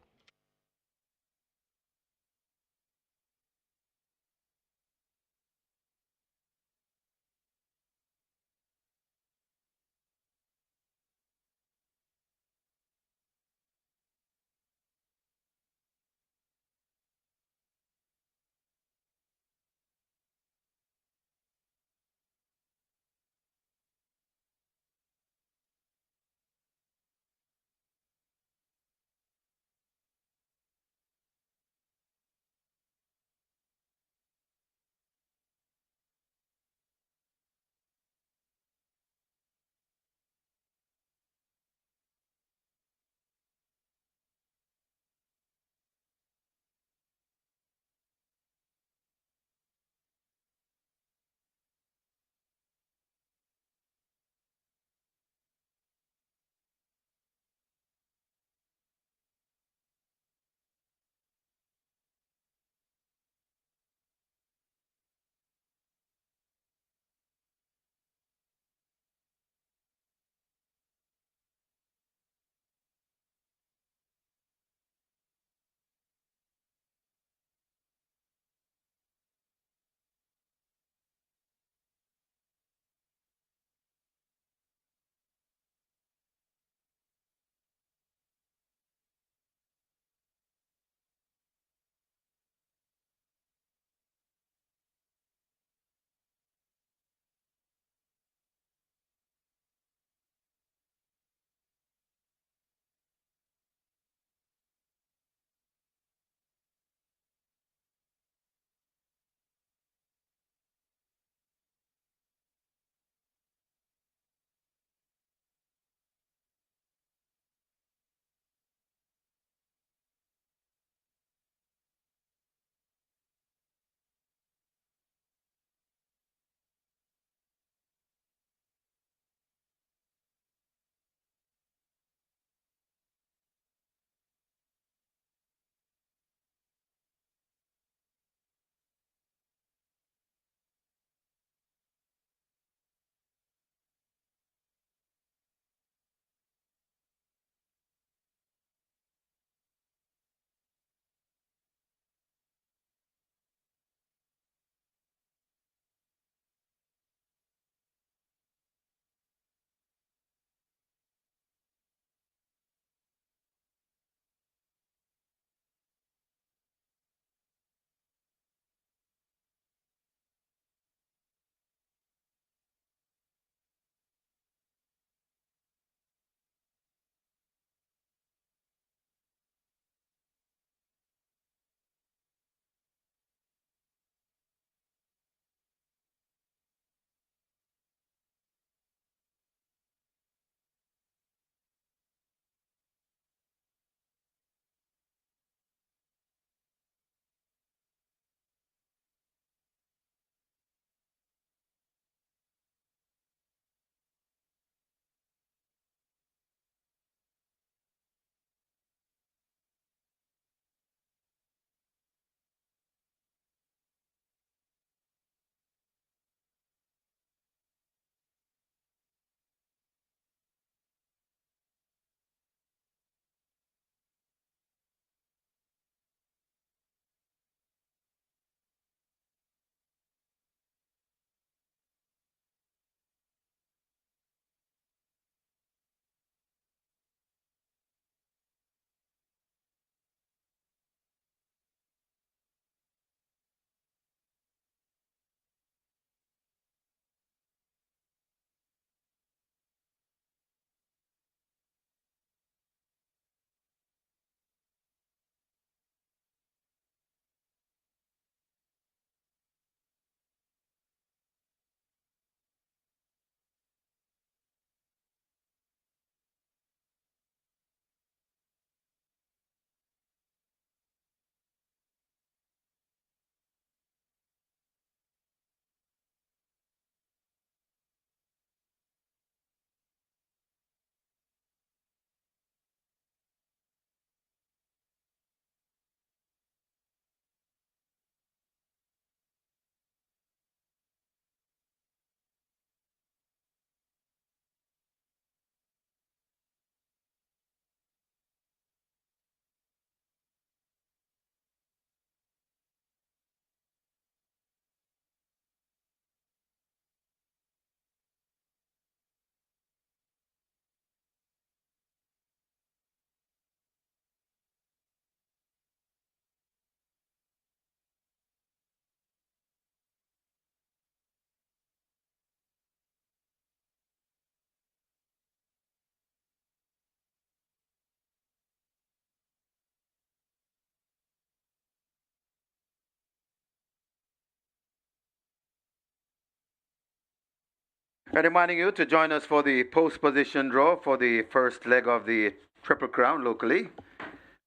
Reminding you to join us for the post position draw for the first leg of the Triple Crown locally.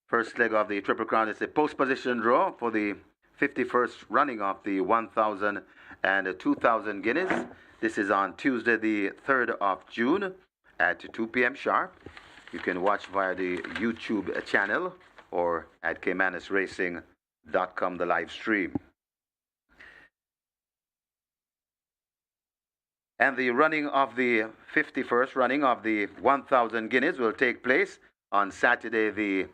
First leg of the Triple Crown is the post position draw for the 51st running of the 1,000 and 2,000 guineas. This is on Tuesday, the 3rd of June at 2 p.m. sharp. You can watch via the YouTube channel or at caymanasracing.com, the live stream. And the running of the 51st running of the 1,000 guineas will take place on Saturday, the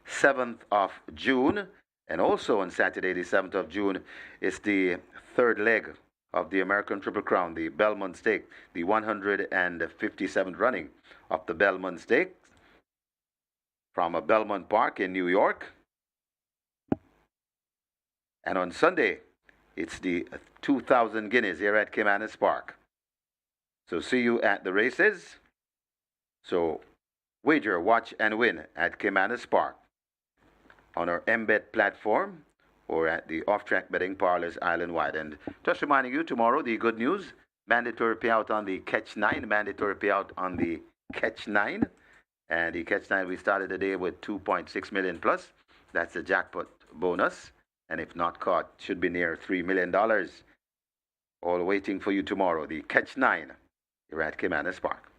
7th of June. And also on Saturday, the 7th of June, is the third leg of the American Triple Crown, the Belmont Stakes, the 157th running of the Belmont Stakes from Belmont Park in New York. And on Sunday, it's the 2,000 guineas here at Caymanas Park. So see you at the races. So wager, watch, and win at Caymanas Park on our MBet platform or at the off-track betting parlors island-wide. And just reminding you, tomorrow, the good news, mandatory payout on the Catch 9, mandatory payout on the Catch 9. And the Catch 9, we started the day with 2.6 million plus. That's the jackpot bonus. And if not caught, should be near $3 million. All waiting for you tomorrow, the Catch 9. You're at Caymanas Park.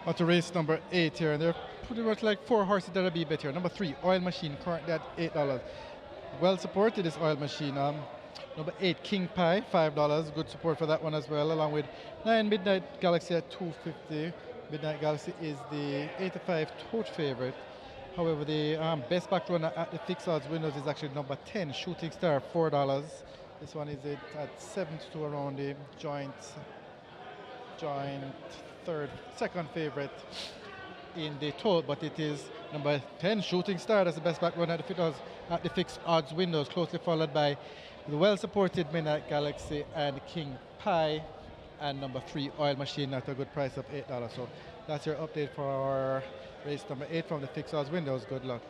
On to race number 8 here, and they're pretty much like 4 horses that'll be better. Number 3, Oil Machine, currently at $8. Well supported is Oil Machine. Number 8, King Pie, $5. Good support for that one as well, along with 9, Midnight Galaxy at $2.50. Midnight Galaxy is the 85 tote favorite. However, the best back runner at the fixed odds windows is actually number 10, Shooting Star, $4. This one is at 7-2 around the joint second favorite in the total, but it is number 10, Shooting Star. That's the best back runner at the fixed odds windows, closely followed by the well-supported Midnight Galaxy and King Pie, and number 3, Oil Machine at a good price of $8. So that's your update for our race number 8 from the fixed odds windows. Good luck.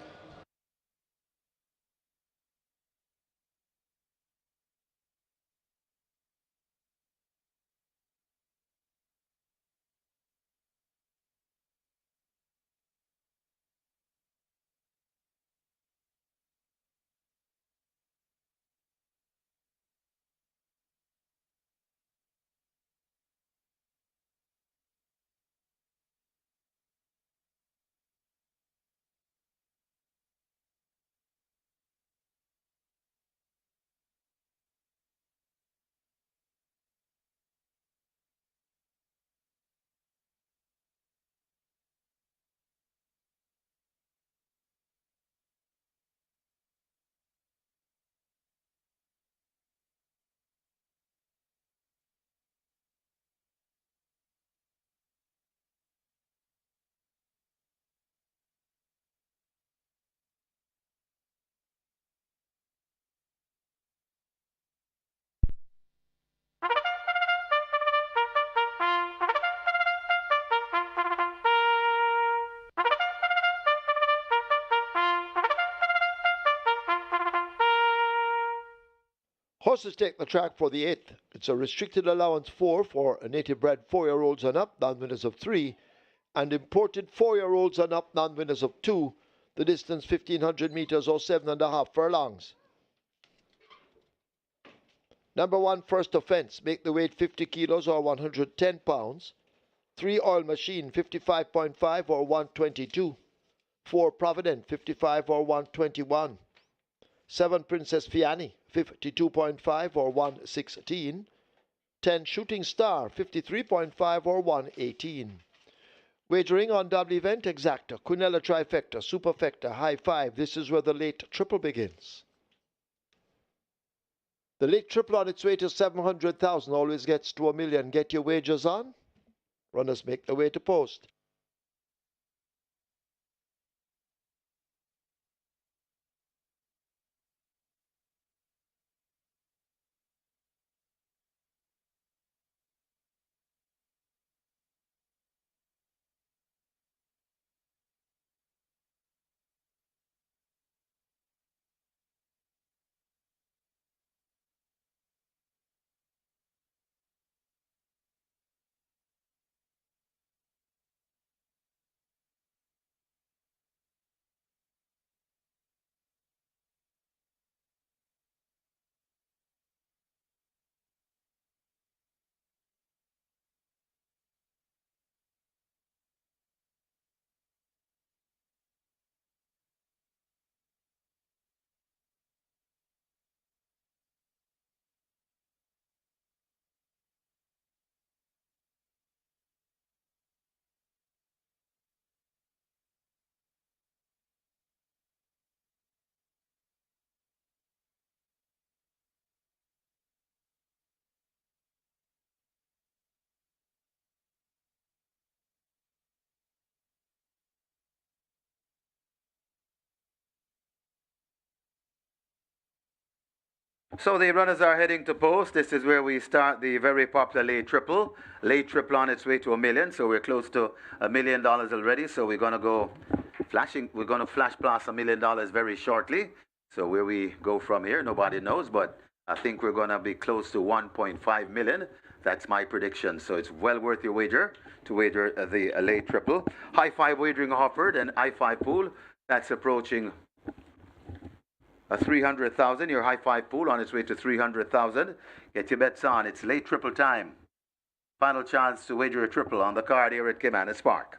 Horses take the track for the 8th. It's a restricted allowance 4 for native bred 4-year-olds and up, non-winners of 3, and imported 4-year-olds and up, non-winners of 2. The distance 1,500 meters or 7.5 furlongs. Number 1, First Offense, make the weight 50 kilos or 110 pounds. 3, Oil Machine, 55.5 or 122. 4, Provident, 55 or 121. 7, Princess Fiani, 52.5 or 116. 10, Shooting Star, 53.5 or 118. Wagering on double event exacta, Quinella trifecta, superfecta, high 5. This is where the late triple begins. The late triple on its way to 700,000 always gets to $1 million. Get your wagers on. Runners make the way to post. So the runners are heading to post. This is where we start the very popular late triple. Late triple on its way to $1 million. So we're close to $1 million already. So we're going to go flashing. We're going to flash past $1 million very shortly. So where we go from here, nobody knows. But I think we're going to be close to 1.5 million. That's my prediction. So it's well worth your wager to wager the late triple. High 5 wagering offered and I-5 pool. That's approaching 300,000. Your high 5 pool on its way to 300,000. Get your bets on. It's late triple time. Final chance to wager a triple on the card here at Caymanas Park.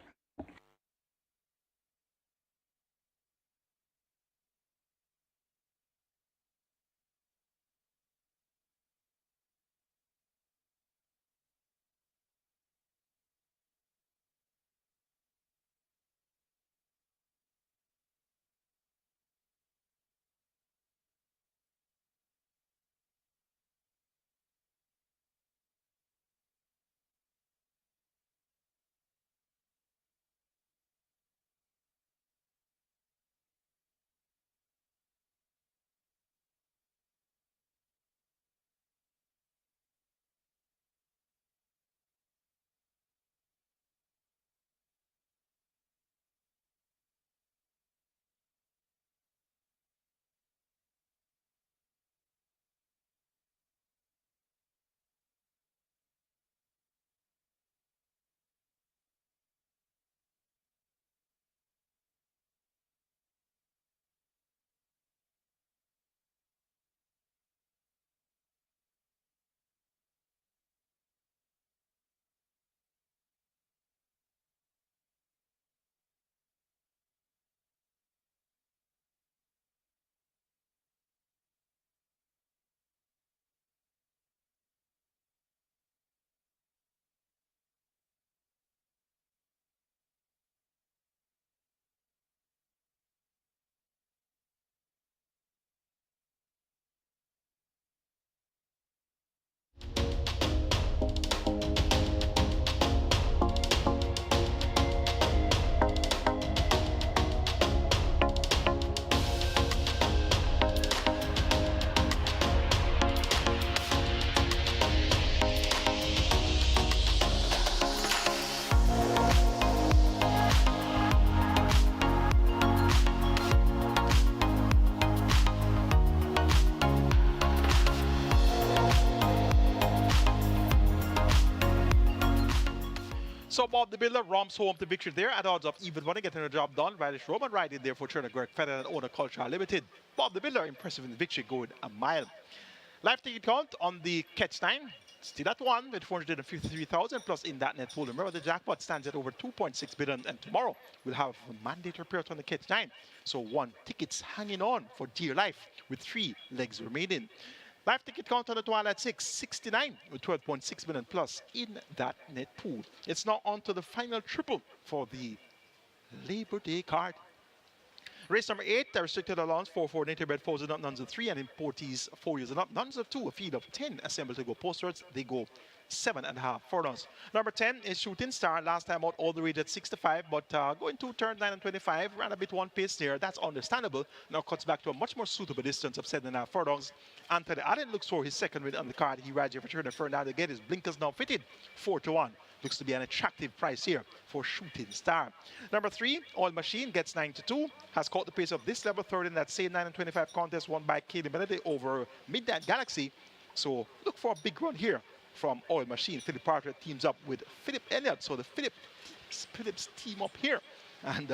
So Bob the Builder romps home to victory there at odds of even money, getting the job done. Radish Roman riding there for trainer Greg Federer and owner Culture Limited. Bob the Builder impressive in the victory, going a mile. Live ticket count on the catch 9. Still at 1 with 453,000 plus in that net pool. Remember, the jackpot stands at over 2.6 billion, and tomorrow we'll have a mandatory period on the catch 9. So 1 tickets hanging on for dear life with 3 legs remaining. Live ticket count on the Twilight 6, 69 with 12.6 million plus in that net pool. It's now on to the final triple for the Labor Day card. Race number 8, the restricted allowance for native bred foals and up, nuns of 3, and importees 4 years and up, nuns of 2, a field of 10 assembled to go postwards. They go 7.5 furlongs. Number 10 is Shooting Star. Last time out all the way at 65, but going to turn 9 and 25, ran a bit one pace there. That's understandable. Now cuts back to a much more suitable distance of 7.5 furlongs. Anthony Allen looks for his second win on the card. He rides here for turn and furlong. Again, his blinkers now fitted 4-1. Looks to be an attractive price here for Shooting Star. Number 3, Oil Machine, gets 9-2. Has caught the pace of this level third in that same 9 and 25 contest won by Kaylee Melody over Midnight Galaxy. So look for a big run here from Oil Machine. Philip Parker teams up with Philip Elliott. So the Phillips team up here. And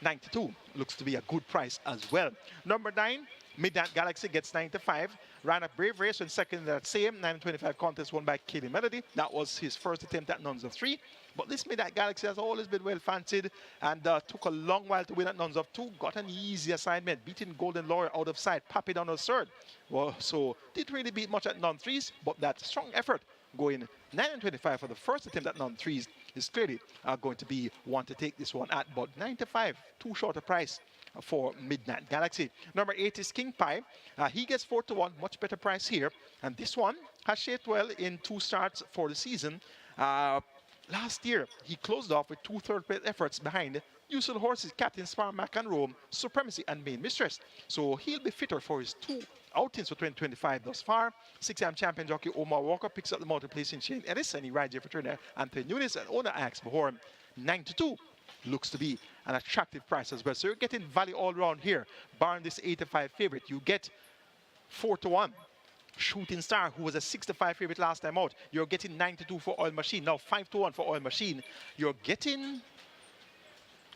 92 looks to be a good price as well. Number 9, Midnight Galaxy, gets 95. Ran a brave race in second in that same 9.25 contest won by Kaylee Melody. That was his first attempt at nuns of 3. But this Midnight Galaxy has always been well fancied and took a long while to win at nuns of 2. Got an easy assignment, beating Golden Lawyer out of sight, Pappy down on third. Well, so didn't really beat much at nun 3s, but that strong effort going 9 and 25 for the first attempt at nun 3s is clearly going to be one to take this one at. But 95, too short a price for Midnight Galaxy. Number 8 is King Pie. He gets 4-1, much better price here. And this one has shaped well in 2 starts for the season. Last year, he closed off with 2 third-place efforts behind usual horses, Captain Sparmac and Rome, Supremacy and Main Mistress. So he'll be fitter for his 2 outings for 2025 thus far. 6-time champion jockey Omar Walker picks up the multi-place in Shane Ellis, and he rides here for trainer Anthony Nunes and owner Axe Bahorn. 9-2 looks to be an attractive price as well. So you're getting value all around here. Barring this 85 favorite, you get 4-1. Shooting Star, who was a 65 favorite last time out. You're getting 9-2 for Oil Machine. Now 5-1 for Oil Machine. You're getting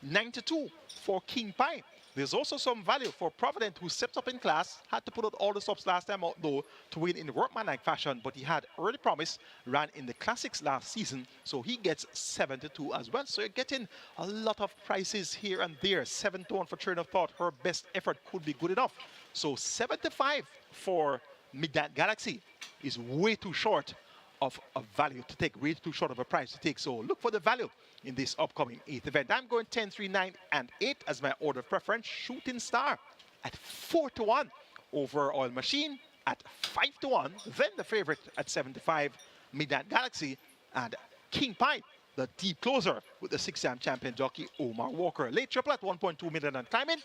9-2 for King Pie. There's also some value for Provident, who stepped up in class, had to put out all the stops last time out though to win in workmanlike fashion, but he had early promise, ran in the classics last season, so he gets 7-2 as well. So you're getting a lot of prices here and there. 7-1 for Train of Thought. Her best effort could be good enough. So 75 for Midnight Galaxy is way too short of a value to take, way too short of a price to take. So look for the value in this upcoming 8th event. I'm going 10, 3, 9, and 8 as my order of preference. Shooting Star at 4-1 over Oil Machine at 5-1. Then the favorite at 75, Midnight Galaxy, and King Pie, the deep closer with the 6-time champion jockey Omar Walker. Late triple at 1.2 million and climbing.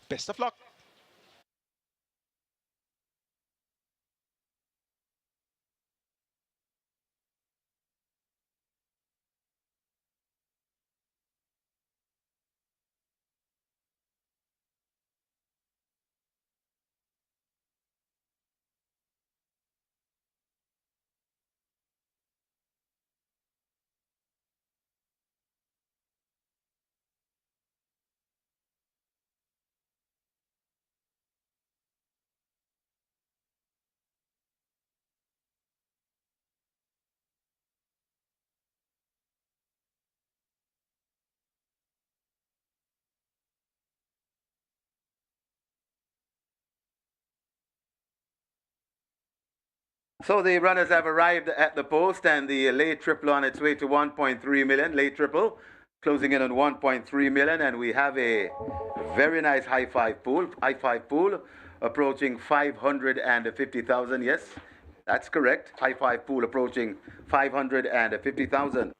Best of luck. So the runners have arrived at the post, and the late triple on its way to 1.3 million. Late triple closing in on 1.3 million, and we have a very nice high five pool approaching 550,000. Yes, that's correct. High five pool approaching 550,000.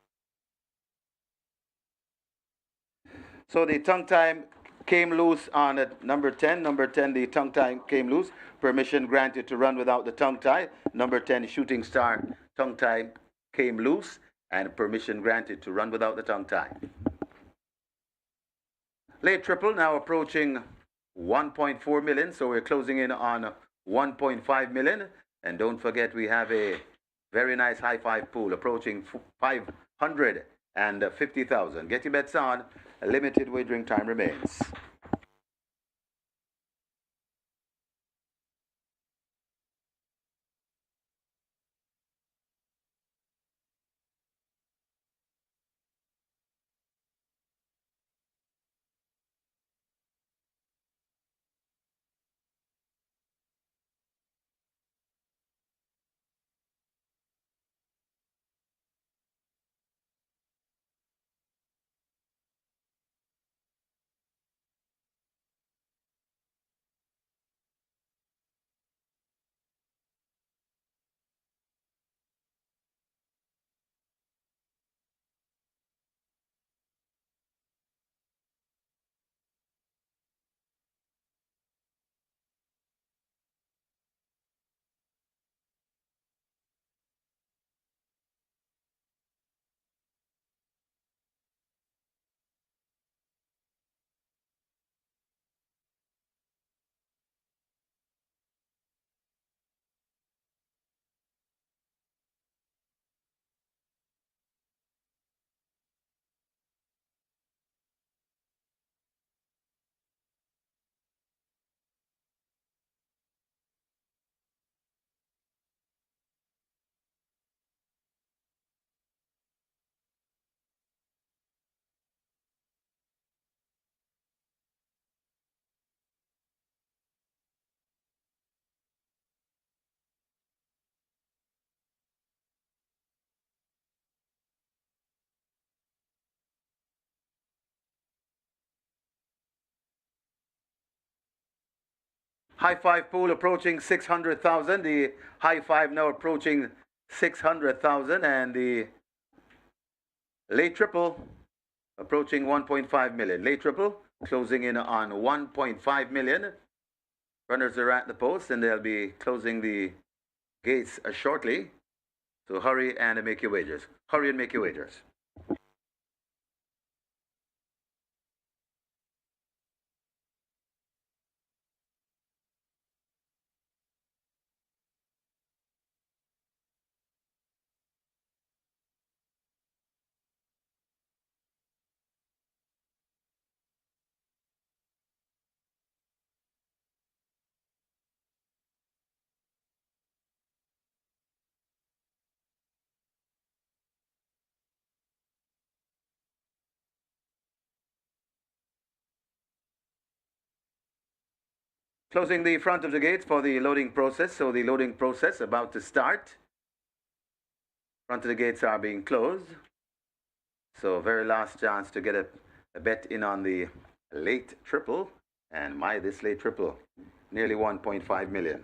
So the tongue time came loose on number 10. Number 10, the tongue tie came loose. Permission granted to run without the tongue tie. Number 10, Shooting Star, tongue tie came loose, and permission granted to run without the tongue tie. Late triple now approaching 1.4 million, so we're closing in on 1.5 million. And don't forget, we have a very nice high five pool approaching 550,000. and 50,000. Get your bets on. A limited wagering time remains. High five pool approaching 600,000. The high five now approaching 600,000, and the late triple approaching 1.5 million. Late triple closing in on 1.5 million. Runners are at the post, and they'll be closing the gates shortly. So hurry and make your wagers. Hurry and make your wagers. Closing the front of the gates for the loading process. So the loading process about to start. Front of the gates are being closed. So very last chance to get a bet in on the late triple. And this late triple, nearly 1.5 million.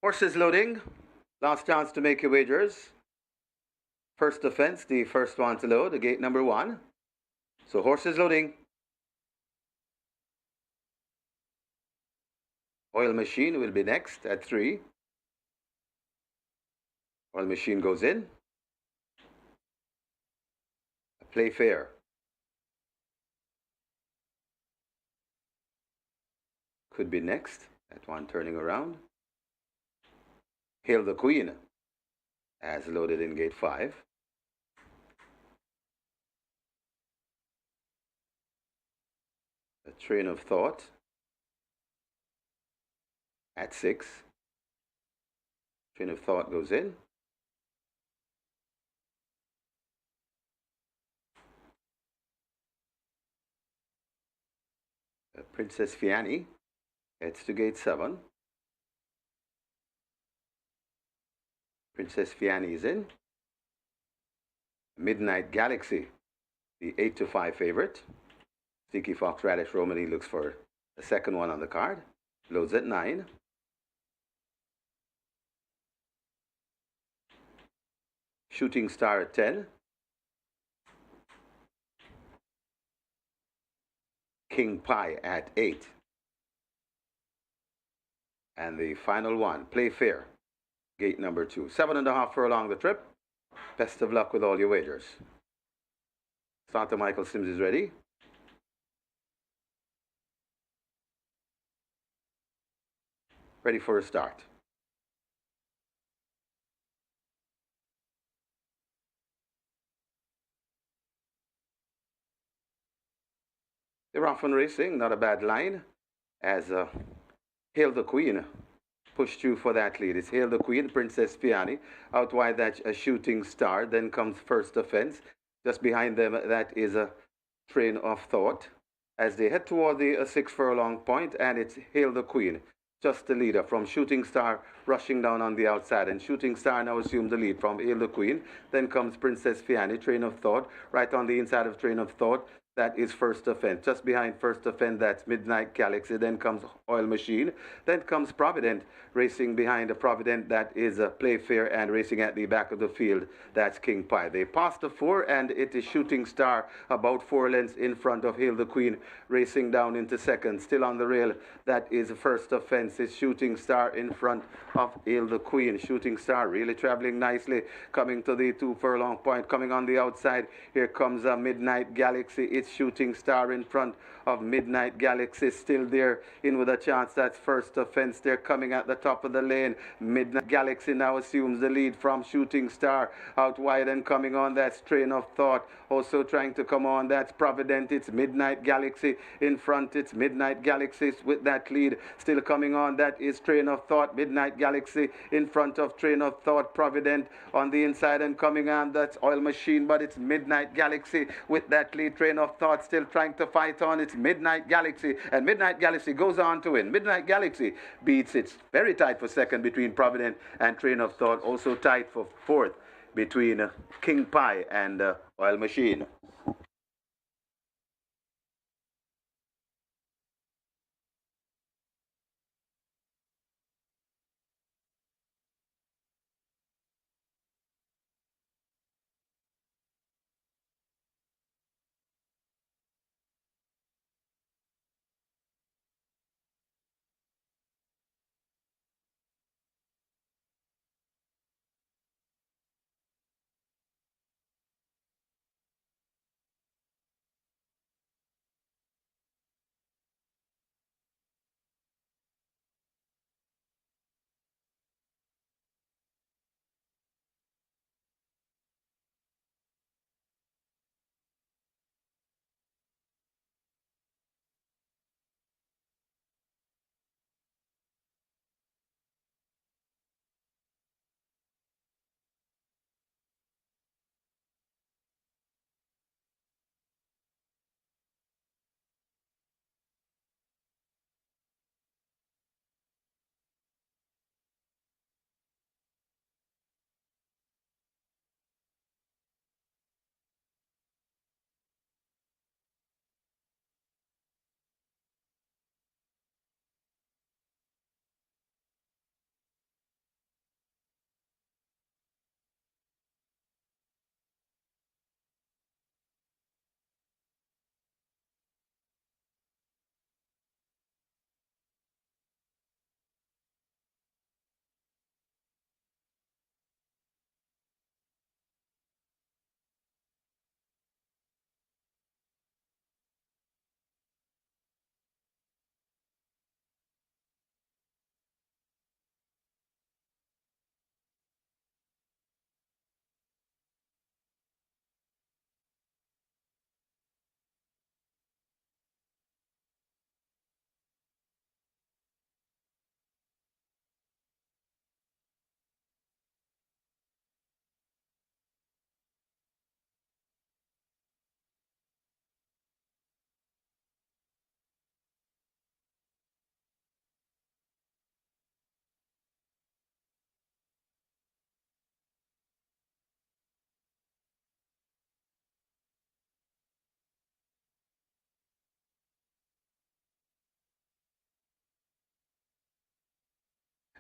Horses loading. Last chance to make your wagers. First offense, the first one to load, the gate number 1. So horses loading. Oil machine will be next at 3. Oil machine goes in. Play fair. Could be next at 1 turning around. Hail the Queen as loaded in gate 5. A train of thought. at 6. Train of thought goes in. Princess Fiani heads to gate 7. Princess Fiani is in. Midnight Galaxy, the 8-5 favorite. Sticky Fox Radish Romany looks for the second one on the card. Loads at 9. Shooting Star at 10. King Pie at 8. And the final one, Play Fair, gate number 2. 7.5 furlong the trip. Best of luck with all your wagers. Starter Michael Sims is ready. Ready for a start. They're off and racing, not a bad line, as Hail the Queen pushed through for that lead. It's Hail the Queen, Princess Piani. Out wide, that's a Shooting Star. Then comes First Offense. Just behind them, that is a Train of Thought. As they head toward the 6 furlong point, and it's Hail the Queen, just the leader from Shooting Star rushing down on the outside. And Shooting Star now assumes the lead from Hail the Queen. Then comes Princess Fiani, Train of Thought. Right on the inside of Train of Thought, that is First Offense. Just behind First Offense, that's Midnight Galaxy. Then comes Oil Machine. Then comes Provident, racing behind the Provident, that is Playfair, and racing at the back of the field, that's King Pie. They passed the 4, and it is Shooting Star about 4 lengths in front of Hail the Queen, racing down into second. Still on the rail, that is First Offense. It's Shooting Star in front of Hail the Queen. Shooting Star really traveling nicely, coming to the 2 furlong point. Coming on the outside, here comes Midnight Galaxy. It's Shooting Star in front of Midnight Galaxy, still there in with a chance. That's First Offense. They're coming at the top of the lane. Midnight Galaxy now assumes the lead from Shooting Star. Out wide and coming on, that's Train of Thought. Also trying to come on, that's Provident. It's Midnight Galaxy in front. It's Midnight Galaxy with that lead. Still coming on, that is Train of Thought. Midnight Galaxy in front of Train of Thought. Provident on the inside and coming on, that's Oil Machine, but it's Midnight Galaxy with that lead. Train of Thought still trying to fight on. It's Midnight Galaxy, and Midnight Galaxy goes on to win. Midnight Galaxy beats. It's very tight for second between Provident and Train of Thought. Also tight for fourth between King Pie and Oil Machine.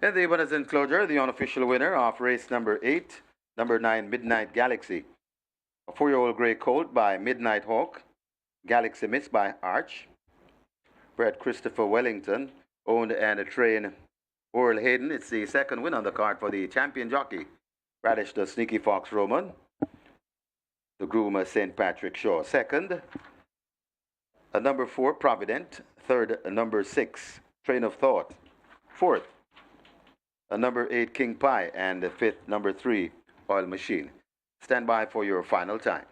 And the winners enclosure, the unofficial winner of race number 8, number 9, Midnight Galaxy. A 4-year-old gray colt by Midnight Hawk. Galaxy Miss by Arch. Bred Christopher Wellington, owned and trained Oral Hayden. It's the second win on the card for the champion jockey. Radish the Sneaky Fox Roman. The groomer St. Patrick Shaw. Second, a number 4, Provident. Third, a number 6, Train of Thought. Fourth, a number 8, King Pie. And the fifth, number 3, Oil Machine. Stand by for your final time.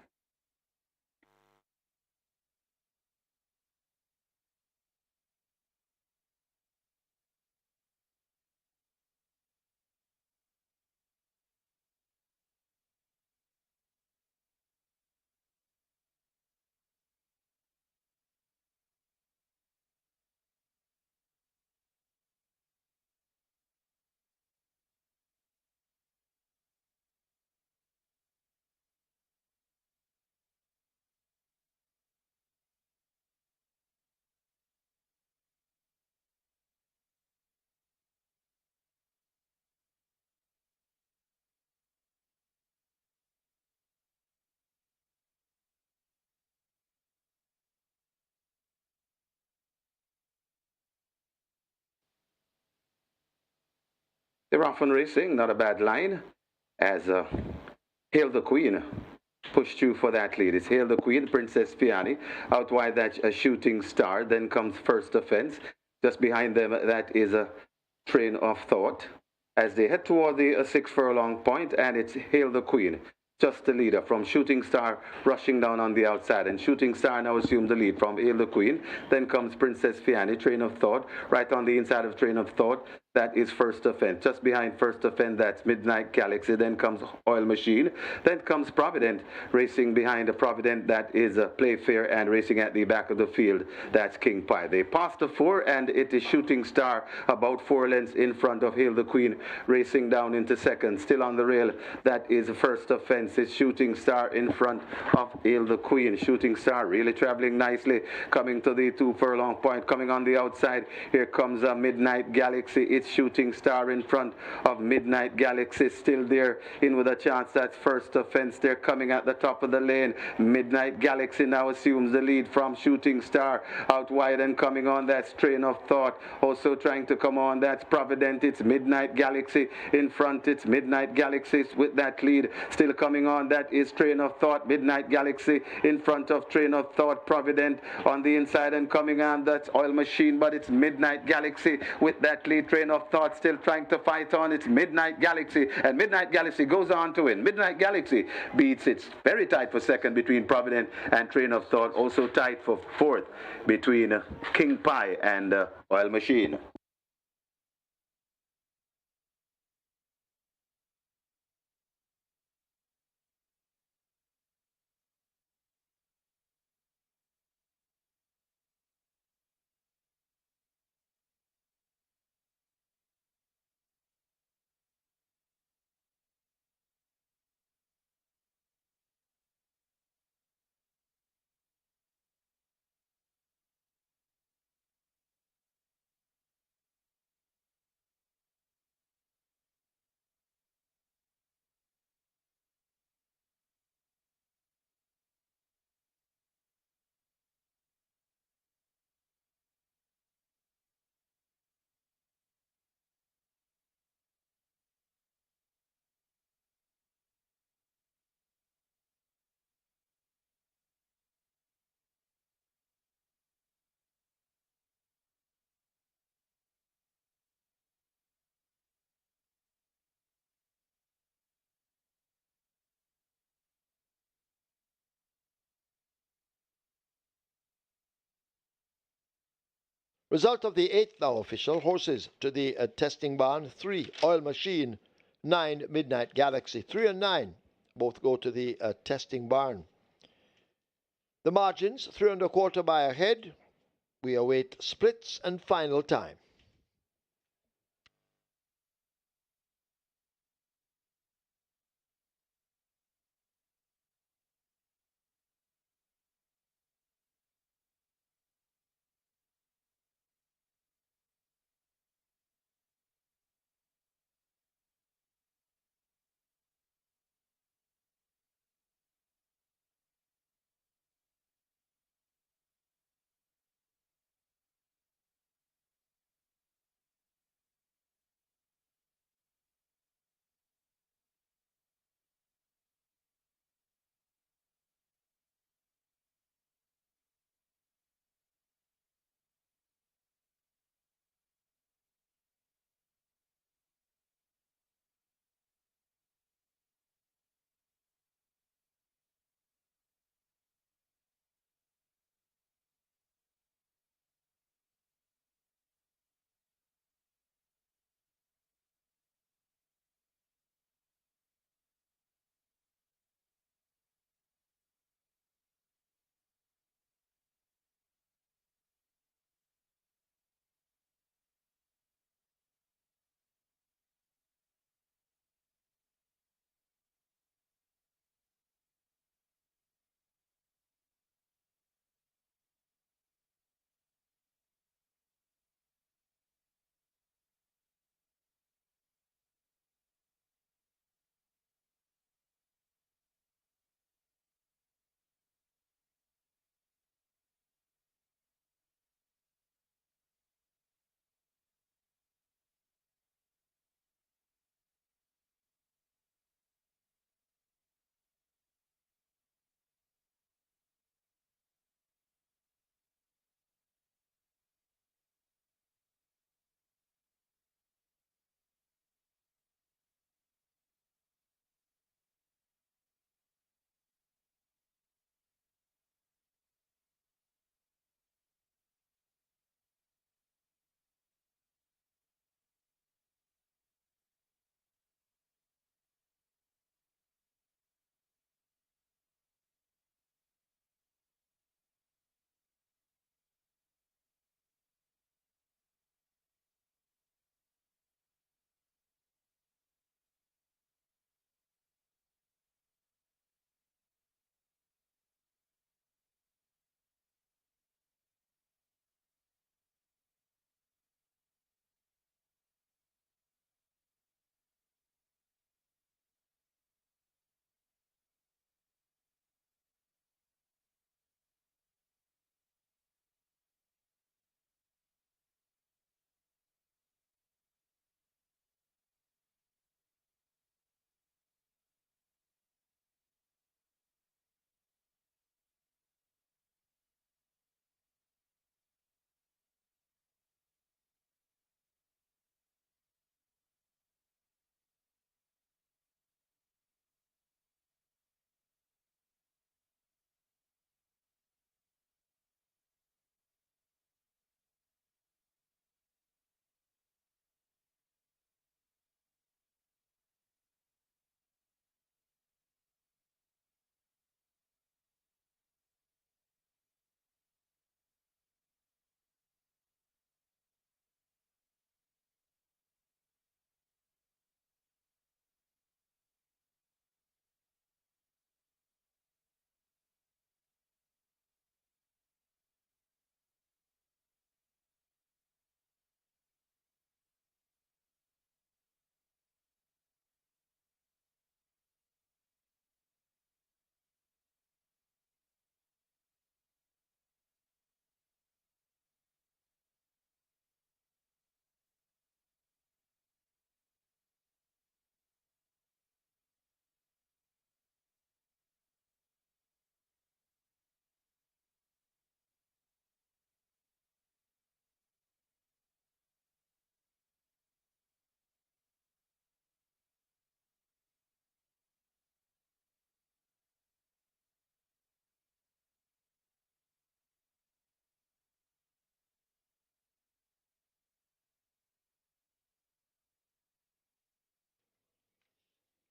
They're off and racing, not a bad line, as Hail the Queen pushed through for that lead. It's Hail the Queen, Princess Piani, out wide that Shooting Star, then comes First Offense. Just behind them, that is a Train of Thought. As they head toward the 6 furlong point, and it's Hail the Queen, just the leader from Shooting Star rushing down on the outside, and Shooting Star now assumes the lead from Hail the Queen. Then comes Princess Fiani, Train of Thought, right on the inside of Train of Thought. That is First Offense. Just behind First Offense, that's Midnight Galaxy. Then comes Oil Machine. Then comes Provident, racing behind the Provident. That is Playfair, and racing at the back of the field, that's King Pie. They passed the 4, and it is Shooting Star about 4 lengths in front of Hail the Queen, racing down into second. Still on the rail, that is First Offense. It's Shooting Star in front of Hail the Queen. Shooting Star really traveling nicely, coming to the 2 furlong point. Coming on the outside, here comes Midnight Galaxy. It's Shooting Star in front of Midnight Galaxy, still there in with a chance. That's First Offense. They're coming at the top of the lane. Midnight Galaxy now assumes the lead from Shooting Star out wide, and coming on, that's Train of Thought. Also trying to come on, that's Provident. It's Midnight Galaxy in front. It's Midnight Galaxy with that lead. Still coming on, that is Train of Thought. Midnight Galaxy in front of Train of Thought. Provident on the inside, and coming on, that's Oil Machine, but it's Midnight Galaxy with that lead. Train of Thought still trying to fight on. It's Midnight Galaxy, and Midnight Galaxy goes on to win. Midnight Galaxy beats. It's very tight for second between Provident and Train of Thought. Also tight for fourth between King Pie and Oil Machine. Result of the 8th now official. Horses to the testing barn. 3, Oil Machine. 9, Midnight Galaxy. 3 and 9 both go to the testing barn. The margins, 3 1/4 by a head. We await splits and final time.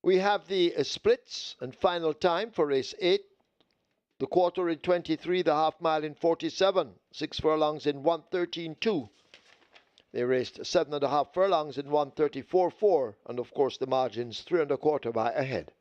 We have the splits and final time for race 8. The quarter in 23, the half mile in 47, 6 furlongs in 1:13.2. They raced 7.5 furlongs in 1:34.4, and of course the margins 3.25 by ahead.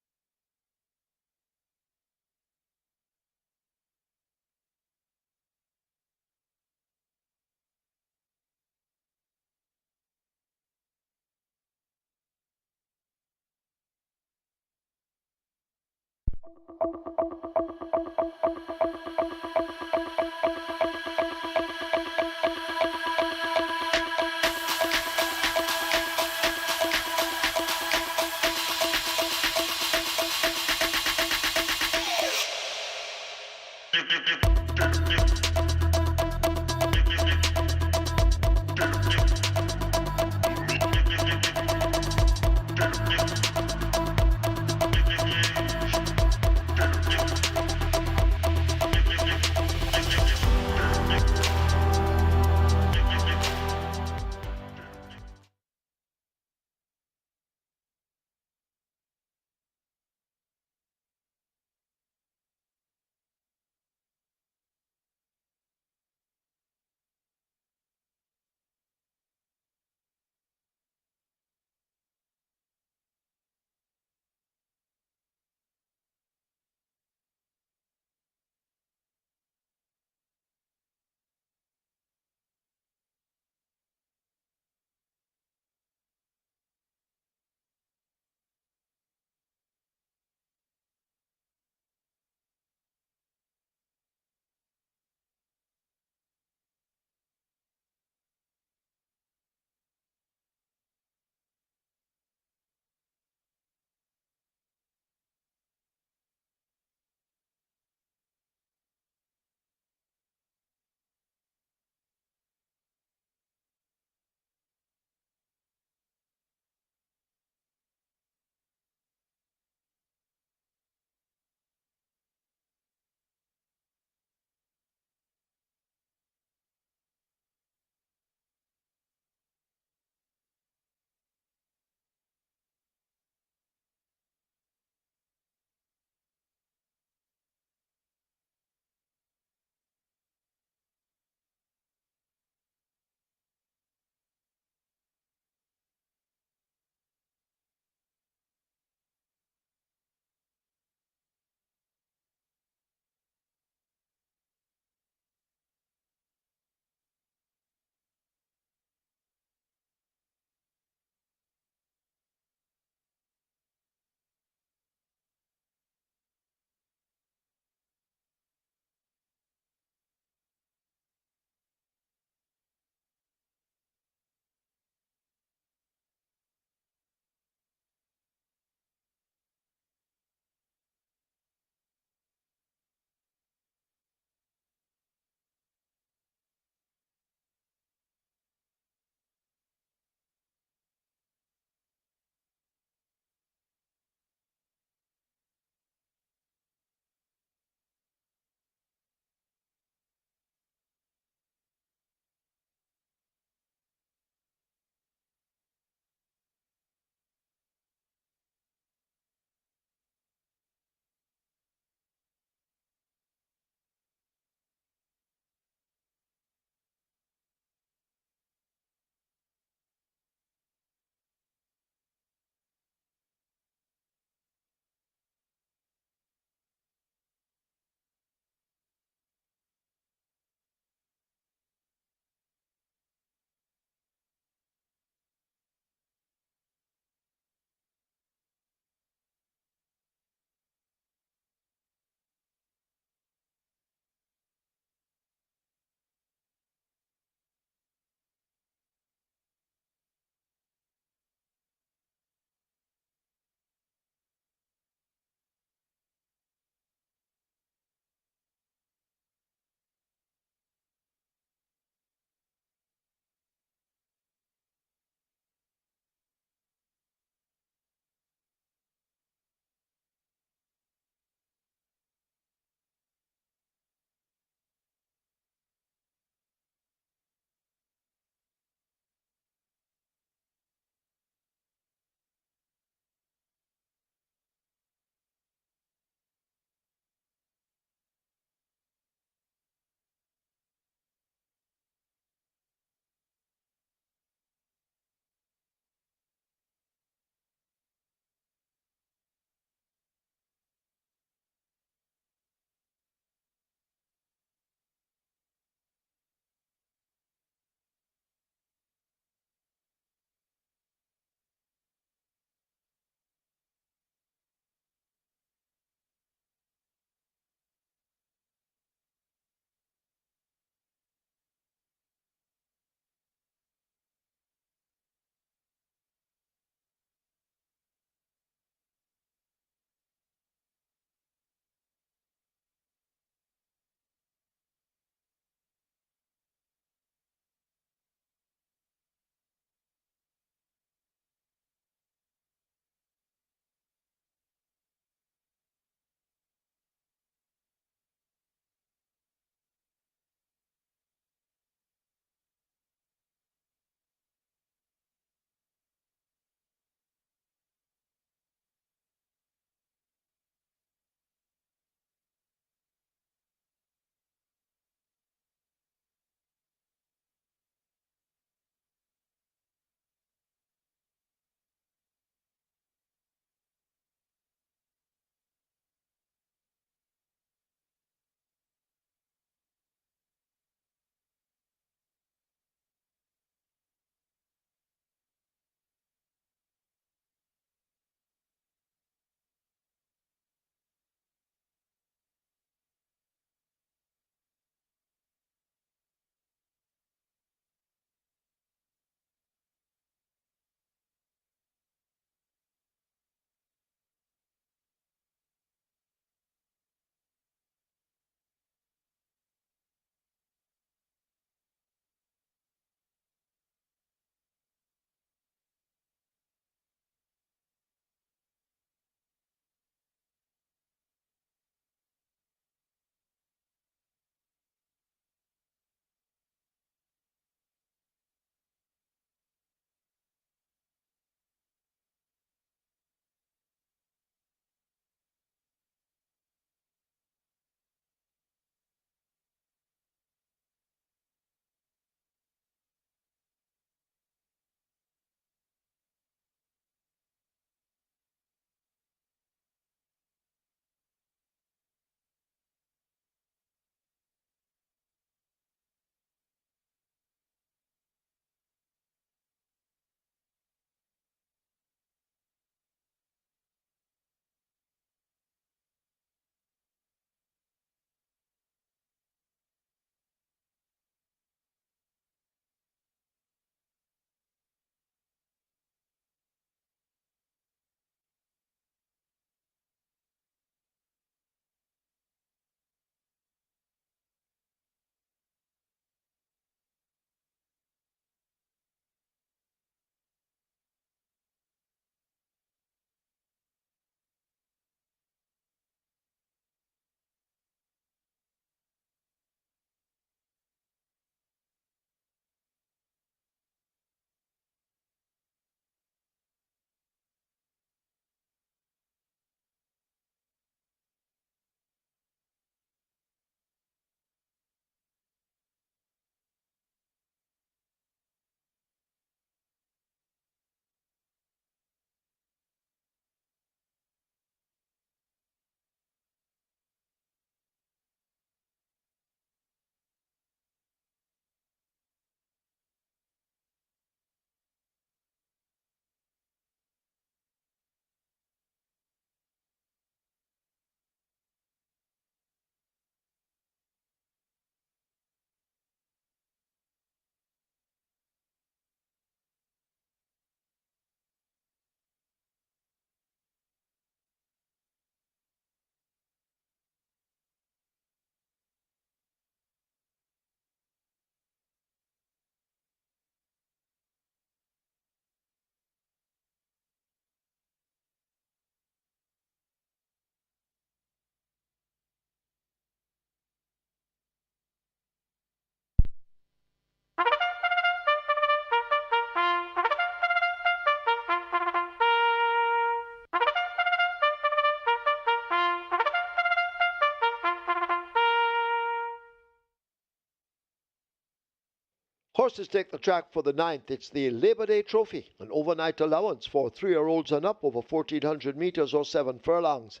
Horses take the track for the 9th. It's the Labor Day Trophy, an overnight allowance for 3-year-olds and up over 1,400 meters or 7 furlongs.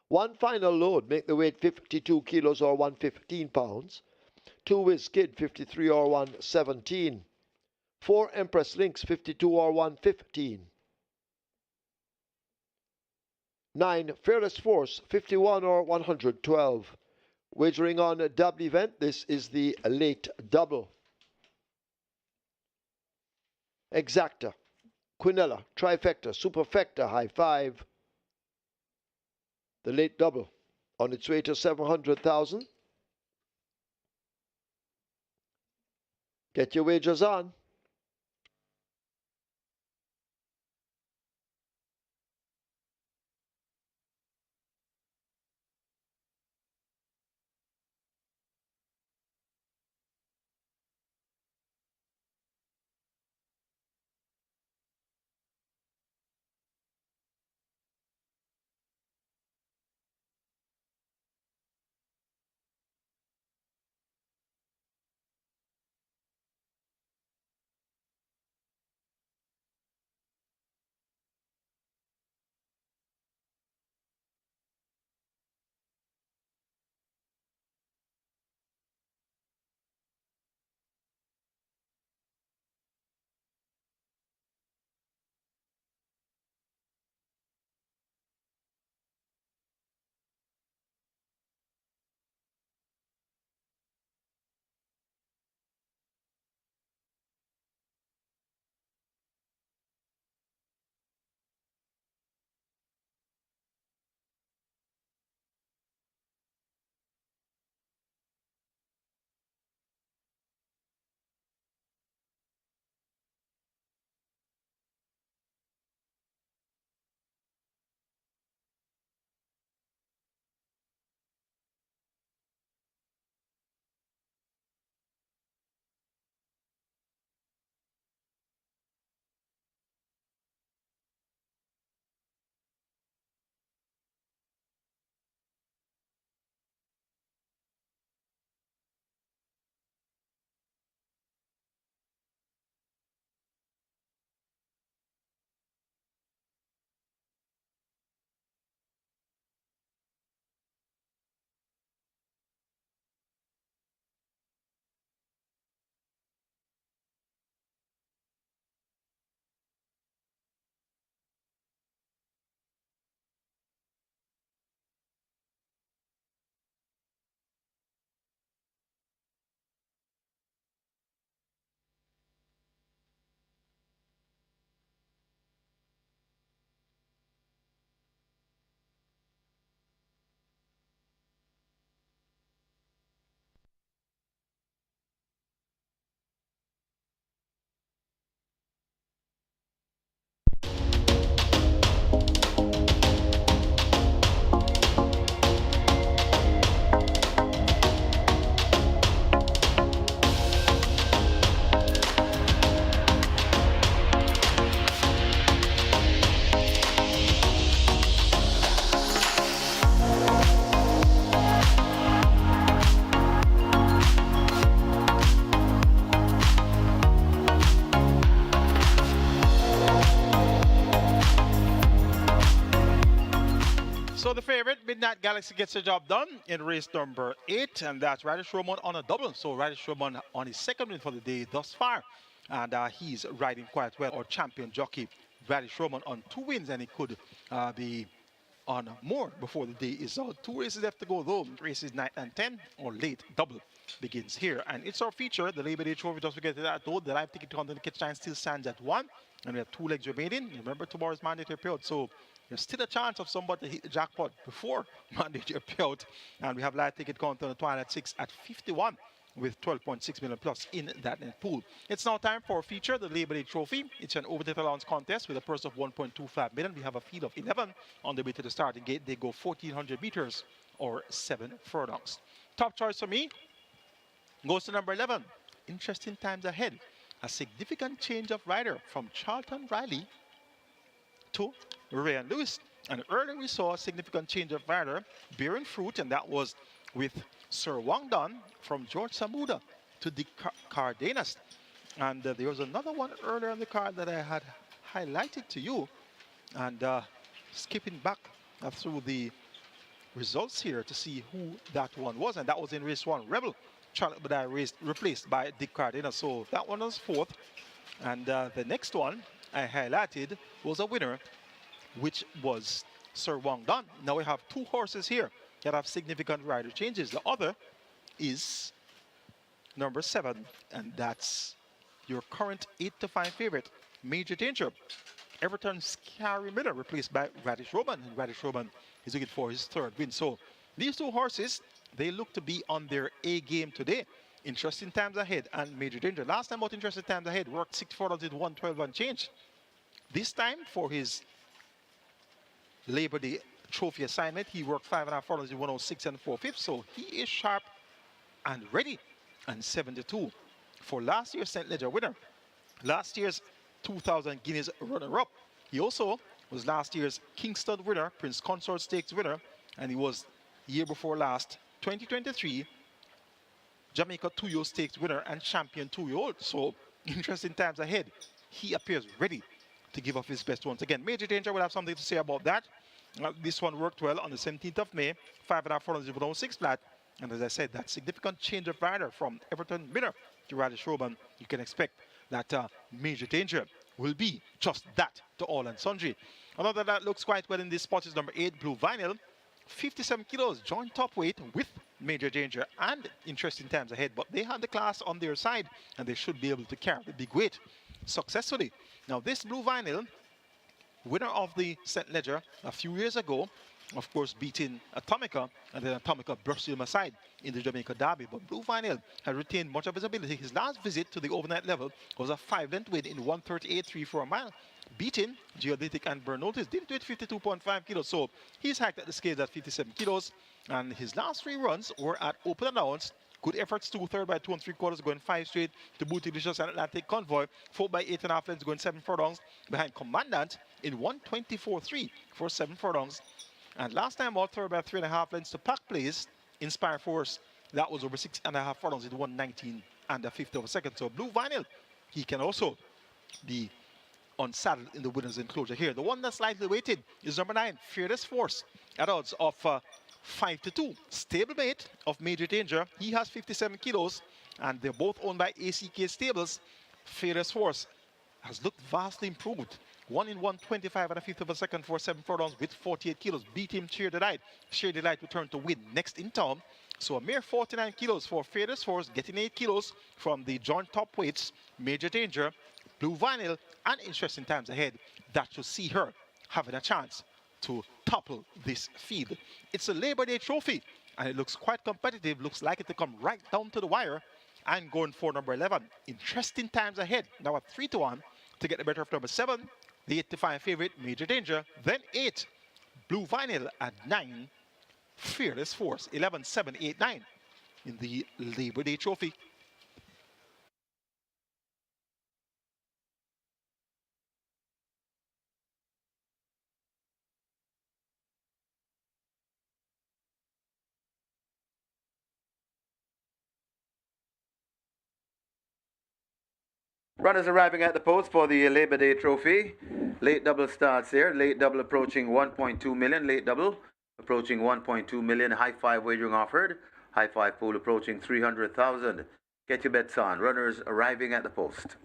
One final load, make the weight 52 kilos or 115 pounds. 2 Whiz Kid, 53 or 117. 4 Empress Lynx, 52 or 115. 9 Fearless Force, 51 or 112. Wagering on a double event, this is the late double. Exacta, Quinella, Trifecta, Superfecta, High Five. The late double on its way to 700,000. Get your wagers on. So the favorite, Midnight Galaxy, gets the job done in race number 8, and that's Radish Roman on a double. So Radish Roman on his second win for the day thus far, and he's riding quite well. Our champion jockey, Radish Roman, on 2 wins, and he could be on more before the day is out. 2 races left to go though. Races 9 and 10, or late double, begins here. And it's our feature, the Labor Day Trophy. Just forget that though. The live ticket count on the catch line still stands at 1. And we have 2 legs remaining. Remember, tomorrow's mandatory payout. So there's still a chance of somebody to hit the jackpot before mandatory payout. And we have live ticket count on the Twilight 6 at 51, with 12.6 million plus in that net pool. It's now time for a feature, the Labor Day Trophy. It's an over the allowance contest with a purse of 1.25 million. We have a field of 11 on the way to the starting gate. They go 1,400 meters or 7 furlongs. Top choice for me goes to number 11. Interesting times ahead. A significant change of rider from Charlton Riley to Ryan Lewis. And earlier we saw a significant change of rider bearing fruit, and that was with Sir Wang Dun from George Samuda to the Cardenas. And there was another one earlier on the card that I had highlighted to you. And skipping back through the results here to see who that one was. And that was in race one, Rebel. Charlotte Badai race replaced by Dick Cardina. So that one was fourth. And the next one I highlighted was a winner, which was Sir Wang Dan. Now we have two horses here that have significant rider changes. The other is number 7, and that's your current 8-5 favorite, Major Danger. Everton's Carrie Miller replaced by Radish Roman, and Radish Roman is looking for his third win. So these two horses, they look to be on their A game today. Interesting times ahead, and Major Danger. Last time out, interesting times ahead, worked 64 did 112 and change. This time for his Labor Day trophy assignment, he worked 5.5 furlongs in 106 and 4/5. So he is sharp and ready. And 72 for last year's St. Ledger winner. Last year's 2000 Guineas runner-up. He also was last year's Kingston winner, Prince Consort Stakes winner, and he was year before last, 2023, Jamaica 2-year Stakes winner and champion 2-year-old. So interesting times ahead. He appears ready to give off his best once again. Major Danger will have something to say about that. This one worked well on the 17th of May, 5.5 furlongs in 106 flat. And as I said, that significant change of rider from Everton Miller to Radish Roman, you can expect that Major Danger will be just that to all and sundry. Another that looks quite well in this spot is number 8, Blue Vinyl. 57 kilos, joint top weight with Major Danger, and interesting times ahead. But they have the class on their side, and they should be able to carry the big weight successfully. Now, this Blue Vinyl, winner of the St. Ledger a few years ago, of course beating Atomica, and then Atomica brushed him aside in the Jamaica Derby. But Blue Vinyl had retained much of his ability. His last visit to the overnight level was a 5-length win in 138.3 for a mile, beating Geodetic and Bernotis. Did it with 52.5 kilos, so he's hiked at the scales at 57 kilos. And his last 3 runs were at open allowance. Good efforts to third by 2 3/4, going 5 straight to Booty Delicious and Atlantic Convoy. Fourth by 8.5 lengths, going 7 furlongs behind Commandant in 124.3 for 7 furlongs. And last time out, third by 3.5 lengths to Pack Place, Inspire Force. That was over 6.5 furlongs in 119 and a fifth of a second. So Blue Vinyl, he can also be unsaddled in the winner's enclosure here. The one that's slightly weighted is number 9, Fearless Force, at odds of 5-2. Stablemate of Major Danger. He has 57 kilos, and they're both owned by ACK Stables. Fearless Force has looked vastly improved. 1 in 125 and a fifth of a second for 7 furlongs with 48 kilos. Beat him Cheer Delight. Cheer Delight returned to win next in town. So a mere 49 kilos for Fearless Force, getting 8 kilos from the joint top weights, Major Danger, Blue Vinyl, and interesting times ahead. That should see her having a chance to topple this field. It's a Labor Day trophy, and it looks quite competitive. Looks like it to come right down to the wire. I'm going for number 11. Interesting times ahead. Now at 3-1 to get the better of number 7, the 8-5 favorite, Major Danger. Then 8, Blue Vinyl at 9, Fearless Force, 11, 7, 8, 9 in the Labor Day trophy. Runners arriving at the post for the Labor Day trophy. Late double starts here. Late double approaching 1.2 million. Late double approaching 1.2 million. High 5 wagering offered. High 5 pool approaching 300,000. Get your bets on. Runners arriving at the post.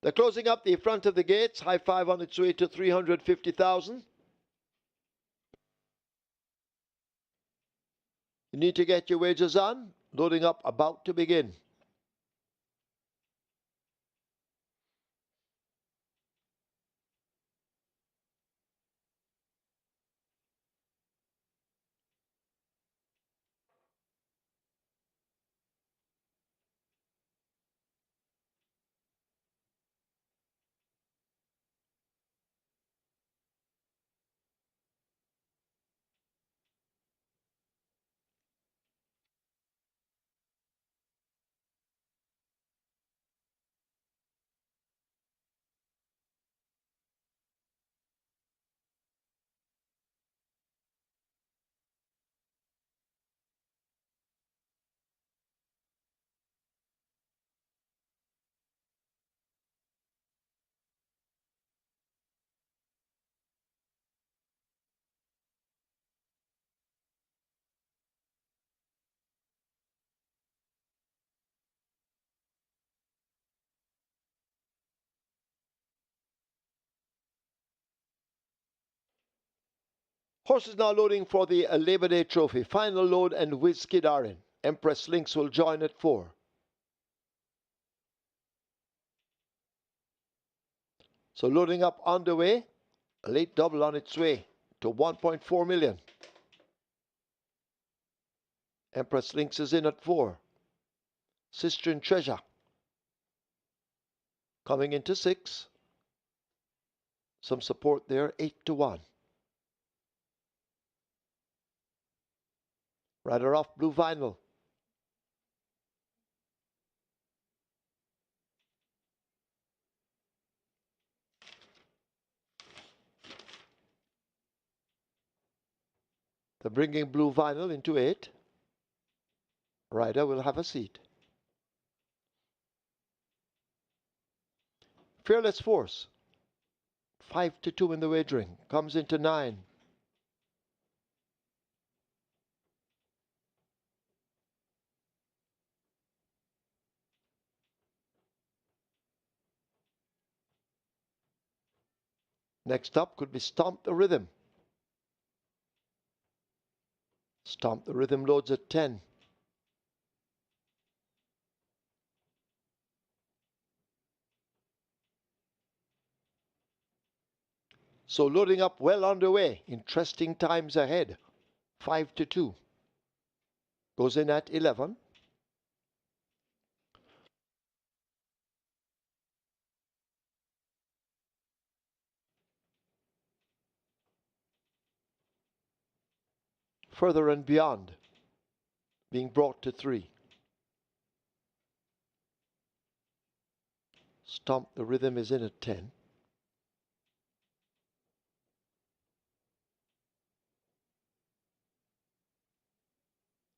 They're closing up the front of the gates. High five on its way to 350,000. You need to get your wagers on. Loading up, about to begin. Horses now loading for the Labor Day Trophy. Final load and Whiz Kid are in. Empress Lynx will join at 4. So loading up on the way. A late double on its way to 1.4 million. Empress Lynx is in at 4. Sister and Treasure coming into 6. Some support there, 8 to 1. Rider off Blue Vinyl. They're bringing Blue Vinyl into 8. Rider will have a seat. Fearless Force, 5 to 2 in the wagering, comes into 9. Next up could be Stomp the Rhythm. Stomp the Rhythm loads at 10. So loading up well underway. Interesting times ahead. 5 to 2. Goes in at 11. Further and Beyond being brought to 3. Stomp the Rhythm is in at 10.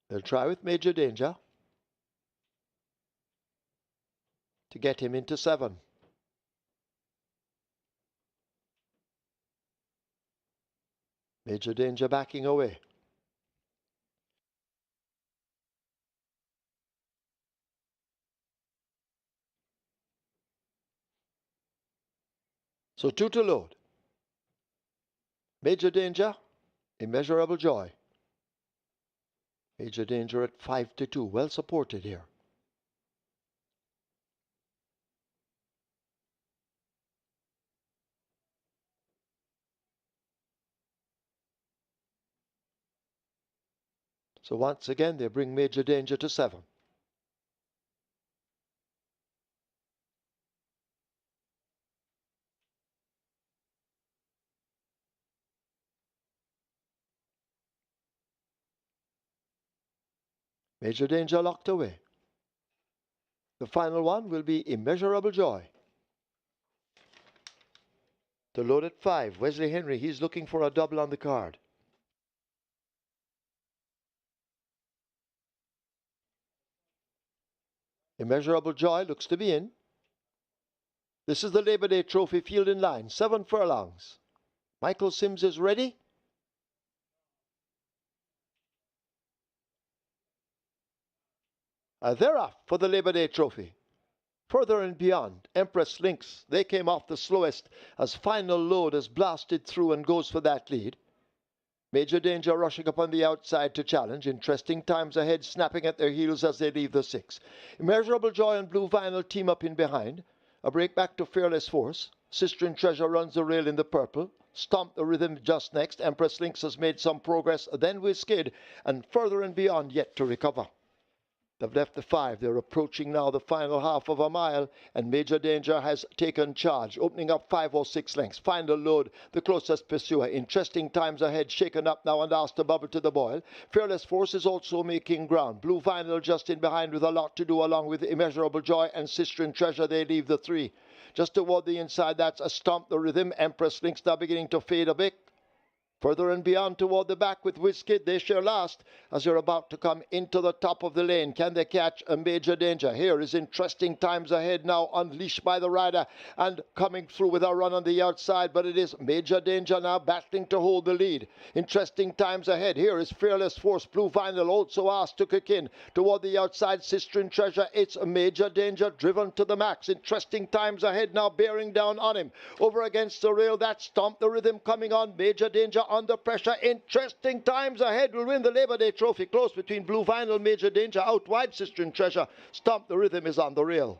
They'll try with Major Danger to get him into 7. Major Danger backing away. So 2 to load. Major Danger, Immeasurable Joy. Major Danger at 5 to 2. Well supported here. So once again, they bring Major Danger to 7. Major Danger locked away. The final one will be Immeasurable Joy. To load at 5, Wesley Henry, he's looking for a double on the card. Immeasurable Joy looks to be in. This is the Labor Day Trophy field in line, 7 furlongs. Michael Sims is ready. They're off for the Labor Day Trophy. Further and Beyond, Empress Lynx, they came off the slowest as Final Load has blasted through and goes for that lead. Major Danger rushing up on the outside to challenge. Interesting Times Ahead snapping at their heels as they leave the 6. Immeasurable Joy and Blue Vinyl team up in behind. A break back to Fearless Force. Sister and Treasure runs the rail in the purple. Stomp the Rhythm just next. Empress Lynx has made some progress. Then Whiskid, and Further and Beyond yet to recover. They've left the 5. They're approaching now the final half of a mile, and Major Danger has taken charge, opening up 5 or 6 lengths. Final Load, the closest pursuer. Interesting Times Ahead, shaken up now and asked to bubble to the boil. Fearless Force is also making ground. Blue Vinyl just in behind with a lot to do, along with Immeasurable Joy and Sister and Treasure. They leave the 3. Just toward the inside, that's a Stomp the Rhythm. Empress Lynx now beginning to fade a bit. Further and Beyond toward the back with Whiskid. They share last as they're about to come into the top of the lane. Can they catch a Major Danger? Here is Interesting Times Ahead now, unleashed by the rider and coming through with a run on the outside, but it is Major Danger now battling to hold the lead. Interesting Times Ahead. Here is Fearless Force. Blue Vinyl also asked to kick in toward the outside. Sister and Treasure. It's a Major Danger driven to the max. Interesting Times Ahead now bearing down on him. Over against the rail. That Stomp the Rhythm coming on. Major Danger under pressure. Interesting Times Ahead will win the Labor Day Trophy. Close between Blue Vinyl, Major Danger. Out wide, Sister and Treasure. Stomp the Rhythm is on the rail.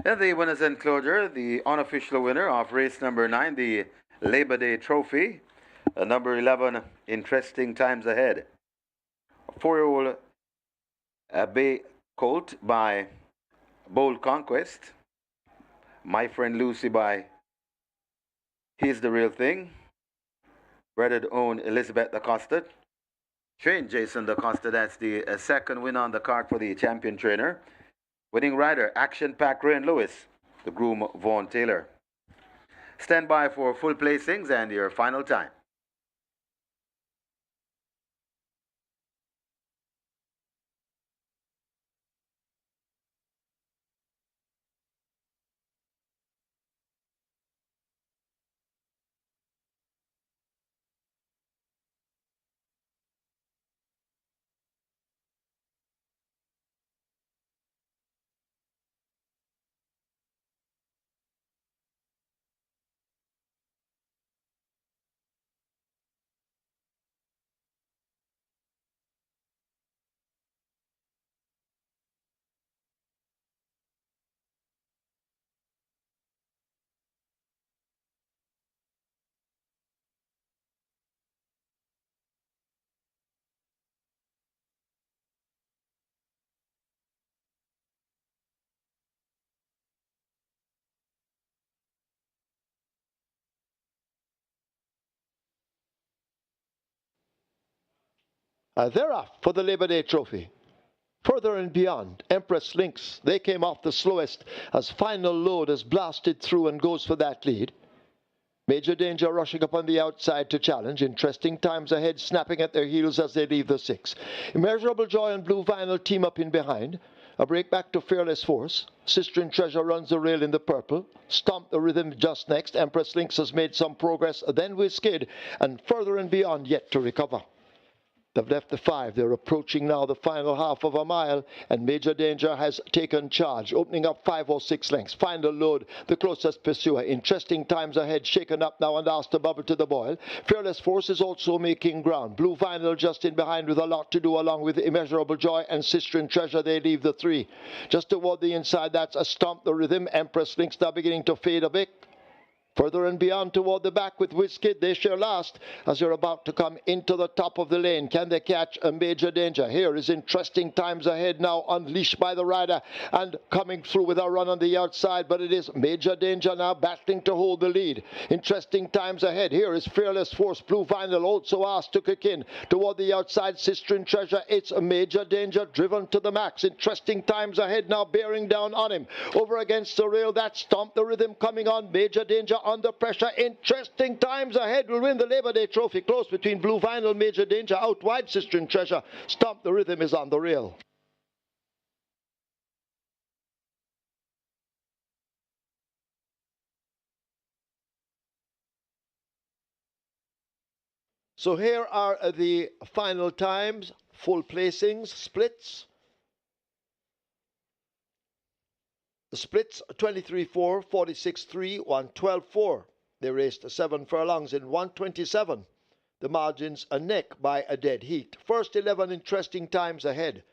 And the winner's enclosure, the unofficial winner of race number 9, the Labor Day Trophy, number 11, Interesting Times Ahead. 4-year-old Bay Colt by Bold Conquest. My Friend Lucy by He's the Real Thing. Bred own Elizabeth DaCosta. Trained Jason DaCosta. That's the second win on the card for the champion trainer. Winning rider, Action Pack Rain Lewis. the groom Vaughn Taylor. Stand by for full placings and your final time. They're off for the Labor Day Trophy. Further and beyond, Empress Lynx, they came off the slowest as Final Load has blasted through and goes for that lead. Major Danger rushing up on the outside to challenge. Interesting times ahead, snapping at their heels as they leave the 6. Immeasurable Joy and Blue Vinyl team up in behind. A break back to Fearless Force. Sister and Treasure runs the rail in the purple. Stomp the Rhythm just next. Empress Lynx has made some progress. Then Whiskid, and Further and Beyond yet to recover. They've left the 5. They're approaching now the final half of a mile, and Major Danger has taken charge, opening up 5 or 6 lengths. Final Load, the closest pursuer. Interesting times ahead, shaken up now and asked to bubble to the boil. Fearless Force is also making ground. Blue Vinyl just in behind with a lot to do, along with Immeasurable Joy and Sister and Treasure. They leave the 3. Just toward the inside, that's a Stomp the Rhythm. Empress Lynx now beginning to fade a bit. Further and Beyond toward the back with Whiskid. They share last as they're about to come into the top of the lane. Can they catch a Major Danger? Here is Interesting Times Ahead now, unleashed by the rider and coming through with a run on the outside. But it is Major Danger now battling to hold the lead. Interesting Times Ahead. Here is Fearless Force. Blue Vinyl also asked to kick in toward the outside. Sister and Treasure. It's a Major Danger driven to the max. Interesting Times Ahead now bearing down on him. Over against the rail. That Stomp the Rhythm coming on. Major Danger under pressure. Interesting Times Ahead will win the Labor Day Trophy. Close between Blue Vinyl, Major Danger. Out wide, Sister and Treasure. Stomp the Rhythm is on the rail. So here are the final times, full placings, splits. The splits 23-4, 46-3, 112-4. They raced 7 furlongs in 127. The margins a neck by a dead heat. First 11 Interesting Times Ahead.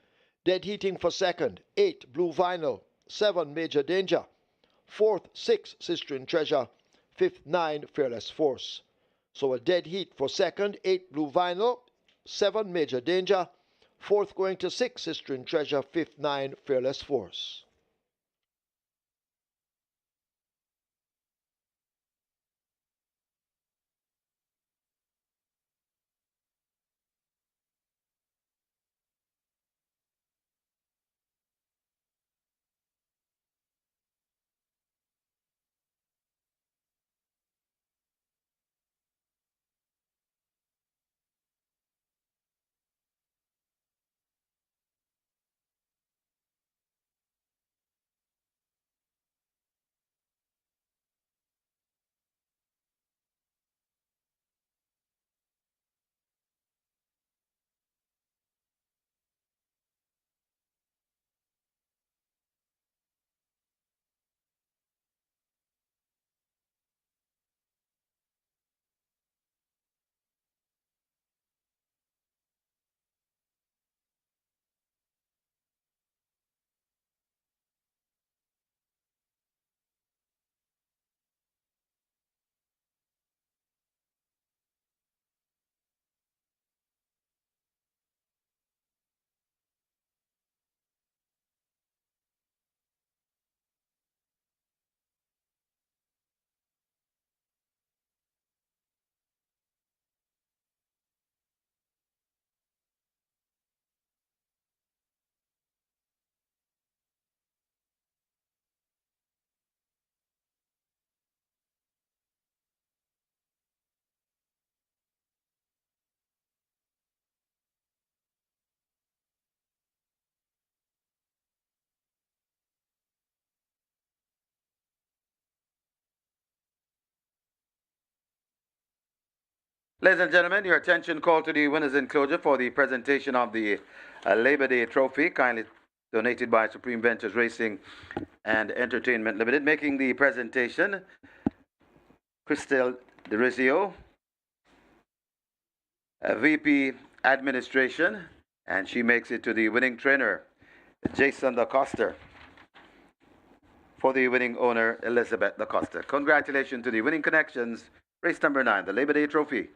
Dead heating for second, 8 Blue Vinyl, 7 Major Danger. Fourth, 6 Sister and Treasure. Fifth, 9 Fearless Force. So a dead heat for second, 8 Blue Vinyl, 7 Major Danger. Fourth going to 6 Sister and Treasure. Fifth, 9 Fearless Force. Ladies and gentlemen, your attention called to the winners enclosure for the presentation of the Labor Day Trophy, kindly donated by Supreme Ventures Racing and Entertainment Limited. Making the presentation, Christelle Derizio, VP Administration, and she makes it to the winning trainer, Jason DaCosta, for the winning owner, Elizabeth DaCosta. Congratulations to the winning connections, race number 9, the Labor Day Trophy.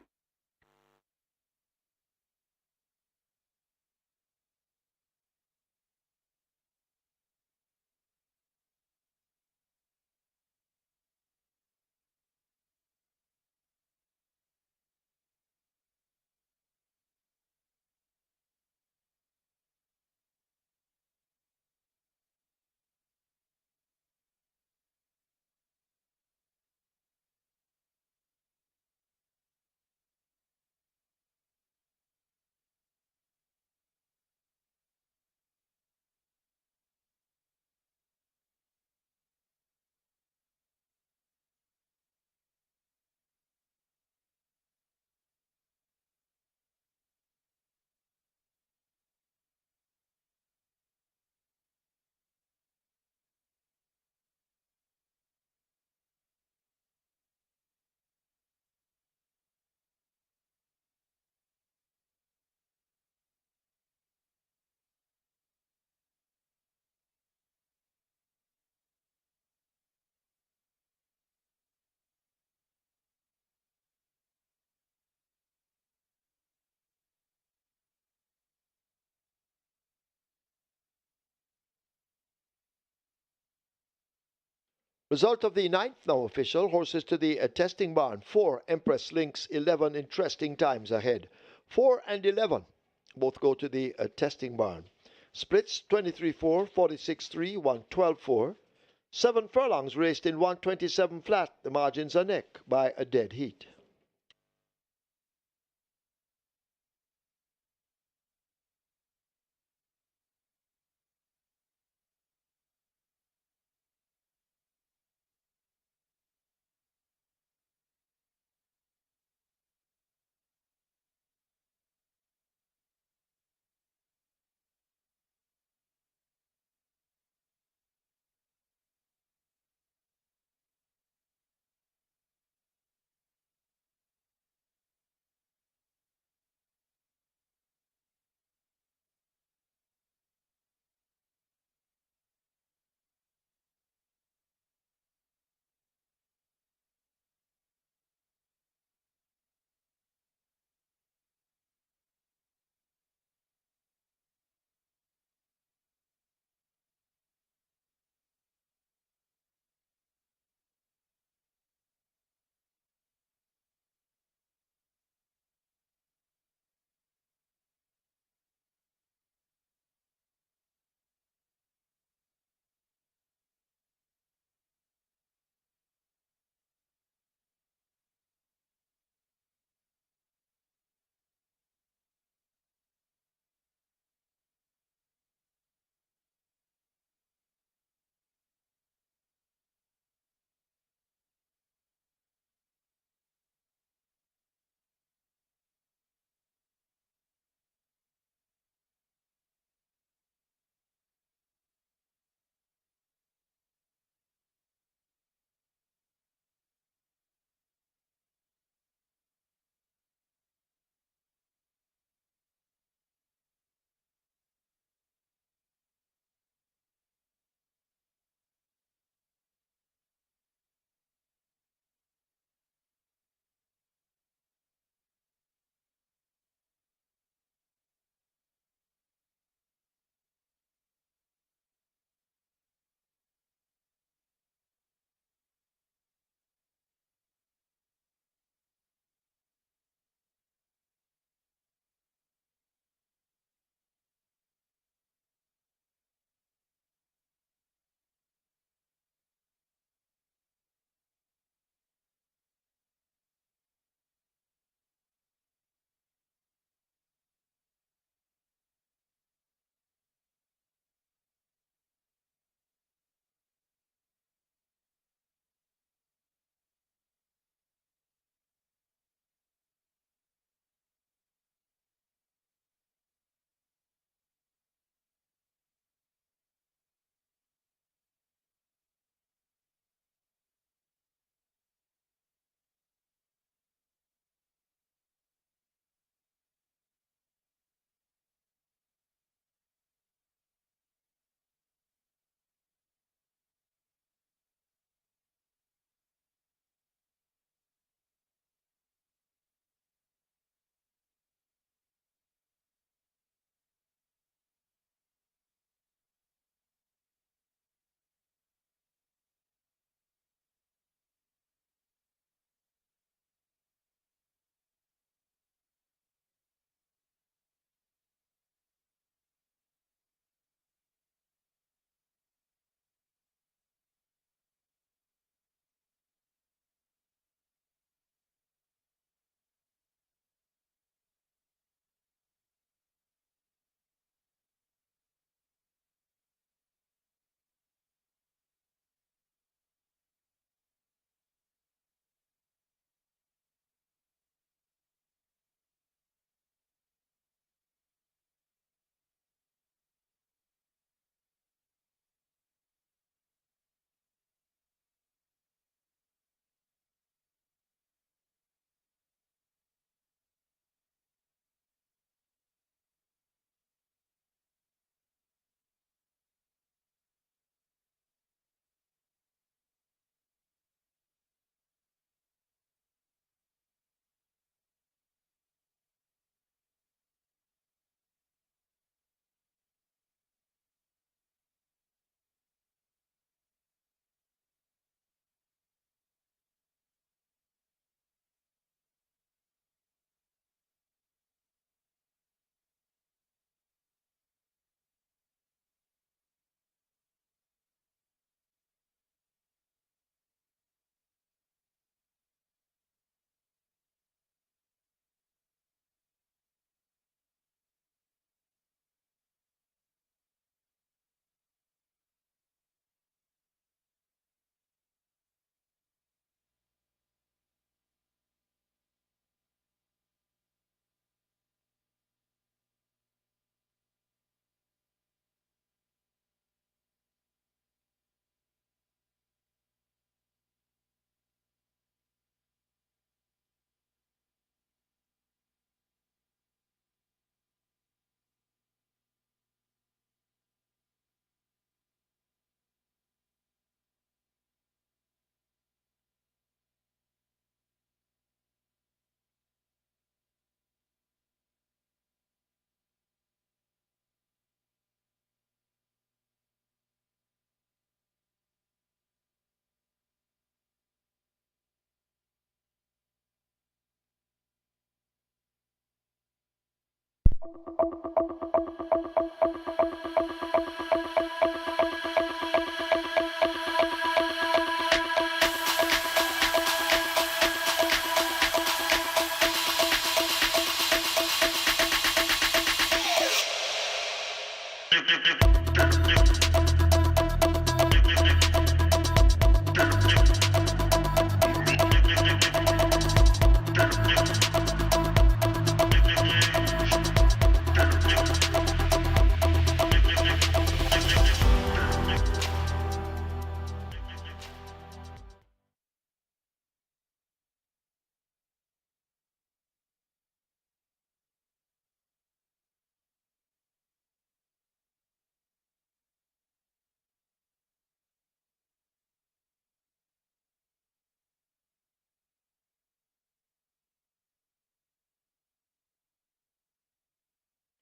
Result of the ninth now official. Horses to the testing barn. 4 Empress Links, 11 Interesting Times ahead. 4 and 11 both go to the testing barn. Splits 23-4, 46-3, 112-4. 7 furlongs raced in 127 flat. The margins are neck by a dead heat.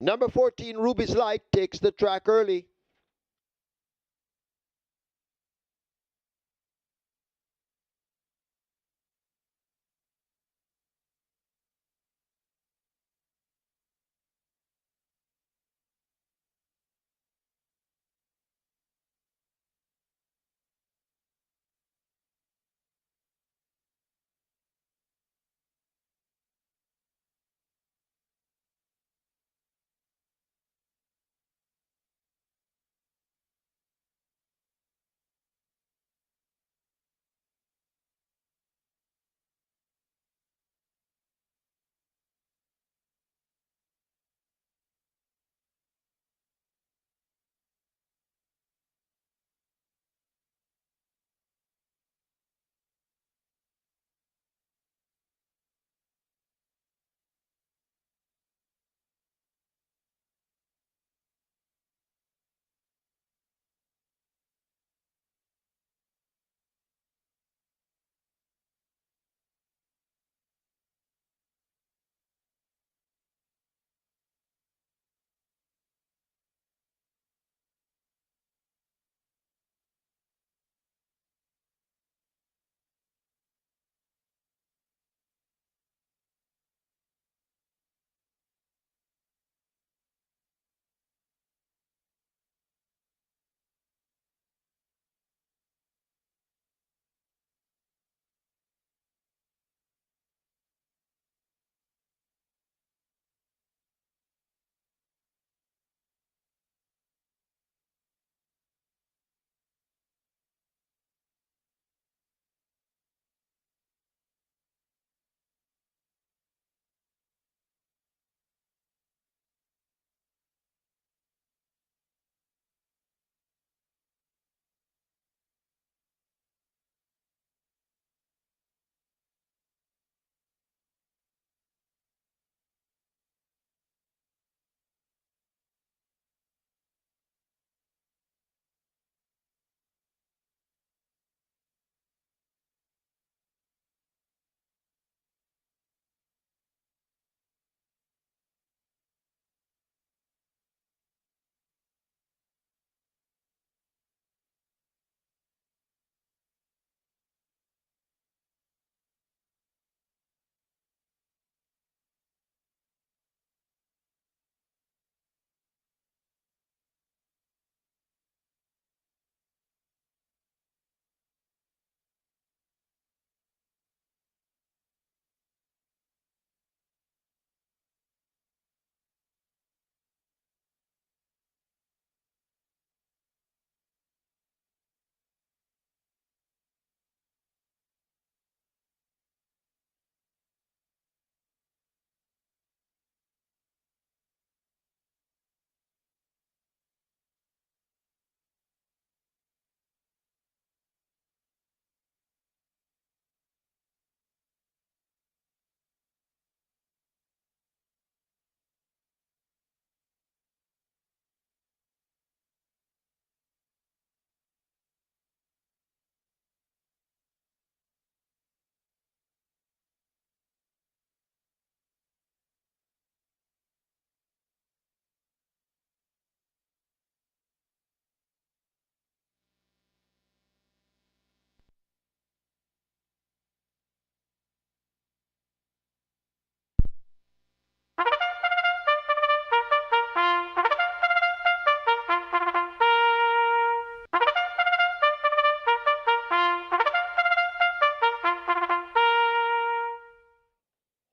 Number 14, Ruby's Light, takes the track early.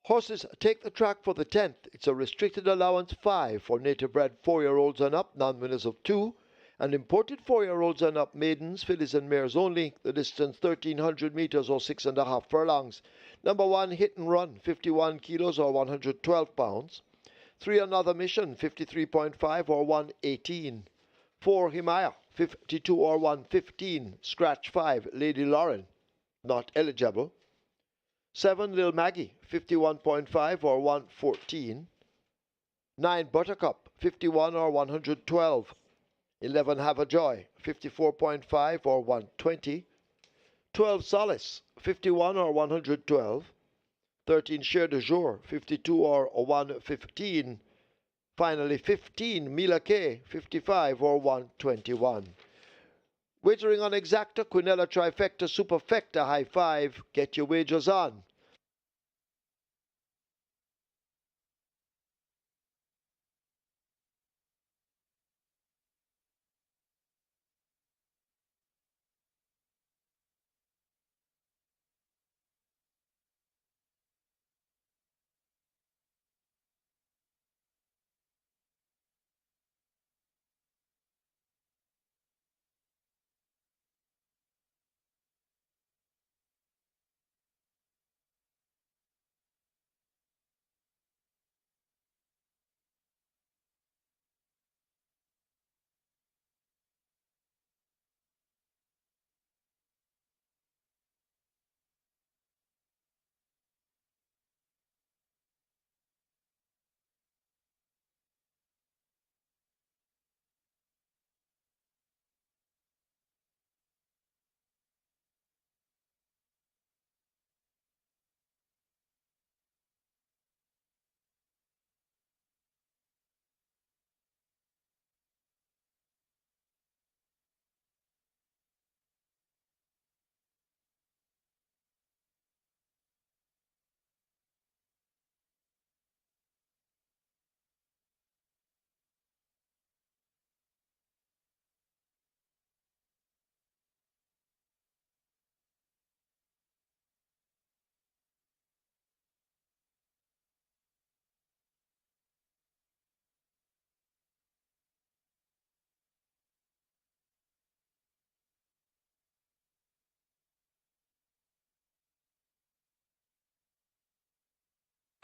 Horses take the track for the 10th. It's a restricted allowance 5 for native bred 4-year-olds and up, non-winners of 2, and imported 4-year-olds and up maidens, fillies and mares only. The distance 1300 meters or 6.5 furlongs. Number 1, Hit and Run, 51 kilos or 112 pounds. 3, Another Mission, 53.5 or 118. 4, Himaya, 52 or 115. Scratch 5, Lady Lauren, not eligible. 7, Lil Maggie, 51.5 or 114. 9, Buttercup, 51 or 112. 11, Have a Joy, 54.5 or 120. 12, Solace, 51 or 112. 13, Share de Jour, 52 or 115. Finally, 15, Mila K, 55 or 121. Wagering on Exacta, Quinella Trifecta, Superfecta, High Five. Get your wagers on.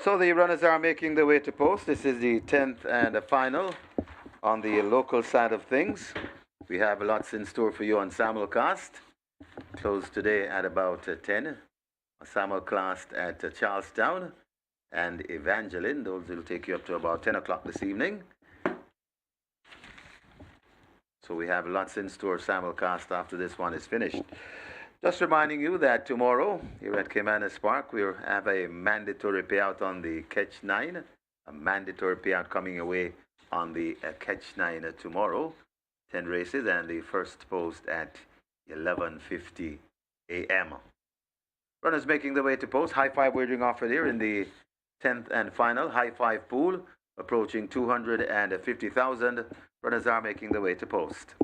So the runners are making their way to post. This is the 10th and the final on the local side of things. We have lots in store for you on Simulcast. Closed today at about 10. Simulcast at Charlestown and Evangeline. Those will take you up to about 10 o'clock this evening. So we have lots in store simulcast after this one is finished. Just reminding you that tomorrow here at Caymanas Park we have a mandatory payout on the Catch 9. A mandatory payout coming away on the Catch 9 tomorrow. 10 races and the first post at 11:50 a.m. Runners making their way to post. High five wagering offered here in the 10th and final high five pool approaching 250,000. Runners are making their way to post.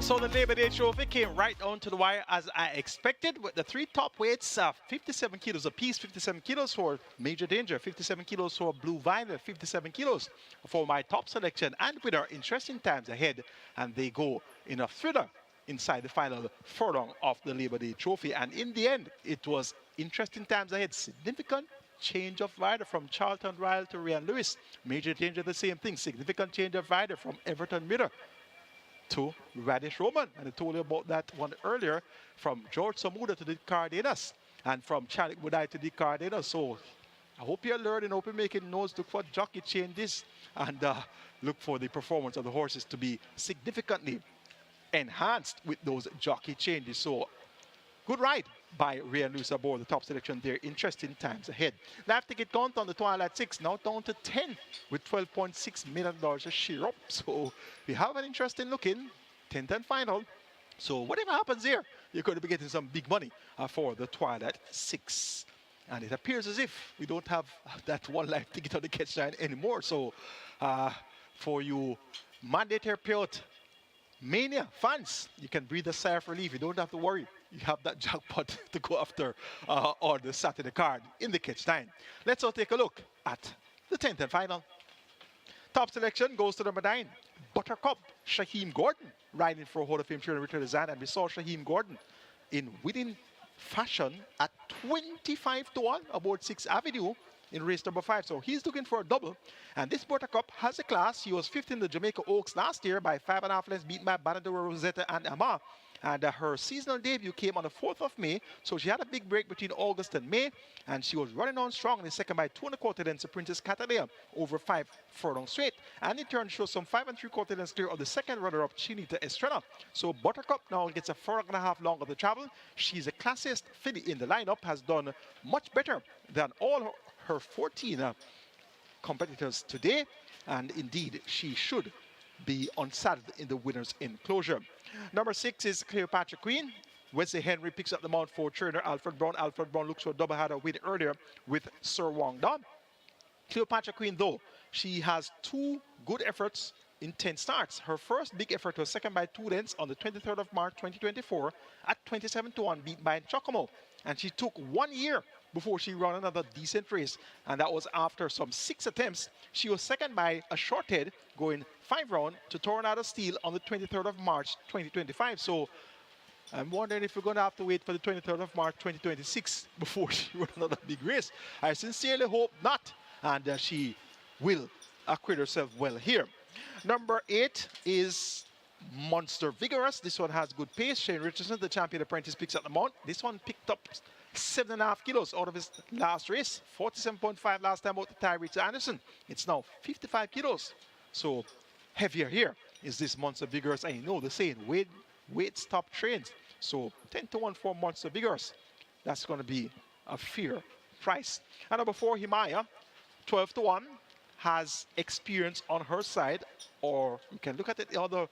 So the Labor Day Trophy came right down to the wire as I expected, with the three top weights, 57 kilos apiece, 57 kilos for Major Danger, 57 kilos for Blue Violet, 57 kilos for my top selection, and with our interesting times ahead, and they go in a thriller inside the final furlong of the Labor Day Trophy. And in the end, it was interesting times ahead, significant change of rider from Charlton Ryle to Ryan Lewis. Major Danger, the same thing, significant change of rider from Everton Miller to Radish Roman. And I told you about that one earlier, from George Samuda to the Cardenas, and from Chanik Budai to the Cardenas. So I hope you're learning, hope you're making notes, look for jockey changes, and look for the performance of the horses to be significantly enhanced with those jockey changes. So good ride by Ryan Lewis aboard the top selection there. Interesting times ahead. Live ticket count on the Twilight 6 now down to 10 with $12.6 million a share up. So we have an interesting look in 10th and final. So whatever happens here, you're going to be getting some big money for the Twilight 6. And it appears as if we don't have that one live ticket on the catch line anymore. So for you mandatory payout Mania fans, you can breathe a sigh of relief. You don't have to worry. You have that jackpot to go after on the Saturday card in the catch time. Let's all take a look at the 10th and final. Top selection goes to number 9, Buttercup, Shaheem Gordon, riding for Hall of Fame trainer Richard Zan. And we saw Shaheem Gordon in winning fashion at 25 to 1 aboard 6th Avenue in race number 5. So he's looking for a double. And this Buttercup has a class. He was 5th in the Jamaica Oaks last year by 5.5 lengths, beat by Banadura Rosetta and Ama. And her seasonal debut came on the 4th of May. So she had a big break between August and May. And she was running on strong in the second by 2.25 lengths to Princess Catalina over 5 furlongs straight. And in turn shows some 5.75 lengths clear of the second runner-up, Chinita Estrella. So Buttercup now gets a 4.5 longer to travel. She's a classiest filly in the lineup, has done much better than all her 14 competitors today. And indeed, she should be unsaddled in the winner's enclosure. Number 6 is Cleopatra Queen. Wesley Henry picks up the mount for trainer Alfred Brown. Alfred Brown looks for a double had a win earlier with Sir Wong Dam. Cleopatra Queen, though, she has 2 good efforts in 10 starts. Her first big effort was second by 2 lengths on the 23rd of March 2024 at 27 to 1, beat by Chocomo. And she took 1 year before she ran another decent race, and that was after some 6 attempts. She was second by a short head, going 5 round to Tornado Steel on the 23rd of March 2025. So I'm wondering if we're going to have to wait for the 23rd of March 2026 before she runs another big race. I sincerely hope not, and she will acquit herself well here. Number 8 is Monster Vigorous. This one has good pace. Shane Richardson, the champion apprentice, picks up the mount. This one picked up 7.5 kilos out of his last race. 47.5 last time out to Tyrese Anderson. It's now 55 kilos. So heavier here is this Monster Vigorous. And you know the saying, weight stop trains. So 10 to 1 for Monster Vigorous. That's going to be a fair price. And number 4, Himaya, 12 to 1, has experience on her side, or you can look at it the other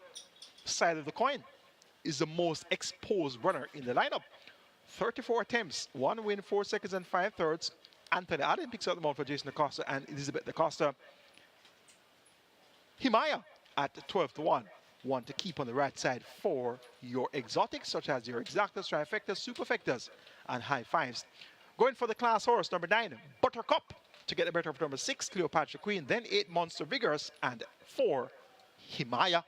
side of the coin, is the most exposed runner in the lineup. 34 attempts, 1 win, 4 seconds and 5/3. Anthony Allen picks up the mount for Jason Acosta and Elizabeth Acosta. Himaya at 12 to 1. One to keep on the right side for your exotics, such as your exactas, trifectas, superfectas, and high fives. Going for the class horse, number 9, Buttercup, to get the better of number 6, Cleopatra Queen, then 8, Monster Vigorous, and 4, Himaya.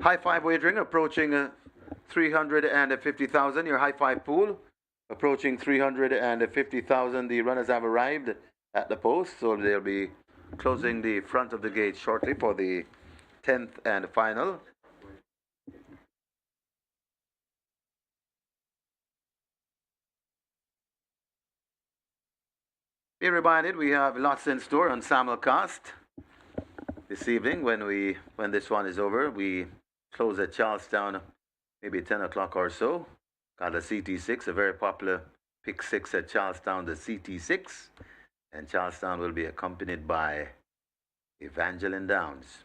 High five wagering approaching 350,000. Your high five pool approaching 350,000. The runners have arrived at the post, so they'll be closing the front of the gate shortly for the 10th and final. Be reminded, we have lots in store on simulcast this evening. When this one is over, we close at Charlestown, maybe 10 o'clock or so. Got the CT6, a very popular pick 6 at Charlestown, the CT6. And Charlestown will be accompanied by Evangeline Downs.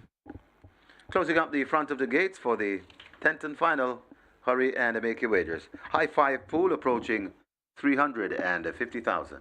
Closing up the front of the gates for the 10th and final. Hurry and make your wagers. High five pool approaching 350,000.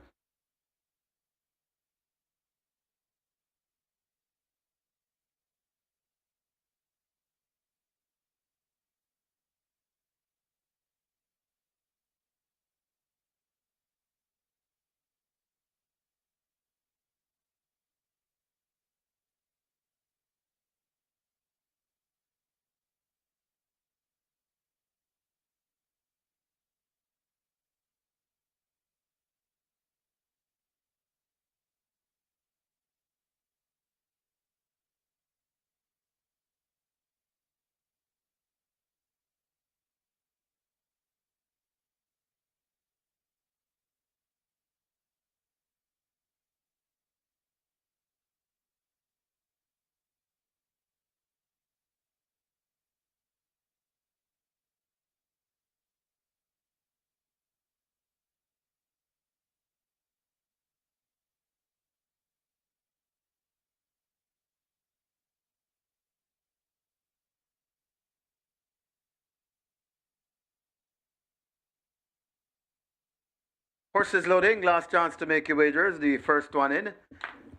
Horses loading, last chance to make your wagers. The first one in,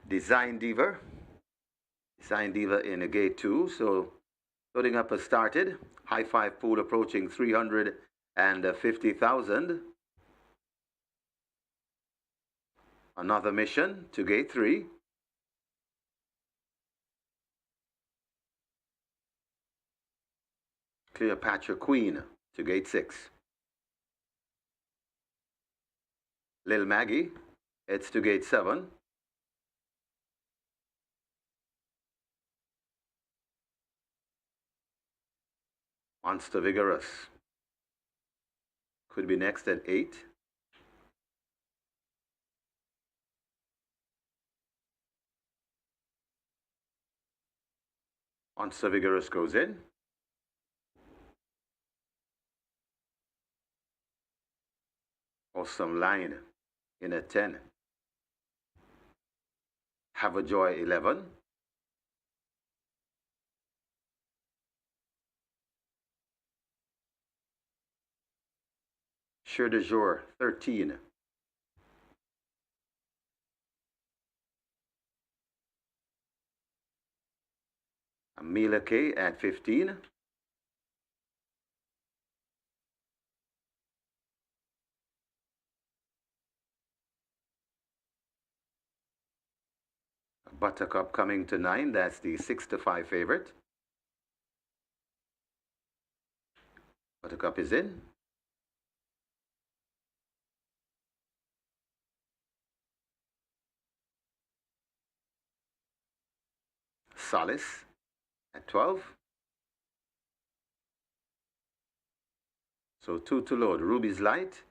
Design Diva. Design Diva in a gate 2, so loading up has started. High five pool approaching 350,000. Another mission to gate 3. Cleopatra Queen to gate 6. Lil Maggie, it's to gate 7. Monster Vigorous could be next at 8. Monster Vigorous goes in. Awesome Line in at 10. Have a Joy 11. Sure de Jour 13. Amelia K at 15. Buttercup coming to 9. That's the 6-5 favorite. Buttercup is in. Solace at 12. So 2 to load. Ruby's Light.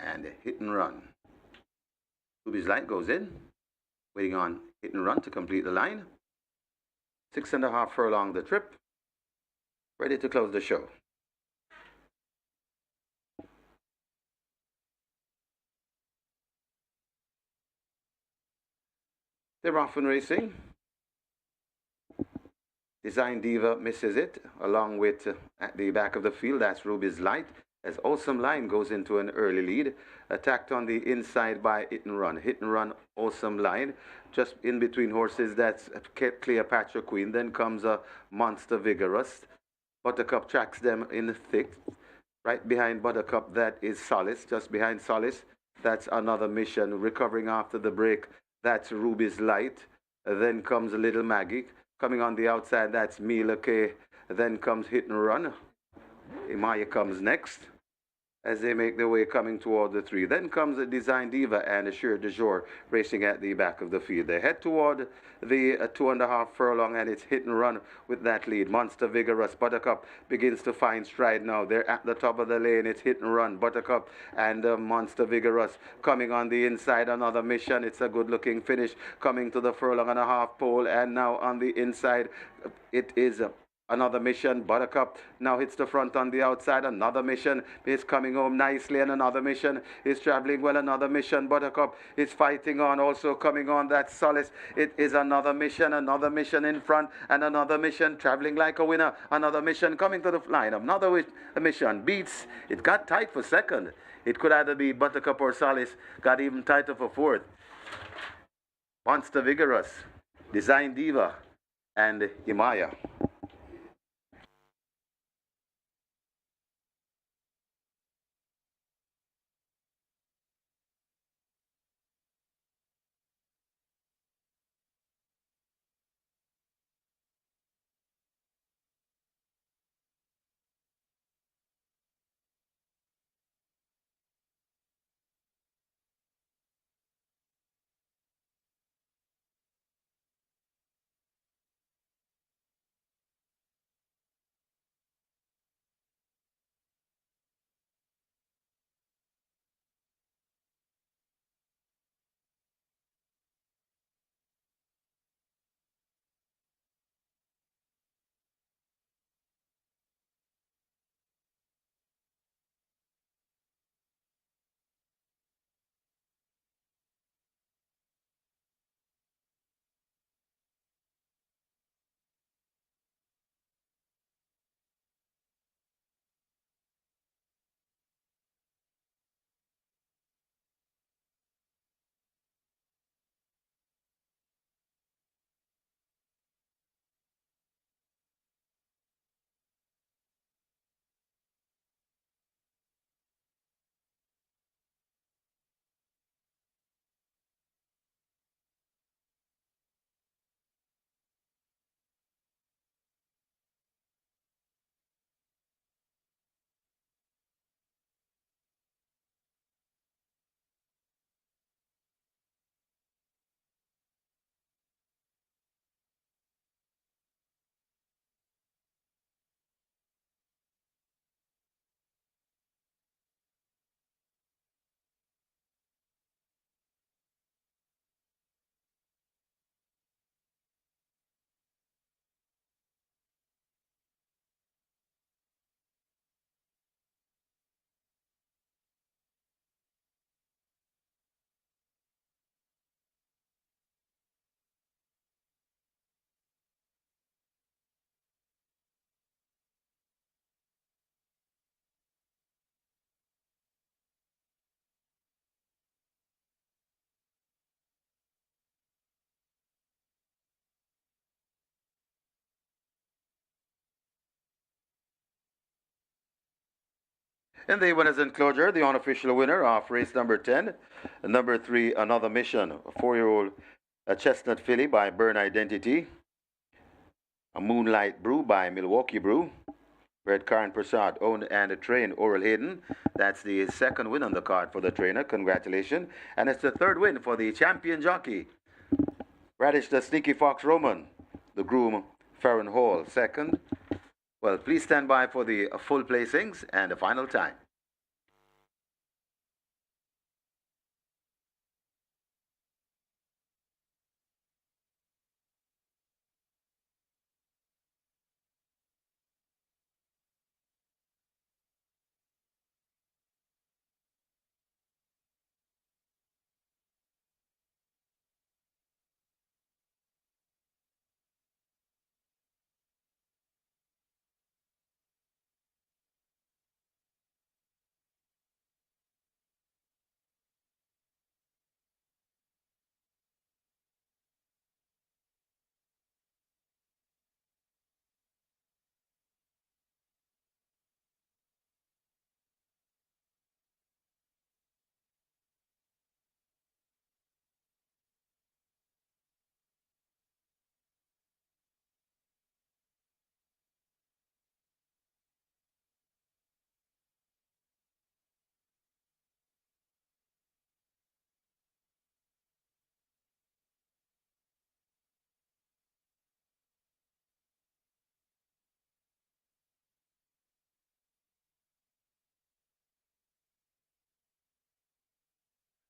And Hit and Run. Ruby's Light goes in. Waiting on Hit and Run to complete the line. 6.5 furlong the trip. Ready to close the show. They're off and racing. Design Diva misses it, along with at the back of the field, that's Ruby's Light. As Awesome Line goes into an early lead, attacked on the inside by Hit and Run. Hit and Run, Awesome Line, just in between horses, that's Cleopatra Queen. Then comes a Monster Vigorous. Buttercup tracks them in the thick. Right behind Buttercup, that is Solace. Just behind Solace, that's Another Mission. Recovering after the break, that's Ruby's Light. Then comes Little Maggie. Coming on the outside, that's Mila K. Then comes Hit and Run. Imaya comes next as they make their way coming toward the 3. Then comes the Design Diva and Assure de Jour racing at the back of the field. They head toward the 2.5 furlong, and it's Hit and Run with that lead. Monster Vigorous. Buttercup begins to find stride now. They're at the top of the lane. It's Hit and Run. Buttercup and Monster Vigorous coming on the inside. Another Mission. It's a good looking finish coming to the furlong and a half pole, and now on the inside it is another Mission. Buttercup now hits the front on the outside. Another Mission is coming home nicely, and another Mission is traveling well. Another Mission. Buttercup is fighting on, also coming on. That Solace. It is another Mission in front, and another Mission traveling like a winner. Another Mission coming to the line. Another Mission beats. It got tight for second. It could either be Buttercup or Solace. Got even tighter for fourth. Monster Vigorous, Design Diva, and Imaya. In the winners enclosure, the unofficial winner of race number 10, number 3, Another Mission, a 4-year-old chestnut filly by Burn Identity, a Moonlight Brew by Milwaukee Brew, Red Karan Prasad, owned and trained Oral Hayden. That's the second win on the card for the trainer. Congratulations. And it's the third win for the champion jockey, Radish the Sneaky Fox Roman, the groom Farron Hall, second. Well, please stand by for the full placings and the final time.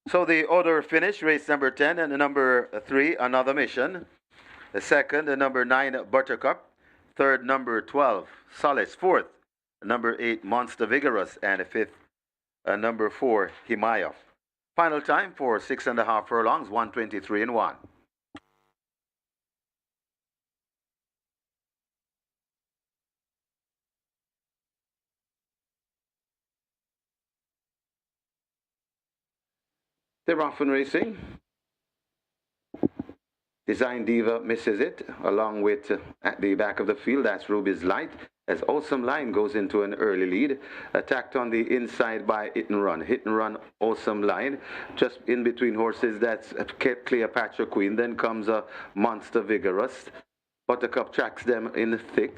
So the order finished, race number 10 and number 3, Another Mission. The second, the number 9, Buttercup. Third, number 12, Solace. Fourth, number 8, Monster Vigorous. And fifth, number 4, Himayah. Final time for 6.5 furlongs, 123 and 1. They're off and racing. Design Diva misses it, along with at the back of the field, that's Ruby's Light, as Awesome Line goes into an early lead, attacked on the inside by Hit and Run. Hit and Run, Awesome Line, just in between horses, that's Cleopatra Queen, then comes a Monster Vigorous. Buttercup tracks them in the thick.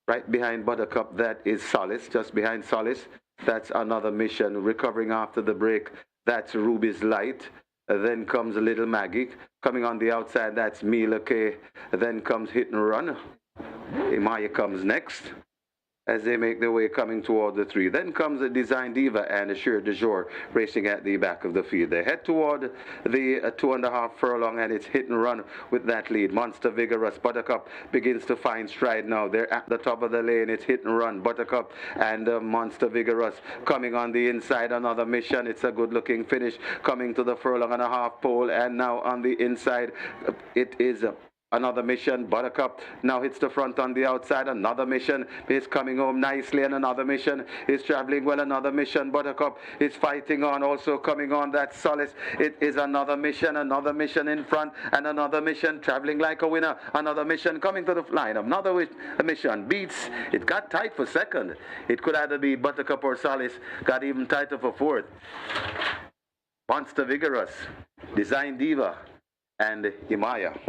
Right behind Buttercup, that is Solace. Just behind Solace, that's Another Mission. Recovering after the break, that's Ruby's Light. Then comes Little Maggie. Coming on the outside, that's Mila K. Then comes Hit and Run. Himayah comes next as they make their way coming toward the 3. Then comes the Design Diva and Assure de Jour racing at the back of the field. They head toward the 2.5 furlong, and it's Hit and Run with that lead. Monster Vigorous. Buttercup begins to find stride now. They're at the top of the lane. It's Hit and Run. Buttercup and Monster Vigorous coming on the inside. Another Mission. It's a good looking finish coming to the furlong and a half pole, and now on the inside it is Another Mission. Buttercup now hits the front on the outside. Another Mission is coming home nicely, and Another Mission is traveling well. Another Mission. Buttercup is fighting on, also coming on. That Solace. It is Another Mission. Another Mission in front, and Another Mission traveling like a winner. Another Mission coming to the line. Another Mission beats. It got tight for second. It could either be Buttercup or Solace. Got even tighter for fourth. Monster Vigorous, Design Diva, and Himayah.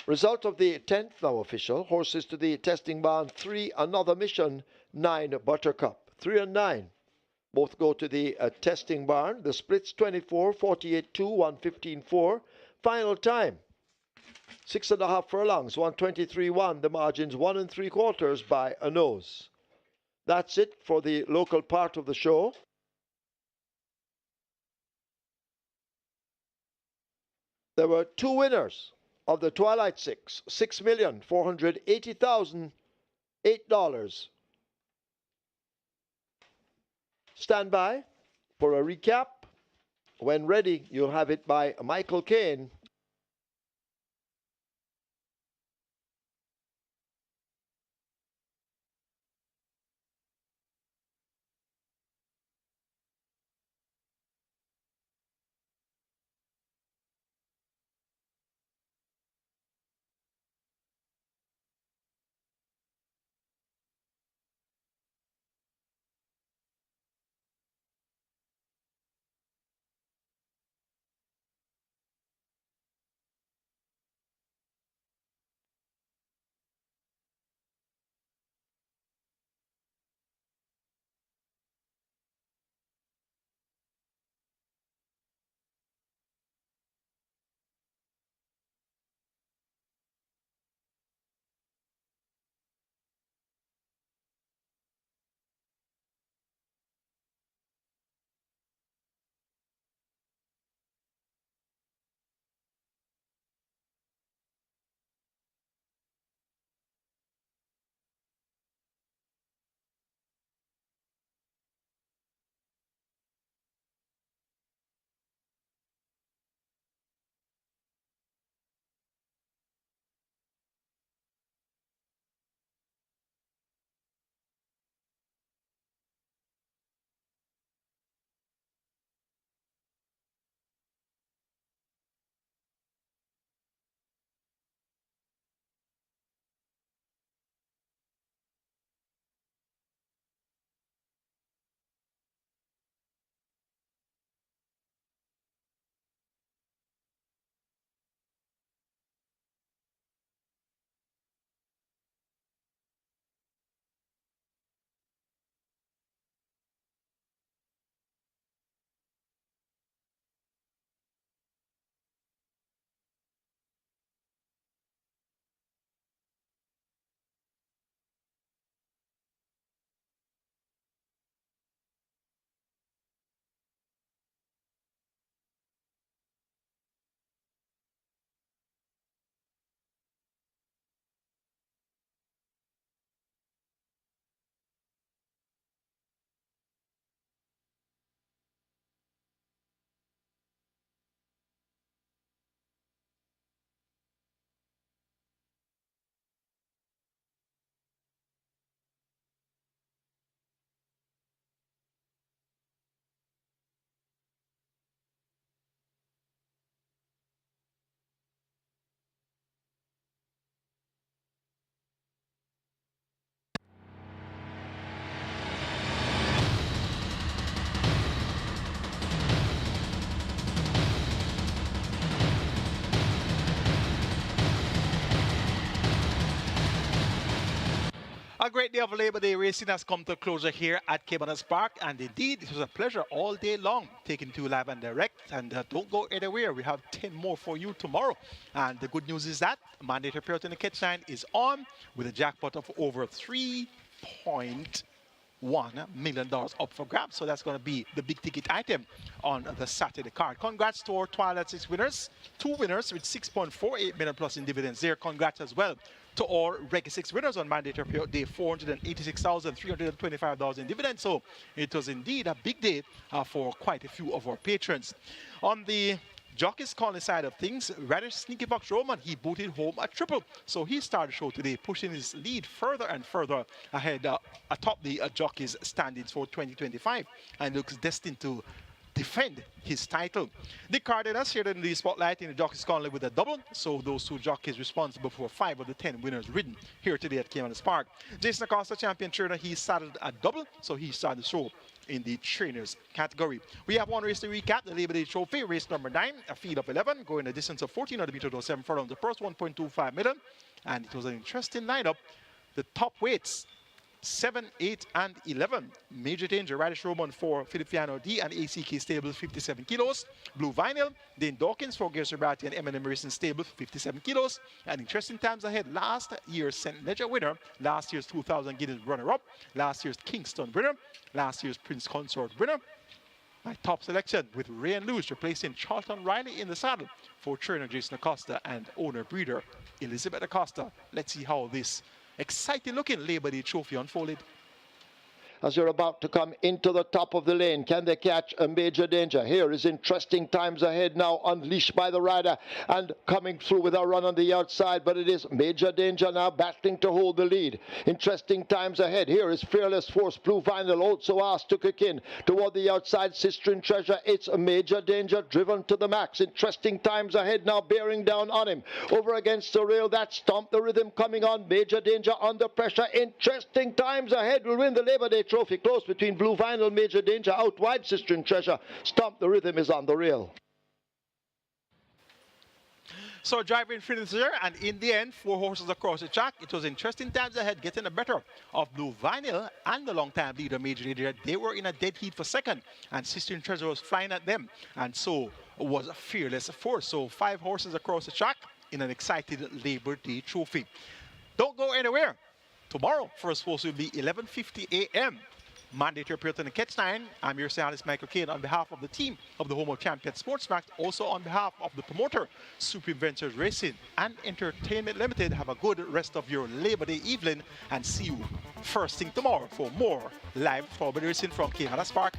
Result of the 10th now official. Horses to the testing barn. 3, Another Mission. 9, Buttercup. 3 and 9. Both go to the testing barn. The splits 24, 48-2, 115-4. Final time, 6.5 furlongs, 123-1. The margins 1 3/4 by a nose. That's it for the local part of the show. There were 2 winners of the Twilight Six, $6,480,008. Stand by for a recap. When ready, you'll have it by Michael Caine. A great day of Labor Day racing has come to a closure here at Caymanas Park, and indeed it was a pleasure all day long taking to live and direct. And don't go anywhere, we have 10 more for you tomorrow. And the good news is that mandatory period in the catch line is on with a jackpot of over $3.1 million up for grabs. So that's going to be the big ticket item on the Saturday card. Congrats to our Twilight Six winners, 2 winners with 6.48 million plus in dividends there. Congrats as well to all Regular 6 winners on mandatory period day, $486,325 in dividends. So it was indeed a big day for quite a few of our patrons. On the Jockey's Corner side of things, rather sneaky Fox Roman, he booted home a triple. So he started the show today, pushing his lead further and further ahead atop the jockeys' standings for 2025, and looks destined to defend his title. Dick Cardenas shared in the spotlight in the Jockey's Corner with a double, so those 2 jockeys responsible for 5 of the 10 winners ridden here today at Caymanas Park. Jason Acosta, champion trainer, he saddled a double, so he started the show in the trainers category. We have one race to recap, the Labor Day Trophy, race number 9, a field of 11, going a distance of 1400 meters or 7 furlongs. The first 1.25 million, and it was an interesting lineup. The top weights 7, 8, and 11. Major Danger, Radish Roman for Filippiano D and ACK Stables, 57 kilos. Blue Vinyl, Dane Dawkins for Gerson Ratti and M&M Racing Stable, 57 kilos. And interesting times ahead, last year's St. Ledger winner, last year's 2000 Guinness runner-up, last year's Kingston winner, last year's Prince Consort winner. My top selection with Ray and Lewis replacing Charlton Riley in the saddle for trainer Jason Acosta and owner-breeder Elizabeth Acosta. Let's see how this exciting looking Labor Day trophy unfolded. As you're about to come into the top of the lane, can they catch a Major Danger? Here is interesting times ahead now, unleashed by the rider and coming through with a run on the outside, but it is Major Danger now battling to hold the lead. Interesting times ahead. Here is Fearless Force. Blue Vinyl also asked to kick in toward the outside. Sister in Treasure, it's a Major Danger driven to the max. Interesting times ahead now, bearing down on him. Over against the rail, that Stomp the Rhythm coming on. Major Danger under pressure. Interesting times ahead will win the Labor Day trophy. Close between Blue Vinyl, Major Danger, out wide Sister in Treasure. Stomp the Rhythm is on the rail. So driving finished there, and in the end, 4 horses across the track. It was interesting times ahead, getting the better of Blue Vinyl and the long-time leader, Major Danger. They were in a dead heat for second, and Sister in Treasure was flying at them, and so was a Fearless Force. So 5 horses across the track in an excited Labor Day trophy. Don't go anywhere. Tomorrow, first horse will be 11:50 a.m. Monday to appear on the Catch 9. I'm your journalist Michael Kane on behalf of the team of the Home of Champions Sportsmax, also on behalf of the promoter Supreme Ventures Racing and Entertainment Limited. Have a good rest of your Labor Day evening and see you first thing tomorrow for more live Formula Racing from Caymanas Park.